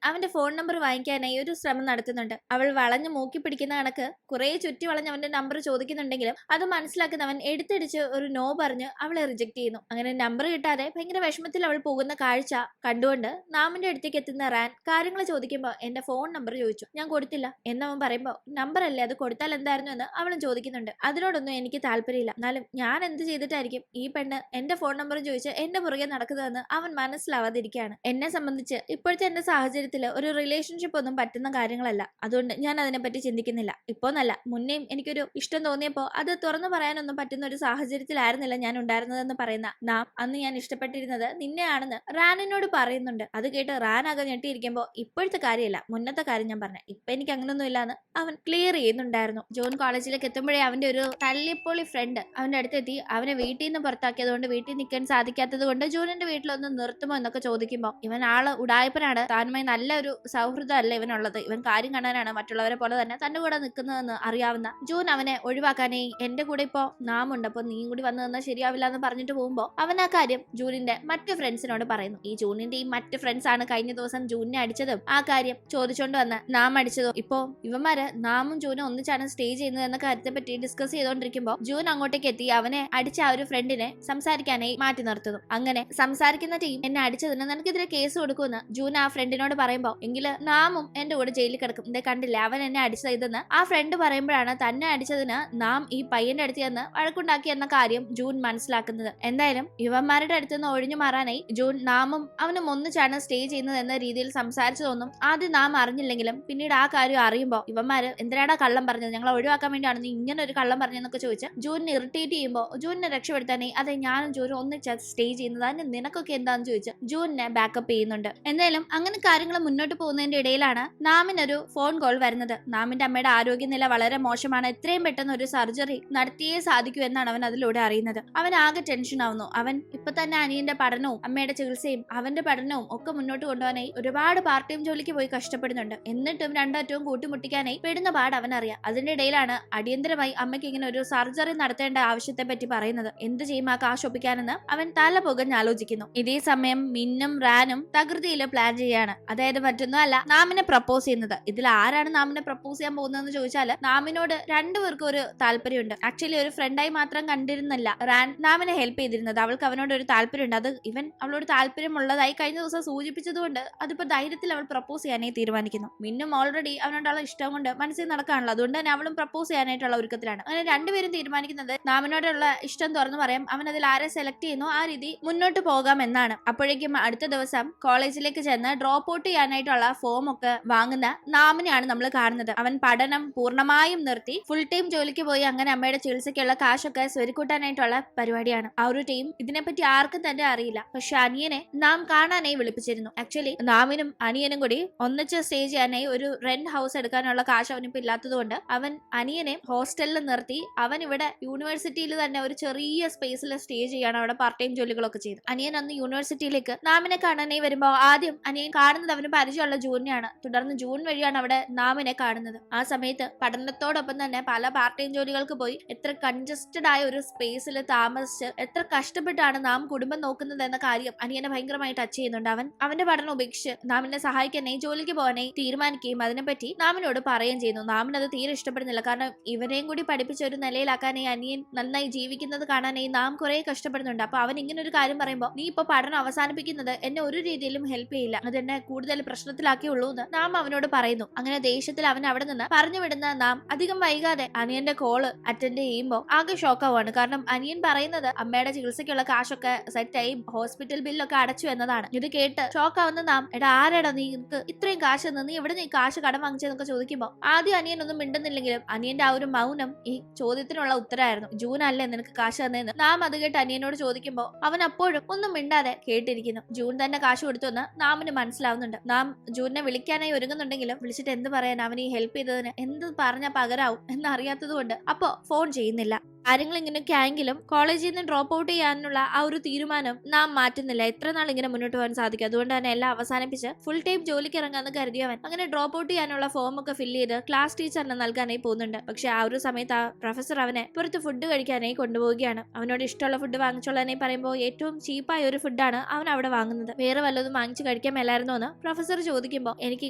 അവന്റെ ഫോൺ നമ്പർ വാങ്ങിക്കാനായി ഒരു ശ്രമം നടത്തുന്നുണ്ട്. അവൾ വളഞ്ഞു മൂക്കി പിടിക്കുന്ന കണക്ക് കുറെ ചുറ്റി വളഞ്ഞ് അവന്റെ നമ്പർ ചോദിക്കുന്നുണ്ടെങ്കിലും അത് മനസ്സിലാക്കുന്നവൻ എടുത്തടിച്ച് ഒരു നോ പറഞ്ഞ് അവളെ റിജക്ട് ചെയ്യുന്നു. അങ്ങനെ നമ്പർ കിട്ടാതെ ഭയങ്കര വിഷമത്തിൽ അവൾ പോകുന്ന കാഴ്ച കണ്ടുകൊണ്ട് നാമിന്റെ അടുത്തേക്ക് എത്തുന്ന റാൻ കാര്യങ്ങൾ ചോദിക്കുമ്പോൾ എന്റെ ഫോൺ നമ്പർ ചോദിച്ചു, ഞാൻ കൊടുത്തില്ല എന്നവൻ പറയുമ്പോൾ നമ്പർ അല്ലേ, അത് കൊടുത്താൽ എന്തായിരുന്നു എന്ന് അവളും ചോദിക്കുന്നുണ്ട്. അതിനോടൊന്നും എനിക്ക് താല്പര്യമില്ല, എന്നാലും ഞാൻ എന്ത് ചെയ്തിട്ടായിരിക്കും ഈ പെണ്ണ് എന്റെ ഫോൺ നമ്പർ ചോദിച്ച് എന്റെ പുറകെ നടക്കുന്നതെന്ന് അവൻ മനസ്സിലാവാതിരിക്കുകയാണ്. എന്നെ സംബന്ധിച്ച് ഇപ്പോഴത്തെ എന്റെ സാഹചര്യത്തിൽ ഒരു റിലേഷൻഷിപ്പ് ഒന്നും പറ്റുന്ന കാര്യങ്ങളല്ല, അതുകൊണ്ട് ഞാൻ അതിനെപ്പറ്റി ചിന്തിക്കുന്നില്ല. ഇപ്പോന്നല്ല, മുന്നേയും എനിക്കൊരു ഇഷ്ടം തോന്നിയപ്പോൾ അത് തുറന്നു പറയാനൊന്നും പറ്റുന്ന ഒരു സാഹചര്യത്തിലായിരുന്നില്ല ഞാൻ ഉണ്ടായിരുന്നതെന്ന് പറയുന്ന നാം അന്ന് ഞാൻ ഇഷ്ടപ്പെട്ടിരുന്നത് നിന്നെയാണെന്ന് റാനിനോട് പറയുന്നുണ്ട്. അത് കേട്ട് റാൻ ആകെ ഞെട്ടിയിരിക്കുമ്പോൾ ഇപ്പോഴത്തെ കാര്യമല്ല, മുന്നത്തെ കാര്യം ഞാൻ പറഞ്ഞ, ഇപ്പൊ എനിക്ക് അങ്ങനൊന്നും ഇല്ലാന്ന് അവൻ ക്ലിയർ ചെയ്യുന്നുണ്ടായിരുന്നു. ജോൺ കോളേജിലേക്ക് എത്തുമ്പോഴേ അവന്റെ ഒരു തല്ലിപ്പൊളി ഫ്രണ്ട് അവന്റെ അടുത്തെത്തി അവനെ വീട്ടിൽ നിന്ന് പുറത്താക്കിയതുകൊണ്ട് വീട്ടിൽ നിൽക്കാൻ സാധിക്കാത്തത് കൊണ്ട് ജോണിന്റെ വീട്ടിലൊന്ന് നിർത്തുമോ എന്നൊക്കെ ചോദിക്കുമ്പോൾ ഇവൻ ആള് ഉടായ്പനാണ്, താനുമായി നല്ലൊരു സൗഹൃദം അല്ല ഇവനുള്ളത്, ഇവൻ കാര്യം കാണാനാണ് മറ്റുള്ളവരെ പോലെ തന്നെ തന്റെ കൂടെ നിൽക്കുന്നതെന്ന് അറിയാവുന്ന ജൂൺ അവനെ ഒഴിവാക്കാനേ എന്റെ കൂടെ ഇപ്പോ നാമുണ്ട്, അപ്പൊ നീയും കൂടി വന്നു തന്നാൽ ശരിയാവില്ല എന്ന് പറഞ്ഞിട്ട് പോകുമ്പോ അവൻ ആ കാര്യം ജൂണിന്റെ മറ്റു ഫ്രണ്ട്സിനോട് പറയുന്നു. ഈ ജൂണിന്റെ ഈ മറ്റു ഫ്രണ്ട്സ് ആണ് കഴിഞ്ഞ ദിവസം ജൂണിനെ അടിച്ചതും ആ കാര്യം ചോദിച്ചോണ്ട് വന്ന് നാം അടിച്ചതും. ഇപ്പോ ഇവന്മാര് നാമും ജൂനും ഒന്നിച്ചാണ് സ്റ്റേ ചെയ്യുന്നത് എന്ന കാര്യത്തെ പറ്റി ഡിസ്കസ് ചെയ്തോണ്ടിരിക്കുമ്പോ ജൂൺ അങ്ങോട്ടേക്ക് എത്തി അവനെ അടിച്ച ആ ഒരു ഫ്രണ്ടിനെ സംസാരിക്കാനായി മാറ്റി നിർത്തുന്നു. അങ്ങനെ സംസാരിക്കുന്ന ടീം എന്നെ അടിച്ചതിന് നിനക്കെതിരെ കേസ് കൊടുക്കുമെന്ന് ജൂൻ ആ ഫ്രണ്ടിനോട് പറയുമ്പോ എങ്കില് നാമും എന്റെ കൂടെ ജയിലിൽ കിടക്കും, ഇതേ കണ്ടില്ല അവൻ എന്നെ അടിച്ചതെന്ന് ആ ഫ്രണ്ട് പറയുമ്പോഴാണ് തന്നെ അടിച്ചതിന് നാം ഈ പയ്യന്റെ അടുത്ത് ചെന്ന് വഴക്കുണ്ടാക്കി എന്ന കാര്യം ജൂൺ മനസ്സിലാക്കുന്നത്. എന്തായാലും ഇവന്മാരുടെ അടുത്ത് നിന്ന് ഒഴിഞ്ഞു മാറാനായി ജൂൺ നാമും അവനും ഒന്നിച്ചാണ് സ്റ്റേ ചെയ്യുന്നത് എന്ന രീതിയിൽ സംസാരിച്ചതൊന്നും ആദ്യം നാം അറിഞ്ഞില്ലെങ്കിലും പിന്നീട് ആ കാര്യം അറിയുമ്പോൾ ഇവന്മാര് എന്തിനാടാ കള്ളം പറഞ്ഞത്, ഞങ്ങളെ ഒഴിവാക്കാൻ വേണ്ടിയാണ് നീ ഇങ്ങനെ ഒരു കള്ളം പറഞ്ഞെന്നൊക്കെ ചോദിച്ച് ജൂണിനെ ഇറിറ്റേറ്റ് ചെയ്യുമ്പോൾ ജൂണിനെ രക്ഷപ്പെടുത്താനായി അതെ ഞാനും ജൂനും ഒന്നിച്ചാ സ്റ്റേ ചെയ്യുന്നത്, അതിന് നിനക്കൊക്കെ എന്താന്ന് ചോദിച്ച് ജൂണിനെ ബാക്കപ്പ് ചെയ്യുന്നുണ്ട്. എന്തായാലും അങ്ങനെ കാര്യങ്ങൾ മുന്നോട്ട് പോകുന്നതിന്റെ ഇടയിലാണ് നാമിനൊരു ഫോൺ കോൾ വരുന്നത്. നാമിന്റെ അമ്മയുടെ ആരോഗ്യനില വളരെ മോശമാണ്, എത്രയും പെട്ടെന്ന് ഒരു സർജറി നടത്തിയേ സാധിക്കൂ എന്നാണ് അവൻ അതിലൂടെ അറിയുന്നത്. അവൻ ആകെ ടെൻഷൻ ആവുന്നു. അവൻ ഇപ്പൊ തന്നെ അനിയന്റെ പഠനവും അമ്മയുടെ ചികിത്സയും അവന്റെ പഠനവും ഒക്കെ മുന്നോട്ട് കൊണ്ടുപോകാനായി ഒരുപാട് പാർട്ട് ടൈം ജോലിക്ക് പോയി കഷ്ടപ്പെടുന്നുണ്ട്. എന്നിട്ടും രണ്ടറ്റവും കൂട്ടിമുട്ടിക്കാനായി പെടുന്ന പാട് അവനറിയാം. അതിന്റെ ഇടയിലാണ് അടിയന്തരമായി അമ്മയ്ക്ക് ഇങ്ങനെ ഒരു സർജറി നടത്തേണ്ട ആവശ്യത്തെ പറ്റി പറയുന്നത്. എന്ത് ചെയ്യും ആ കാശ് ഒപ്പിക്കാനെന്ന് അവൻ തല പുകഞ്ഞ് ആലോചിക്കുന്നു. ഇതേ സമയം മിന്നും റാനും തകൃതിയില് പ്ലാൻ ചെയ്യാണ്. അതായത് മറ്റൊന്നും അല്ല, നാമിനെ പ്രപ്പോസ് ചെയ്യുന്നത്. ഇതിൽ ആരാണ് നാമിനെ പ്രപ്പോസ് ചെയ്യാൻ പോകുന്നതെന്ന് ചോദിച്ചാല് നാമിനോട് രണ്ടുപേർക്കും ഒരു താല്പര്യമുണ്ട്. ആക്ച്വലി ഒരു ഫ്രണ്ടായി മാത്രം കണ്ടിരുന്നില്ല റാൻ നാമിനെ ഹെൽപ്പ് ചെയ്തിരുന്നത്, അവൾക്ക് അവനോട് ഒരു താല്പര്യമുണ്ട്. അത് ഇവൻ അവളോട് താല്പര്യമുള്ളതായി കഴിഞ്ഞ ദിവസം സൂചിപ്പിച്ചതുകൊണ്ട് അതിപ്പോ ധൈര്യത്തിൽ അവൾ പ്രപ്പോസ് ചെയ്യാനായി തീരുമാനിക്കുന്നു. മിന്നും ഓൾറെഡി അവനോടുള്ള ഇഷ്ടം കൊണ്ട് മനസ്സിൽ നടക്കാണല്ലോ, അതുകൊണ്ട് തന്നെ അവളും പ്രപ്പോസ് ചെയ്യാനായിട്ടുള്ള ഒരുക്കത്തിലാണ്. അങ്ങനെ രണ്ടുപേരും തീരുമാനിക്കുന്നത് നാമിനോടുള്ള ഇഷ്ടം തുറന്നു പറയാം, അവൻ അതിൽ ആരെ സെലക്ട് ചെയ്യുന്നു ആ രീതി മുന്നോട്ട് പോകാം എന്നാണ്. അപ്പോഴേക്കും അടുത്ത ദിവസം കോളേജിലേക്ക് ചെന്ന് ഡ്രോപ്പ് ഔട്ട് ചെയ്യാനായിട്ടുള്ള ഫോം ഒക്കെ വാങ്ങുന്ന നാമിനെയാണ് നമ്മൾ കാണുന്നത്. അവൻ പഠനം പൂർണ്ണമായും നിർത്തി ഫുൾ ടൈം ജോലിക്ക് പോയി അങ്ങനെ അമ്മയുടെ ചികിത്സയ്ക്കുള്ള കാശൊക്കെ സ്വരുക്കൂട്ടാനായിട്ടുള്ള പരിപാടിയാണ്. ആ ഒരു ടീം ഇതിനെപ്പറ്റി ആർക്കും തന്നെ അറിയില്ല. പക്ഷെ അനിയനെ നാം കാണാനായി വിളിപ്പിച്ചിരുന്നു. ആക്ച്വലി നാമിനും അനിയനും കൂടി ഒന്നിച്ച് സ്റ്റേ ചെയ്യാനായി ഒരു റെന്റ് ഹൗസ് എടുക്കാനുള്ള കാശ് അവനിപ്പോ ഇല്ലാത്തത് കൊണ്ട് അവൻ അനിയനെ ഹോസ്റ്റലിൽ നിർത്തി അവൻ ഇവിടെ യൂണിവേഴ്സിറ്റിയിൽ തന്നെ ഒരു ചെറിയ സ്പേസിൽ സ്റ്റേ ചെയ്യാണ്, അവിടെ പാർട്ട് ടൈം ജോലികളൊക്കെ ചെയ്ത്. അനിയൻ അന്ന് യൂണിവേഴ്സിറ്റിയിലേക്ക് നാമിനെ കാണാനായി വരുമ്പോ ആദ്യം അനിയൻ കാണുന്നത് അവന് പരിചയമുള്ള ജൂണിനെയാണ്. തുടർന്ന് ജൂൺ വഴിയാണ് അവിടെ നാമിനെ കാണുന്നത്. ആ സമയത്ത് പഠനത്തോടൊപ്പം തന്നെ പല പാർട്ട് ടൈം ജോലികൾക്ക് പോയി എത്ര കൺജസ്റ്റഡ് ആയ ഒരു സ്പേസിൽ താമസിച്ച് എത്ര കഷ്ടപ്പെട്ടാണ് നാം കുടുംബം നോക്കുന്നത് എന്ന കാര്യം അനിയനെ ഭയങ്കരമായി ടച്ച് ചെയ്യുന്നുണ്ട്. അവന്റെ പഠനം ഉപേക്ഷിച്ച് നാമിനെ സഹായിക്കാനായി ജോലിക്ക് പോകാനായി തീരുമാനിക്കുകയും അതിനെപ്പറ്റി നാമിനോട് പറയുകയും ചെയ്യുന്നു. നാമിനത് തീരെ ഇഷ്ടപ്പെടുന്നില്ല. കാരണം ഇവരെയും കൂടി പഠിപ്പിച്ച ഒരു നിലയിലാക്കാനായി അനിയൻ നന്നായി ജീവിക്കുന്നത് കാണാനായി നാം കുറെ കഷ്ടപ്പെടുന്നുണ്ട്. അപ്പൊ അവൻ ഇങ്ങനെ ഒരു കാര്യം പറയുമ്പോൾ നീ ഇപ്പൊ പഠനം അവസാനിപ്പിക്കുന്നത് എന്നെ ഒരു രീതിയിലും ഹെൽപ്പ് ചെയ്യില്ല, അതെന്നെ കൂടുതൽ പ്രശ്നത്തിലാക്കിയുള്ളൂ എന്ന് നാം അവനോട് പറയുന്നു. അങ്ങനെ ദേഷ്യത്തിൽ അവൻ അവിടെ നിന്ന് പറഞ്ഞു വിടുന്ന നാം അധികം വൈകാതെ അനിയന്റെ കോള് അറ്റൻഡ് ചെയ്യുമ്പോൾ ആകെ ഷോക്കാവാണ്. കാരണം അനിയൻ പറയുന്നത് അമ്മയുടെ ചികിത്സയ്ക്കുള്ള കാശൊക്കെ സെറ്റായി ഹോസ്പിറ്റൽ ബില്ലൊക്കെ അടച്ചു എന്നതാണ്. ഇത് കേട്ട് ഷോക്കാവുന്ന നാം എടാ ആരെടാ നീ ഇത്രയും കാശ് നീ എവിടെ നീ കാശ് കടം വാങ്ങിച്ചെന്നൊക്കെ ചോദിക്കുമ്പോൾ ആദ്യം അനിയൻ ഒന്നും മിണ്ടുന്നില്ലെങ്കിലും അനിയന്റെ ആ ഒരു മൗനം ഈ ചോദ്യത്തിനുള്ള ഉത്തരമായിരുന്നു. ജൂൺ അല്ലേ നിനക്ക് കാശ് തന്നേന്ന് നാം അത് കേട്ട് അനിയനോട് ചോദിക്കുമ്പോൾ അവൻ അപ്പോഴും ഒന്നും മിണ്ടാതെ കേട്ടിരിക്കുന്നു. ജൂൺ തന്നെ കാശ് കൊടുത്തുവെന്ന് നാമിന് മനസ്സിലാവുന്നുണ്ട്. നാം ജൂണിനെ വിളിക്കാനായി ഒരുങ്ങുന്നുണ്ടെങ്കിലും വിളിച്ചിട്ട് എന്ത് പറയാൻ, അവൻ ഈ ഹെൽപ്പ് ചെയ്തതിന് എന്ത് പറഞ്ഞ പകരാവും എന്നറിയാത്തത് കൊണ്ട് അപ്പോ ഫോൺ ചെയ്യുന്നില്ല. കാര്യങ്ങൾ ഇങ്ങനെയൊക്കെ ആയെങ്കിലും കോളേജിൽ നിന്ന് ഡ്രോപ്പ് ഔട്ട് ചെയ്യാനുള്ള ആ ഒരു തീരുമാനം നാം മാറ്റുന്നില്ല. എത്ര നാൾ ഇങ്ങനെ മുന്നോട്ട് പോകാൻ സാധിക്കും? അതുകൊണ്ട് തന്നെ എല്ലാം അവസാനിപ്പിച്ച് ഫുൾ ടൈം ജോലിക്ക് ഇറങ്ങാന്ന് കരുതിയവൻ അങ്ങനെ ഡ്രോപ്പ് ഔട്ട് ചെയ്യാനുള്ള ഫോം ഒക്കെ ഫില്ല് ചെയ്ത് ക്ലാസ് ടീച്ചറിന് നൽകാനായി പോകുന്നുണ്ട്. പക്ഷെ ആ ഒരു സമയത്ത് ആ പ്രൊഫസർ അവനെ പുറത്ത് ഫുഡ് കഴിക്കാനായി കൊണ്ടുപോവുകയാണ്. അവനോട് ഇഷ്ടമുള്ള ഫുഡ് വാങ്ങിച്ചോളാനായി പറയുമ്പോൾ ഏറ്റവും ചീപ്പായ ഒരു ഫുഡാണ് അവൻ അവിടെ വാങ്ങുന്നത്. വേറെ വല്ലതും വാങ്ങിച്ചു കഴിക്കാൻ മേലായിരുന്നോ എന്ന് പ്രൊഫസർ ചോദിക്കുമ്പോൾ എനിക്ക്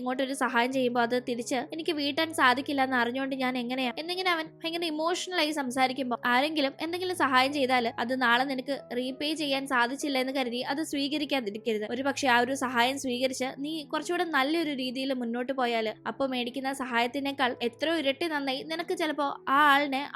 ഇങ്ങോട്ടൊരു സഹായം ചെയ്യുമ്പോൾ അത് തിരിച്ച് എനിക്ക് വീട്ടാൻ സാധിക്കില്ല എന്ന് അറിഞ്ഞുകൊണ്ട് ഞാൻ എങ്ങനെയാ എന്നിങ്ങനെ അവൻ ഭയങ്കര ഇമോഷണലായി സംസാരിക്കുമ്പോൾ ആരെങ്കിലും എന്തെങ്കിലും സഹായം ചെയ്താൽ അത് നാളെ നിനക്ക് റീപേ ചെയ്യാൻ സാധിച്ചില്ല എന്ന് കരുതി അത് സ്വീകരിക്കാതിരിക്കരുത്. ഒരു പക്ഷെ ആ ഒരു സഹായം സ്വീകരിച്ച് നീ കുറച്ചുകൂടെ നല്ലൊരു രീതിയിൽ മുന്നോട്ട് പോയാൽ അപ്പോൾ മേടിക്കുന്ന സഹായത്തിനേക്കാൾ എത്രയോ ഇരട്ടി നന്നായി നിനക്ക് ചിലപ്പോൾ ആ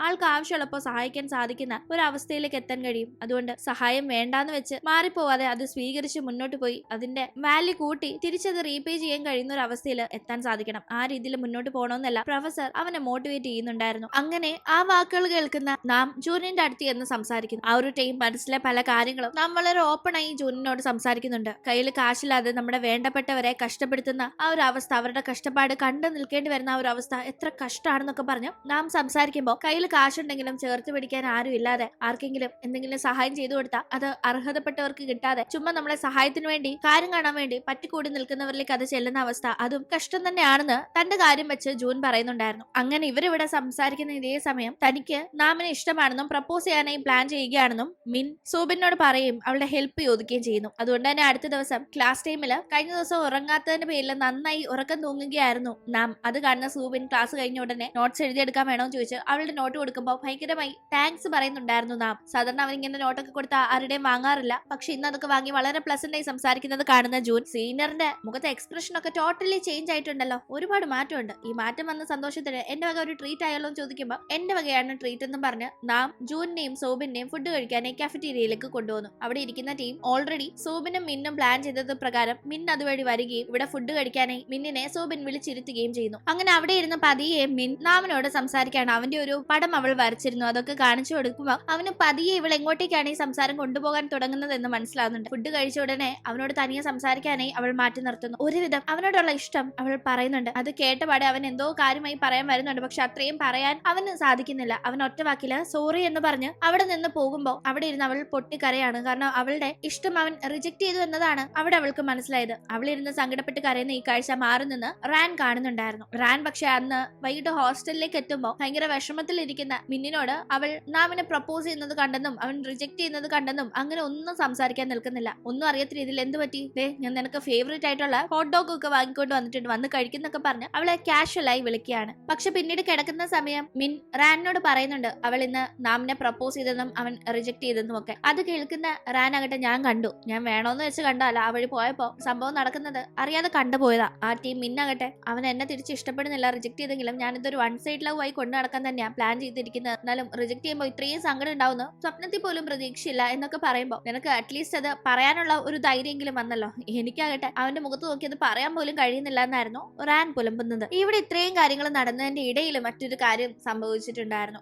ആൾക്ക് ആവശ്യമുള്ളപ്പോൾ സഹായിക്കാൻ സാധിക്കുന്ന ഒരു അവസ്ഥയിലേക്ക് എത്താൻ കഴിയും. അതുകൊണ്ട് സഹായം വേണ്ടാന്ന് വെച്ച് മാറിപ്പോവാതെ അത് സ്വീകരിച്ച് മുന്നോട്ട് പോയി അതിന്റെ വാല്യൂ കൂട്ടി തിരിച്ചത് റീപേ ചെയ്യാൻ കഴിയുന്ന ഒരു അവസ്ഥയിൽ എത്താൻ സാധിക്കണം. ആ രീതിയിൽ മുന്നോട്ട് പോകണമെന്നല്ല പ്രൊഫസർ അവനെ മോട്ടിവേറ്റ് ചെയ്യുന്നുണ്ടായിരുന്നു. അങ്ങനെ ആ വാക്കുകൾ കേൾക്കുന്ന നാം ജൂനിന്റെ അടുത്ത് എന്ന് സംസാരിക്കുന്നു. ആ ഒരു ടൈം മനസ്സിലെ പല കാര്യങ്ങളും നാം വളരെ ഓപ്പൺ ആയി ജൂനിനോട് സംസാരിക്കുന്നുണ്ട്. കയ്യിൽ കാശില്ലാതെ നമ്മുടെ വേണ്ടപ്പെട്ടവരെ കഷ്ടപ്പെടുത്തുന്ന ആ ഒരു അവസ്ഥ, അവരുടെ കഷ്ടപ്പാട് കണ്ടു നിൽക്കേണ്ടി വരുന്ന ആ ഒരു അവസ്ഥ എത്ര കഷ്ടമാണെന്നൊക്കെ പറഞ്ഞ് നാം സംസാരിക്കുമ്പോൾ കയ്യിൽ കാശുണ്ടെങ്കിലും ചേർത്ത് പിടിക്കാൻ ആരും ഇല്ലാതെ ആർക്കെങ്കിലും എന്തെങ്കിലും സഹായം ചെയ്തു കൊടുത്താൽ അത് അർഹതപ്പെട്ടവർക്ക് കിട്ടാതെ ചുമ്മാ നമ്മളെ സഹായത്തിന് വേണ്ടി കാര്യം കാണാൻ വേണ്ടി പറ്റിക്കൂടി നിൽക്കുന്നവരിലേക്ക് അത് ചെല്ലുന്ന അവസ്ഥ അതും കഷ്ടം തന്നെയാണെന്ന് തന്റെ കാര്യം വെച്ച് ജൂൻ പറയുന്നുണ്ടായിരുന്നു. അങ്ങനെ ഇവരിവിടെ സംസാരിക്കുന്ന ഇതേ സമയം തനിക്ക് നാമിനെ ഇഷ്ടമാണെന്നും പ്രപ്പോസ് ചെയ്യാനായി പ്ലാൻ ചെയ്യുകയാണെന്നും മിൻ സൂബിനോട് പറയും അവളുടെ ഹെൽപ്പ് ചോദിക്കുകയും ചെയ്യുന്നു. അതുകൊണ്ട് തന്നെ അടുത്ത ദിവസം ക്ലാസ് ടൈമില് കഴിഞ്ഞ ദിവസം ഉറങ്ങാത്തതിന്റെ പേരിൽ നന്നായി ഉറക്കം തൂങ്ങുകയായിരുന്നു നാം. അത് കാണുന്ന സൂബിൻ ക്ലാസ് കഴിഞ്ഞ ഉടനെ നോട്ട്സ് എഴുതിയെടുക്കാൻ വേണമെന്ന് ചോദിച്ച് അവളുടെ നോട്ട് കൊടുക്കുമ്പോൾ ഭയങ്കരമായി താങ്ക്സ് പറയുന്നുണ്ടായിരുന്നു നാം. സാധാരണ അവൻ ഇങ്ങനെ നോട്ടൊക്കെ കൊടുത്താൽ ആരുടെയും വാങ്ങാറില്ല. പക്ഷെ ഇന്ന് അതൊക്കെ വാങ്ങി വളരെ പ്ലസന്റ് ആയി സംസാരിക്കുന്നത് കാണുന്ന ജൂൻ സീനിയറിന്റെ മുഖത്തെ എക്സ്പ്രഷൻ ഒക്കെ ടോട്ടലി ചേഞ്ച് ആയിട്ടുണ്ടല്ലോ, ഒരുപാട് മാറ്റമുണ്ട്. ഈ മാറ്റം വന്ന സന്തോഷത്തിന് എന്റെ വക ഒരു ട്രീറ്റ് ആയല്ലോ എന്ന് ചോദിക്കുമ്പോൾ എന്റെ വകയാണ് ട്രീറ്റ് എന്നും പറഞ്ഞ് നാം ജൂനിനെയും സോബിനെയും ഫുഡ് കഴിക്കാനായി കാഫറ്റീരിയയിലേക്ക് കൊണ്ടുവന്നു. അവിടെ ഇരിക്കുന്ന ടീം ഓൾറെഡി സോബിനും മിന്നും പ്ലാൻ ചെയ്തത് പ്രകാരം മിൻ അതുവഴി വരികയും ഇവിടെ ഫുഡ് കഴിക്കാനായി മിന്നിനെ സോബിൻ വിളിച്ചിരുത്തുകയും ചെയ്യുന്നു. അങ്ങനെ അവിടെ ഇരുന്ന് പതിയെ മിൻ നാമിനോട് സംസാരിക്കാണ്. അവന്റെ ഒരു പടം അവൾ വരച്ചിരുന്നു. അതൊക്കെ കാണിച്ചു കൊടുക്കുമ്പോൾ അവന് പതിയെ ഇവൾ എങ്ങോട്ടേക്കാണ് ഈ സംസാരം കൊണ്ടുപോകാൻ തുടങ്ങുന്നത് എന്ന് മനസ്സിലാവുന്നുണ്ട്. ഫുഡ് കഴിച്ച ഉടനെ അവനോട് തനിയെ സംസാരിക്കാനായി അവൾ മാറ്റി നിർത്തുന്നു. ഒരുവിധം അവനോടുള്ള ഇഷ്ടം അവൾ പറയുന്നുണ്ട്. അത് കേട്ടപാടെ അവൻ എന്തോ കാര്യമായി പറയാൻ വരുന്നുണ്ട്. പക്ഷെ അത്രയും പറയാൻ അവന് സാധിക്കുന്നില്ല. അവൻ ഒറ്റ വാക്കില് സോറി എന്ന് പറഞ്ഞ് അവിടെ നിന്ന് പോകുമ്പോൾ അവിടെ ഇരുന്ന് അവൾ പൊട്ടിക്കരയാണ്. കാരണം അവളുടെ ഇഷ്ടം അവൻ റിജക്ട് ചെയ്തു എന്നതാണ് അവിടെ അവൾക്ക് മനസ്സിലായത്. അവളിരുന്ന് സങ്കടപ്പെട്ട് കരയുന്ന ഈ കാഴ്ച മാറി നിന്ന് റാൻ കാണുന്നുണ്ടായിരുന്നു. റാൻ പക്ഷെ അന്ന് വൈകിട്ട് ഹോസ്റ്റലിലേക്ക് എത്തുമ്പോൾ ഭയങ്കര വിഷമത്തിലിരിക്കുന്ന മിന്നിനോട് അവൾ നാമിനെ പ്രപ്പോസ് ചെയ്യുന്നത് കണ്ടെന്നും അവൻ റിജക്ട് ചെയ്യുന്നത് കണ്ടെന്നും അങ്ങനെ ഒന്നും സംസാരിക്കാൻ നിൽക്കുന്നില്ല. ഒന്നും അറിയാത്ത രീതിയിൽ എന്ത് പറ്റി, ഞാൻ നിനക്ക് ഫേവറേറ്റ് ആയിട്ടുള്ള ഹോട്ട് ഡോഗ് ഒക്കെ വാങ്ങിക്കൊണ്ട് വന്നിട്ടുണ്ട്, വന്ന് കഴിക്കുന്നൊക്കെ പറഞ്ഞ് അവളെ കാഷ്വലായി വിളിക്കുകയാണ്. പക്ഷെ പിന്നീട് കിടക്കുന്ന സമയം മിൻ റാനിനോട് പറയുന്നുണ്ട് അവൾ ഇന്ന് നാമിനെ പ്രപ്പോസ് ചെയ്തെന്നും അവൻ റിജക്ട് ചെയ്തെന്നും ഒക്കെ. അത് കേൾക്കുന്ന റാൻ ആകട്ടെ ഞാൻ കണ്ടു, ഞാൻ വേണോന്ന് വെച്ച് കണ്ടല്ല, ആ വഴി പോയപ്പോ സംഭവം നടക്കുന്നത് അറിയാതെ കണ്ടുപോയതാ. ആ ടീം മിന്നകട്ടെ അവൻ എന്നെ തിരിച്ച് ഇഷ്ടപ്പെടുന്നില്ല, റിജക്ട് ചെയ്തെങ്കിലും ഞാനിതൊരു വൺ സൈഡ് ലവ് ആയി കൊണ്ടു നടക്കാൻ തന്നെയാണ് പ്ലാൻ ചെയ്തിരിക്കുന്നത്. എന്നാലും റിജക്ട് ചെയ്യുമ്പോൾ ഇത്രയും സങ്കടം ഉണ്ടാവുന്നു സ്വപ്നത്തിൽ പോലും പ്രതീക്ഷയില്ല എന്നൊക്കെ പറയുമ്പോൾ നിനക്ക് അറ്റ്ലീസ്റ്റ് അത് പറയാനുള്ള ഒരു ധൈര്യമെങ്കിലും വന്നല്ലോ. എനിക്കാകട്ടെ അവന്റെ മുഖത്ത് നോക്കി അത് പറയാൻ പോലും കഴിയുന്നില്ല എന്നായിരുന്നു റാൻ പുലമ്പുന്നത്. ഇവിടെ ഇത്രയും കാര്യങ്ങൾ നടന്നതിന്റെ ഇടയിൽ മറ്റൊരു കാര്യം സംഭവിച്ചിട്ടുണ്ടായിരുന്നു.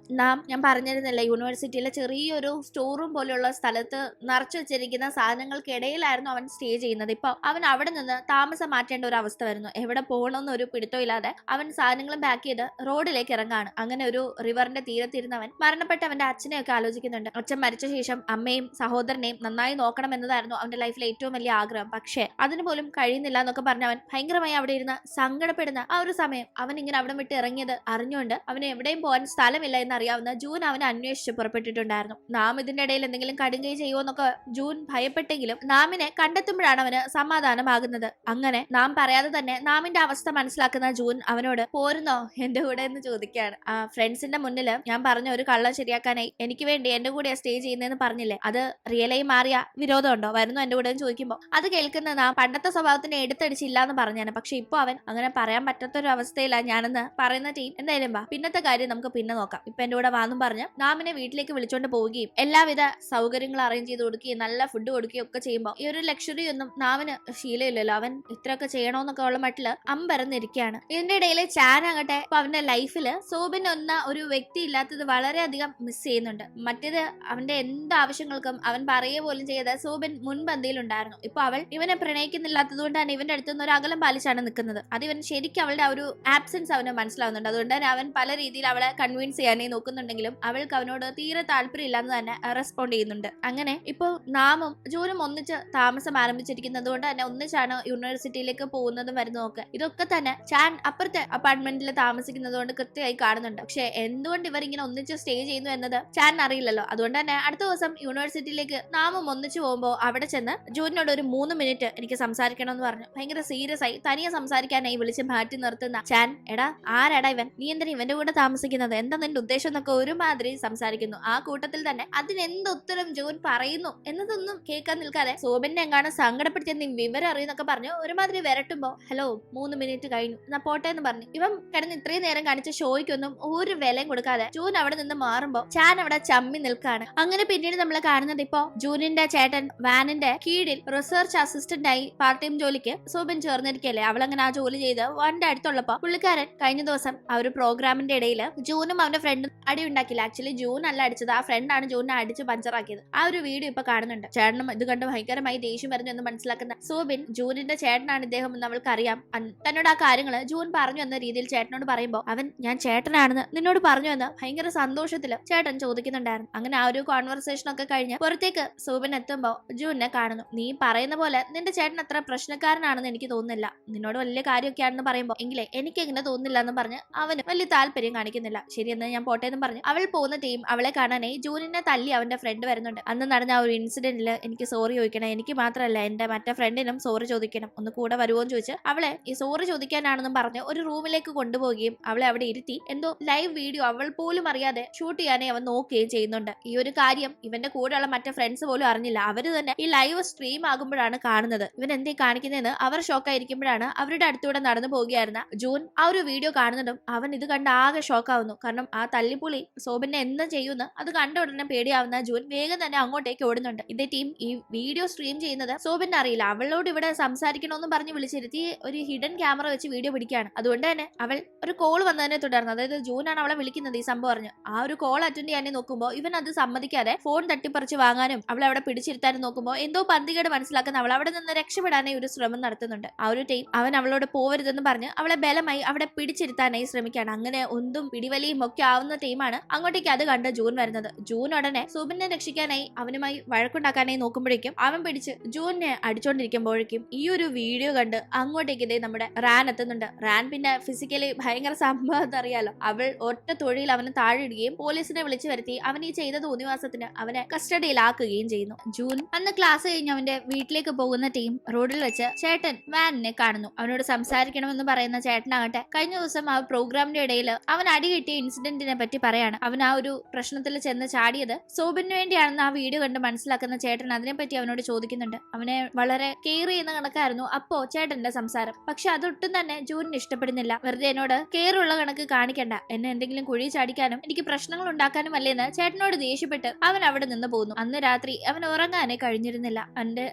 ഞാൻ പറഞ്ഞിരുന്നില്ല യൂണിവേഴ്സിറ്റിയിലെ ചെറിയൊരു സ്റ്റോർ റൂം പോലെയുള്ള സ്ഥലത്ത് നിറച്ചു വെച്ചിരിക്കുന്ന സാധനങ്ങൾക്കിടയിലായിരുന്നു അവൻ സ്റ്റേ ചെയ്യുന്നത്. ഇപ്പൊ അവൻ അവിടെ നിന്ന് താമസം മാറ്റേണ്ട ഒരു അവസ്ഥ വരുന്നു. എവിടെ പോകണമെന്ന് ഒരു പിടുത്തമില്ലാതെ അവൻ സാധനങ്ങളും പാക്ക് ചെയ്ത് റോഡിലേക്ക് ഇറങ്ങാണ്. അങ്ങനെ ഒരു റിവറിന്റെ തീരത്തിരുന്നവൻ മരണപ്പെട്ടവന്റെ അച്ഛനെയൊക്കെ ആലോചിക്കുന്നുണ്ട്. അച്ഛൻ മരിച്ച ശേഷം അമ്മയും സഹോദരനെയും നന്നായി നോക്കണം എന്നതായിരുന്നു അവന്റെ ലൈഫിലെ ഏറ്റവും വലിയ ആഗ്രഹം. പക്ഷെ അതിന് പോലും കഴിയുന്നില്ല എന്നൊക്കെ പറഞ്ഞ് അവൻ ഭയങ്കരമായി അവിടെ ഇരുന്ന് സങ്കടപ്പെടുന്ന ആ ഒരു സമയം അവൻ ഇങ്ങനെ അവിടെ വിട്ട് ഇറങ്ങിയത് അറിഞ്ഞുകൊണ്ട് അവന് എവിടെയും പോകാൻ സ്ഥലമില്ല എന്നറിയാവുന്ന ജൂൻ അവനെ അന്വേഷിച്ച് പുറപ്പെട്ടിട്ടുണ്ടായിരുന്നു. നാം ഇതിന്റെ ഇടയിൽ എന്തെങ്കിലും കടുങ്കൈ ചെയ്യുമോന്നൊക്കെ ജൂൻ ഭയപ്പെട്ടെങ്കിലും നാമിനെ കണ്ടെത്തുമ്പോഴാണ് അവന് സമാധാനമാകുന്നത്. അങ്ങനെ നാം പറയാതെ തന്നെ നാമിന്റെ അവസ്ഥ മനസ്സിലാക്കുന്ന ജൂൻ അവനോട് പോരുന്നോ എന്റെ കൂടെ എന്ന് ചോദിക്കുകയാണ്. ആ ഫ്രണ്ട്സിന്റെ മുന്നില് ഞാൻ പറഞ്ഞ ഒരു കള്ളം ശരിയാക്കാനായി എനിക്ക് വേണ്ടി എന്റെ കൂടെ സ്റ്റേ ചെയ്യുന്നതെന്ന് പറഞ്ഞില്ലേ, അത് റിയലായി മാറിയ വിരോധമുണ്ടോ, വരുന്നു എന്റെ കൂടെ എന്ന് ചോദിക്കുമ്പോൾ അത് കേൾക്കുന്ന നാം പണ്ടത്തെ സ്വഭാവത്തിനെ എടുത്തടിച്ചില്ല എന്ന് പറഞ്ഞാണ്. പക്ഷെ ഇപ്പൊ അവൻ അങ്ങനെ പറയാൻ പറ്റാത്തൊരു അവസ്ഥയിലാണ് ഞാനെന്ന് പറയുന്ന ടീം എന്തായാലും വാ, പിന്നത്തെ കാര്യം നമുക്ക് പിന്നെ നോക്കാം, ഇപ്പൊ എന്റെ കൂടെ വാന്നും പറഞ്ഞ് നാമിനെ വീട്ടിലേക്ക് വിളിച്ചോണ്ട് പോവുകയും എല്ലാവിധ സൗകര്യങ്ങളും അറേഞ്ച് ചെയ്ത് കൊടുക്കുകയും നല്ല ഫുഡ് കൊടുക്കുകയും ഒക്കെ ചെയ്യുമ്പോൾ ഈ ഒരു ലക്ഷറി ഒന്നും നാമിന് ശീലമില്ലല്ലോ. അവൻ ഇത്രയൊക്കെ ചെയ്യണോന്നൊക്കെ ഉള്ള മട്ടില് അമ്പരന്നിരിക്കുകയാണ്. ഇതിന്റെ ഇടയിൽ ചാൻ ആകട്ടെ ഇപ്പൊ അവന്റെ ലൈഫില് സോബിൻ എന്ന ഒരു വ്യക്തി ഇല്ലാത്തത് വളരെയധികം മിസ് ചെയ്യുന്നുണ്ട്. മറ്റേത് അവന്റെ എന്ത് ആവശ്യങ്ങൾക്കും അവൻ പറയുക പോലും ചെയ്ത സോബിൻ മുൻപന്തിയിലുണ്ടായിരുന്നു. ഇപ്പൊ അവൾ ഇവനെ പ്രണയിക്കുന്നില്ലാത്തത് കൊണ്ട് തന്നെ ഇവന്റെ അടുത്തുനിന്ന് ഒരു അകലം പാലിച്ചാണ് നിൽക്കുന്നത്. അത് ഇവൻ ശരിക്കും അവളുടെ ആ ഒരു ആബ്സെൻസ് അവന് മനസ്സിലാവുന്നുണ്ട്. അതുകൊണ്ട് തന്നെ അവൻ പല രീതിയിൽ അവളെ കൺവിൻസ് ചെയ്യാനേ നോക്കുന്നുണ്ടെങ്കിലും അവൾക്ക് അവനോട് തീരെ താല്പര്യമില്ലാന്ന് തന്നെ റെസ്പോണ്ട് ചെയ്യുന്നുണ്ട്. അങ്ങനെ ഇപ്പൊ നാമും ജൂനും ഒന്നിച്ച് താമസം ആരംഭിച്ചിരിക്കുന്നത് കൊണ്ട് തന്നെ ഒന്നിച്ചാണ് യൂണിവേഴ്സിറ്റിയിലേക്ക് പോകുന്നതും വരുന്നതും ഒക്കെ. ഇതൊക്കെ തന്നെ ചാൻ അപ്പുറത്തെ അപ്പാർട്ട്മെന്റിൽ താമസിക്കുന്നത് കൊണ്ട് കൃത്യമായി കാണുന്നുണ്ട്. പക്ഷെ എന്തുകൊണ്ട് ഇവർ ഇങ്ങനെ ഒന്നിച്ച് സ്റ്റേ ചെയ്യുന്നു എന്നത് ചാൻ അറിയില്ലല്ലോ. അതുകൊണ്ട് തന്നെ അടുത്ത ദിവസം യൂണിവേഴ്സിറ്റിയിലേക്ക് നാമും ഒന്നിച്ചു പോകുമ്പോൾ അവിടെ ചെന്ന് ജൂനിനോട് ഒരു 3 മിനിറ്റ് എനിക്ക് സംസാരിക്കണം എന്ന് പറഞ്ഞു. ഭയങ്കര സീരിയസ് ആയി തനിയെ സംസാരിക്കാനായി വിളിച്ച് മാറ്റി നിർത്തുന്ന ചാൻ, എടാ ആരാടാ ഇവൻ, നീ എന്തിനാ ഇവന്റെ കൂടെ താമസിക്കുന്നത്, എന്താ നിന്റെ ഉദ്ദേശം എന്നൊക്കെ ഒരുമാതിരി സംസാരിക്കുന്നു. ആ കൂട്ടത്തിൽ തന്നെ അതിനെന്ത് ഉത്തരം ജൂൻ പറയുന്നു എന്നതൊന്നും കേൾക്കാൻ നിൽക്കാതെ സോബിനെ എങ്ങാണ് സങ്കടപ്പെടുത്തിയ നീ വിവരം അറിയുന്നൊക്കെ പറഞ്ഞു ഒരുമാതിരി വരട്ടുമ്പോ, ഹലോ 3 മിനിറ്റ് കഴിഞ്ഞു എന്നാ പോട്ടെ എന്ന് പറഞ്ഞു. ഇവൻ കിടന്ന് ഇത്രയും നേരം കാണിച്ച ഷോയ്ക്കൊന്നും ഒരു വിലയും കൊടുക്കാതെ ജൂൻ അവിടെ നിന്ന് മാറുമ്പോ ചാൻ അവിടെ ചമ്മി നിൽക്കാണ്. അങ്ങനെ പിന്നീട് നമ്മൾ കാണുന്നത് ഇപ്പോ ജൂനിന്റെ ചേട്ടൻ വാനിന്റെ കീഴിൽ റിസർച്ച് അസിസ്റ്റന്റ് ആയി പാർട്ട് ടൈം ജോലിക്ക് സോബിൻ ചേർന്നിരിക്കല്ലേ. അവളങ്ങനെ ആ ജോലി ചെയ്ത് വാന്റെ അടുത്തുള്ളപ്പോ പുള്ളിക്കാരൻ കഴിഞ്ഞ ദിവസം ആ ഒരു പ്രോഗ്രാമിന്റെ ഇടയിൽ ജൂനും അവന്റെ ഫ്രണ്ടും അടി ഉണ്ടാക്കില്ല. ആക്ച്വലി ജൂൻ അല്ല അടിച്ചത്, ആ ഫ്രണ്ടാണ് ജൂനിനെ അടിച്ച് പഞ്ചറാക്കിയത്. ആ ഒരു വീഡിയോ ഇപ്പൊ കാണുന്നുണ്ട്. ചേട്ടനും ഇത് കണ്ട് ഭയങ്കരമായി ദേഷ്യം വരുന്നു എന്ന് മനസ്സിലാക്കുന്ന സോബിൻ ജൂനിന്റെ ചേട്ടനാണ് ഇദ്ദേഹം എന്ന് അവൾക്ക് അറിയാം. തന്നോട് ആ കാര്യങ്ങള് ജൂൻ പറഞ്ഞു എന്ന രീതിയിൽ ചേട്ടനോട് പറയുമ്പോ അവൻ ഞാൻ ചേട്ടനാണെന്ന് നിന്നോട് പറഞ്ഞു എന്ന് ഭയങ്കര സന്തോഷത്തില് ചേട്ടൻ ചോദിക്കുന്നുണ്ടായിരുന്നു. അങ്ങനെ ആ ഒരു കോൺവെർസേഷൻ ഒക്കെ കഴിഞ്ഞ് പുറത്തേക്ക് സോബിൻ എത്തുമ്പോ ജൂനിനെ കാണുന്നു. നീ പറയുന്ന പോലെ നിന്റെ ചേട്ടൻ അത്ര പ്രശ്നക്കാരനാണെന്ന് എനിക്ക് തോന്നുന്നില്ല, നിന്നോട് വലിയ കാര്യമൊക്കെയാണെന്ന് പറയുമ്പോ എങ്കിലേ എനിക്ക് എങ്ങനെ തോന്നുന്നില്ല എന്ന് പറഞ്ഞ് അവന് വലിയ താല്പര്യം കാണിക്കുന്നില്ല. ശരിയെന്ന് ഞാൻ പോട്ടെ എന്ന് പറഞ്ഞു അവൾ പോകുന്ന ടീം അവളെ കാണാനായി ജൂനിനെ തല്ലി അവന്റെ ഫ്രണ്ട് വരുന്നുണ്ട്. അന്ന് നടന്ന ആ ഒരു ഇൻസിഡന്റില് എനിക്ക് സോറി ചോദിക്കണം, എനിക്ക് മാത്രമല്ല എന്റെ മറ്റേ ഫ്രണ്ടിനും സോറി ചോദിക്കണം, ഒന്ന് കൂടെ വരുമോ എന്ന് ചോദിച്ച് അവളെ ഈ സോറി ചോദിക്കാനാണെന്നും പറഞ്ഞ് ഒരു റൂമിലേക്ക് കൊണ്ടുപോവുകയും അവളെ അവിടെ ഇരുത്തി എന്തോ ലൈവ് വീഡിയോ അവൾ പോലും അറിയാതെ ഷൂട്ട് ചെയ്യാനായി അവൻ നോക്കുകയും ചെയ്യുന്നുണ്ട്. ഈ ഒരു കാര്യം ഇവന്റെ കൂടെയുള്ള മറ്റേ ഫ്രണ്ട്സ് പോലും അറിഞ്ഞില്ല. അവര് തന്നെ ഈ ലൈവ് സ്ട്രീം ആകുമ്പോഴാണ് കാണുന്നത്. ഇവൻ എന്തേ കാണിക്കുന്നതെന്ന് അവർ ഷോക്കായിരിക്കുമ്പോഴാണ് അവരുടെ അടുത്തൂടെ നടന്നു പോവുകയായിരുന്ന ജൂൻ ആ ഒരു വീഡിയോ കാണുന്നതും അവൻ ഇത് കണ്ട് ആകെ ഷോക്കാവുന്നു. കാരണം ആ തല്ലിപ്പുളി സോബിനെ എന്തും ചെയ്യുന്നു അത് കണ്ട ഉടനെ പേടിയാവുന്ന ജൂൻ വേഗം തന്നെ അങ്ങോട്ടേക്ക് ഓടുന്നുണ്ട്. ഇതേ ടീം ഈ വീഡിയോ സ്ട്രീം ചെയ്യുന്നത് സോബിനെ അറിയില്ല. അവളോട് ഇവിടെ സംസാരിക്കണമെന്ന് പറഞ്ഞ് വിളിച്ചിരുത്തി ഒരു ഹിഡൻ ക്യാമറ വെച്ച് വീഡിയോ പിടിക്കുകയാണ്. അതുകൊണ്ട് തന്നെ അവൾ ഒരു കോൾ വന്നതിനെ തുടർന്ന്, അതായത് ജൂനാണ് അവളെ വിളിക്കുന്നത് ഈ സംഭവം അറിഞ്ഞു, ആ ഒരു കോൾ അറ്റൻഡ് ചെയ്യാൻ നോക്കുമ്പോൾ ഇവൻ അത് സമ്മതിക്കാതെ ഫോൺ തട്ടിപ്പറിച്ച് വാങ്ങാനും അവളെ അവിടെ പിടിച്ചിരുത്താനും നോക്കുമ്പോൾ എന്തോ പന്തികേട് മനസ്സിലാക്കുന്ന അവൾ അവിടെ നിന്ന് രക്ഷപ്പെടാനായി ഒരു ശ്രമം നടത്തുന്നുണ്ട്. ആ ഒരു ടൈം അവൻ അവളോട് പോവരുതെന്ന് പറഞ്ഞ് അവളെ ബലമായി അവിടെ പിടിച്ചിരുത്താനായി ശ്രമിക്കുകയാണ്. അങ്ങനെ ഒന്നും പിടിവലിയും ഒക്കെ ആവുന്ന ടൈമാണ് അങ്ങോട്ടേക്ക് അത് കണ്ട് ജൂൻ വരുന്നത്. ജൂൻ ഉടനെ സുബിനെ രക്ഷിക്കാനായി അവനുമായി വഴക്കുണ്ടാക്കാനായി നോക്കുമ്പോഴേക്കും അവൻ പിടിച്ച് ജൂനിനെ അടിച്ചോണ്ടിരിക്കുമ്പോഴേക്കും ഈ ഒരു വീഡിയോ കണ്ട് അങ്ങോട്ടേക്ക് ഇതേ നമ്മുടെ റാൻ എത്തുന്നുണ്ട്. റാൻ പിന്നെ ഫിസിക്കലി ഭയങ്കര സംഭവം അറിയാലോ. അവൾ ഒറ്റ തൊഴിൽ അവന് താഴെ ഇടുകയും പോലീസിനെ വിളിച്ചു വരുത്തി അവൻ ഈ ചെയ്ത തോന്നിവാസത്തിന് അവനെ കസ്റ്റഡിയിലാക്കുകയും ചെയ്യുന്നു. ജൂൻ അന്ന് ക്ലാസ് കഴിഞ്ഞ് അവന്റെ വീട്ടിലേക്ക് പോകുന്ന ടീം റോഡിൽ വെച്ച് ചേട്ടൻ വാനിനെ കാണുന്നു. അവനോട് സംസാരിക്കണമെന്ന് പറയുന്ന ചേട്ടനാകട്ടെ കഴിഞ്ഞ ദിവസം ആ പ്രോഗ്രാമിന്റെ ഇടയിൽ അവൻ അടി കിട്ടിയ ഇൻസിഡന്റിനെ പറ്റി പറയാണ്. അവൻ ആ ഒരു പ്രശ്നത്തിൽ ചെന്ന് ചാടിയത് സോബിന് വേണ്ടിയാണെന്ന് ആ വീഡിയോ കണ്ട് മനസ്സിലാക്കുന്ന ചേട്ടൻ അതിനെപ്പറ്റി അവനോട് ചോദിക്കുന്നുണ്ട്. അവനെ വളരെ കെയർ ചെയ്യുന്ന കണക്കായിരുന്നു അപ്പോ ചേട്ടന്റെ സംസാരം. പക്ഷെ അതൊട്ടും തന്നെ ജൂനിന് ഇഷ്ടപ്പെടുന്നില്ല. വെറുതെ എന്നോട് കെയർ ഉള്ള കണക്ക് കാണിക്കണ്ട, എന്നെ എന്തെങ്കിലും കുഴി ചാടിക്കാനും എനിക്ക് പ്രശ്നങ്ങൾ ഉണ്ടാക്കാനും അല്ലേന്ന് ചേട്ടനോട് ദേഷ്യപ്പെട്ട് അവൻ അവിടെ നിന്ന് പോകുന്നു. അന്ന് രാത്രി അവൻ ഉറങ്ങാനേ കഴിഞ്ഞിരുന്നില്ല.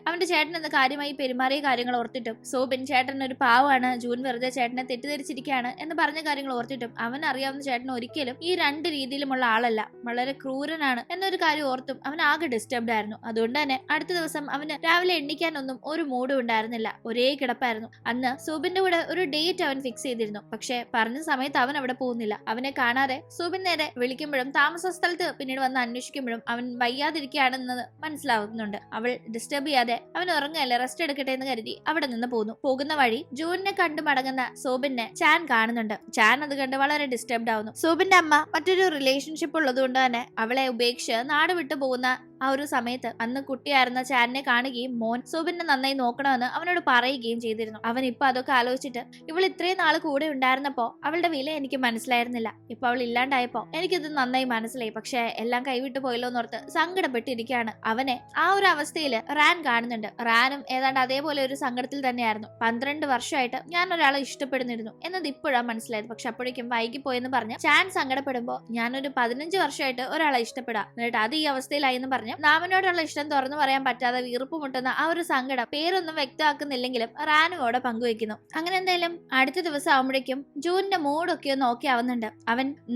അവന്റെ ചേട്ടൻ എന്ന കാര്യമായി പെരുമാറിയ കാര്യങ്ങൾ ഓർത്തിട്ടും സോബിൻ ചേട്ടൻ ഒരു പാവാണ്, ജൂൻ വെറുതെ ചേട്ടനെ തെറ്റിദ്ധരിച്ചിരിക്കുകയാണ് എന്ന് പറഞ്ഞ കാര്യങ്ങൾ ഓർത്തിട്ടും അവൻ അറിയാവുന്ന ചേട്ടൻ ഒരിക്കലും ഈ രണ്ട് രീതിയിലുമുള്ള ആളല്ല, വളരെ ക്രൂരനാണ് എന്നൊരു കാര്യം ഓർത്തും അവൻ ആകെ ഡിസ്റ്റർബ്ഡ് ആയിരുന്നു. അതുകൊണ്ട് തന്നെ അടുത്ത ദിവസം അവന് രാവിലെ എണ്ണിക്കാനൊന്നും ഒരു മൂഡും ഉണ്ടായിരുന്നില്ല, ഒരേ കിടപ്പായിരുന്നു. അന്ന് സോബിന്റെ കൂടെ ഒരു ഡേറ്റ് അവൻ ഫിക്സ് ചെയ്തിരുന്നു. പക്ഷെ പറഞ്ഞ സമയത്ത് അവൻ അവിടെ പോകുന്നില്ല. അവനെ കാണാതെ സോബിൻ നേരെ വിളിക്കുമ്പോഴും താമസ സ്ഥലത്ത് പിന്നീട് വന്ന് അന്വേഷിക്കുമ്പോഴും അവൻ വയ്യാതിരിക്കുകയാണെന്നത് മനസ്സിലാവുന്നുണ്ട്. അവൾ ഡിസ്റ്റർബ് ചെയ്യാതെ അവൻ ഉറങ്ങല്ലേ, റെസ്റ്റ് എടുക്കട്ടെ എന്ന് കരുതി അവിടെ നിന്ന് പോകുന്നു. പോകുന്ന വഴി ജൂനിനെ കണ്ടു മടങ്ങുന്ന സോബിനെ ചാൻ കാണുന്നുണ്ട്. ചാൻ അത് കണ്ട് വളരെ ഡിസ്റ്റർബ്ഡ് ആവുന്നു. സോബിന്റെ അമ്മ മറ്റൊരു റിലേഷൻഷിപ്പ് ഉള്ളതുകൊണ്ട് തന്നെ അവളെ ഉപേക്ഷിച്ച് നാട് വിട്ടു പോകുന്ന ആ ഒരു സമയത്ത് അന്ന് കുട്ടിയായിരുന്ന ചാനിനെ കാണുകയും മോൻ സോബിനെ നന്നായി നോക്കണമെന്ന് അവനോട് പറയുകയും ചെയ്തിരുന്നു. അവൻ ഇപ്പൊ അതൊക്കെ ആലോചിച്ചിട്ട് ഇവൾ ഇത്രയും നാള് കൂടെ ഉണ്ടായിരുന്നപ്പോ അവളുടെ വില എനിക്ക് മനസ്സിലായിരുന്നില്ല, ഇപ്പൊ അവൾ ഇല്ലാണ്ടായപ്പോ എനിക്കിത് നന്നായി മനസ്സിലായി. പക്ഷെ എല്ലാം കൈവിട്ടു പോയല്ലോ എന്നോർത്ത് സങ്കടപ്പെട്ടിരിക്കുകയാണ്. അവനെ ആ ഒരു അവസ്ഥയില് റാൻ കാണുന്നുണ്ട്. റാനും ഏതാണ്ട് അതേപോലെ ഒരു സങ്കടത്തിൽ തന്നെയായിരുന്നു. 12 വർഷമായിട്ട് ഞാൻ ഒരാളെ ഇഷ്ടപ്പെടുന്നിരുന്നു എന്നത് ഇപ്പോഴാണ് മനസ്സിലായത്. പക്ഷെ അപ്പോഴേക്കും വൈകിപ്പോയെന്ന് പറഞ്ഞ് ചാൻ സങ്കടപ്പെടുമ്പോ ഞാനൊരു 15 വർഷമായിട്ട് ഒരാളെ ഇഷ്ടപ്പെടാം, എന്നിട്ട് അത് ഈ അവസ്ഥയിലായി എന്ന് പറഞ്ഞ് പറഞ്ഞ് നാമിനോടുള്ള ഇഷ്ടം തുറന്നു പറയാൻ പറ്റാതെ വീർപ്പ് മുട്ടുന്ന ആ ഒരു സങ്കടം പേരൊന്നും വ്യക്തമാക്കുന്നില്ലെങ്കിലും റാനുവോടെ പങ്കുവെക്കുന്നു. അങ്ങനെ എന്തായാലും അടുത്ത ദിവസം ആവുമ്പോഴേക്കും ജൂനിന്റെ മൂഡൊക്കെ ഒന്ന് ഓക്കെ ആവുന്നുണ്ട്.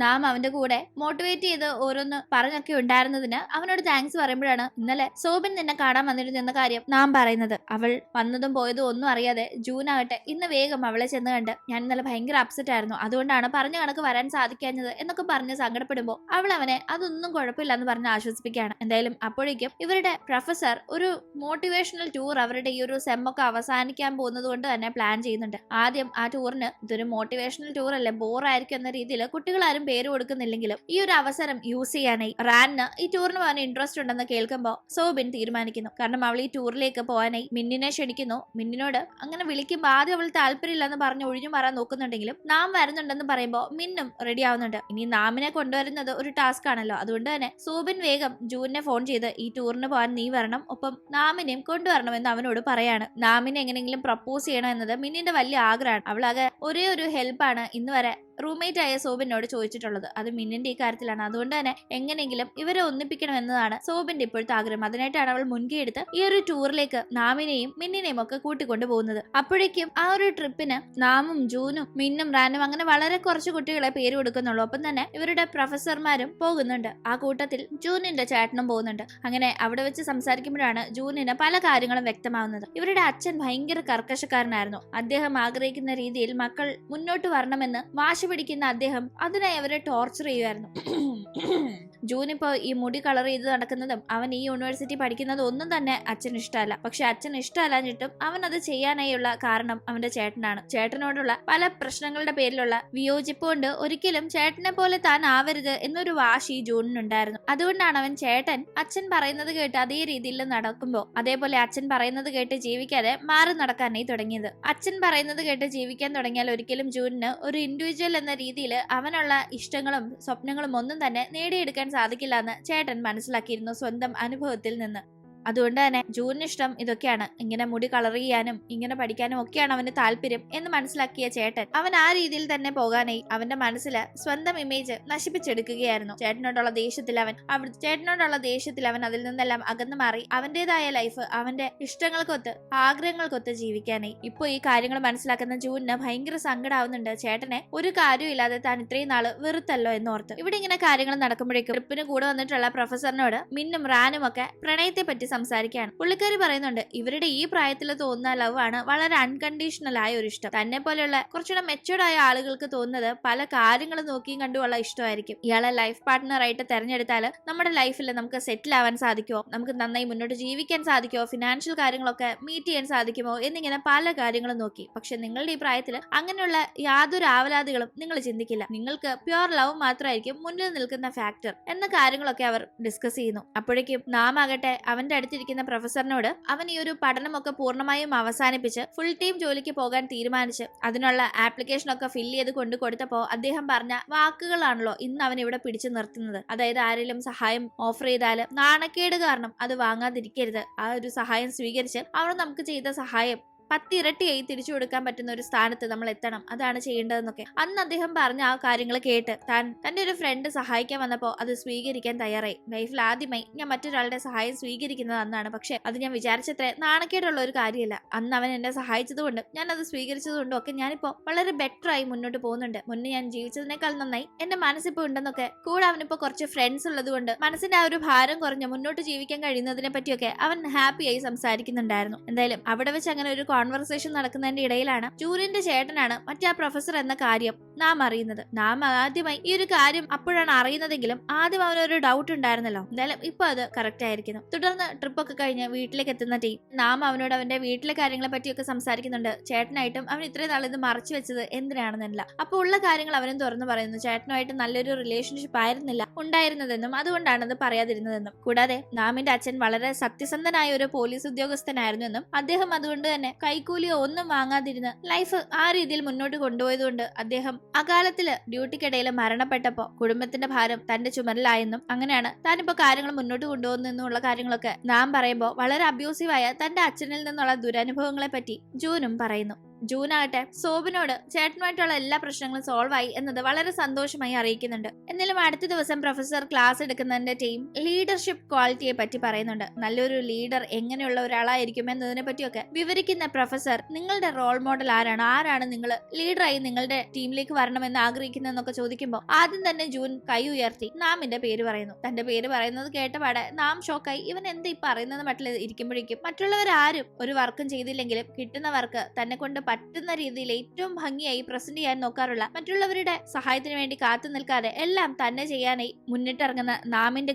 നാം അവന്റെ കൂടെ മോട്ടിവേറ്റ് ചെയ്ത് ഓരോന്ന് പറഞ്ഞൊക്കെ ഉണ്ടായിരുന്നതിന് അവനോട് താങ്ക്സ് പറയുമ്പോഴാണ് ഇന്നലെ സോബിൻ നിന്നെ കാണാൻ വന്നിരുന്ന കാര്യം നാം പറയുന്നത്. അവൾ വന്നതും പോയതും ഒന്നും അറിയാതെ ജൂൻ ആകട്ടെ ഇന്ന് വേഗം അവളെ ചെന്ന് കണ്ട് ഞാൻ ഇന്നലെ ഭയങ്കര അപ്സെറ്റ് ആയിരുന്നു, അതുകൊണ്ടാണ് പറഞ്ഞ കണക്ക് വരാൻ സാധിക്കാഞ്ഞത് എന്നൊക്കെ പറഞ്ഞ് സങ്കടപ്പെടുമ്പോൾ അവൾ അവനെ അതൊന്നും കുഴപ്പമില്ല എന്ന് പറഞ്ഞ് ആശ്വസിപ്പിക്കുകയാണ്. എന്തായാലും അപ്പോഴേക്കും ഇവരുടെ പ്രൊഫസർ ഒരു മോട്ടിവേഷണൽ ടൂർ അവരുടെ ഈ ഒരു സെമ്മൊക്കെ അവസാനിക്കാൻ പോകുന്നത് കൊണ്ട് തന്നെ പ്ലാൻ ചെയ്യുന്നുണ്ട്. ആദ്യം ആ ടൂറിന് ഇതൊരു മോട്ടിവേഷണൽ ടൂർ അല്ലേ, ബോറായിരിക്കും എന്ന രീതിയിൽ കുട്ടികളാരും പേര് കൊടുക്കുന്നില്ലെങ്കിലും ഈ ഒരു അവസരം യൂസ് ചെയ്യാനായി റാനിന് ഈ ടൂറിന് പോകാൻ ഇൻട്രസ്റ്റ് ഉണ്ടെന്ന് കേൾക്കുമ്പോൾ സോബിൻ തീരുമാനിക്കുന്നു. കാരണം അവൾ ഈ ടൂറിലേക്ക് പോകാനായി മിന്നിനെ ക്ഷണിക്കുന്നു. മിന്നിനോട് അങ്ങനെ വിളിക്കുമ്പോൾ ആദ്യം അവൾ താല്പര്യമില്ലെന്ന് പറഞ്ഞ് ഒഴിഞ്ഞു മാറാൻ നോക്കുന്നുണ്ടെങ്കിലും നാം വരുന്നുണ്ടെന്ന് പറയുമ്പോൾ മിന്നും റെഡി ആവുന്നുണ്ട്. ഇനി നാമിനെ കൊണ്ടുവരുന്നത് ഒരു ടാസ്ക് ആണല്ലോ, അതുകൊണ്ട് തന്നെ സോബിൻ വേഗം ജൂനിനെ ഫോൺ ചെയ്ത് ഈ ടൂറിന് പോകാൻ നീ വരണം, ഒപ്പം നാമിനെയും കൊണ്ടുവരണമെന്ന് അവനോട് പറയാണ്. നാമിനെ എങ്ങനെയെങ്കിലും പ്രപ്പോസ് ചെയ്യണം എന്നത് മിന്നിന്റെ വലിയ ആഗ്രഹമാണ്. അവളാകെ ഒരേ ഒരു ഹെൽപ്പാണ് ഇന്ന് വരെ റൂംമേറ്റ് ആയ സോബിനോട് ചോദിച്ചിട്ടുള്ളത്, അത് മിന്നിന്റെ ഈ കാര്യത്തിലാണ്. അതുകൊണ്ട് തന്നെ എങ്ങനെയെങ്കിലും ഇവരെ ഒന്നിപ്പിക്കണം എന്നതാണ് സോബിന്റെ ഇപ്പോഴത്തെ ആഗ്രഹം. അതിനായിട്ടാണ് അവൾ മുൻകൈ എടുത്ത് ഈ ഒരു ടൂറിലേക്ക് നാമിനെയും മിന്നിനെയും ഒക്കെ കൂട്ടിക്കൊണ്ടു പോകുന്നത്. അപ്പോഴേക്കും ആ ഒരു ട്രിപ്പിന് നാമും ജൂനും മിന്നും റാനും അങ്ങനെ വളരെ കുറച്ച് കുട്ടികളെ പേര് കൊടുക്കുന്നുള്ളൂ. ഒപ്പം തന്നെ ഇവരുടെ പ്രൊഫസർമാരും പോകുന്നുണ്ട്. ആ കൂട്ടത്തിൽ ജൂനിന്റെ ചേട്ടനും പോകുന്നുണ്ട്. അങ്ങനെ അവിടെ വെച്ച് സംസാരിക്കുമ്പോഴാണ് ജൂനിന് പല കാര്യങ്ങളും വ്യക്തമാവുന്നത്. ഇവരുടെ അച്ഛൻ ഭയങ്കര കർക്കശക്കാരനായിരുന്നു. അദ്ദേഹം ആഗ്രഹിക്കുന്ന രീതിയിൽ മക്കൾ മുന്നോട്ട് വരണമെന്ന് വാശി പിടിക്കുന്ന അദ്ദേഹം അതിനായി അവരെ ടോർച്ചർ ചെയ്യുമായിരുന്നു. ജൂൻ ഇപ്പോ ഈ മുടി കളർ ചെയ്ത് നടക്കുന്നതും അവൻ ഈ യൂണിവേഴ്സിറ്റി പഠിക്കുന്നതും ഒന്നും തന്നെ അച്ഛൻ ഇഷ്ടമല്ല. പക്ഷെ അച്ഛൻ ഇഷ്ടമല്ലാഞ്ഞിട്ടും അവൻ അത് ചെയ്യാനായുള്ള കാരണം അവന്റെ ചേട്ടനാണ്. ചേട്ടനോടുള്ള പല പ്രശ്നങ്ങളുടെ പേരിലുള്ള വിയോജിപ്പ് കൊണ്ട് ഒരിക്കലും ചേട്ടനെ പോലെ താൻ ആവരുത് എന്നൊരു വാശി ജൂണിനുണ്ടായിരുന്നു. അതുകൊണ്ടാണ് അവൻ ചേട്ടൻ അച്ഛൻ പറയുന്നത് കേട്ട് അതേ രീതിയിൽ നടക്കുമ്പോൾ അതേപോലെ അച്ഛൻ പറയുന്നത് കേട്ട് ജീവിക്കാതെ മാറി നടക്കാനായി തുടങ്ങിയത്. അച്ഛൻ പറയുന്നത് കേട്ട് ജീവിക്കാൻ തുടങ്ങിയാൽ ഒരിക്കലും ജൂനിന് ഒരു ഇൻഡിവിജ്വൽ എന്ന രീതിയിൽ അവനുള്ള ഇഷ്ടങ്ങളും സ്വപ്നങ്ങളും ഒന്നും തന്നെ നേടിയെടുക്കാൻ സാധിക്കില്ല എന്ന് ചേട്ടൻ മനസ്സിലാക്കിയിരുന്നു സ്വന്തം അനുഭവത്തിൽ നിന്ന്. അതുകൊണ്ട് തന്നെ ജൂനിന് ഇഷ്ടം ഇതൊക്കെയാണ്, ഇങ്ങനെ മുടി കളർ ചെയ്യാനും ഇങ്ങനെ പഠിക്കാനും ഒക്കെയാണ് അവന് താല്പര്യം എന്ന് മനസ്സിലാക്കിയ ചേട്ടൻ അവൻ ആ രീതിയിൽ തന്നെ പോകാനായി അവന്റെ മനസ്സിൽ സ്വന്തം ഇമേജ് നശിപ്പിച്ചെടുക്കുകയായിരുന്നു. ചേട്ടനോടുള്ള ദേഷ്യത്തിൽ അവൻ അതിൽ നിന്നെല്ലാം അകന്നു മാറി അവന്റേതായ ലൈഫ് അവന്റെ ഇഷ്ടങ്ങൾക്കൊത്ത് ആഗ്രഹങ്ങൾക്കൊത്ത് ജീവിക്കാനായി. ഇപ്പൊ ഈ കാര്യങ്ങൾ മനസ്സിലാക്കുന്ന ജൂനിന് ഭയങ്കര സങ്കടാവുന്നുണ്ട്. ചേട്ടനെ ഒരു കാര്യമില്ലാതെ താൻ ഇത്രയും നാള് വെറുത്തല്ലോ എന്നോർത്ത്. ഇവിടെ ഇങ്ങനെ കാര്യങ്ങൾ നടക്കുമ്പോഴേക്കും ട്രിപ്പിന് കൂടെ വന്നിട്ടുള്ള പ്രൊഫസറിനോട് മിന്നും റാനും ഒക്കെ പ്രണയത്തെ പറ്റി സംസാരിക്കുകയാണ്. പുള്ളിക്കാരി പറയുന്നുണ്ട് ഇവരുടെ ഈ പ്രായത്തിൽ തോന്നുന്ന ലവ് ആണ് വളരെ അൺകണ്ടീഷണൽ ആയ ഒരു ഇഷ്ടം. തന്നെ പോലെയുള്ള കുറച്ചുകൂടെ മെച്ചൂർഡ് ആയ ആളുകൾക്ക് തോന്നുന്നത് പല കാര്യങ്ങളും നോക്കിയും കണ്ടുള്ള ഇഷ്ടമായിരിക്കും. ഇയാളെ ലൈഫ് പാർട്ട്ണർ ആയിട്ട് തെരഞ്ഞെടുത്താൽ നമ്മുടെ ലൈഫിൽ നമുക്ക് സെറ്റിൽ ആവാൻ സാധിക്കുമോ, നമുക്ക് നന്നായി മുന്നോട്ട് ജീവിക്കാൻ സാധിക്കുമോ, ഫിനാൻഷ്യൽ കാര്യങ്ങളൊക്കെ മീറ്റ് ചെയ്യാൻ സാധിക്കുമോ എന്നിങ്ങനെ പല കാര്യങ്ങളും നോക്കി. പക്ഷെ നിങ്ങളുടെ ഈ പ്രായത്തിൽ അങ്ങനെയുള്ള യാതൊരു ആവലാതികളും നിങ്ങൾ ചിന്തിക്കില്ല. നിങ്ങൾക്ക് പ്യുവർ ലവ് മാത്രമായിരിക്കും മുന്നിൽ നിൽക്കുന്ന ഫാക്ടർ എന്ന കാര്യങ്ങളൊക്കെ അവർ ഡിസ്കസ് ചെയ്യുന്നു. അപ്പോഴേക്കും നാം ആകട്ടെ അവന്റെ അടുത്തിരിക്കുന്ന പ്രൊഫസറിനോട് അവൻ ഈ ഒരു പഠനമൊക്കെ പൂർണ്ണമായും അവസാനിപ്പിച്ച് ഫുൾ ടൈം ജോലിക്ക് പോകാൻ തീരുമാനിച്ച് അതിനുള്ള ആപ്ലിക്കേഷൻ ഒക്കെ ഫില്ല് ചെയ്ത് കൊണ്ടു കൊടുത്തപ്പോ അദ്ദേഹം പറഞ്ഞ വാക്കുകളാണല്ലോ ഇന്ന് അവൻ ഇവിടെ പിടിച്ചു നിർത്തുന്നത്. അതായത് ആരെങ്കിലും സഹായം ഓഫർ ചെയ്താൽ നാണക്കേട് കാരണം അത് വാങ്ങാതിരിക്കരുത്, ആ ഒരു സഹായം സ്വീകരിച്ച് അവർ നമുക്ക് ചെയ്ത സഹായം 10 ഇരട്ടിയായി തിരിച്ചു കൊടുക്കാൻ പറ്റുന്ന ഒരു സ്ഥാനത്ത് നമ്മൾ എത്തണം, അതാണ് ചെയ്യേണ്ടതെന്നൊക്കെ അന്ന് അദ്ദേഹം പറഞ്ഞ ആ കാര്യങ്ങൾ കേട്ട് തന്റെ ഒരു ഫ്രണ്ട് സഹായിക്കാൻ വന്നപ്പോൾ അത് സ്വീകരിക്കാൻ തയ്യാറായി. ലൈഫിൽ ആദ്യമായി ഞാൻ മറ്റൊരാളുടെ സഹായം സ്വീകരിക്കുന്നത് അന്നാണ്. പക്ഷെ അത് ഞാൻ വിചാരിച്ചത്ര നാണക്കേടുള്ള ഒരു കാര്യമല്ല. അന്ന് അവൻ എന്നെ സഹായിച്ചതുകൊണ്ട് ഞാൻ അത് സ്വീകരിച്ചതുകൊണ്ടും ഒക്കെ ഞാനിപ്പോ വളരെ ബെറ്റർ ആയി മുന്നോട്ട് പോകുന്നുണ്ട്. മുന്നേ ഞാൻ ജീവിച്ചതിനേക്കാൾ നന്നായി എന്റെ മനസ്സിപ്പോ ഉണ്ടെന്നൊക്കെ കൂടെ അവനിപ്പോ കുറച്ച് ഫ്രണ്ട്സ് ഉള്ളത് കൊണ്ട് മനസ്സിന്റെ ആ ഒരു ഭാരം കുറഞ്ഞ് മുന്നോട്ട് ജീവിക്കാൻ കഴിയുന്നതിനെ പറ്റിയൊക്കെ അവൻ ഹാപ്പിയായി സംസാരിക്കുന്നുണ്ടായിരുന്നു. എന്തായാലും അവിടെ വെച്ച് അങ്ങനെ ഒരു കോൺവെർസേഷൻ നടക്കുന്നതിന്റെ ഇടയിലാണ് ജൂനിന്റെ ചേട്ടനാണ് മറ്റേ ആ പ്രൊഫസർ എന്ന കാര്യം നാം അറിയുന്നത്. നാം ആദ്യമായി ഈ ഒരു കാര്യം അപ്പോഴാണ് അറിയുന്നതെങ്കിലും ആദ്യം അവനൊരു ഡൗട്ട് ഉണ്ടായിരുന്നല്ലോ. എന്തായാലും ഇപ്പൊ അത് കറക്റ്റ് ആയിരിക്കുന്നു. തുടർന്ന് ട്രിപ്പൊക്കെ കഴിഞ്ഞ് വീട്ടിലേക്ക് എത്തുന്ന ടീം നാം അവനോട് അവന്റെ വീട്ടിലെ കാര്യങ്ങളെ പറ്റിയൊക്കെ സംസാരിക്കുന്നുണ്ട്. ചേട്ടനായിട്ടും അവൻ ഇത്രയും നാൾ ഇത് മറച്ചു വെച്ചത് എന്തിനാണെന്നല്ല. അപ്പൊ ഉള്ള കാര്യങ്ങൾ അവനും തുറന്നു പറയുന്നു. ചേട്ടനുമായിട്ട് നല്ലൊരു റിലേഷൻഷിപ്പ് ആയിരുന്നില്ല ഉണ്ടായിരുന്നതെന്നും അതുകൊണ്ടാണ് അത് പറയാതിരുന്നതെന്നും കൂടാതെ നാമിന്റെ അച്ഛൻ വളരെ സത്യസന്ധനായ ഒരു പോലീസ് ഉദ്യോഗസ്ഥനായിരുന്നു എന്നും അദ്ദേഹം അതുകൊണ്ട് തന്നെ കൈക്കൂലിയോ ഒന്നും വാങ്ങാതിരുന്ന് ലൈഫ് ആ രീതിയിൽ മുന്നോട്ട് കൊണ്ടുപോയതുകൊണ്ട് അദ്ദേഹം അകാലത്തില് ഡ്യൂട്ടിക്കിടയിൽ മരണപ്പെട്ടപ്പോ കുടുംബത്തിന്റെ ഭാരം തന്റെ ചുമലിലായെന്നും അങ്ങനെയാണ് താനിപ്പോ കാര്യങ്ങൾ മുന്നോട്ട് കൊണ്ടുപോകുന്നെന്നുള്ള കാര്യങ്ങളൊക്കെ നാം പറയുമ്പോൾ വളരെ അബ്യൂസീവായ തന്റെ അച്ഛനിൽ നിന്നുള്ള ദുരനുഭവങ്ങളെ പറ്റി ജൂനും പറയുന്നു. ജൂൻ ആകട്ടെ സോബിനോട് ചേട്ടനുമായിട്ടുള്ള എല്ലാ പ്രശ്നങ്ങളും സോൾവ് ആയി എന്നത് വളരെ സന്തോഷമായി അറിയിക്കുന്നുണ്ട്. എന്നാലും അടുത്ത ദിവസം പ്രൊഫസർ ക്ലാസ് എടുക്കുന്നതിന്റെ ടീം ലീഡർഷിപ്പ് ക്വാളിറ്റിയെ പറ്റി പറയുന്നുണ്ട്. നല്ലൊരു ലീഡർ എങ്ങനെയുള്ള ഒരാളായിരിക്കും എന്നതിനെ പറ്റിയൊക്കെ വിവരിക്കുന്ന പ്രൊഫസർ നിങ്ങളുടെ റോൾ മോഡൽ ആരാണ് നിങ്ങൾ ലീഡറായി നിങ്ങളുടെ ടീമിലേക്ക് വരണമെന്ന് ആഗ്രഹിക്കുന്നതെന്നൊക്കെ ചോദിക്കുമ്പോൾ ആദ്യം തന്നെ ജൂൻ കൈ ഉയർത്തി നാമിന്റെ പേര് പറയുന്നു. തന്റെ പേര് പറയുന്നത് കേട്ടപാടെ നാം ഷോക്കായി. ഇവൻ എന്താ ഈ പറയുന്നത് മട്ടിൽ ഇരിക്കുമ്പോഴേക്കും മറ്റുള്ളവരാരും ഒരു വർക്കും ചെയ്തില്ലെങ്കിലും കിട്ടുന്ന വർക്ക് തന്നെ കൊണ്ട് പറ്റുന്ന രീതിയിൽ ഏറ്റവും ഭംഗിയായി പ്രസന്റ് ചെയ്യാൻ നോക്കാറുള്ള, മറ്റുള്ളവരുടെ സഹായത്തിന് വേണ്ടി കാത്തു നിൽക്കാതെ എല്ലാം തന്നെ ചെയ്യാനായി മുന്നിട്ടിറങ്ങുന്ന നാമിന്റെ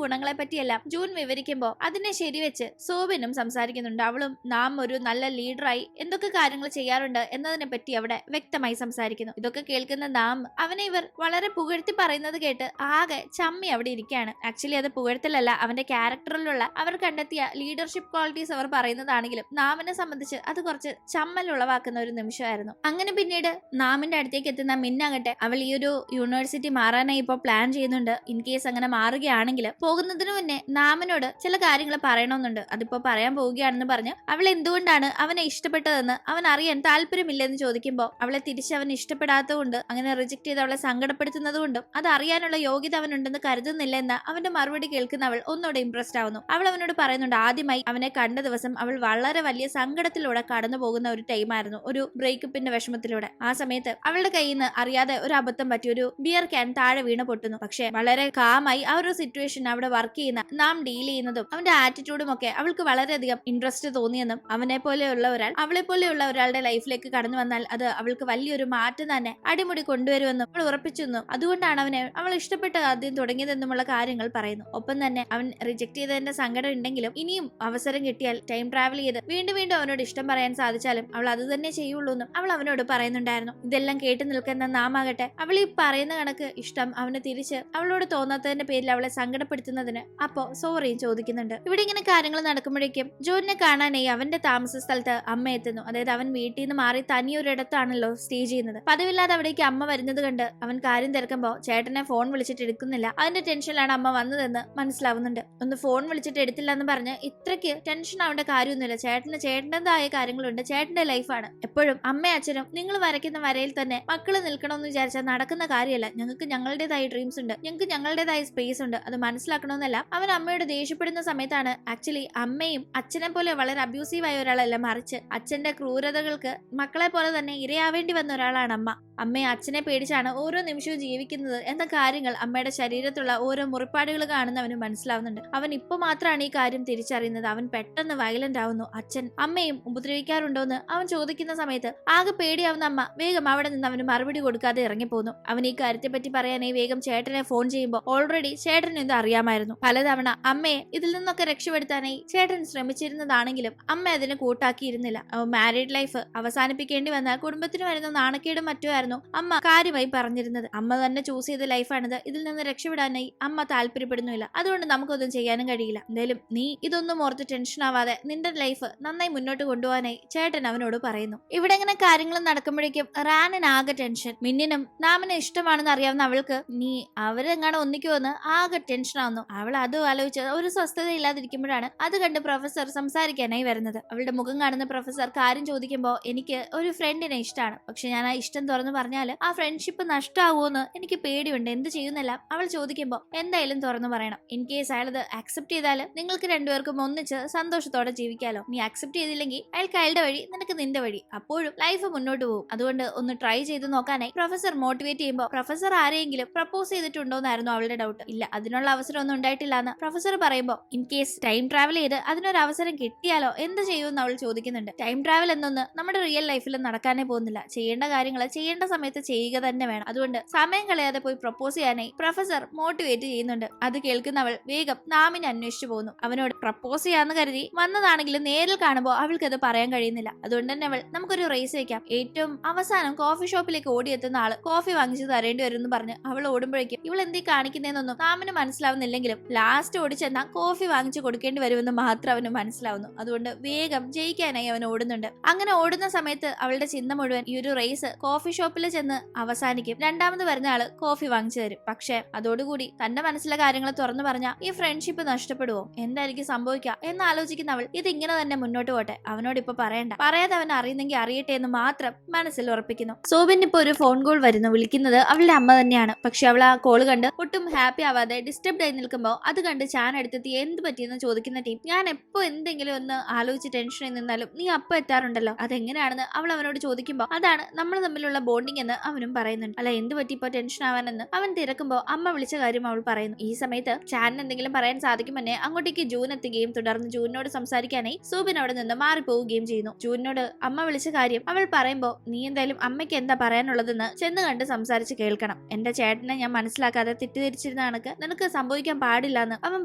ഗുണങ്ങളെ പറ്റിയെല്ലാം ജൂൻ വിവരിക്കുമ്പോൾ അതിനെ ശരിവെച്ച് സോബിനും സംസാരിക്കുന്നുണ്ട്. അവളും നാം ഒരു നല്ല ലീഡറായി എന്തൊക്കെ കാര്യങ്ങൾ ചെയ്യാറുണ്ട് എന്നതിനെ പറ്റി അവിടെ വ്യക്തമായി സംസാരിക്കുന്നു. ഇതൊക്കെ കേൾക്കുന്ന നാം അവനെ ഇവർ വളരെ പുകഴ്ത്തി പറയുന്നത് കേട്ട് ആകെ ചമ്മി അവിടെ ഇരിക്കുകയാണ്. ആക്ച്വലി അത് പുകഴ്ത്തലല്ല, അവന്റെ ക്യാരക്ടറിലുള്ള അവർ കണ്ടെത്തിയ ലീഡർഷിപ്പ് ക്വാളിറ്റീസ് അവർ പറയുന്നതാണെങ്കിലും നാമിനെ സംബന്ധിച്ച് അത് കുറച്ച് ചമ്മൽ ഉളവാക്കുന്ന ഒരു നിമിഷമായിരുന്നു. അങ്ങനെ പിന്നീട് നാമിന്റെ അടുത്തേക്ക് എത്തുന്ന മിന്നാകട്ടെ അവൾ ഈ ഒരു യൂണിവേഴ്സിറ്റി മാറാനായി ഇപ്പോൾ പ്ലാൻ ചെയ്യുന്നുണ്ട്. ഇൻ കേസ് അങ്ങനെ മാറുകയാണെങ്കിൽ പോകുന്നതിന് മുന്നേ നാമിനോട് ചില കാര്യങ്ങൾ പറയണമെന്നുണ്ട്. അതിപ്പോ പറയാൻ പോവുകയാണെന്ന് പറഞ്ഞ് അവൾ എന്തുകൊണ്ടാണ് അവനെ ഇഷ്ടപ്പെട്ടതെന്ന് അവൻ അറിയാൻ താല്പര്യമില്ലെന്ന് ചോദിക്കുമ്പോൾ അവളെ തിരിച്ച് അവൻ ഇഷ്ടപ്പെടാത്തതുകൊണ്ട് അങ്ങനെ റിജക്ട് ചെയ്ത് അവളെ സങ്കടപ്പെടുത്തുന്നത് കൊണ്ടും അത് അറിയാനുള്ള യോഗ്യത അവനുണ്ടെന്ന് കരുതുന്നില്ല എന്ന അവന്റെ മറുപടി കേൾക്കുന്ന അവൾ ഒന്നുകൂടെ ഇംപ്രസ്ഡ് ആവുന്നു. അവൾ അവനോട് പറയുന്നുണ്ട് ആദ്യമായി അവനെ കണ്ട ദിവസം അവൾ വളരെ വലിയ സങ്കടത്തിലൂടെ കടന്നു പോകുന്ന ഒരു ടൈമായിരുന്നു, ഒരു ബ്രേക്കപ്പിന്റെ വിഷമത്തിലൂടെ. ആ സമയത്ത് അവളുടെ കയ്യിൽ നിന്ന് അറിയാതെ ഒരു അബദ്ധം പറ്റി ഒരു ബിയർ ക്യാൻ താഴെ വീണ് പൊട്ടുന്നു. പക്ഷെ വളരെ കാമായി ആ ഒരു സിറ്റുവേഷൻ അവിടെ വർക്ക് ചെയ്യുന്ന നാം ഡീൽ ചെയ്യുന്നതും അവന്റെ ആറ്റിറ്റ്യൂഡും ഒക്കെ അവൾക്ക് വളരെയധികം ഇൻട്രസ്റ്റ് തോന്നിയെന്നും അവളെ പോലെയുള്ള ഒരാളുടെ ലൈഫിലേക്ക് കടന്നു വന്നാൽ അത് അവൾക്ക് വലിയൊരു മാറ്റം തന്നെ അടിമുടി കൊണ്ടുവരുമെന്നും അവൾ ഉറപ്പിച്ചെന്നും അതുകൊണ്ടാണ് അവൾ ഇഷ്ടപ്പെട്ട ആദ്യം തുടങ്ങിയതെന്നുമുള്ള കാര്യങ്ങൾ പറയുന്നു. ഒപ്പം തന്നെ അവൻ റിജക്ട് ചെയ്തതിന്റെ സങ്കടം ഉണ്ടെങ്കിലും ഇനിയും അവസരം കിട്ടിയാൽ ടൈം ട്രാവൽ ചെയ്ത് വീണ്ടും അവനോട് ഇഷ്ടം പറയാൻ സാധിച്ചാലും അവൾ അത് തന്നെ ചെയ്യുള്ളൂ എന്നും അവൾ അവനോട് പറയുന്നുണ്ടായിരുന്നു. ഇതെല്ലാം കേട്ടു നിൽക്കുന്ന നാമാകട്ടെ അവൾ ഈ പറയുന്ന കണക്ക് ഇഷ്ടം അവന് തിരിച്ച് അവളോട് തോന്നാത്തതിന്റെ പേരിൽ അവളെ സങ്കടപ്പെടുത്തുന്നതിന് അപ്പോ സോറിയും ചോദിക്കുന്നുണ്ട്. ഇവിടെ ഇങ്ങനെ കാര്യങ്ങൾ നടക്കുമ്പോഴേക്കും ജോണിനെ കാണാനായി അവന്റെ താമസ സ്ഥലത്ത് അമ്മ എത്തുന്നു. അതായത് അവൻ വീട്ടിൽ നിന്ന് മാറി തനിയൊരിടത്താണല്ലോ സ്റ്റേ ചെയ്യുന്നത്. പതിവില്ലാതെ അവിടേക്ക് അമ്മ വരുന്നത് കണ്ട് അവൻ കാര്യം തിരക്കുമ്പോ ചേട്ടനെ ഫോൺ വിളിച്ചിട്ട് എടുക്കുന്നില്ല. അതിന്റെ ടെൻഷനിലാണ് അമ്മ വന്നതെന്ന് മനസ്സിലാവുന്നുണ്ട്. ഒന്ന് ഫോൺ വിളിച്ചിട്ട് എടുത്തില്ല എന്ന് പറഞ്ഞ് ഇത്രയ്ക്ക് ടെൻഷൻ ആവേണ്ട കാര്യമൊന്നുമില്ല. ചേട്ടൻ്റെതായ കാര്യങ്ങളുണ്ട്, ചേട്ടന്റെ ലൈഫാണ്. എപ്പോഴും അമ്മയും അച്ഛനും നിങ്ങൾ വരയ്ക്കുന്ന വരയിൽ തന്നെ മക്കള് നിൽക്കണമെന്ന് വിചാരിച്ചാൽ നടക്കുന്ന കാര്യമല്ല. ഞങ്ങൾക്ക് ഞങ്ങളുടേതായ ഡ്രീംസ് ഉണ്ട്, ഞങ്ങൾക്ക് ഞങ്ങളുടേതായ സ്പേസ് ഉണ്ട്, അത് മനസ്സിലാക്കണമെന്നല്ല. അവൻ അമ്മയോട് ദേഷ്യപ്പെടുന്ന സമയത്താണ് ആക്ച്വലി അമ്മയും അച്ഛനെ പോലെ വളരെ അബ്യൂസീവായ ഒരാളല്ല, മറിച്ച് അച്ഛന്റെ ക്രൂരതകൾക്ക് മക്കളെ പോലെ തന്നെ ഇരയാവേണ്ടി വന്ന ഒരാളാണ് അമ്മ. അമ്മയെ അച്ഛനെ പേടിച്ചാണ് ഓരോ നിമിഷവും ജീവിക്കുന്നത് എന്ന കാര്യങ്ങൾ അമ്മയുടെ ശരീരത്തുള്ള ഓരോ മുറിപ്പാടുകൾ കാണുന്നവന് മനസ്സിലാവുന്നുണ്ട്. അവൻ ഇപ്പൊ മാത്രമാണ് ഈ കാര്യം തിരിച്ചറിയുന്നത്. അവൻ പെട്ടെന്ന് വയലന്റ് ആവുന്നു. അച്ഛൻ അമ്മയും ഉപദ്രവിക്കാറുണ്ടോന്ന് അവൻ ചോദിക്കുന്ന സമയത്ത് ആകെ പേടിയാവുന്ന അമ്മ വേഗം അവിടെ നിന്ന് അവന് മറുപടി കൊടുക്കാതെ ഇറങ്ങിപ്പോന്നു. അവൻ ഈ കാര്യത്തെ പറ്റി പറയാനായി വേഗം ചേട്ടനെ ഫോൺ ചെയ്യുമ്പോൾ ഓൾറെഡി ചേട്ടന് ഇത് അറിയാമായിരുന്നു. പലതവണ അമ്മയെ ഇതിൽ നിന്നൊക്കെ രക്ഷപ്പെടുത്താനായി ചേട്ടൻ ശ്രമിച്ചിരുന്നതാണെങ്കിലും അമ്മ അതിനെ കൂട്ടാക്കിയിരുന്നില്ല. മാരീഡ് ലൈഫ് അവസാനിപ്പിക്കേണ്ടി വന്നാൽ കുടുംബത്തിന് വരുന്ന നാണക്കേടും മറ്റുമായിരുന്നു അമ്മ കാര്യമായി പറഞ്ഞിരുന്നത്. അമ്മ തന്നെ ചൂസ് ചെയ്ത ലൈഫാണിത്. ഇതിൽ നിന്ന് രക്ഷപ്പെടാനായി അമ്മ താല്പര്യപ്പെടുന്നില്ല. അതുകൊണ്ട് നമുക്കൊന്നും ചെയ്യാനും കഴിയില്ല. എന്തായാലും നീ ഇതൊന്നും ഓർത്ത് ടെൻഷൻ ആവാതെ നിന്റെ ലൈഫ് നന്നായി മുന്നോട്ട് കൊണ്ടുപോകാനായി ചേട്ടൻ അവനോട് പറയുന്നു. ഇവിടെ ഇങ്ങനെ കാര്യങ്ങൾ നടക്കുമ്പോഴേക്കും റാനിന് ആകെ ടെൻഷൻ. മിന്നിനും നാമിനെ ഇഷ്ടമാണെന്ന് അറിയാവുന്ന അവൾക്ക് നീ അവരെങ്ങാണ് ഒന്നിക്കുമെന്ന് ആകെ ടെൻഷൻ ആവുന്നു. അവൾ അത് ആലോചിച്ച് ഒരു സ്വസ്ഥത ഇല്ലാതിരിക്കുമ്പോഴാണ് അത് കണ്ട് പ്രൊഫസർ സംസാരിക്കാനായി വരുന്നത്. അവളുടെ മുഖം കാണുന്ന പ്രൊഫസർ കാര്യം ചോദിക്കുമ്പോൾ എനിക്ക് ഒരു ഫ്രണ്ടിനെ ഇഷ്ടമാണ്, പക്ഷെ ഞാൻ ആ ഇഷ്ടം തുറന്നു പറഞ്ഞാൽ ആ ഫ്രണ്ട്ഷിപ്പ് നഷ്ടമാവുമെന്ന് എനിക്ക് പേടിയുണ്ട്. എന്ത് ചെയ്യുന്നില്ല അവൾ ചോദിക്കുമ്പോൾ എന്തായാലും തുറന്നു പറയണം. ഇൻ കേസ് അയാൾ അത് അക്സെപ്റ്റ് ചെയ്താൽ നിങ്ങൾക്ക് രണ്ടുപേർക്കും ഒന്നിച്ച് സന്തോഷത്തോടെ ജീവിക്കാലോ. നീ അക്സെപ്റ്റ് ചെയ്തില്ലെങ്കിൽ അയാൾക്ക് അയാളുടെ വഴി, നിനക്ക് നിന്റെ വഴി. അപ്പോഴും ലൈഫ് മുന്നോട്ട് പോകും. അതുകൊണ്ട് ഒന്ന് ട്രൈ ചെയ്ത് നോക്കാനായി പ്രൊഫസർ മോട്ടിവേറ്റ് ചെയ്യുമ്പോൾ പ്രൊഫസർ ആരെയെങ്കിലും പ്രപ്പോസ് ചെയ്തിട്ടുണ്ടോന്നായിരുന്നു അവളുടെ ഡൗട്ട്. ഇല്ല, അതിനുള്ള അവസരം ഒന്നും ഉണ്ടായിട്ടില്ല എന്ന് പ്രൊഫസർ പറയുമ്പോൾ ഇൻ കേസ് ടൈം ട്രാവൽ ചെയ്ത് അതിനൊരു അവസരം കിട്ടിയാലോ എന്ത് ചെയ്യുമെന്ന് അവൾ ചോദിക്കുന്നുണ്ട്. ടൈം ട്രാവൽ എന്നൊന്ന് നമ്മുടെ റിയൽ ലൈഫിൽ നടക്കാനേ പോകുന്നില്ല. ചെയ്യേണ്ട കാര്യങ്ങൾ ചെയ്യേണ്ട സമയത്ത് ചെയ്യുക തന്നെ വേണം. അതുകൊണ്ട് സമയം കളയാതെ പോയി പ്രപ്പോസ് ചെയ്യാനായി പ്രൊഫസർ മോട്ടിവേറ്റ് ചെയ്യുന്നുണ്ട്. അത് കേൾക്കുന്നവൾ വേഗം നാമിനെ അന്വേഷിച്ചു പോകുന്നു. അവനോട് പ്രപ്പോസ് ചെയ്യാന്ന് കരുതി വന്നതാണെങ്കിലും നേരിൽ കാണുമ്പോൾ അവൾക്ക് അത് പറയാൻ കഴിയുന്നില്ല. അതുകൊണ്ട് തന്നെ അവൾ നമുക്കൊരു റേസ് വെക്കാം, ഏറ്റവും അവസാനം കോഫി ഷോപ്പിലേക്ക് ഓടിയെത്തുന്ന ആള് കോഫി വാങ്ങിച്ചു തരേണ്ടി വരും എന്ന് പറഞ്ഞ് അവൾ ഓടുമ്പോഴേക്കും ഇവൾ എന്തീ കാണിക്കുന്നതെന്നൊന്നും നാമിന് മനസ്സിലാവുന്നില്ലെങ്കിലും ലാസ്റ്റ് ഓടിച്ചെന്നാൽ കോഫി വാങ്ങിച്ചു കൊടുക്കേണ്ടി വരുമെന്ന് മാത്രം അവന് മനസ്സിലാവുന്നു. അതുകൊണ്ട് വേഗം ജയിക്കാനായി അവൻ ഓടുന്നുണ്ട്. അങ്ങനെ ഓടുന്ന സമയത്ത് അവളുടെ ചിന്ത മുഴുവൻ ഈ ഒരു റേസ് കോഫി ഷോപ്പിൽ ചെന്ന് അവസാനിക്കും. രണ്ടാമത് വരുന്ന ആള് കോഫി വാങ്ങിച്ചു തരും. പക്ഷെ അതോടുകൂടി തന്റെ മനസ്സിലെ കാര്യങ്ങൾ തുറന്നു പറഞ്ഞാൽ ഈ ഫ്രണ്ട്ഷിപ്പ് നഷ്ടപ്പെടുവോ, എന്തായിരിക്കും സംഭവിക്കുക എന്ന് ആലോചിക്കുന്ന അവൾ ഇതിങ്ങനെ തന്നെ മുന്നോട്ട് പോട്ടെ, അവനോട് ഇപ്പൊ പറയണ്ട, പറയാതെ അവൻ അറിയുന്നെങ്കിൽ അറിയട്ടെ എന്ന് മാത്രം മനസ്സിൽ ഉറപ്പിക്കുന്നു. സോബിന് ഇപ്പൊ ഒരു ഫോൺ കോൾ വരുന്നു. വിളിക്കുന്നത് അവളുടെ അമ്മ തന്നെയാണ്. പക്ഷെ അവൾ ആ കോള് കണ്ട് ഒട്ടും ഹാപ്പി ആവാതെ ഡിസ്റ്റർബ്ഡ് ആയി നിൽക്കുമ്പോൾ അത് കണ്ട് ചാൻ എടുത്തെത്തി എന്ത് പറ്റിയെന്ന് ചോദിക്കുന്ന ടീം. ഞാൻ എപ്പോ എന്തെങ്കിലും ഒന്ന് ആലോചിച്ച് ടെൻഷനിൽ നിന്നാലും നീ അപ്പൊ എത്താറുണ്ടല്ലോ, അതെങ്ങനെയാണെന്ന് അവൾ അവനോട് ചോദിക്കുമ്പോൾ അതാണ് നമ്മൾ തമ്മിലുള്ള ബോണ്ടിങ് എന്ന് അവനും പറയുന്നുണ്ട്. അല്ല എന്ത് പറ്റി ഇപ്പൊ ടെൻഷൻ ആവാനെന്ന് അവൻ തിരക്കുമ്പോൾ അമ്മ വിളിച്ച കാര്യം അവൾ പറയുന്നു. ഈ സമയത്ത് ചാനിന് എന്തെങ്കിലും പറയാൻ സാധിക്കും മുന്നേ അങ്ങോട്ടേക്ക് ജൂൻ എത്തുകയും തുടർന്ന് ജൂനിനോട് സംസാരിക്കാനായി സൂബിൻ അവിടെ നിന്ന് മാറിപ്പോവുകയും ചെയ്യുന്നു. ജൂനിനോട് അമ്മ വിളിച്ച കാര്യം അവൾ പറയുമ്പോൾ നീ എന്തായാലും അമ്മയ്ക്ക് എന്താ പറയാനുള്ളതെന്ന് ചെന്ന് കണ്ട് സംസാരിച്ച് കേൾക്കണം. എന്റെ ചേട്ടനെ ഞാൻ മനസ്സിലാക്കാതെ തെറ്റിദ്ധരിച്ചിരുന്ന കണക്ക് നിനക്ക് സംഭവിക്കാൻ പാടില്ല എന്ന് അവൻ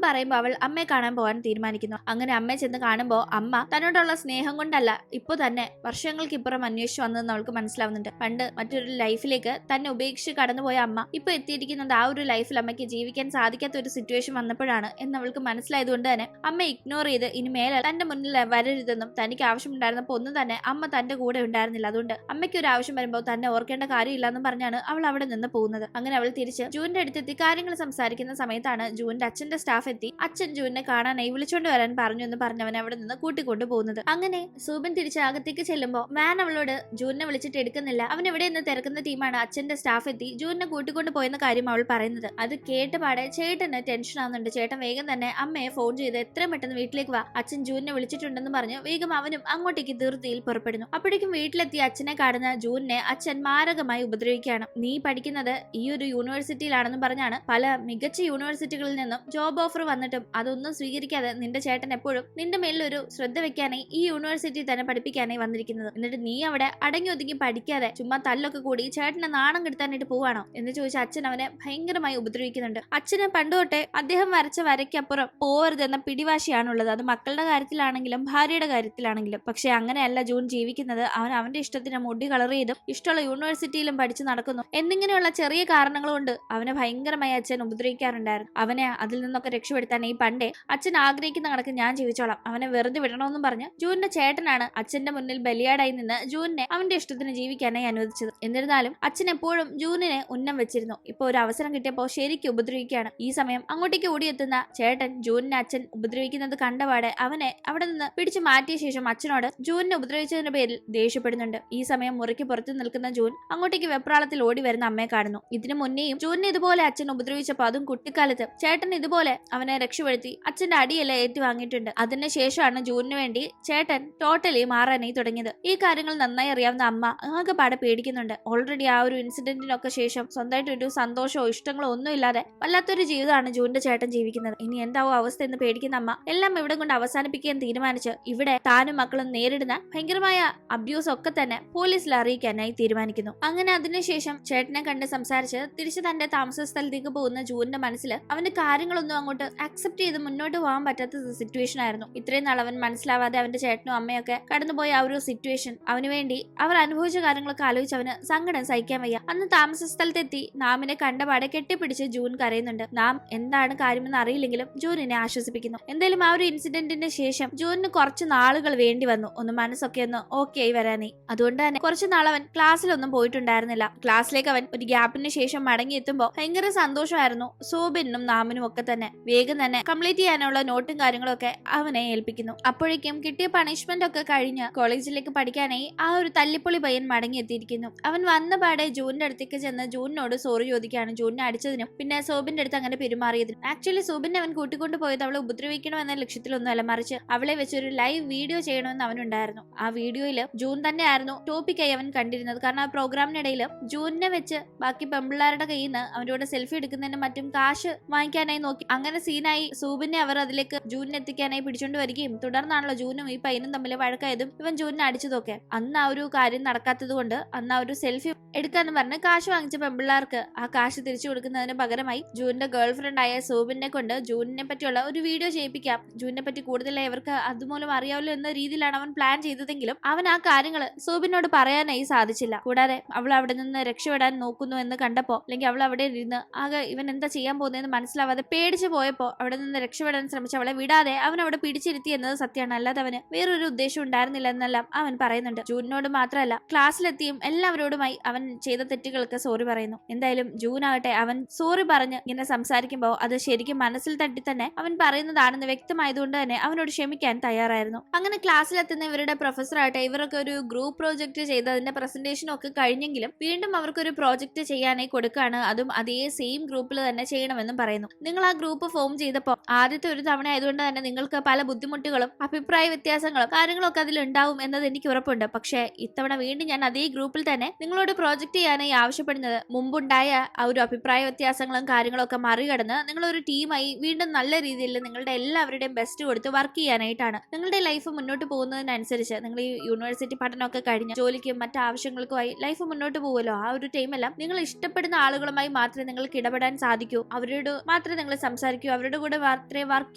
പറയുമ്പോൾ അവൾ അമ്മയെ കാണാൻ പോകാൻ തീരുമാനിക്കുന്നു. അങ്ങനെ അമ്മയെ ചെന്ന് കാണുമ്പോൾ അമ്മ തന്നോടുള്ള സ്നേഹം കൊണ്ടല്ല ഇപ്പൊ തന്നെ വർഷങ്ങൾക്ക് ഇപ്പുറം അന്വേഷിച്ചു വന്നതെന്ന് അവൾക്ക് മനസ്സിലാവുന്നുണ്ട്. പണ്ട് മറ്റൊരു ലൈഫിലേക്ക് തന്നെ ഉപേക്ഷിച്ച് കടന്നുപോയ അമ്മ ഇപ്പൊ എത്തിയിരിക്കുന്നത് ആ ഒരു ലൈഫിൽ അമ്മയ്ക്ക് ജീവിക്കാൻ സാധിക്കാത്ത ഒരു സിറ്റുവേഷൻ വന്നപ്പോഴാണ് എന്ന് അവൾക്ക് മനസ്സിലായതുകൊണ്ട് തന്നെ അമ്മ ഇഗ്നോർ ചെയ്ത് ഇനി മേലെ തന്റെ മുന്നിൽ വരരുതെന്നും തനിക്ക് ആവശ്യമുണ്ടായിരുന്നപ്പോൾ ഒന്നും തന്നെ അമ്മ തന്റെ കൂടെ ഉണ്ടായിരുന്നില്ല, അതുകൊണ്ട് അമ്മയ്ക്ക് ഒരു ആവശ്യം വരുമ്പോൾ തന്നെ ഓർക്കേണ്ട കാര്യമില്ല എന്നും പറഞ്ഞാണ് അവൾ അവിടെ നിന്ന് പോകുന്നത്. അങ്ങനെ അവൾ തിരിച്ച് ജൂന്റെ അടുത്തെത്തി കാര്യങ്ങൾ സംസാരിക്കുന്ന സമയത്താണ് ജൂന്റെ അച്ഛന്റെ സ്റ്റാഫ് എത്തി അച്ഛൻ ജൂനെ കാണാനായി വിളിച്ചോണ്ട് വരാൻ പറഞ്ഞു എന്ന് പറഞ്ഞവൻ അവിടെ നിന്ന് കൂട്ടിക്കൊണ്ടു പോകുന്നത്. അങ്ങനെ സൂബിൻ തിരിച്ച് അകത്തേക്ക് ചെല്ലുമ്പോൾ മാൻ അവളോട് ജൂനെ വിളിച്ചിട്ട് എടുക്കുന്നില്ല, അവൻ എവിടെ നിന്ന് തിരക്കുന്ന ടീമാണ് അച്ഛന്റെ സ്റ്റാഫ് എത്തി ജൂനെ കൂട്ടിക്കൊണ്ട് പോയെന്ന കാര്യം അവൾ പറയുന്നത്. അത് കേട്ടപാടെ ചേട്ടന് ടെൻഷൻ ആവുന്നുണ്ട്. ചേട്ടൻ വേഗം തന്നെ അമ്മയെ ഫോൺ ചെയ്ത് എത്രയും പെട്ടെന്ന് വീട്ടിലേക്ക് വാ, അച്ഛൻ ജൂനെ വിളിച്ചിട്ടുണ്ടെന്ന് പറഞ്ഞു വേഗം അവനും അങ്ങോട്ടേക്ക് ധൃതിയിൽ പുറപ്പെടുന്നു. അപ്പോഴേക്കും വീട്ടിലെത്തിയ അച്ഛനെ കാണുന്ന ജൂനെ അച്ഛൻ മാരകമായി ഉപദ്രവിക്കുകയാണ്. നീ പഠിക്കുന്നത് ഈ ഒരു യൂണിവേഴ്സിറ്റിയിലാണെന്ന് പറഞ്ഞാണ് പല മികച്ച യൂണിവേഴ്സിറ്റികളിൽ നിന്നും ജോബ് ഓഫർ വന്നിട്ടും അതൊന്നും സ്വീകരിക്കാതെ നിന്റെ ചേട്ടൻ എപ്പോഴും നിന്റെ മേലൊരു ശ്രദ്ധ വെക്കാനായി ഈ യൂണിവേഴ്സിറ്റി തന്നെ പഠിപ്പിക്കാനായി വന്നിരിക്കുന്നത്. എന്നിട്ട് നീ അവിടെ അടങ്ങി ഒതുങ്ങി പഠിക്കാതെ ചുമ്മാ തല്ലൊക്കെ കൂടി ചേട്ടനെ നാണം കെടുത്താനായിട്ട് പോവാണോ എന്ന് ചോദിച്ച അച്ഛൻ അവനെ ഭയങ്കരമായി ഉപദ്രവിക്കുന്നുണ്ട്. അച്ഛന് പണ്ടുതൊട്ടേ അദ്ദേഹം വരച്ച വരയ്ക്കപ്പുറം പോവരുതെന്ന പിടിവാശിയാണുള്ളത്. അത് മക്കളുടെ കാര്യത്തിലാണെങ്കിലും ഭാര്യയുടെ കാര്യത്തിലാണെങ്കിലും. പക്ഷെ അങ്ങനെയല്ല ജൂൺ ജീവിക്കുന്നത്. അവൻ അവന്റെ ഇഷ്ടത്തിന് മുടി കളർ ചെയ്തും ഇഷ്ടമുള്ള യൂണിവേഴ്സിറ്റിയിലും പഠിച്ചു നടക്കുന്നു. എന്നിങ്ങനെയുള്ള ചെറിയ കാരണങ്ങൾ കൊണ്ട് അവനെ ഭയങ്കരമായി അച്ഛൻ ഉപദ്രവിക്കാറുണ്ടായിരുന്നു. അവനെ അതിൽ നിന്നൊക്കെ രക്ഷപ്പെടുത്താൻ ഈ പണ്ടേ അച്ഛൻ ആഗ്രഹിക്കുന്ന കണക്ക് ഞാൻ ജീവിച്ചോളാം, അവനെ വെറുതെ വിടണമെന്നും പറഞ്ഞ് ജൂനിന്റെ ചേട്ടനാണ് അച്ഛന്റെ മുന്നിൽ ബലിയാടായി നിന്ന് ജൂനിനെ അവന്റെ ഇഷ്ടത്തിന് ജീവിക്കാനായി അനുവദിച്ചത്. എന്നിരുന്നാലും അച്ഛൻ എപ്പോഴും ജൂനിനെ ഉന്നം വെച്ചിരുന്നു. ഇപ്പൊ ഒരു അവസരം കിട്ടിയപ്പോൾ ശരിക്കും ഉപദ്രവിക്കുകയാണ്. ഈ സമയം അങ്ങോട്ടേക്ക് ഓടിയെത്തുന്ന ചേട്ടൻ ജൂനിനെ അച്ഛൻ ഉപദ്രവിക്കുന്നത് കണ്ടപാടെ അവനെ അവിടെ നിന്ന് പിടിച്ചു മാറ്റിയ ശേഷം അച്ഛനോട് ജൂനിനെ ഉപദ്രവിച്ചതിന്റെ പേരിൽ ദേഷ്യപ്പെടുന്നുണ്ട്. ഈ സമയം മുറിക്ക് പുറത്തു നിൽക്കുന്ന ജൂൻ അങ്ങോട്ടേക്ക് വെപ്രാളത്തിൽ ഓടി വരുന്ന അമ്മയെ കാണുന്നു. ഇതിനു മുന്നേയും ജൂനിനെ ഇതുപോലെ അച്ഛൻ ഉപദ്രവിച്ചപ്പോൾ അതും കുട്ടിക്കാലത്ത് ചേട്ടൻ ഇതുപോലെ അവനെ രക്ഷപ്പെടുത്തി അച്ഛന്റെ അടിയെല്ലാം ഏറ്റുവാങ്ങിയിട്ടുണ്ട്. അതിനുശേഷമാണ് ജൂനിന് വേണ്ടി ചേട്ടൻ ടോട്ടലി മാറാനായി തുടങ്ങിയത്. ഈ കാര്യങ്ങൾ നന്നായി അറിയാവുന്ന അമ്മ ആകെപ്പാടെ പേടിക്കുന്നുണ്ട്. ഓൾറെഡി ആ ഒരു ഇൻസിഡന്റിനൊക്കെ ശേഷം സ്വന്തമായിട്ടൊരു സന്തോഷമോ ഇഷ്ടങ്ങളോ ഒന്നും ഇല്ലാതെ വല്ലാത്തൊരു ജീവിതമാണ് ജൂനിന്റെ ചേട്ടൻ ജീവിക്കുന്നത്. ഇനി എന്താവോ അവസ്ഥ എന്ന് പേടിക്കുന്ന അമ്മ എല്ലാം ഇവിടെ കൊണ്ട് അവസാനിപ്പിക്കാൻ തീരുമാനിച്ച് ഇവിടെ താനും മക്കളും നേരിടുന്ന ഭയങ്കരമായ അബ്യൂസ് ഒക്കെ തന്നെ പോലീസിൽ അറിയിക്കാനായി തീരുമാനിക്കുന്നു. അങ്ങനെ അതിനുശേഷം ചേട്ടനെ കണ്ട് സംസാരിച്ച് തിരിച്ച് തന്റെ താമസ സ്ഥലത്തേക്ക് പോകുന്ന ജൂനിന്റെ മനസ്സിൽ അവന്റെ കാര്യങ്ങളൊന്നും അങ്ങോട്ട് അക്സെപ്റ്റ് ചെയ്ത് മുന്നോട്ട് പോകാൻ പറ്റാത്ത സിറ്റുവേഷൻ ആയിരുന്നു. ഇത്രയും നാൾ അവൻ മനസ്സിലാവാതെ അവന്റെ ചേട്ടനും അമ്മയൊക്കെ കടന്നുപോയ ആ ഒരു സിറ്റുവേഷൻ അവന് വേണ്ടി അവർ അനുഭവിച്ച കാര്യങ്ങളൊക്കെ ആലോചിച്ച് അവന് സങ്കടം സഹിക്കാൻ വയ്യ. അന്ന് താമസ സ്ഥലത്തെത്തി നാമിനെ കണ്ടപാടെ കെട്ടിപ്പിടിച്ച് ജൂൻ കരയുന്നുണ്ട്. നാം എന്താണ് കാര്യമെന്ന് അറിയില്ലെങ്കിലും ജൂനിനെ ആശ്വസിപ്പിക്കുന്നു. എന്തായാലും ആ ഒരു ഇൻസിഡന്റിന് ശേഷം ജൂനിന് കുറച്ച് നാളുകൾ വേണ്ടി വന്നു ഒന്ന് മനസ്സൊക്കെ ഒന്ന് ഓക്കെ ആയി വരാനേ. അതുകൊണ്ട് തന്നെ കുറച്ച് നാൾ അവൻ ക്ലാസ്സിലൊന്നും പോയിട്ടുണ്ടായിരുന്നില്ല. ക്ലാസ്സിലേക്ക് അവൻ ഒരു ഗ്യാപ്പിന് ശേഷം മടങ്ങി എത്തുമ്പോൾ ഭയങ്കര സന്തോഷമായിരുന്നു സോബിനും നാമിനും ഒക്കെ തന്നെ. വേഗം തന്നെ കംപ്ലീറ്റ് ചെയ്യാനുള്ള നോട്ടും കാര്യങ്ങളും ഒക്കെ അവനെ ഏൽപ്പിക്കുന്നു. അപ്പോഴേക്കും കിട്ടിയ പണിഷ്മെന്റ് ഒക്കെ കഴിഞ്ഞ് കോളേജിലേക്ക് പഠിക്കാനായി ആ ഒരു തല്ലിപ്പൊളി പയ്യൻ മടങ്ങി എത്തിയിരിക്കുന്നു. അവൻ വന്ന പാടെ ജൂനിന്റെ അടുത്തേക്ക് ചെന്ന് ജൂനിനോട് സോറി ചോദിക്കുകയാണ്. ജൂനിനെ അടിച്ചതിനും പിന്നെ സോബിന്റെ അടുത്ത് അങ്ങനെ പെരുമാറിയതിനും. ആക്ച്വലി സോബിനെ അവൻ കൂട്ടിക്കൊണ്ട് പോയത് അവളെ ഉപദ്രവിക്കണമെന്ന ലക്ഷ്യത്തിലൊന്നുമല്ല, മറിച്ച് അവളെ വെച്ചൊരു ലൈവ് വീഡിയോ ചെയ്യണമെന്ന് അവനുണ്ടായിരുന്നു. ആ വീഡിയോയിൽ ജൂൻ തന്നെയായിരുന്നു ടോപ്പിക്കായി അവൻ കണ്ടിരുന്നത്. കാരണം ആ പ്രോഗ്രാമിനിടയിൽ ജൂനിനെ വെച്ച് ബാക്കി പെമ്പിള്ളാരുടെ കയ്യിൽ നിന്ന് അവരോട് സെൽഫി എടുക്കുന്നതിനും മറ്റും കാശ് വാങ്ങിക്കാനായി നോക്കി. അങ്ങനെ സീനായി സൂബിനെ അവർ അതിലേക്ക് ജൂനിനെ എത്തിക്കാനായി പിടിച്ചോണ്ട് വരികയും തുടർന്നാണല്ലോ ജൂനും ഈ പയ്യനും തമ്മിൽ വഴക്കായതും ഇവൻ ജൂനിനെ അടിച്ചതൊക്കെ. അന്ന് ആ ഒരു കാര്യം നടക്കാത്തത് കൊണ്ട് അന്ന് ആ ഒരു സെൽഫി എടുക്കാന്ന് പറഞ്ഞ് കാശ് വാങ്ങിച്ച പെമ്പിള്ളാർക്ക് ആ കാശ് തിരിച്ചു കൊടുക്കുന്നതിന് പകരമായി ജൂനിന്റെ ഗേൾ ഫ്രണ്ട് ആയ സൂബിനെ കൊണ്ട് ജൂനിനെ പറ്റിയുള്ള ഒരു വീഡിയോ ചെയ്യിപ്പിക്കാം, ജൂനിനെ പറ്റി കൂടുതലായി അവർക്ക് അതുമൂലം അറിയാമല്ലോ എന്ന രീതിയിലാണ് അവൻ പ്ലാൻ ചെയ്തതെങ്കിലും അവൻ ആ കാര്യങ്ങൾ സൂബിനോട് പറയാനായി സാധിച്ചില്ല. കൂടാതെ അവൾ അവിടെ നിന്ന് രക്ഷപ്പെടാൻ നോക്കുന്നു എന്ന് കണ്ടപ്പോ അല്ലെങ്കിൽ അവൾ അവിടെ ഇരുന്ന് ആകെ ഇവൻ എന്താ ചെയ്യാൻ പോകുന്നതെന്ന് മനസ്സിലാവാതെ പേടിച്ചു പോയപ്പോ അവിടെ നിന്ന് രക്ഷപ്പെടാൻ ശ്രമിച്ച അവളെ വിടാതെ അവൻ അവിടെ പിടിച്ചിരുത്തി എന്നത് സത്യമാണ്. അല്ലാതെ അവന് വേറൊരു ഉദ്ദേശം ഉണ്ടായിരുന്നില്ല എന്നെല്ലാം അവൻ പറയുന്നുണ്ട്. ജൂനിനോട് മാത്രമല്ല ക്ലാസ്സിലെത്തിയും എല്ലാവരോടുമായി അവൻ ചെയ്ത തെറ്റുകൾക്ക് സോറി പറയുന്നു. എന്തായാലും ജൂൻ ആകട്ടെ അവൻ സോറി പറഞ്ഞ് ഇങ്ങനെ സംസാരിക്കുമ്പോൾ അത് ശരിക്കും മനസ്സിൽ തട്ടി തന്നെ അവൻ പറയുന്നതാണെന്ന് വ്യക്തമായതുകൊണ്ട് തന്നെ അവനോട് ക്ഷമിക്കാൻ തയ്യാറായിരുന്നു. അങ്ങനെ ക്ലാസ്സിലെത്തുന്ന ഇവരുടെ ഇവരുടെ പ്രൊഫസർ ആയിട്ട് ഇവരൊക്കെ ഒരു ഗ്രൂപ്പ് പ്രോജക്ട് ചെയ്ത് അതിന്റെ പ്രസന്റേഷനും ഒക്കെ കഴിഞ്ഞെങ്കിലും വീണ്ടും അവർക്കൊരു പ്രോജക്ട് ചെയ്യാനായി കൊടുക്കുകയാണ്. അതും അതേ സെയിം ഗ്രൂപ്പിൽ തന്നെ ചെയ്യണമെന്നും പറയുന്നു. നിങ്ങൾ ആ ഗ്രൂപ്പ് ഫോം ചെയ്തപ്പോൾ ആദ്യത്തെ ഒരു തവണ ആയതുകൊണ്ട് തന്നെ നിങ്ങൾക്ക് പല ബുദ്ധിമുട്ടുകളും അഭിപ്രായ വ്യത്യാസങ്ങളും കാര്യങ്ങളൊക്കെ അതിൽ ഉണ്ടാവും എന്നത് എനിക്ക് ഉറപ്പുണ്ട്. പക്ഷേ ഇത്തവണ വീണ്ടും ഞാൻ അതേ ഗ്രൂപ്പിൽ തന്നെ നിങ്ങളോട് പ്രോജക്ട് ചെയ്യാനായി ആവശ്യപ്പെടുന്നത് മുമ്പുണ്ടായ ആ ഒരു അഭിപ്രായ വ്യത്യാസങ്ങളും കാര്യങ്ങളൊക്കെ മറികടന്ന് നിങ്ങളൊരു ടീമായി വീണ്ടും നല്ല രീതിയിൽ നിങ്ങളുടെ എല്ലാവരുടെയും ബെസ്റ്റ് കൊടുത്ത് വർക്ക് ചെയ്യാനായിട്ടാണ്. നിങ്ങളുടെ ലൈഫ് മുന്നോട്ട് പോകുന്നതിനനുസരിച്ച് നിങ്ങൾ ഈ യൂണിവേഴ്സിറ്റി പഠനമൊക്കെ കഴിഞ്ഞ് ജോലിക്കും മറ്റു ആവശ്യങ്ങൾക്കുമായി ലൈഫ് മുന്നോട്ട് പോകുമല്ലോ. ആ ഒരു ടൈമെല്ലാം നിങ്ങൾ ഇഷ്ടപ്പെടുന്ന ആളുകളുമായി മാത്രമേ നിങ്ങൾക്ക് ഇടപെടാൻ സാധിക്കൂ, അവരോട് മാത്രമേ നിങ്ങൾ സംസാരിക്കൂ, അവരുടെ കൂടെ മാത്രമേ വർക്ക്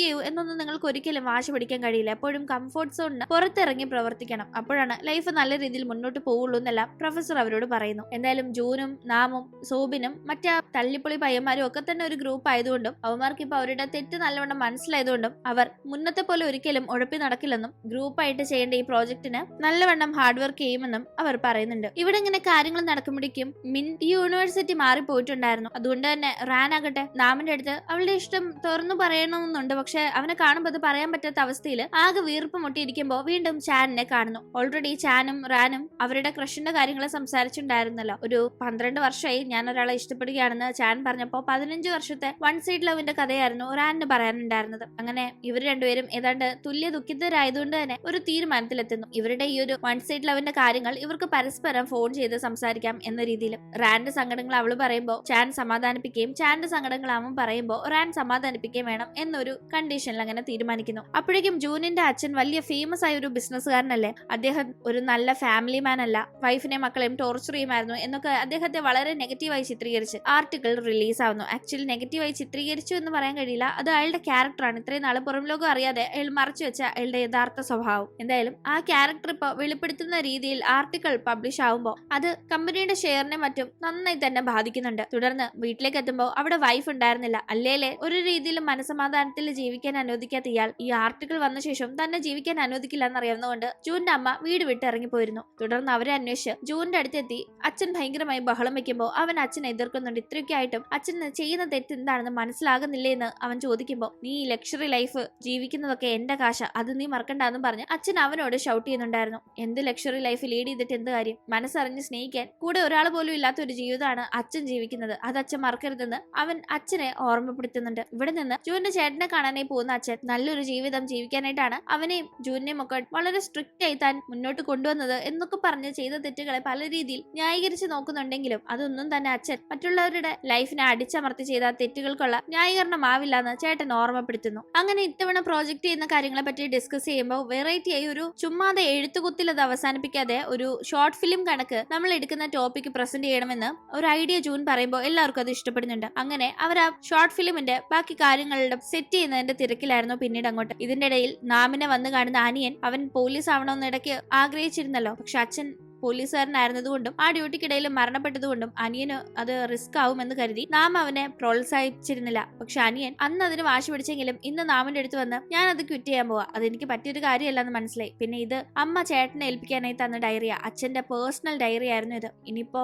ചെയ്യൂ എന്നൊന്നും നിങ്ങൾക്ക് ഒരിക്കലും വാശി പിടിക്കാൻ കഴിയില്ല. എപ്പോഴും കംഫോർട്ട് സോണിന് പുറത്തിറങ്ങി പ്രവർത്തിക്കണം. അപ്പോഴാണ് ലൈഫ് നല്ല രീതിയിൽ മുന്നോട്ട് പോകുള്ളൂ എന്നെല്ലാം പ്രൊഫസർ അവരോട് പറയുന്നു. എന്തായാലും ജൂനും നാമും സോബിനും മറ്റേ തള്ളിപ്പൊളി പയ്യന്മാരും ഒക്കെ തന്നെ ഒരു ഗ്രൂപ്പ് ആയതുകൊണ്ടും അവന്മാർക്ക് ഇപ്പൊ അവരുടെ തെറ്റ് നല്ലവണ്ണം മനസ്സിലായതുകൊണ്ടും അവർ മുന്നത്തെ പോലെ ഒരിക്കലും ഉഴപ്പി നടക്കില്ലെന്നും ഗ്രൂപ്പായിട്ട് ചെയ്യേണ്ട ഈ പ്രോജക്റ്റിന് നല്ലവണ്ണം ഹാർഡ് വർക്ക് ചെയ്യുമെന്നും അവർ പറയുന്നുണ്ട്. ഇവിടെ ഇങ്ങനെ കാര്യങ്ങൾ നടക്കുമ്പോഴേക്കും മിൻ ഈ യൂണിവേഴ്സിറ്റി മാറിപ്പോയിട്ടുണ്ടായിരുന്നു. അതുകൊണ്ട് തന്നെ റാൻ ആകട്ടെ നാമിന്റെ അടുത്ത് അവളുടെ ഇഷ്ടം തുറന്നു പറയണമെന്നുണ്ട്. പക്ഷെ അവനെ കാണുമ്പോൾ അത് പറയാൻ പറ്റാത്ത അവസ്ഥയിൽ ആകെ വീർപ്പ് മുട്ടിയിരിക്കുമ്പോൾ വീണ്ടും ചാനിനെ കാണുന്നു. ഓൾറെഡി ചാനും റാനും അവരുടെ ക്രഷിന്റെ കാര്യങ്ങൾ സംസാരിച്ചിട്ടുണ്ടായിരുന്നല്ലോ. ഒരു 12 വർഷമായി ഞാൻ ഒരാളെ ഇഷ്ടപ്പെടുകയാണെന്ന് ചാൻ പറഞ്ഞപ്പോൾ 15 വർഷത്തെ വൺ സൈഡ് ലവിന്റെ കഥയായിരുന്നു റാനിന് പറയാനുണ്ടായിരുന്നത്. അങ്ങനെ ഇവർ രണ്ടുപേരും ഏതാണ്ട് തുല്യ ദുഃഖിതരായതുകൊണ്ട് തന്നെ ഒരു തീരുമാനത്തിലെത്തുന്നു. ഇവരുടെ ഈ ഒരു വൺ സൈഡ് ലവിന്റെ കാര്യങ്ങൾ ഇവർക്ക് പരസ്പരം ഫോൺ ചെയ്ത് സംസാരിക്കാം എന്ന രീതിയിൽ. റാന്റെ സങ്കടങ്ങൾ അവള് പറയുമ്പോൾ ചാൻ സമാധാനിപ്പിക്കുകയും ചാന്റെ സങ്കടങ്ങൾ അവൻ പറയുമ്പോൾ റാൻ സമാധാനിപ്പിക്കുകയും വേണം എന്നൊരു കണ്ടീഷനിൽ അങ്ങനെ തീരുമാനിക്കുന്നു. അപ്പോഴേക്കും ജൂനിന്റെ അച്ഛൻ വലിയ ഫേമസ് ആയ ഒരു ബിസിനസ്സുകാരനല്ലേ, അദ്ദേഹം ഒരു നല്ല ഫാമിലി മാൻ അല്ല, വൈഫിനെ മക്കളെയും ടോർച്ചർ ചെയ്യുമായിരുന്നു എന്നൊക്കെ അദ്ദേഹത്തെ വളരെ നെഗറ്റീവായി ചിത്രീകരിച്ച് ആർട്ടിക്കിൾ റിലീസ് ആവുന്നു. ആക്ച്വലി നെഗറ്റീവായി ചിത്രീകരിച്ചു എന്ന് പറയാൻ കഴിയില്ല, അത് അയാളുടെ ക്യാരക്ടറാണ്. ഇത്രയും നാള് പുറം ലോകം അറിയാതെ അയാൾ മറച്ചു വെച്ച അയാളുടെ യഥാർത്ഥ സ്വഭാവം. എന്തായാലും ആ ക്യാരക്ടർ ഇപ്പൊ വെളിപ്പെടുത്തുന്ന രീതിയിൽ ആർട്ടിക്കിൾ പബ്ലിഷ് ആവുമ്പോൾ അത് കമ്പനിയുടെ ഷെയറിനെ മറ്റും നന്നായി തന്നെ ബാധിക്കുന്നുണ്ട്. തുടർന്ന് വീട്ടിലേക്ക് എത്തുമ്പോൾ അവിടെ വൈഫ് ഉണ്ടായിരുന്നില്ല. അല്ലേലെ ഒരു രീതിയിലും മനസമാധാനത്തിൽ ജീവിക്കാൻ അനുവദിക്കാത്ത ഇയാൾ ഈ ആർട്ടിക്കിൾ വന്ന ശേഷം തന്നെ ജീവിക്കാൻ അനുവദിക്കില്ല എന്നറിയാവുന്നതുകൊണ്ട് ജൂന്റെ അമ്മ വീട് വിട്ട് ഇറങ്ങിപ്പോയിരുന്നു. തുടർന്ന് അവരെ അന്വേഷിച്ച് ജൂന്റെ അടുത്തെത്തി അച്ഛൻ ഭയങ്കരമായി ബഹളം വെക്കുമ്പോൾ അവൻ അച്ഛനെ എതിർക്കുന്നുണ്ട്. ഇത്രയൊക്കെ ആയിട്ടും അച്ഛന് ചെയ്യുന്ന തെറ്റ് എന്താണെന്ന് മനസ്സിലാകുന്നില്ലേ എന്ന് അവൻ ചോദിക്കുമ്പോൾ നീ ലക്ഷറി ലൈഫ് ജീവിക്കുന്നതൊക്കെ എന്റെ കാശ, അത് നീ മറക്കണ്ടെന്നും പറഞ്ഞ് അച്ഛൻ അവനോട് ഷൗട്ട് ചെയ്യുന്നുണ്ടായിരുന്നു. എന്ത് ലക്ഷറി ലൈഫ് ലീഡ് ചെയ്തിട്ട് എന്ത് കാര്യം, മനസ്സറിഞ്ഞ് സ്നേഹിക്കാൻ കൂടെ ഒരാൾ പോലും ഇല്ലാത്ത ഒരു ജീവിതമാണ് അച്ഛൻ ജീവിക്കുന്നത്, അത് അച്ഛൻ മറക്കരുതെന്ന് അവൻ അച്ഛനെ ഓർമ്മപ്പെടുത്തുന്നുണ്ട്. ഇവിടെ നിന്ന് ജൂന്റെ ചേട്ടനെ കാണാനായി പോകുന്ന അച്ഛൻ നല്ലൊരു ജീവിതം ജീവിക്കാനായിട്ടാണ് അവനെയും ജൂനെയും ഒക്കെ വളരെ സ്ട്രിക്റ്റ് ആയി താൻ മുന്നോട്ട് കൊണ്ടുവന്നത് എന്നൊക്കെ പറഞ്ഞ് ചെയ്ത തെറ്റുകളെ പല രീതിയിൽ ന്യായീകരിച്ച് നോക്കുന്നുണ്ടെങ്കിലും അതൊന്നും തന്നെ അച്ഛൻ മറ്റുള്ളവരുടെ ലൈഫിനെ അടിച്ചമർത്തി ചെയ്ത തെറ്റുകൾക്കുള്ള ന്യായീകരണമാവില്ല എന്ന് ചേട്ടൻ ഓർമ്മപ്പെടുത്തുന്നു. അങ്ങനെ ഇത്തവണ പ്രോജക്ട് ചെയ്യുന്ന കാര്യങ്ങളെ പറ്റി ഡിസ്കസ് ചെയ്യുമ്പോൾ വെറൈറ്റി ആയി ഒരു ചുമ്മാതെ എഴുത്തുകുത്തിൽ അത് അവസാനിപ്പിക്കാതെ ഒരു ഷോർട്ട് ഫിലിം കണക്ക് നമ്മൾ എടുക്കുന്ന ടോപ്പിക് പ്രസന്റ് ചെയ്യണമെന്ന് ഒരു ഐഡിയ ജൂൻ പറയുമ്പോൾ എല്ലാവർക്കും അത് ഇഷ്ടപ്പെടുന്നുണ്ട്. അങ്ങനെ അവർ ആ ഷോർട്ട് ഫിലിമിന്റെ ബാക്കി കാര്യങ്ങളുടെ സെറ്റ് ചെയ്യുന്നതിന്റെ തിരക്കിലായിരുന്നു പിന്നീട് അങ്ങോട്ട്. ഇതിന്റെ ഇടയിൽ നാമിനെ വന്ന് കാണുന്ന അനിയൻ അവൻ പോലീസ് ആവണമെന്ന് ഇടയ്ക്ക് ആഗ്രഹിച്ചിരുന്നല്ലോ. പക്ഷെ അച്ഛൻ പോലീസുകാരനായിരുന്നതുകൊണ്ടും ആ ഡ്യൂട്ടിക്കിടയിൽ മരണപ്പെട്ടതുകൊണ്ടും അനിയന് അത് റിസ്ക് ആവുമെന്ന് കരുതി നാം അവനെ പ്രോത്സാഹിപ്പിച്ചിരുന്നില്ല. പക്ഷെ അനിയൻ അന്ന് അതിന് വാശി പിടിച്ചെങ്കിലും ഇന്ന് നാമിന്റെ അടുത്ത് വന്ന് ഞാൻ അത് ക്വിറ്റ് ചെയ്യാൻ പോവാ, അതെനിക്ക് പറ്റിയൊരു കാര്യമല്ല എന്ന് മനസ്സിലായി. പിന്നെ ഇത് അമ്മ ചേട്ടനെ ഏൽപ്പിക്കാനായി തന്ന ഡയറിയാ, അച്ഛന്റെ പേഴ്സണൽ ഡയറി ആയിരുന്നു ഇത്. ഇനിയിപ്പോ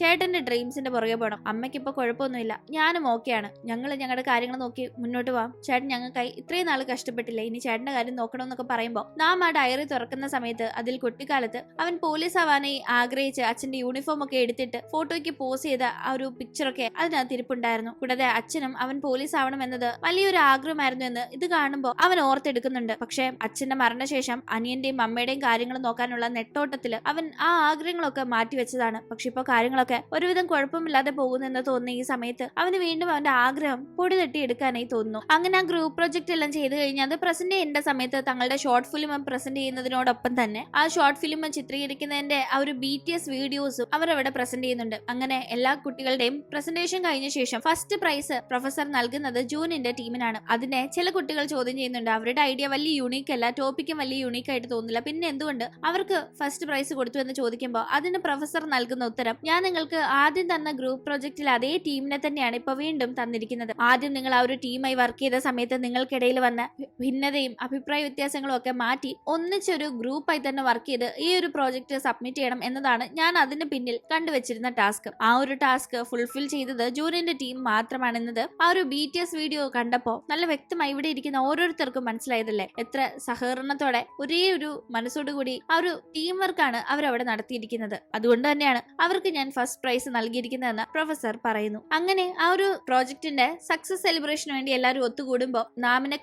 ചേട്ടന്റെ ഡ്രീംസിന്റെ പുറകെ പോകണം. അമ്മയ്ക്കിപ്പോ കുഴപ്പമൊന്നുമില്ല, ഞാനും ഓക്കെയാണ്, ഞങ്ങള് ഞങ്ങളുടെ കാര്യങ്ങൾ നോക്കി മുന്നോട്ട് പോവാം. ചേട്ടൻ ഞങ്ങൾക്കായി ഇത്രയും നാൾ കഷ്ടപ്പെട്ടില്ലേ, ഇനി ചേട്ടന്റെ കാര്യം നോക്കണം എന്നൊക്കെ പറയുമ്പോൾ നാം ആ ഡയറി തുറക്കുന്ന സമയത്ത് അതിൽ കുട്ടിക്കാലത്ത് അവൻ പോലീസ് ആവാനായി ആഗ്രഹിച്ച് അച്ഛന്റെ യൂണിഫോം ഒക്കെ എടുത്തിട്ട് ഫോട്ടോയ്ക്ക് പോസ് ചെയ്ത ആ ഒരു പിക്ചറൊക്കെ അതിനകത്ത് ഇരിപ്പുണ്ടായിരുന്നു. കൂടാതെ അച്ഛനും അവൻ പോലീസ് ആവണം എന്നത് വലിയൊരു ആഗ്രഹമായിരുന്നു എന്ന് ഇത് കാണുമ്പോൾ അവൻ ഓർത്തെടുക്കുന്നുണ്ട്. പക്ഷെ അച്ഛന്റെ മരണശേഷം അനിയന്റെയും അമ്മയുടെയും കാര്യങ്ങൾ നോക്കാനുള്ള നെട്ടോട്ടത്തിൽ അവൻ ആ ആഗ്രഹങ്ങളൊക്കെ മാറ്റിവെച്ചതാണ്. പക്ഷെ ഇപ്പൊ കാര്യങ്ങളൊക്കെ ഒരുവിധം കുഴപ്പമില്ലാതെ പോകുന്നെന്ന് തോന്നുന്ന ഈ സമയത്ത് അവന് വീണ്ടും അവന്റെ ആഗ്രഹം പൊടി തട്ടി എടുക്കാനായി തോന്നുന്നു. അങ്ങനെ ആ ഗ്രൂപ്പ് പ്രൊജക്ട് എല്ലാം ചെയ്ത് കഴിഞ്ഞാൽ അത് പ്രസന്റ് ചെയ്യേണ്ട സമയത്ത് തങ്ങളുടെ ഷോർട്ട് ഫിലിം പ്രസന്റ് ചെയ്യുന്നതിനോടൊപ്പം തന്നെ ആ ഷോർട്ട് ഫിലിം ചിത്രീകരിക്കുന്നതിന്റെ ആ ഒരു BTS വീഡിയോസും അവർ അവിടെ പ്രസന്റ് ചെയ്യുന്നുണ്ട്. അങ്ങനെ എല്ലാ കുട്ടികളുടെയും പ്രസന്റേഷൻ കഴിഞ്ഞ ശേഷം ഫസ്റ്റ് പ്രൈസ് പ്രൊഫസർ നൽകുന്നത് ജൂനിന്റെ ടീമിനാണ്. അതിനെ ചില കുട്ടികൾ ചോദ്യം ചെയ്യുന്നുണ്ട്. അവരുടെ ഐഡിയ വലിയ യൂണീക്ക് അല്ല, ടോപ്പിക്കും വലിയ യൂണീക്ക് ആയിട്ട് തോന്നില്ല, പിന്നെ എന്തുകൊണ്ട് അവർക്ക് ഫസ്റ്റ് പ്രൈസ് കൊടുത്തു എന്ന് ചോദിക്കുമ്പോൾ അതിന് പ്രൊഫസർ നൽകുന്ന ഉത്തരം ഞാൻ നിങ്ങൾക്ക് ആദ്യം തന്ന ഗ്രൂപ്പ് പ്രൊജക്റ്റിൽ അതേ ടീമിനെ തന്നെയാണ് ഇപ്പൊ വീണ്ടും തന്നിരിക്കുന്നത്. ആദ്യം നിങ്ങൾ ആ ഒരു ടീമായി വർക്ക് ചെയ്ത സമയത്ത് നിങ്ങൾക്കിടയിൽ വന്ന ഭിന്നതയും അഭിപ്രായ വ്യത്യാസങ്ങളും ഒക്കെ മാറ്റി ഒന്നിച്ചൊരു ഗ്രൂപ്പായി തന്നെ വർക്ക് ചെയ്ത് ഈ ഒരു പ്രോജക്റ്റ് സബ്മിറ്റ് ചെയ്യണം എന്നതാണ് ഞാൻ അതിന് പിന്നിൽ കണ്ടുവച്ചിരുന്ന ടാസ്ക്. ആ ഒരു ടാസ്ക് ഫുൾഫിൽ ചെയ്തത് ജൂനിന്റെ ടീം മാത്രമാണെന്നത് ആ ഒരു BTS വീഡിയോ കണ്ടപ്പോ നല്ല വ്യക്തമായി ഇവിടെ ഇരിക്കുന്ന ഓരോരുത്തർക്കും മനസ്സിലായതല്ലേ. എത്ര സഹകരണത്തോടെ ഒരേ ഒരു മനസ്സോടുകൂടി ആ ഒരു ടീം വർക്കാണ് അവരവിടെ നടത്തിയിരിക്കുന്നത്. അതുകൊണ്ട് തന്നെയാണ് അവർക്ക് ഞാൻ ഫസ്റ്റ് പ്രൈസ് നൽകിയിരിക്കുന്നതെന്ന് പ്രൊഫസർ പറയുന്നു. അങ്ങനെ ആ ഒരു പ്രോജക്റ്റിന്റെ സക്സസ് സെലിബ്രേഷന് വേണ്ടി എല്ലാവരും ഒത്തുകൂടുമ്പോ നാമിനെ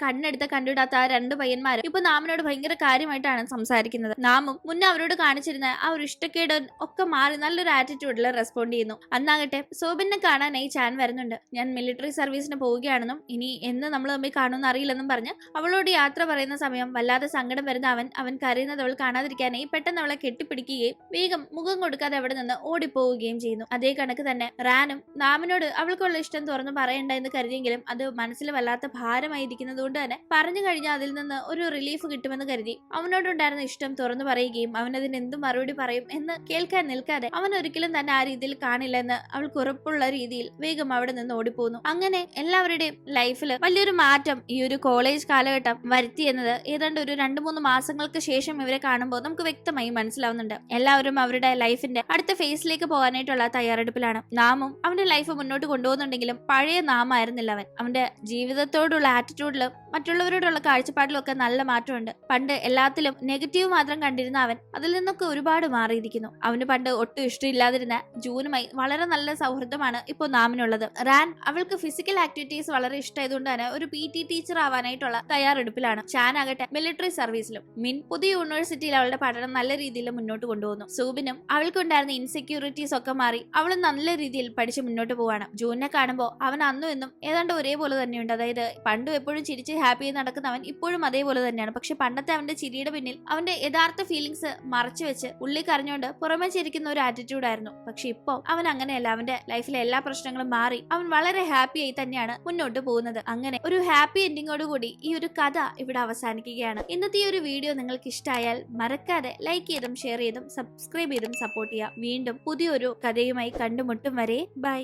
കണ്ടിടാത്ത ആ രണ്ട് പയ്യന്മാരും ഇപ്പൊ നാമിനോട് ഭയങ്കര കാര്യമായിട്ടാണ് സംസാരിക്കുന്നത്. നാമും മുന്നേ അവരോട് കാണിച്ചിരുന്ന ആ ഒരു ഇഷ്ടക്കേട് ഒക്കെ മാറി നല്ലൊരു ആറ്റിറ്റ്യൂഡിൽ റെസ്പോണ്ട് ചെയ്യുന്നു. അന്നാകട്ടെ സോബിനെ കാണാനായി ചാൻ വരുന്നുണ്ട്. ഞാൻ മിലിറ്ററി സർവീസിന് പോവുകയാണെന്നും ഇനി എന്ന് നമ്മൾ തമ്മിൽ കാണുമെന്ന് അറിയില്ലെന്നും പറഞ്ഞ് അവളോട് യാത്ര പറയുന്ന സമയം വല്ലാതെ സങ്കടം വരുന്ന അവൻ കരയുന്നത് അവൾ കാണാതിരിക്കാനായി പെട്ടെന്ന് അവളെ കെട്ടിപ്പിടിക്കുകയും വേഗം മുഖം കൊടുക്കാതെ അവിടെ നിന്ന് ഓടിപ്പോവുകയും ചെയ്യുന്നു. അതേ കണക്ക് തന്നെ റാനും നാമിനോട് അവൾക്കുള്ള ഇഷ്ടം തുറന്നു പറയണ്ട എന്ന് കരുതിയെങ്കിലും അത് മനസ്സിൽ വല്ലാത്ത ഭാരമായിരിക്കുന്നത് കൊണ്ട് തന്നെ പറഞ്ഞു കഴിഞ്ഞാൽ അതിൽ നിന്ന് ഒരു റിലീഫ് കിട്ടുമെന്ന് കരുതി അവനോടുണ്ടായിരുന്ന ഇഷ്ടം തുറന്നു പറയുകയും അവനതിന് എന്ത് മറുപടി പറയും എന്ന് കേൾക്കാൻ നിൽക്കാതെ അവൻ ഒരിക്കലും തന്നെ ആ രീതിയിൽ കാണില്ലെന്ന് അവൾക്ക് ഉറപ്പുള്ള രീതിയിൽ വേഗം അവിടെ നിന്ന് ഓടിപ്പോകുന്നു. അങ്ങനെ എല്ലാവരുടെയും ലൈഫിൽ വലിയൊരു മാറ്റം ഈ ഒരു കോളേജ് കാലഘട്ടം വരുത്തി എന്നത് ഏതാണ്ട് ഒരു 2-3 മാസങ്ങൾക്ക് ശേഷം ഇവരെ കാണുമ്പോൾ നമുക്ക് വ്യക്തമായി മനസ്സിലാവുന്നുണ്ട്. എല്ലാവരും അവരുടെ ലൈഫിന്റെ അടുത്ത ഫേസിലേക്ക് പോകാനായിട്ടുള്ള തയ്യാറെടുപ്പിലാണ്. നാമും അവന്റെ ലൈഫ് മുന്നോട്ട് കൊണ്ടുപോകുന്നുണ്ടെങ്കിലും പഴയ നാമായിരുന്നില്ല അവൻ. അവന്റെ ജീവിതത്തോടുള്ള ആറ്റിറ്റ്യൂഡിലും മറ്റുള്ളവരോടുള്ള കാഴ്ചപ്പാടിലും ഒക്കെ നല്ല മാറ്റമുണ്ട്. പണ്ട് എല്ലാത്തിലും നെഗറ്റീവ് മാത്രം കണ്ടിരുന്ന അവൻ അതിൽ നിന്നൊക്കെ ഒരുപാട് മാറിയിരിക്കുന്നു. അവന് പണ്ട് ഒട്ടും ഇഷ്ടമില്ലാതിരുന്ന ജൂനുമായി വളരെ നല്ല സൗഹൃദമാണ് ഇപ്പോൾ നാമിനുള്ളത്. റാൻ അവൾക്ക് ഫിസിക്കൽ ആക്ടിവിറ്റീസ് വളരെ ഇഷ്ടമായതുകൊണ്ട് തന്നെ ഒരു PT ടീച്ചർ ആവാനായിട്ടുള്ള തയ്യാറെടുപ്പിലാണ്. ചാൻ ആകട്ടെ മിലിറ്ററി സർവീസിലും. മിൻ പുതിയ യൂണിവേഴ്സിറ്റിയിൽ അവളുടെ പഠനം നല്ല രീതിയിൽ മുന്നോട്ട് കൊണ്ടുപോകുന്നു. സൂബിനും അവൾക്കുണ്ടായിരുന്ന ഇൻസെക്യൂരിറ്റീസ് ഒക്കെ മാറി അവൾ നല്ല രീതിയിൽ പഠിച്ച് മുന്നോട്ട് പോവാണ്. ജൂനിനെ കാണുമ്പോൾ അവൻ അന്നും എന്നും ഏതാണ്ട് ഒരേപോലെ തന്നെയുണ്ട്. അതായത് പണ്ടും എപ്പോഴും ചിരിച്ച് ഹാപ്പി നടക്കുന്നവൻ ഇപ്പോഴും അതേപോലെ തന്നെയാണ്. പക്ഷെ പണ്ടത്തെ അവന്റെ ചിരിയുടെ പിന്നിൽ അവന്റെ യഥാർത്ഥ ഫീലിങ്സ് മറച്ചു വെച്ച് ഉള്ളി കരഞ്ഞുകൊണ്ട് പുറമെ ചിരിക്കുന്ന ഒരു ആറ്റിറ്റ്യൂഡ് ആയിരുന്നു. പക്ഷെ ഇപ്പോ അവൻ അങ്ങനെയല്ല. അവന്റെ ലൈഫിലെ എല്ലാ പ്രശ്നങ്ങളും മാറി അവൻ വളരെ ഹാപ്പി ആയി തന്നെയാണ് മുന്നോട്ട് പോകുന്നത്. അങ്ങനെ ഒരു ഹാപ്പി എൻഡിങ്ങോടുകൂടി ഈ ഒരു കഥ ഇവിടെ അവസാനിക്കുകയാണ്. ഇന്നത്തെ ഈ ഒരു വീഡിയോ നിങ്ങൾക്ക് ഇഷ്ടമായാൽ മറക്കാതെ ലൈക്ക് ചെയ്തും ഷെയർ ചെയ്തും സബ്സ്ക്രൈബ് ചെയ്തും സപ്പോർട്ട് ചെയ്യാം. വീണ്ടും പുതിയൊരു കഥയുമായി കണ്ടുമുട്ടും വരെ ബൈ.